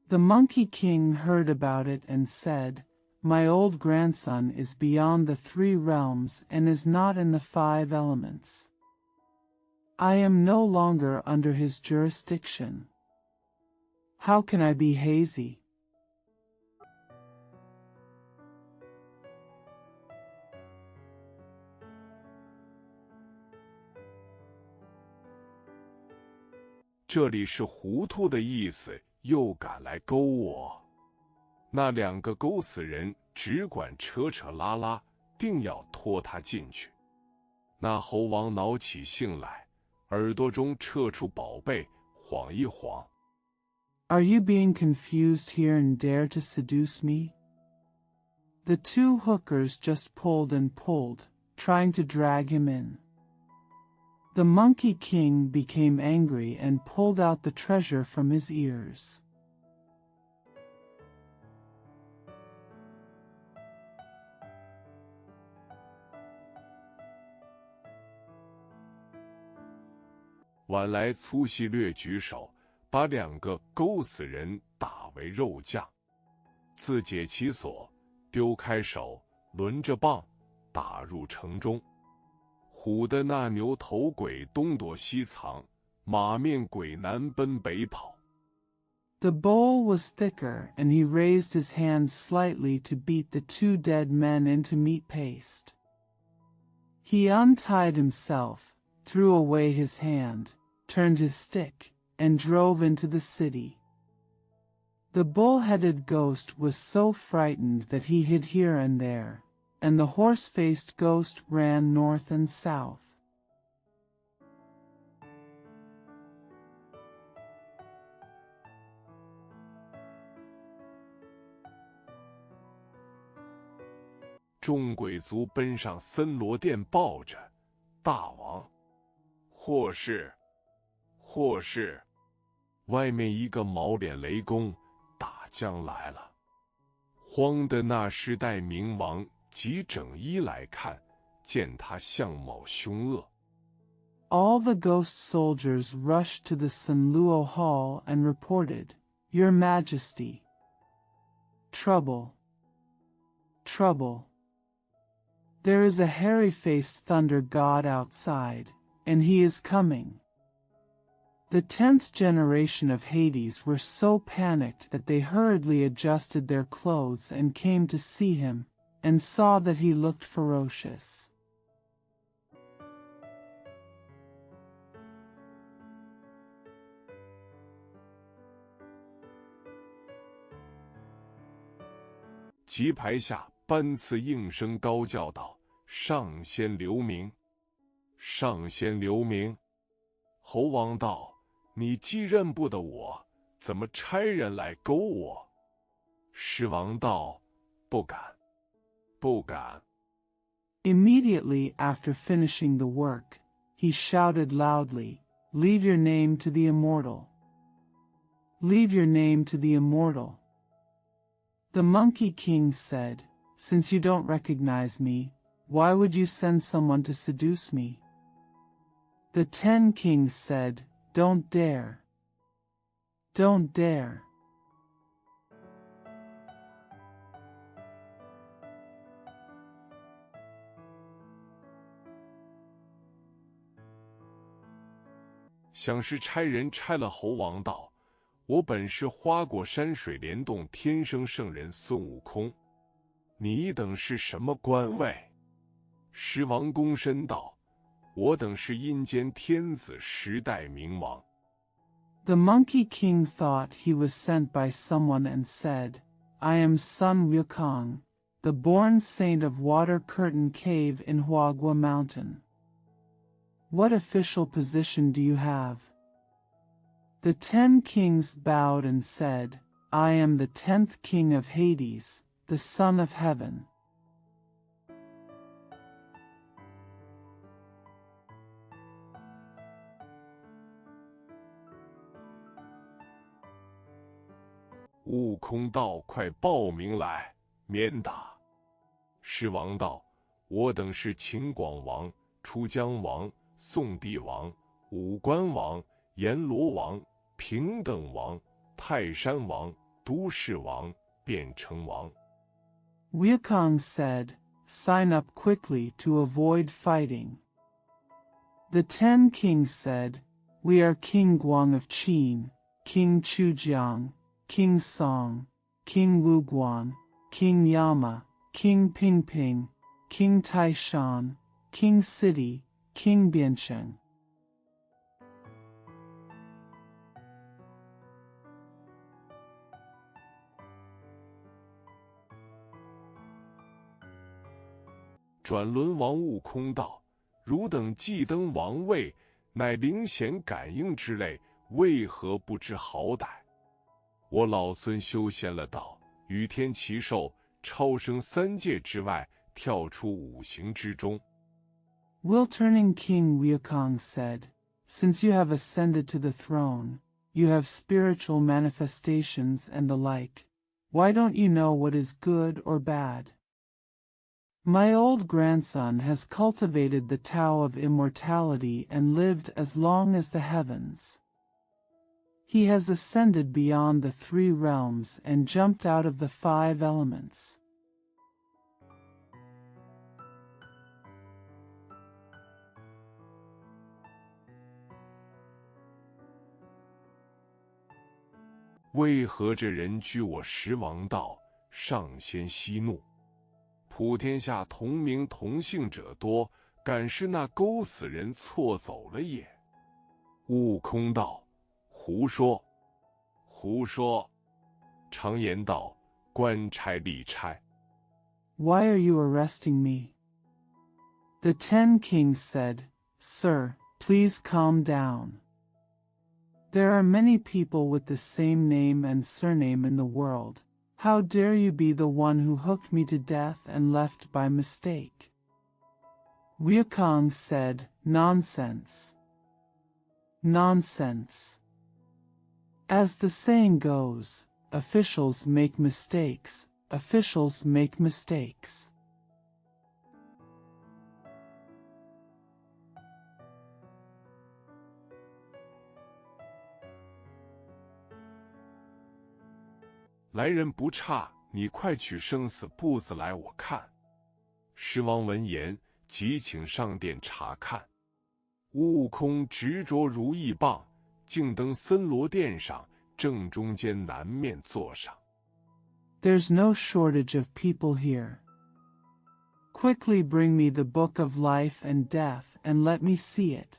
The Monkey King heard about it and said, My old grandson is beyond the 3 realms and is not in the 5 elements. I am no longer under his jurisdiction. How can I be hazy? 这里是糊涂的意思，又敢来勾我。那2个勾死人只管扯扯拉拉，定要拖他进去。那猴王恼起性来，耳朵中撤出宝贝，晃一晃。Are you being confused here and dare to seduce me? The 2 hookers just pulled and pulled, trying to drag him in. The Monkey King became angry and pulled out the treasure from his ears. 晚来粗细略举手，把2个勾死人打为肉酱，自解其锁，丢开手，轮着棒打入城中。唬得那牛头鬼东躲西藏，马面鬼南奔北跑。 The bowl was thicker, and he raised his hand slightly to beat the 2 dead men into meat paste. He untied himself, threw away his hand, turned his stick, and drove into the city. The bull-headed ghost was so frightened that he hid here and there, and the horse-faced ghost ran north and south. 众鬼卒奔上森罗殿，报着：“大王，或是，或是，外面一个毛脸雷公打将来了。”慌的那时代冥王急整衣来看，见他相貌凶恶。 All the ghost soldiers rushed to the Sunluo Hall and reported, Your Majesty. Trouble. Trouble. There is a hairy-faced thunder god outside, and he is coming. The 10th generation of Hades were so panicked that they hurriedly adjusted their clothes and came to see him, and saw that he looked ferocious. 棋牌下，班次应声高叫道：“上仙留名！上仙留名！”猴王道：“你既认不得我，怎么差人来勾我？”狮王道：“不敢，不敢。” Immediately after finishing the work, he shouted loudly, Leave your name to the immortal. Leave your name to the immortal. The Monkey King said, Since you don't recognize me, why would you send someone to seduce me? The 10 kings said, Don't dare. Don't dare. 想是差人差了猴王道：“我本是花果山水帘洞天生圣人孙悟空，你等是什么官位？”狮王躬身道：“我等是阴间天子10代冥王。” The Monkey King thought he was sent by someone and said, I am Sun Wukong, the born saint of Water Curtain Cave in Huagua Mountain. What official position do you have? The 10 kings bowed and said, I am the 10th king of Hades, the son of heaven. 悟空道：“快报名来，免打。”狮王道：“我等是秦广王、出江王、宋帝王、武关王、阎罗王、平等王、泰山王、都市王、变成王。” Wukong said, "Sign up quickly to avoid fighting." The 10 kings said, "We are King Guang of Qin, King Chujiang, King Song, King Wuguan, King Yama, King Pingping, King Taishan, King City, King Biancheng." 转轮王悟空道：“汝等既登王位，乃灵显感应之类，为何不知好歹？我老孙修仙了道，与天齐寿，超生3界之外，跳出5行之中。” Will-turning King Wukong said, "Since you have ascended to the throne, you have spiritual manifestations and the like. Why don't you know what is good or bad? My old grandson has cultivated the Tao of immortality and lived as long as the heavens. He has ascended beyond the 3 realms and jumped out of the 5 elements. 为何这人居我十王道，上仙息怒？普天下同名同姓者多，敢是那勾死人错走了也？悟空道：“胡说，胡说！常言道，官差吏差。” Why are you arresting me? The 10 kings said, "Sir, please calm down. There are many people with the same name and surname in the world. How dare you be the one who hooked me to death and left by mistake?" Wukong said, "Nonsense. Nonsense. As the saying goes, officials make mistakes, officials make mistakes." 来人不差，你快取生死簿子来，我看。狮王闻言，即请上殿查看。悟空执着如意棒，径登森罗殿上，正中间南面坐上。There's no shortage of people here. Quickly bring me the book of life and death and let me see it.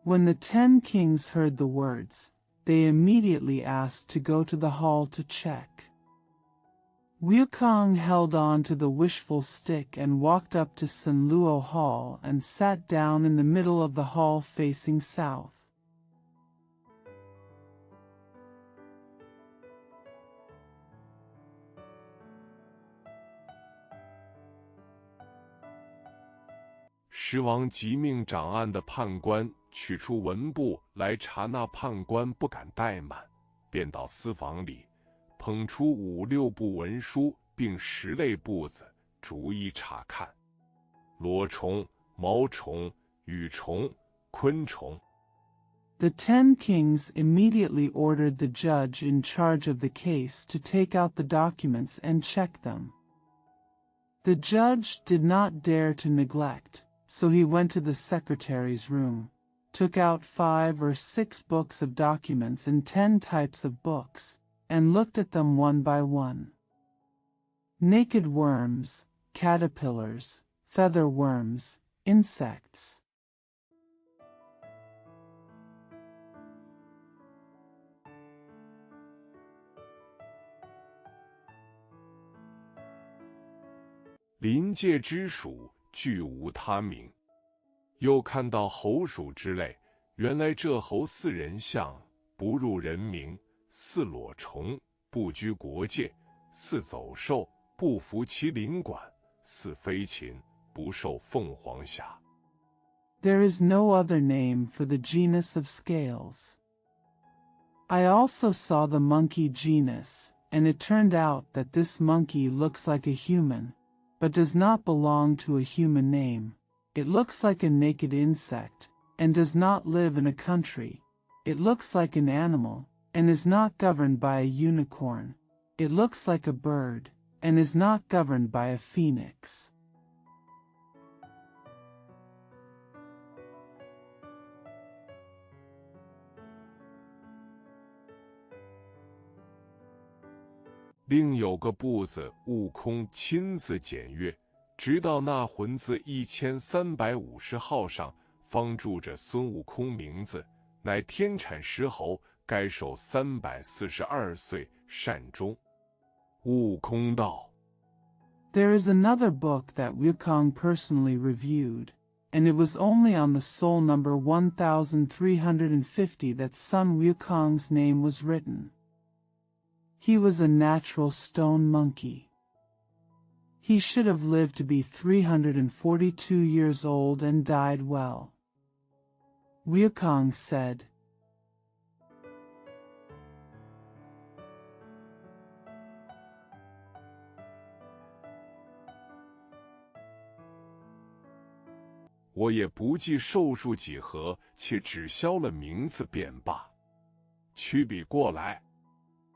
When the 10 kings heard the words, they immediately asked to go to the hall to check. Wukong held on to the wishful stick and walked up to San Luo Hall and sat down in the middle of the hall facing south. 狮王即命掌案的判官取出文部来查，那判官不敢怠慢，便到司房里捧出5、6部文书，并10类簿子，逐一查看。罗虫、毛虫、羽虫、昆虫。The 10 kings immediately ordered the judge in charge of the case to take out the documents and check them. The judge did not dare to neglect, so he went to the secretary's room, took out 5 or 6 books of documents and 10 types of books, and looked at them one by one. Naked worms, caterpillars, feather worms, insects. 临界之属，俱无他名。又看到猴鼠之类，原来这猴似人相，不入人名；似裸虫，不居国界；似走兽，不服麒麟管；似飞禽，不受凤凰辖。There is no other name for the genus of scales. I also saw the monkey genus, and it turned out that this monkey looks like a human, but does not belong to a human name. It looks like a naked insect, and does not live in a country. It looks like an animal, and is not governed by a unicorn. It looks like a bird, and is not governed by a phoenix.另有个簿子，悟空亲自检阅，直到那魂字1350号上，方注着孙悟空名字，乃天产石猴，该寿342岁，善终。悟空道 There is another book that Wukong personally reviewed, and it was only on the soul number 1350 that Sun Wukong's name was written. He was a natural stone monkey. He should have lived to be 342 years old and died well. Wukong said, 我也不计寿数几何，且只消了名字便罢。取笔过来。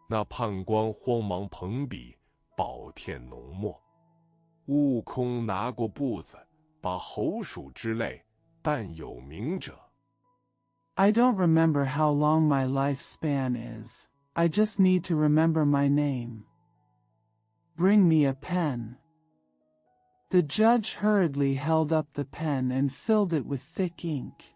那判官慌忙捧笔，饱填浓墨。悟空拿过簿子，把猴鼠之类，但有名者。I don't remember how long my lifespan is. I just need to remember my name. Bring me a pen. The judge hurriedly held up the pen and filled it with thick ink.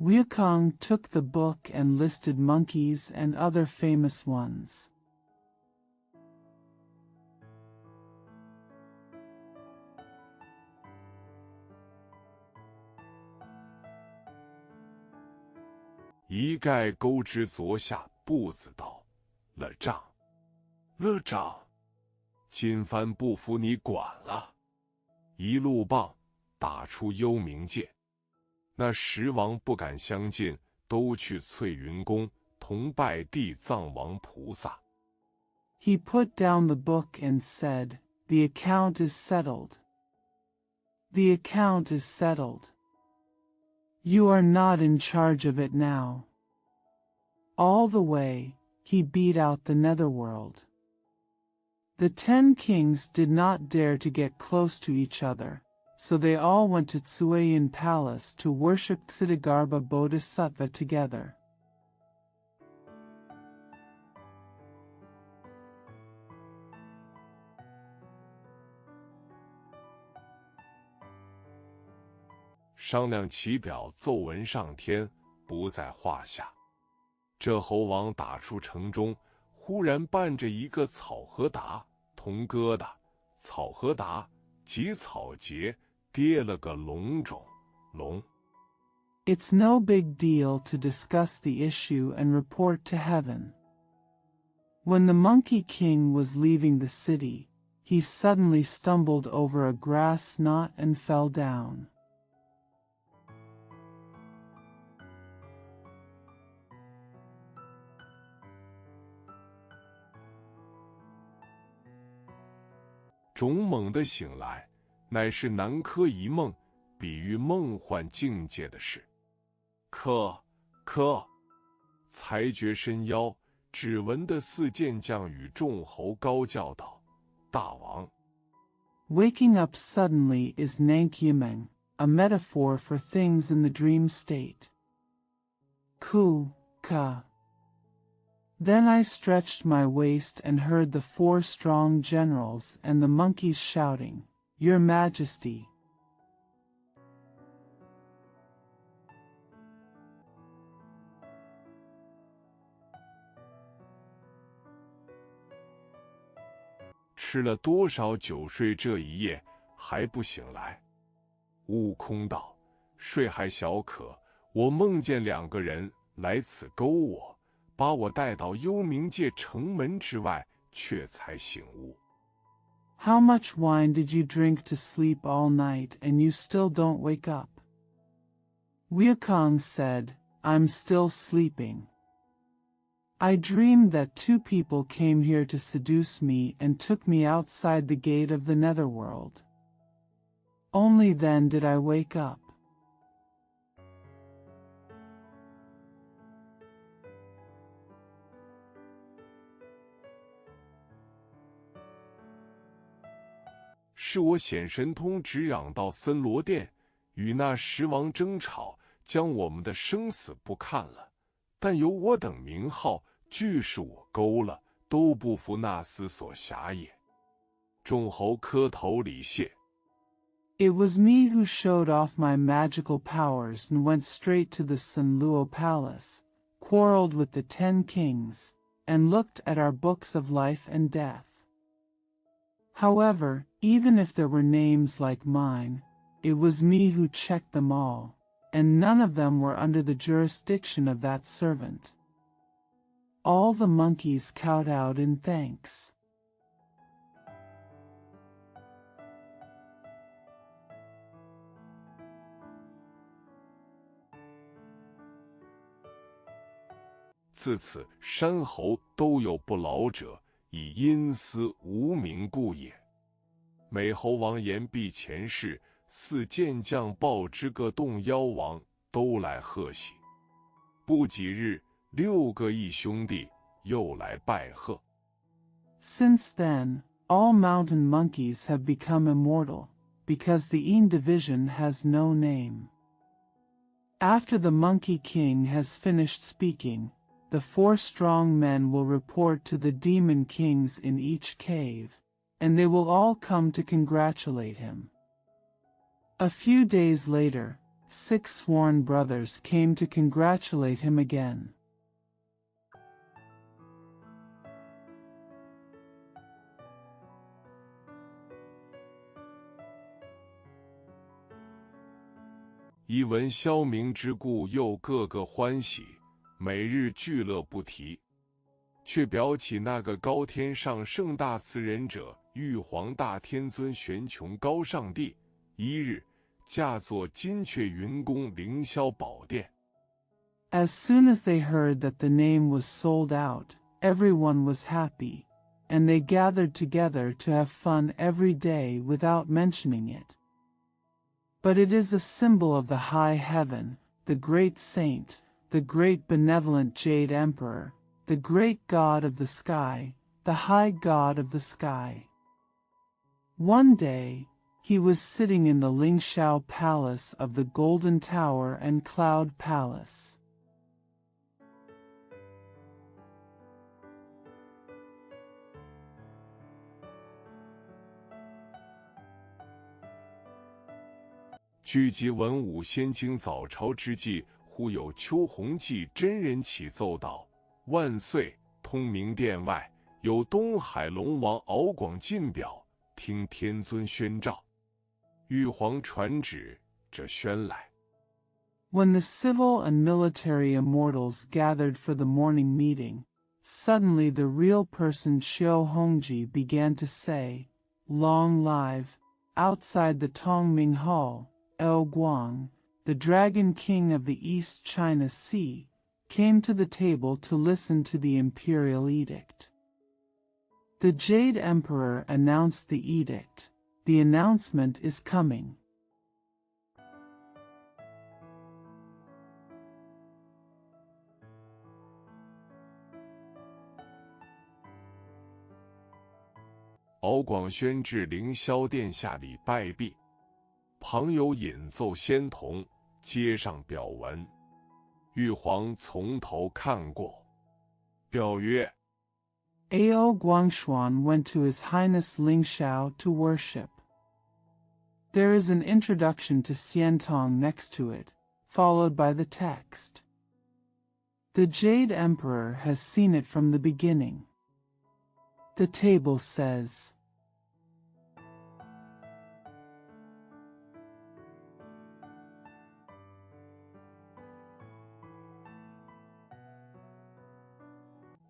Wukong took the book and listed monkeys and other famous ones. "一概钩之左下，步子道：“了账，了账，今番不服你管了。”一路棒打出幽冥界。那10王不敢相近，都去翠云宫同拜地藏王菩萨。He put down the book and said, "The account is settled. The account is settled. You are not in charge of it now." All the way, he beat out the netherworld. The 10 kings did not dare to get close to each other, so they all went to Tsuayin Palace to worship Ksitigarbha Bodhisattva together. "商量其表奏闻上天，不在话下。这猴王打出城中，忽然伴着一个草和达，同疙瘩，草和达及草节，跌了个龙种，龙。It's no big deal to discuss the issue and report to heaven. When the Monkey King was leaving the city, he suddenly stumbled over a grass knot and fell down. "种猛地醒来，乃是南柯一梦，比喻梦幻境界的事。柯，才觉身妖，只闻得四剑将与众猴高叫道：“大王！” Waking up suddenly is Nankyameng, a metaphor for things in the dream state. Ka. Then I stretched my waist and heard the 4 strong generals and the monkeys shouting, "Your Majesty!" "吃了多少酒睡这一夜，还不醒来？”悟空道：“睡还小可，我梦见2个人来此勾我，把我带到幽冥界城门之外，却才醒悟。” How much wine did you drink to sleep all night and you still don't wake up? Wukong said, "I'm still sleeping." I dreamed that two people came here to seduce me and took me outside the gate of the netherworld. Only then did I wake up.是我显神通直嚷到森罗殿，与那十王争吵，将我们的生死不看了。但有我等名号，俱是我勾了，都不服那厮所辖也。众侯磕头礼谢。It was me who showed off my magical powers and went straight to the Sunluo palace, quarreled with the 10 kings, and looked at our books of life and death. However, even if there were names like mine, it was me who checked them all, and none of them were under the jurisdiction of that servant. All the monkeys kowtowed in thanks. 自此山侯都有不老者，以因私无名故也。美猴王言毕前世，四健将报之各洞妖王都来贺喜。不几日，6个义兄弟又来拜贺。Since then, all mountain monkeys have become immortal, because the Yin division has no name. After the Monkey King has finished speaking, the 4 strong men will report to the demon kings in each cave, and they will all come to congratulate him. A few days later, 6 sworn brothers came to congratulate him again. 一闻萧明之故，又个个欢喜，每日俱乐不提。却表起那个高天上圣大慈仁者，玉皇大天尊玄穹高上帝，一日驾作金阙云宫凌霄宝殿。As soon as they heard that the name was sold out, everyone was happy, and they gathered together to have fun every day without mentioning it. But it is a symbol of the high heaven, the great saint, the great benevolent Jade Emperor, the great god of the sky, the high god of the sky. One day, he was sitting in the Lingshao Palace of the Golden Tower and Cloud Palace. 聚集文武仙经早朝之际，忽有邱弘济真人起奏道：“万岁！通明殿外有东海龙王敖广进表，听天尊宣召。”玉皇传旨，这宣来。When the civil and military immortals gathered for the morning meeting, suddenly the real person Qiu Hongji began to say, "Long live!" Outside the Tongming Hall, El Guang, the Dragon King of the East China Sea, came to the table to listen to the imperial edict. The Jade Emperor announced the edict. The announcement is coming. 敖广宣至凌霄殿下礼拜毕，旁有引奏仙童，接上表文。玉皇从头看过，表曰Ao Guangshuan went to His Highness Lingshao to worship. There is an introduction to Xiantong next to it, followed by the text. The Jade Emperor has seen it from the beginning. The table says,「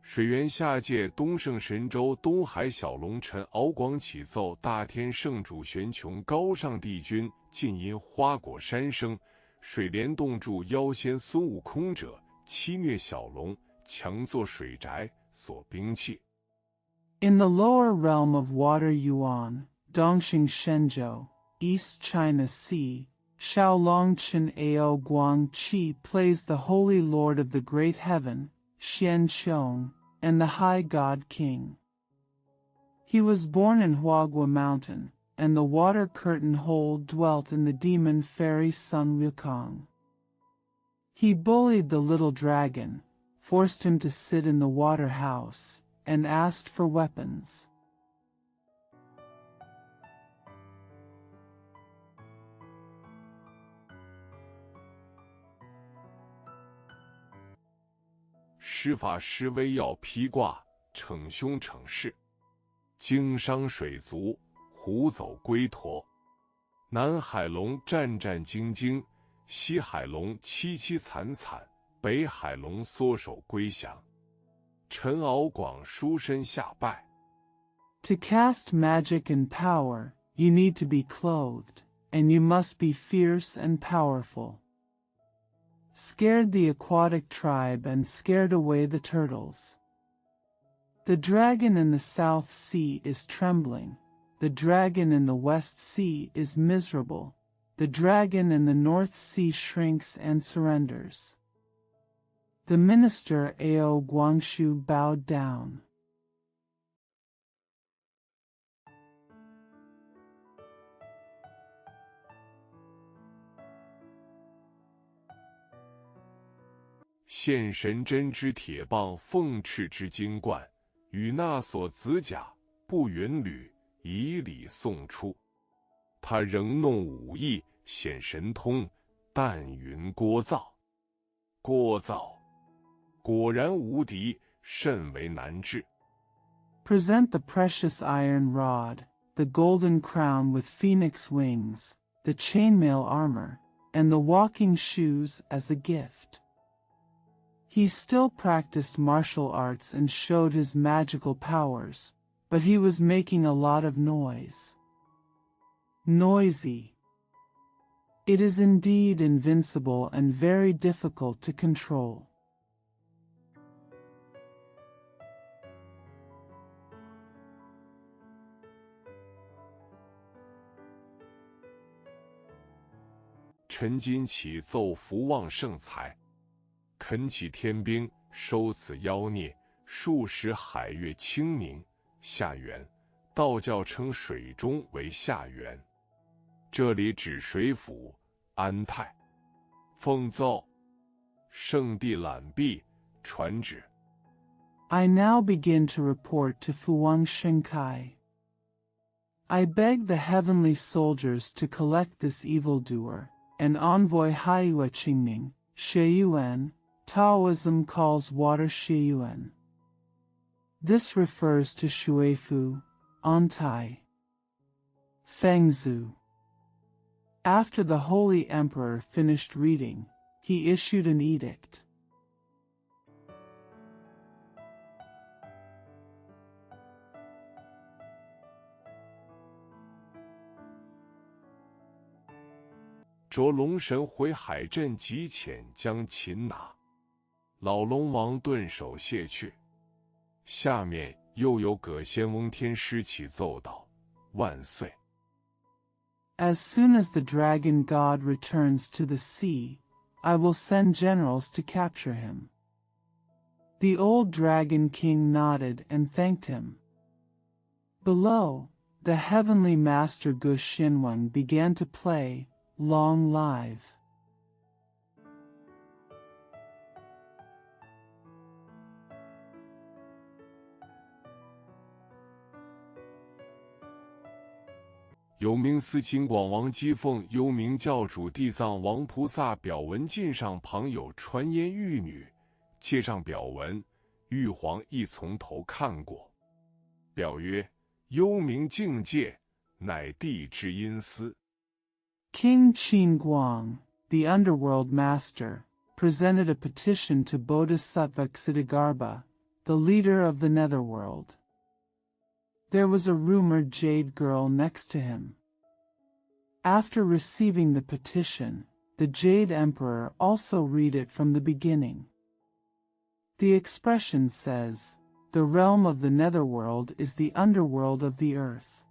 水源下界东胜神州东海小龙臣敖广启奏大天圣主玄穹高上帝君，尽因花果山生，水帘洞住妖仙孙悟空者，欺虐小龙，强作水宅所兵器。In the lower realm of Water Yuan, Dongxing Shenzhou, East China Sea, Shaolongchen Ao Guangqi plays the Holy Lord of the Great Heaven, Xian Qiong, and the High God King. He was born in Huagua Mountain, and the water curtain hole dwelt in the demon fairy Sun Wukong. He bullied the little dragon, forced him to sit in the water house, and asked for weapons.施法施威要披挂，逞凶逞势，经商水族，虎走龟驼。南海龙战战兢兢，西海龙凄凄惨惨，北海龙缩手归降。陈敖广书身下拜。To cast magic and power, you need to be clothed, and you must be fierce and powerful. Scared the aquatic tribe and scared away the turtles. The dragon in the South Sea is trembling. The dragon in the West Sea is miserable. The dragon in the North Sea shrinks and surrenders. The minister Ao Guangxu bowed down. "现神针之铁棒，凤翅之金冠，与那所子甲，不云履，以礼送出。他仍弄武艺，显神通，但云聒噪。聒噪，果然无敌，甚为难治。" Present the precious iron rod, the golden crown with phoenix wings, the chainmail armor, and the walking shoes as a gift. He still practiced martial arts and showed his magical powers, but he was making a lot of noise. Noisy. It is indeed invincible and very difficult to control. Chen金起奏福旺盛财，恳启天兵，收此妖孽，数使海月清明。下元，道教称水中为下元，这里指水府、安泰。奉奏，圣帝览毕，传旨。I now begin to report to Fuwang Shenkai. I beg the heavenly soldiers to collect this evildoer, and envoy Haiyue Qingming, Shiyuan. Taoism calls water Shiyuan. This refers to Shuifu, Antai, Fengzhu. After the Holy Emperor finished reading, he issued an edict. "着龙神回海镇急遣将擒拿，老龙王顿首谢去。下面又有葛仙翁天师起奏道：万岁。As soon as the dragon god returns to the sea, I will send generals to capture him. The old dragon king nodded and thanked him. Below, the heavenly master Gu Xinwen began to play Long Live. "有名司秦广王姬凤，幽冥教主地藏王菩萨表文镜上旁有传言玉女，借上表文，玉皇亦从头看过。表曰：幽冥境界，乃地之阴司。" King Qin-guang, the underworld master, presented a petition to Bodhisattva Ksitigarbha, the leader of the netherworld. There was a rumored jade girl next to him. After receiving the petition, the Jade Emperor also read it from the beginning. The expression says, "The realm of the netherworld is the underworld of the earth."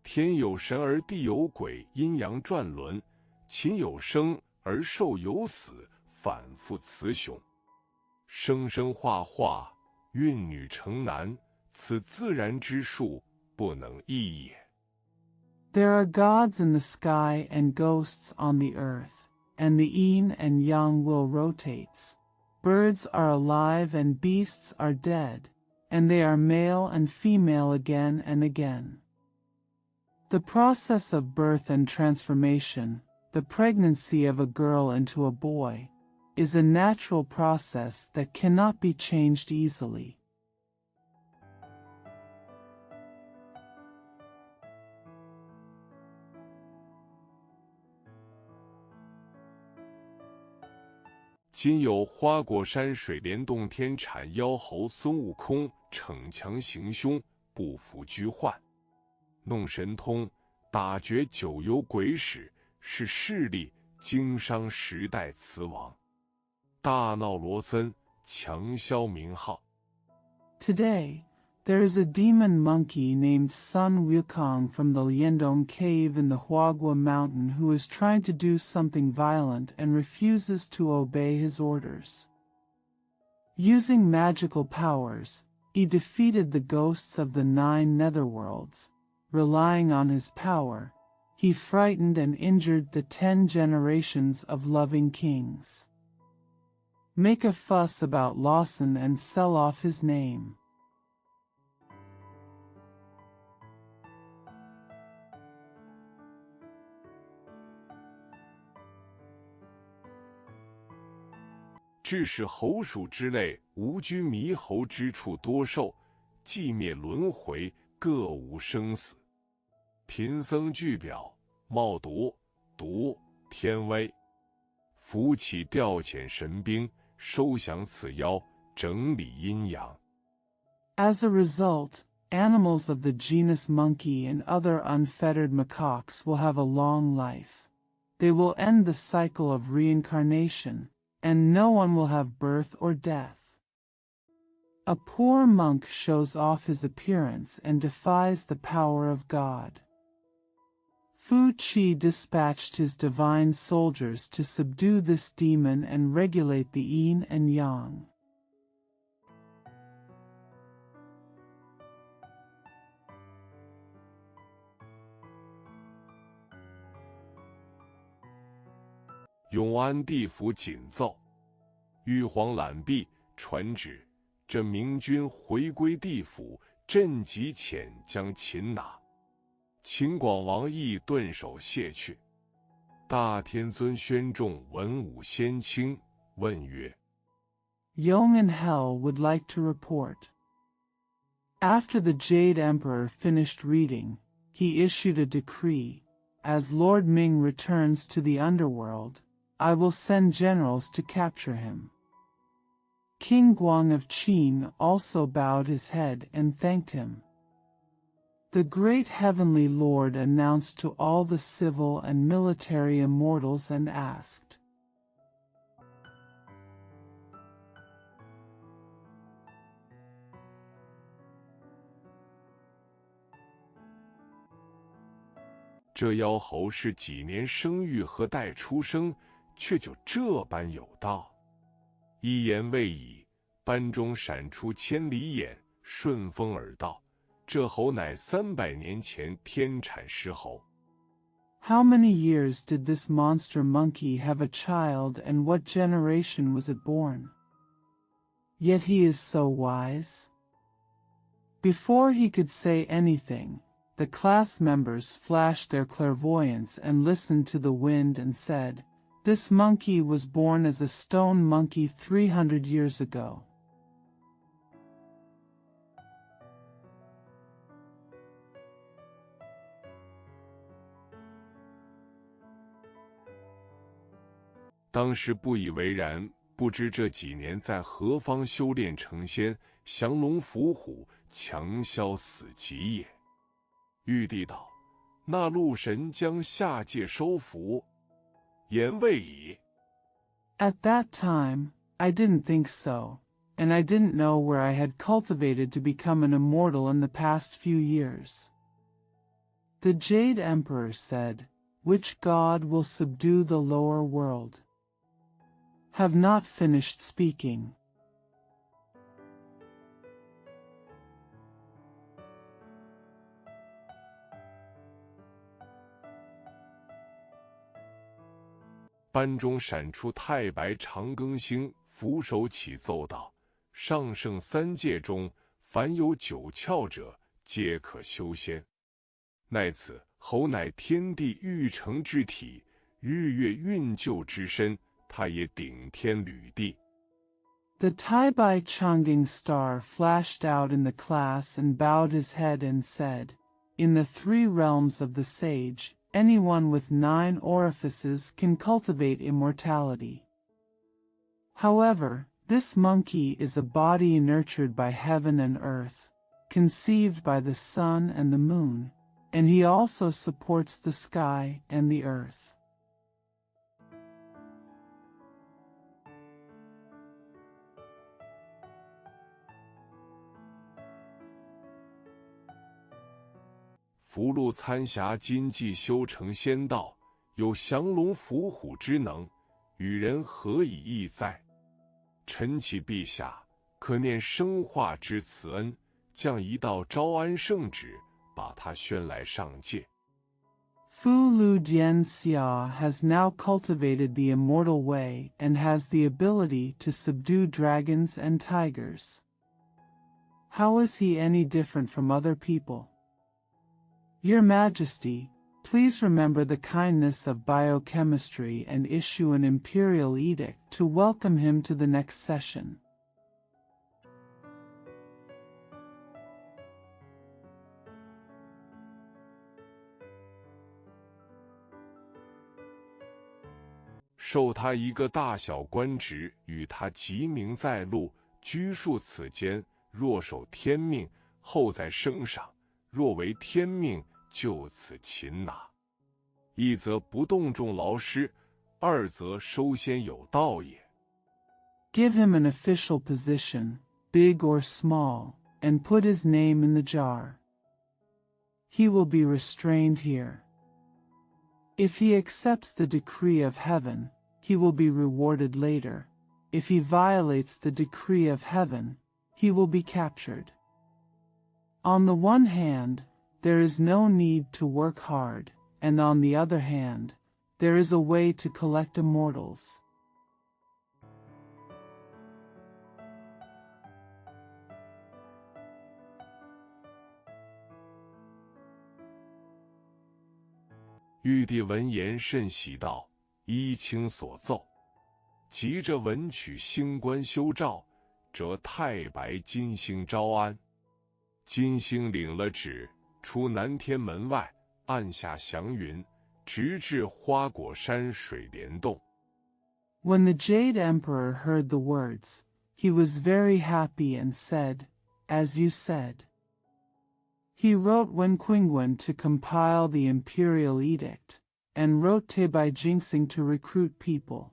天有神而地有鬼，阴阳转轮，禽有生而兽有死，反复雌雄，生生化化，孕女成男，此自然之术，不能易也。 There are gods in the sky and ghosts on the earth, and the yin and yang will rotates. Birds are alive and beasts are dead, and they are male and female again and again. The process of birth and transformation, the pregnancy of a girl into a boy, is a natural process that cannot be changed easily. 今有花果山水帘洞天产妖猴孙悟空，逞强行凶，不服拘幻，弄神通，打绝九幽鬼使，是势力经商时代雌王，大闹罗森，强销名号。 Today, there is a demon monkey named Sun Wukong from the Liandong cave in the Huagua mountain who is trying to do something violent and refuses to obey his orders. Using magical powers, he defeated the ghosts of the 9 netherworlds. Relying on his power, he frightened and injured the 10 generations of loving kings. Make a fuss about Lawson and sell off his name. 致使猴鼠之类无居猕猴之处多寿，寂灭轮回，各无生死。贫僧具表，冒毒，毒天威，扶起调遣神兵，收降此妖，整理阴阳。 As a result, animals of the genus monkey and other unfettered macaques will have a long life. They will end the cycle of reincarnation, and no one will have birth or death. A poor monk shows off his appearance and defies the power of God. Fu Qi dispatched his divine soldiers to subdue this demon and regulate the yin and yang. 永安地府谨奏：玉皇揽璧传旨，这明君回归地府，朕即遣将擒拿。秦广王亦顿首谢去。大天尊宣众文武仙卿，问曰： Yong and Hell would like to report. After the Jade Emperor finished reading, he issued a decree: as Lord Ming returns to the underworld, I will send generals to capture him. King Guang of Qin also bowed his head and thanked him. The great heavenly Lord announced to all the civil and military immortals and asked, 这妖猴是几年生育何待出生，却就这般有道。一言未已，班中闪出千里眼，顺风而到。这猴乃300年前天产狮猴。 How many years did this monster monkey have a child, and what generation was it born? Yet he is so wise. Before he could say anything, the class members flashed their clairvoyance and listened to the wind and said, "This monkey was born as a stone monkey 300 years ago." 当时不以为然，不知这几年在何方修炼成仙，降龙伏虎，强消死疾也。玉帝道：那陆神将下界收服，言未已。 At that time, I didn't think so, and I didn't know where I had cultivated to become an immortal in the past few years. The Jade Emperor said, which god will subdue the lower world? Have not finished speaking. 班中闪出太白长庚星，俯首起奏道：上圣三界中，凡有九窍者，皆可修仙。奈此侯乃天地育成之体，日月运就之身，他也顶天履地。 The Taibai Chang'ing star flashed out in the class and bowed his head and said, in the three realms of the sage, anyone with 9 orifices can cultivate immortality. However, this monkey is a body nurtured by heaven and earth, conceived by the sun and the moon, and he also supports the sky and the earth. 福禄参侠今既修成仙道，有降龙伏虎之能，与人何以异哉？臣启陛下，可念生化之慈恩，降一道招安圣旨，把他宣来上界。 Fu Lu Jianxia has now cultivated the immortal way and has the ability to subdue dragons and tigers. How is he any different from other people? Your Majesty, please remember the kindness of biochemistry and issue an imperial edict to welcome him to the next session. 授他一个大小官职，与他即名在禄，拘束此间。若守天命，后在升赏；若违天命，就此擒拿。一则不动众劳师，二则收仙有道也。 Give him an official position, big or small, and put his name in the jar. He will be restrained here. If he accepts the decree of heaven, he will be rewarded later. If he violates the decree of heaven, he will be captured. On the one hand, there is no need to work hard, and on the other hand, there is a way to collect immortals. 玉帝闻言甚喜道：“依卿所奏，急着文曲星官修诏，折太白金星招安。”金星领了旨，出南天门外，按下祥云，直至花果山水帘洞。 When the Jade Emperor heard the words, he was very happy and said, "As you said." He wrote Wen Qingwen to compile the imperial edict, and wrote Taibai Jingxing to recruit people.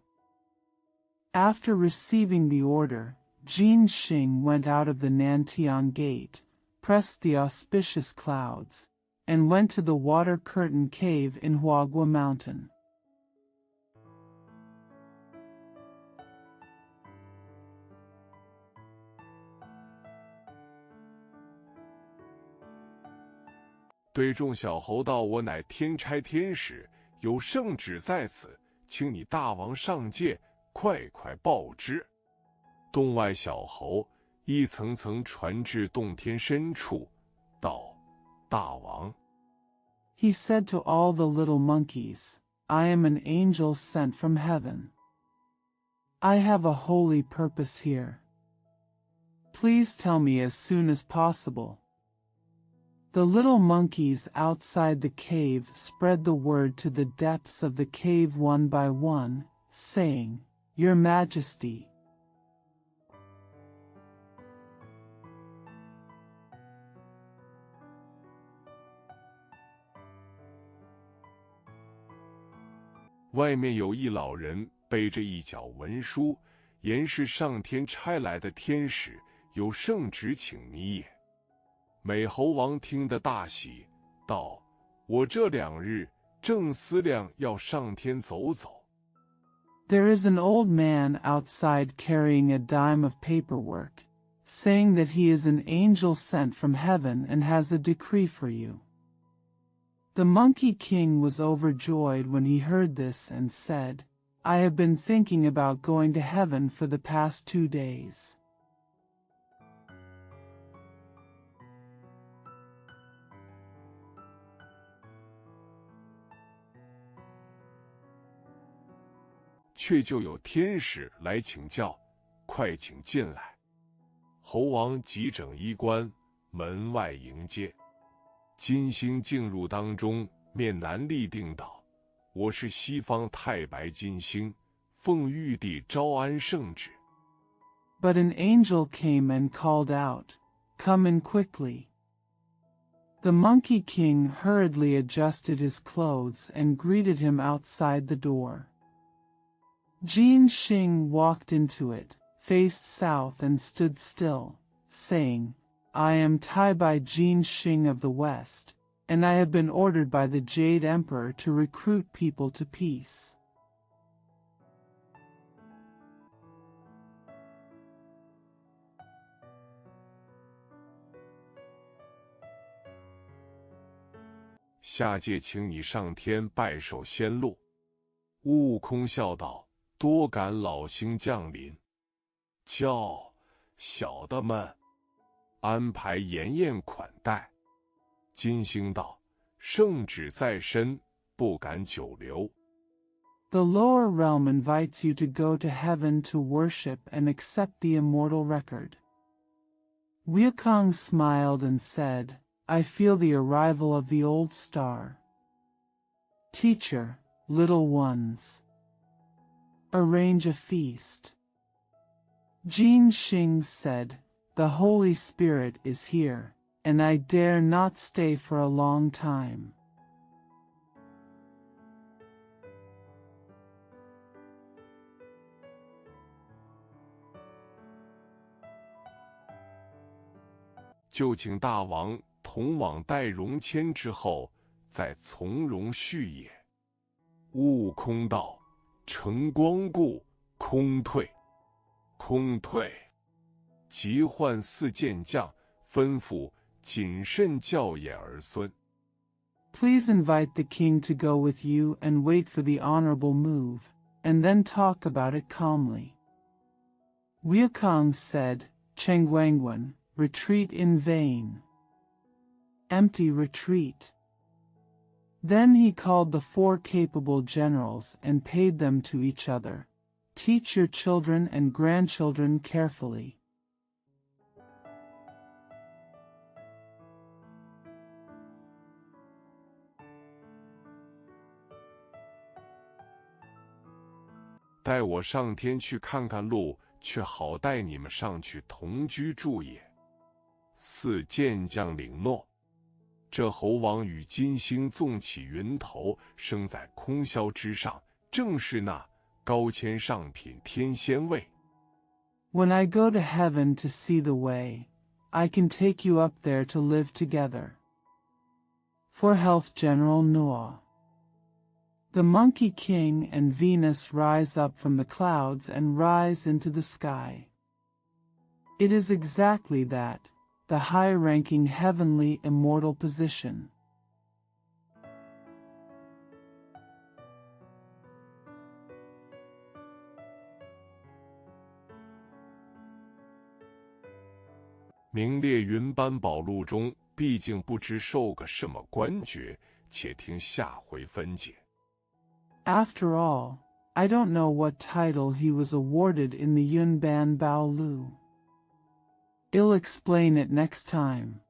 After receiving the order, Jin Xing went out of the Nantian Gate, pressed the auspicious clouds, and went to the water curtain cave in Huagua Mountain. 对众小猴道：“我乃天差天使，有圣旨在此，请你大王上界，快快报之。”洞外小猴一层层传至洞天深处，道：“大王。” He said to all the little monkeys, "I am an angel sent from heaven. I have a holy purpose here. Please tell me as soon as possible." The little monkeys outside the cave spread the word to the depths of the cave one by one, saying, "Your Majesty, 外面有一老人背着一角文书，言是上天差来的天使，有圣旨请你也。美猴王听得大喜，道：我这2日正思量要上天走走。There is an old man outside carrying a dime of paperwork, saying that he is an angel sent from heaven and has a decree for you. The Monkey King was overjoyed when he heard this and said, I have been thinking about going to heaven for the past 2 days. 却就有天使来请教，快请进来。猴王急整衣冠，门外迎接。金星进入当中，面南立定道：我是西方太白金星，奉玉帝招安圣旨。But an angel came and called out, Come in quickly. The Monkey King hurriedly adjusted his clothes and greeted him outside the door. Jin Xing walked into it, faced south and stood still, saying, I am Taibai Jin Xing of the West, and I have been ordered by the Jade Emperor to recruit people to peace. 下界请你上天拜寿仙路。悟空笑道：多感老星降临，叫小的们安排筵宴款待。金星道：圣旨在身，不敢久留。The lower realm invites you to go to heaven to worship and accept the immortal record. Wukong smiled and said, I feel the arrival of the old star. Teacher, little ones, arrange a feast. Jin Xing said, The Holy Spirit is here, and I dare not stay for a long time. 就请大王同往戴荣谦之后，再从容续也。悟空道：承光顾，空退。空退。即唤4健将，吩咐谨慎教演儿孙。Please invite the king to go with you and wait for the honorable move, and then talk about it calmly. Wukong said, Chengguangwen, retreat in vain. Empty retreat. Then he called the 4 capable generals and paid them to each other. Teach your children and grandchildren carefully. 带我上天去看看路，却好带你们上去同居住也。4健将领诺。这猴王与金星纵起云头，升在空霄之上，正是那高谦上品天仙位。When I go to heaven to see the way, I can take you up there to live together. For health, General Noah. The Monkey King and Venus rise up from the clouds and rise into the sky. It is exactly that, the high-ranking heavenly immortal position. 名列云班宝录中，毕竟不知受个什么官爵，且听下回分解。After all, I don't know what title he was awarded in the Yunban Bao Lu. I'll explain it next time.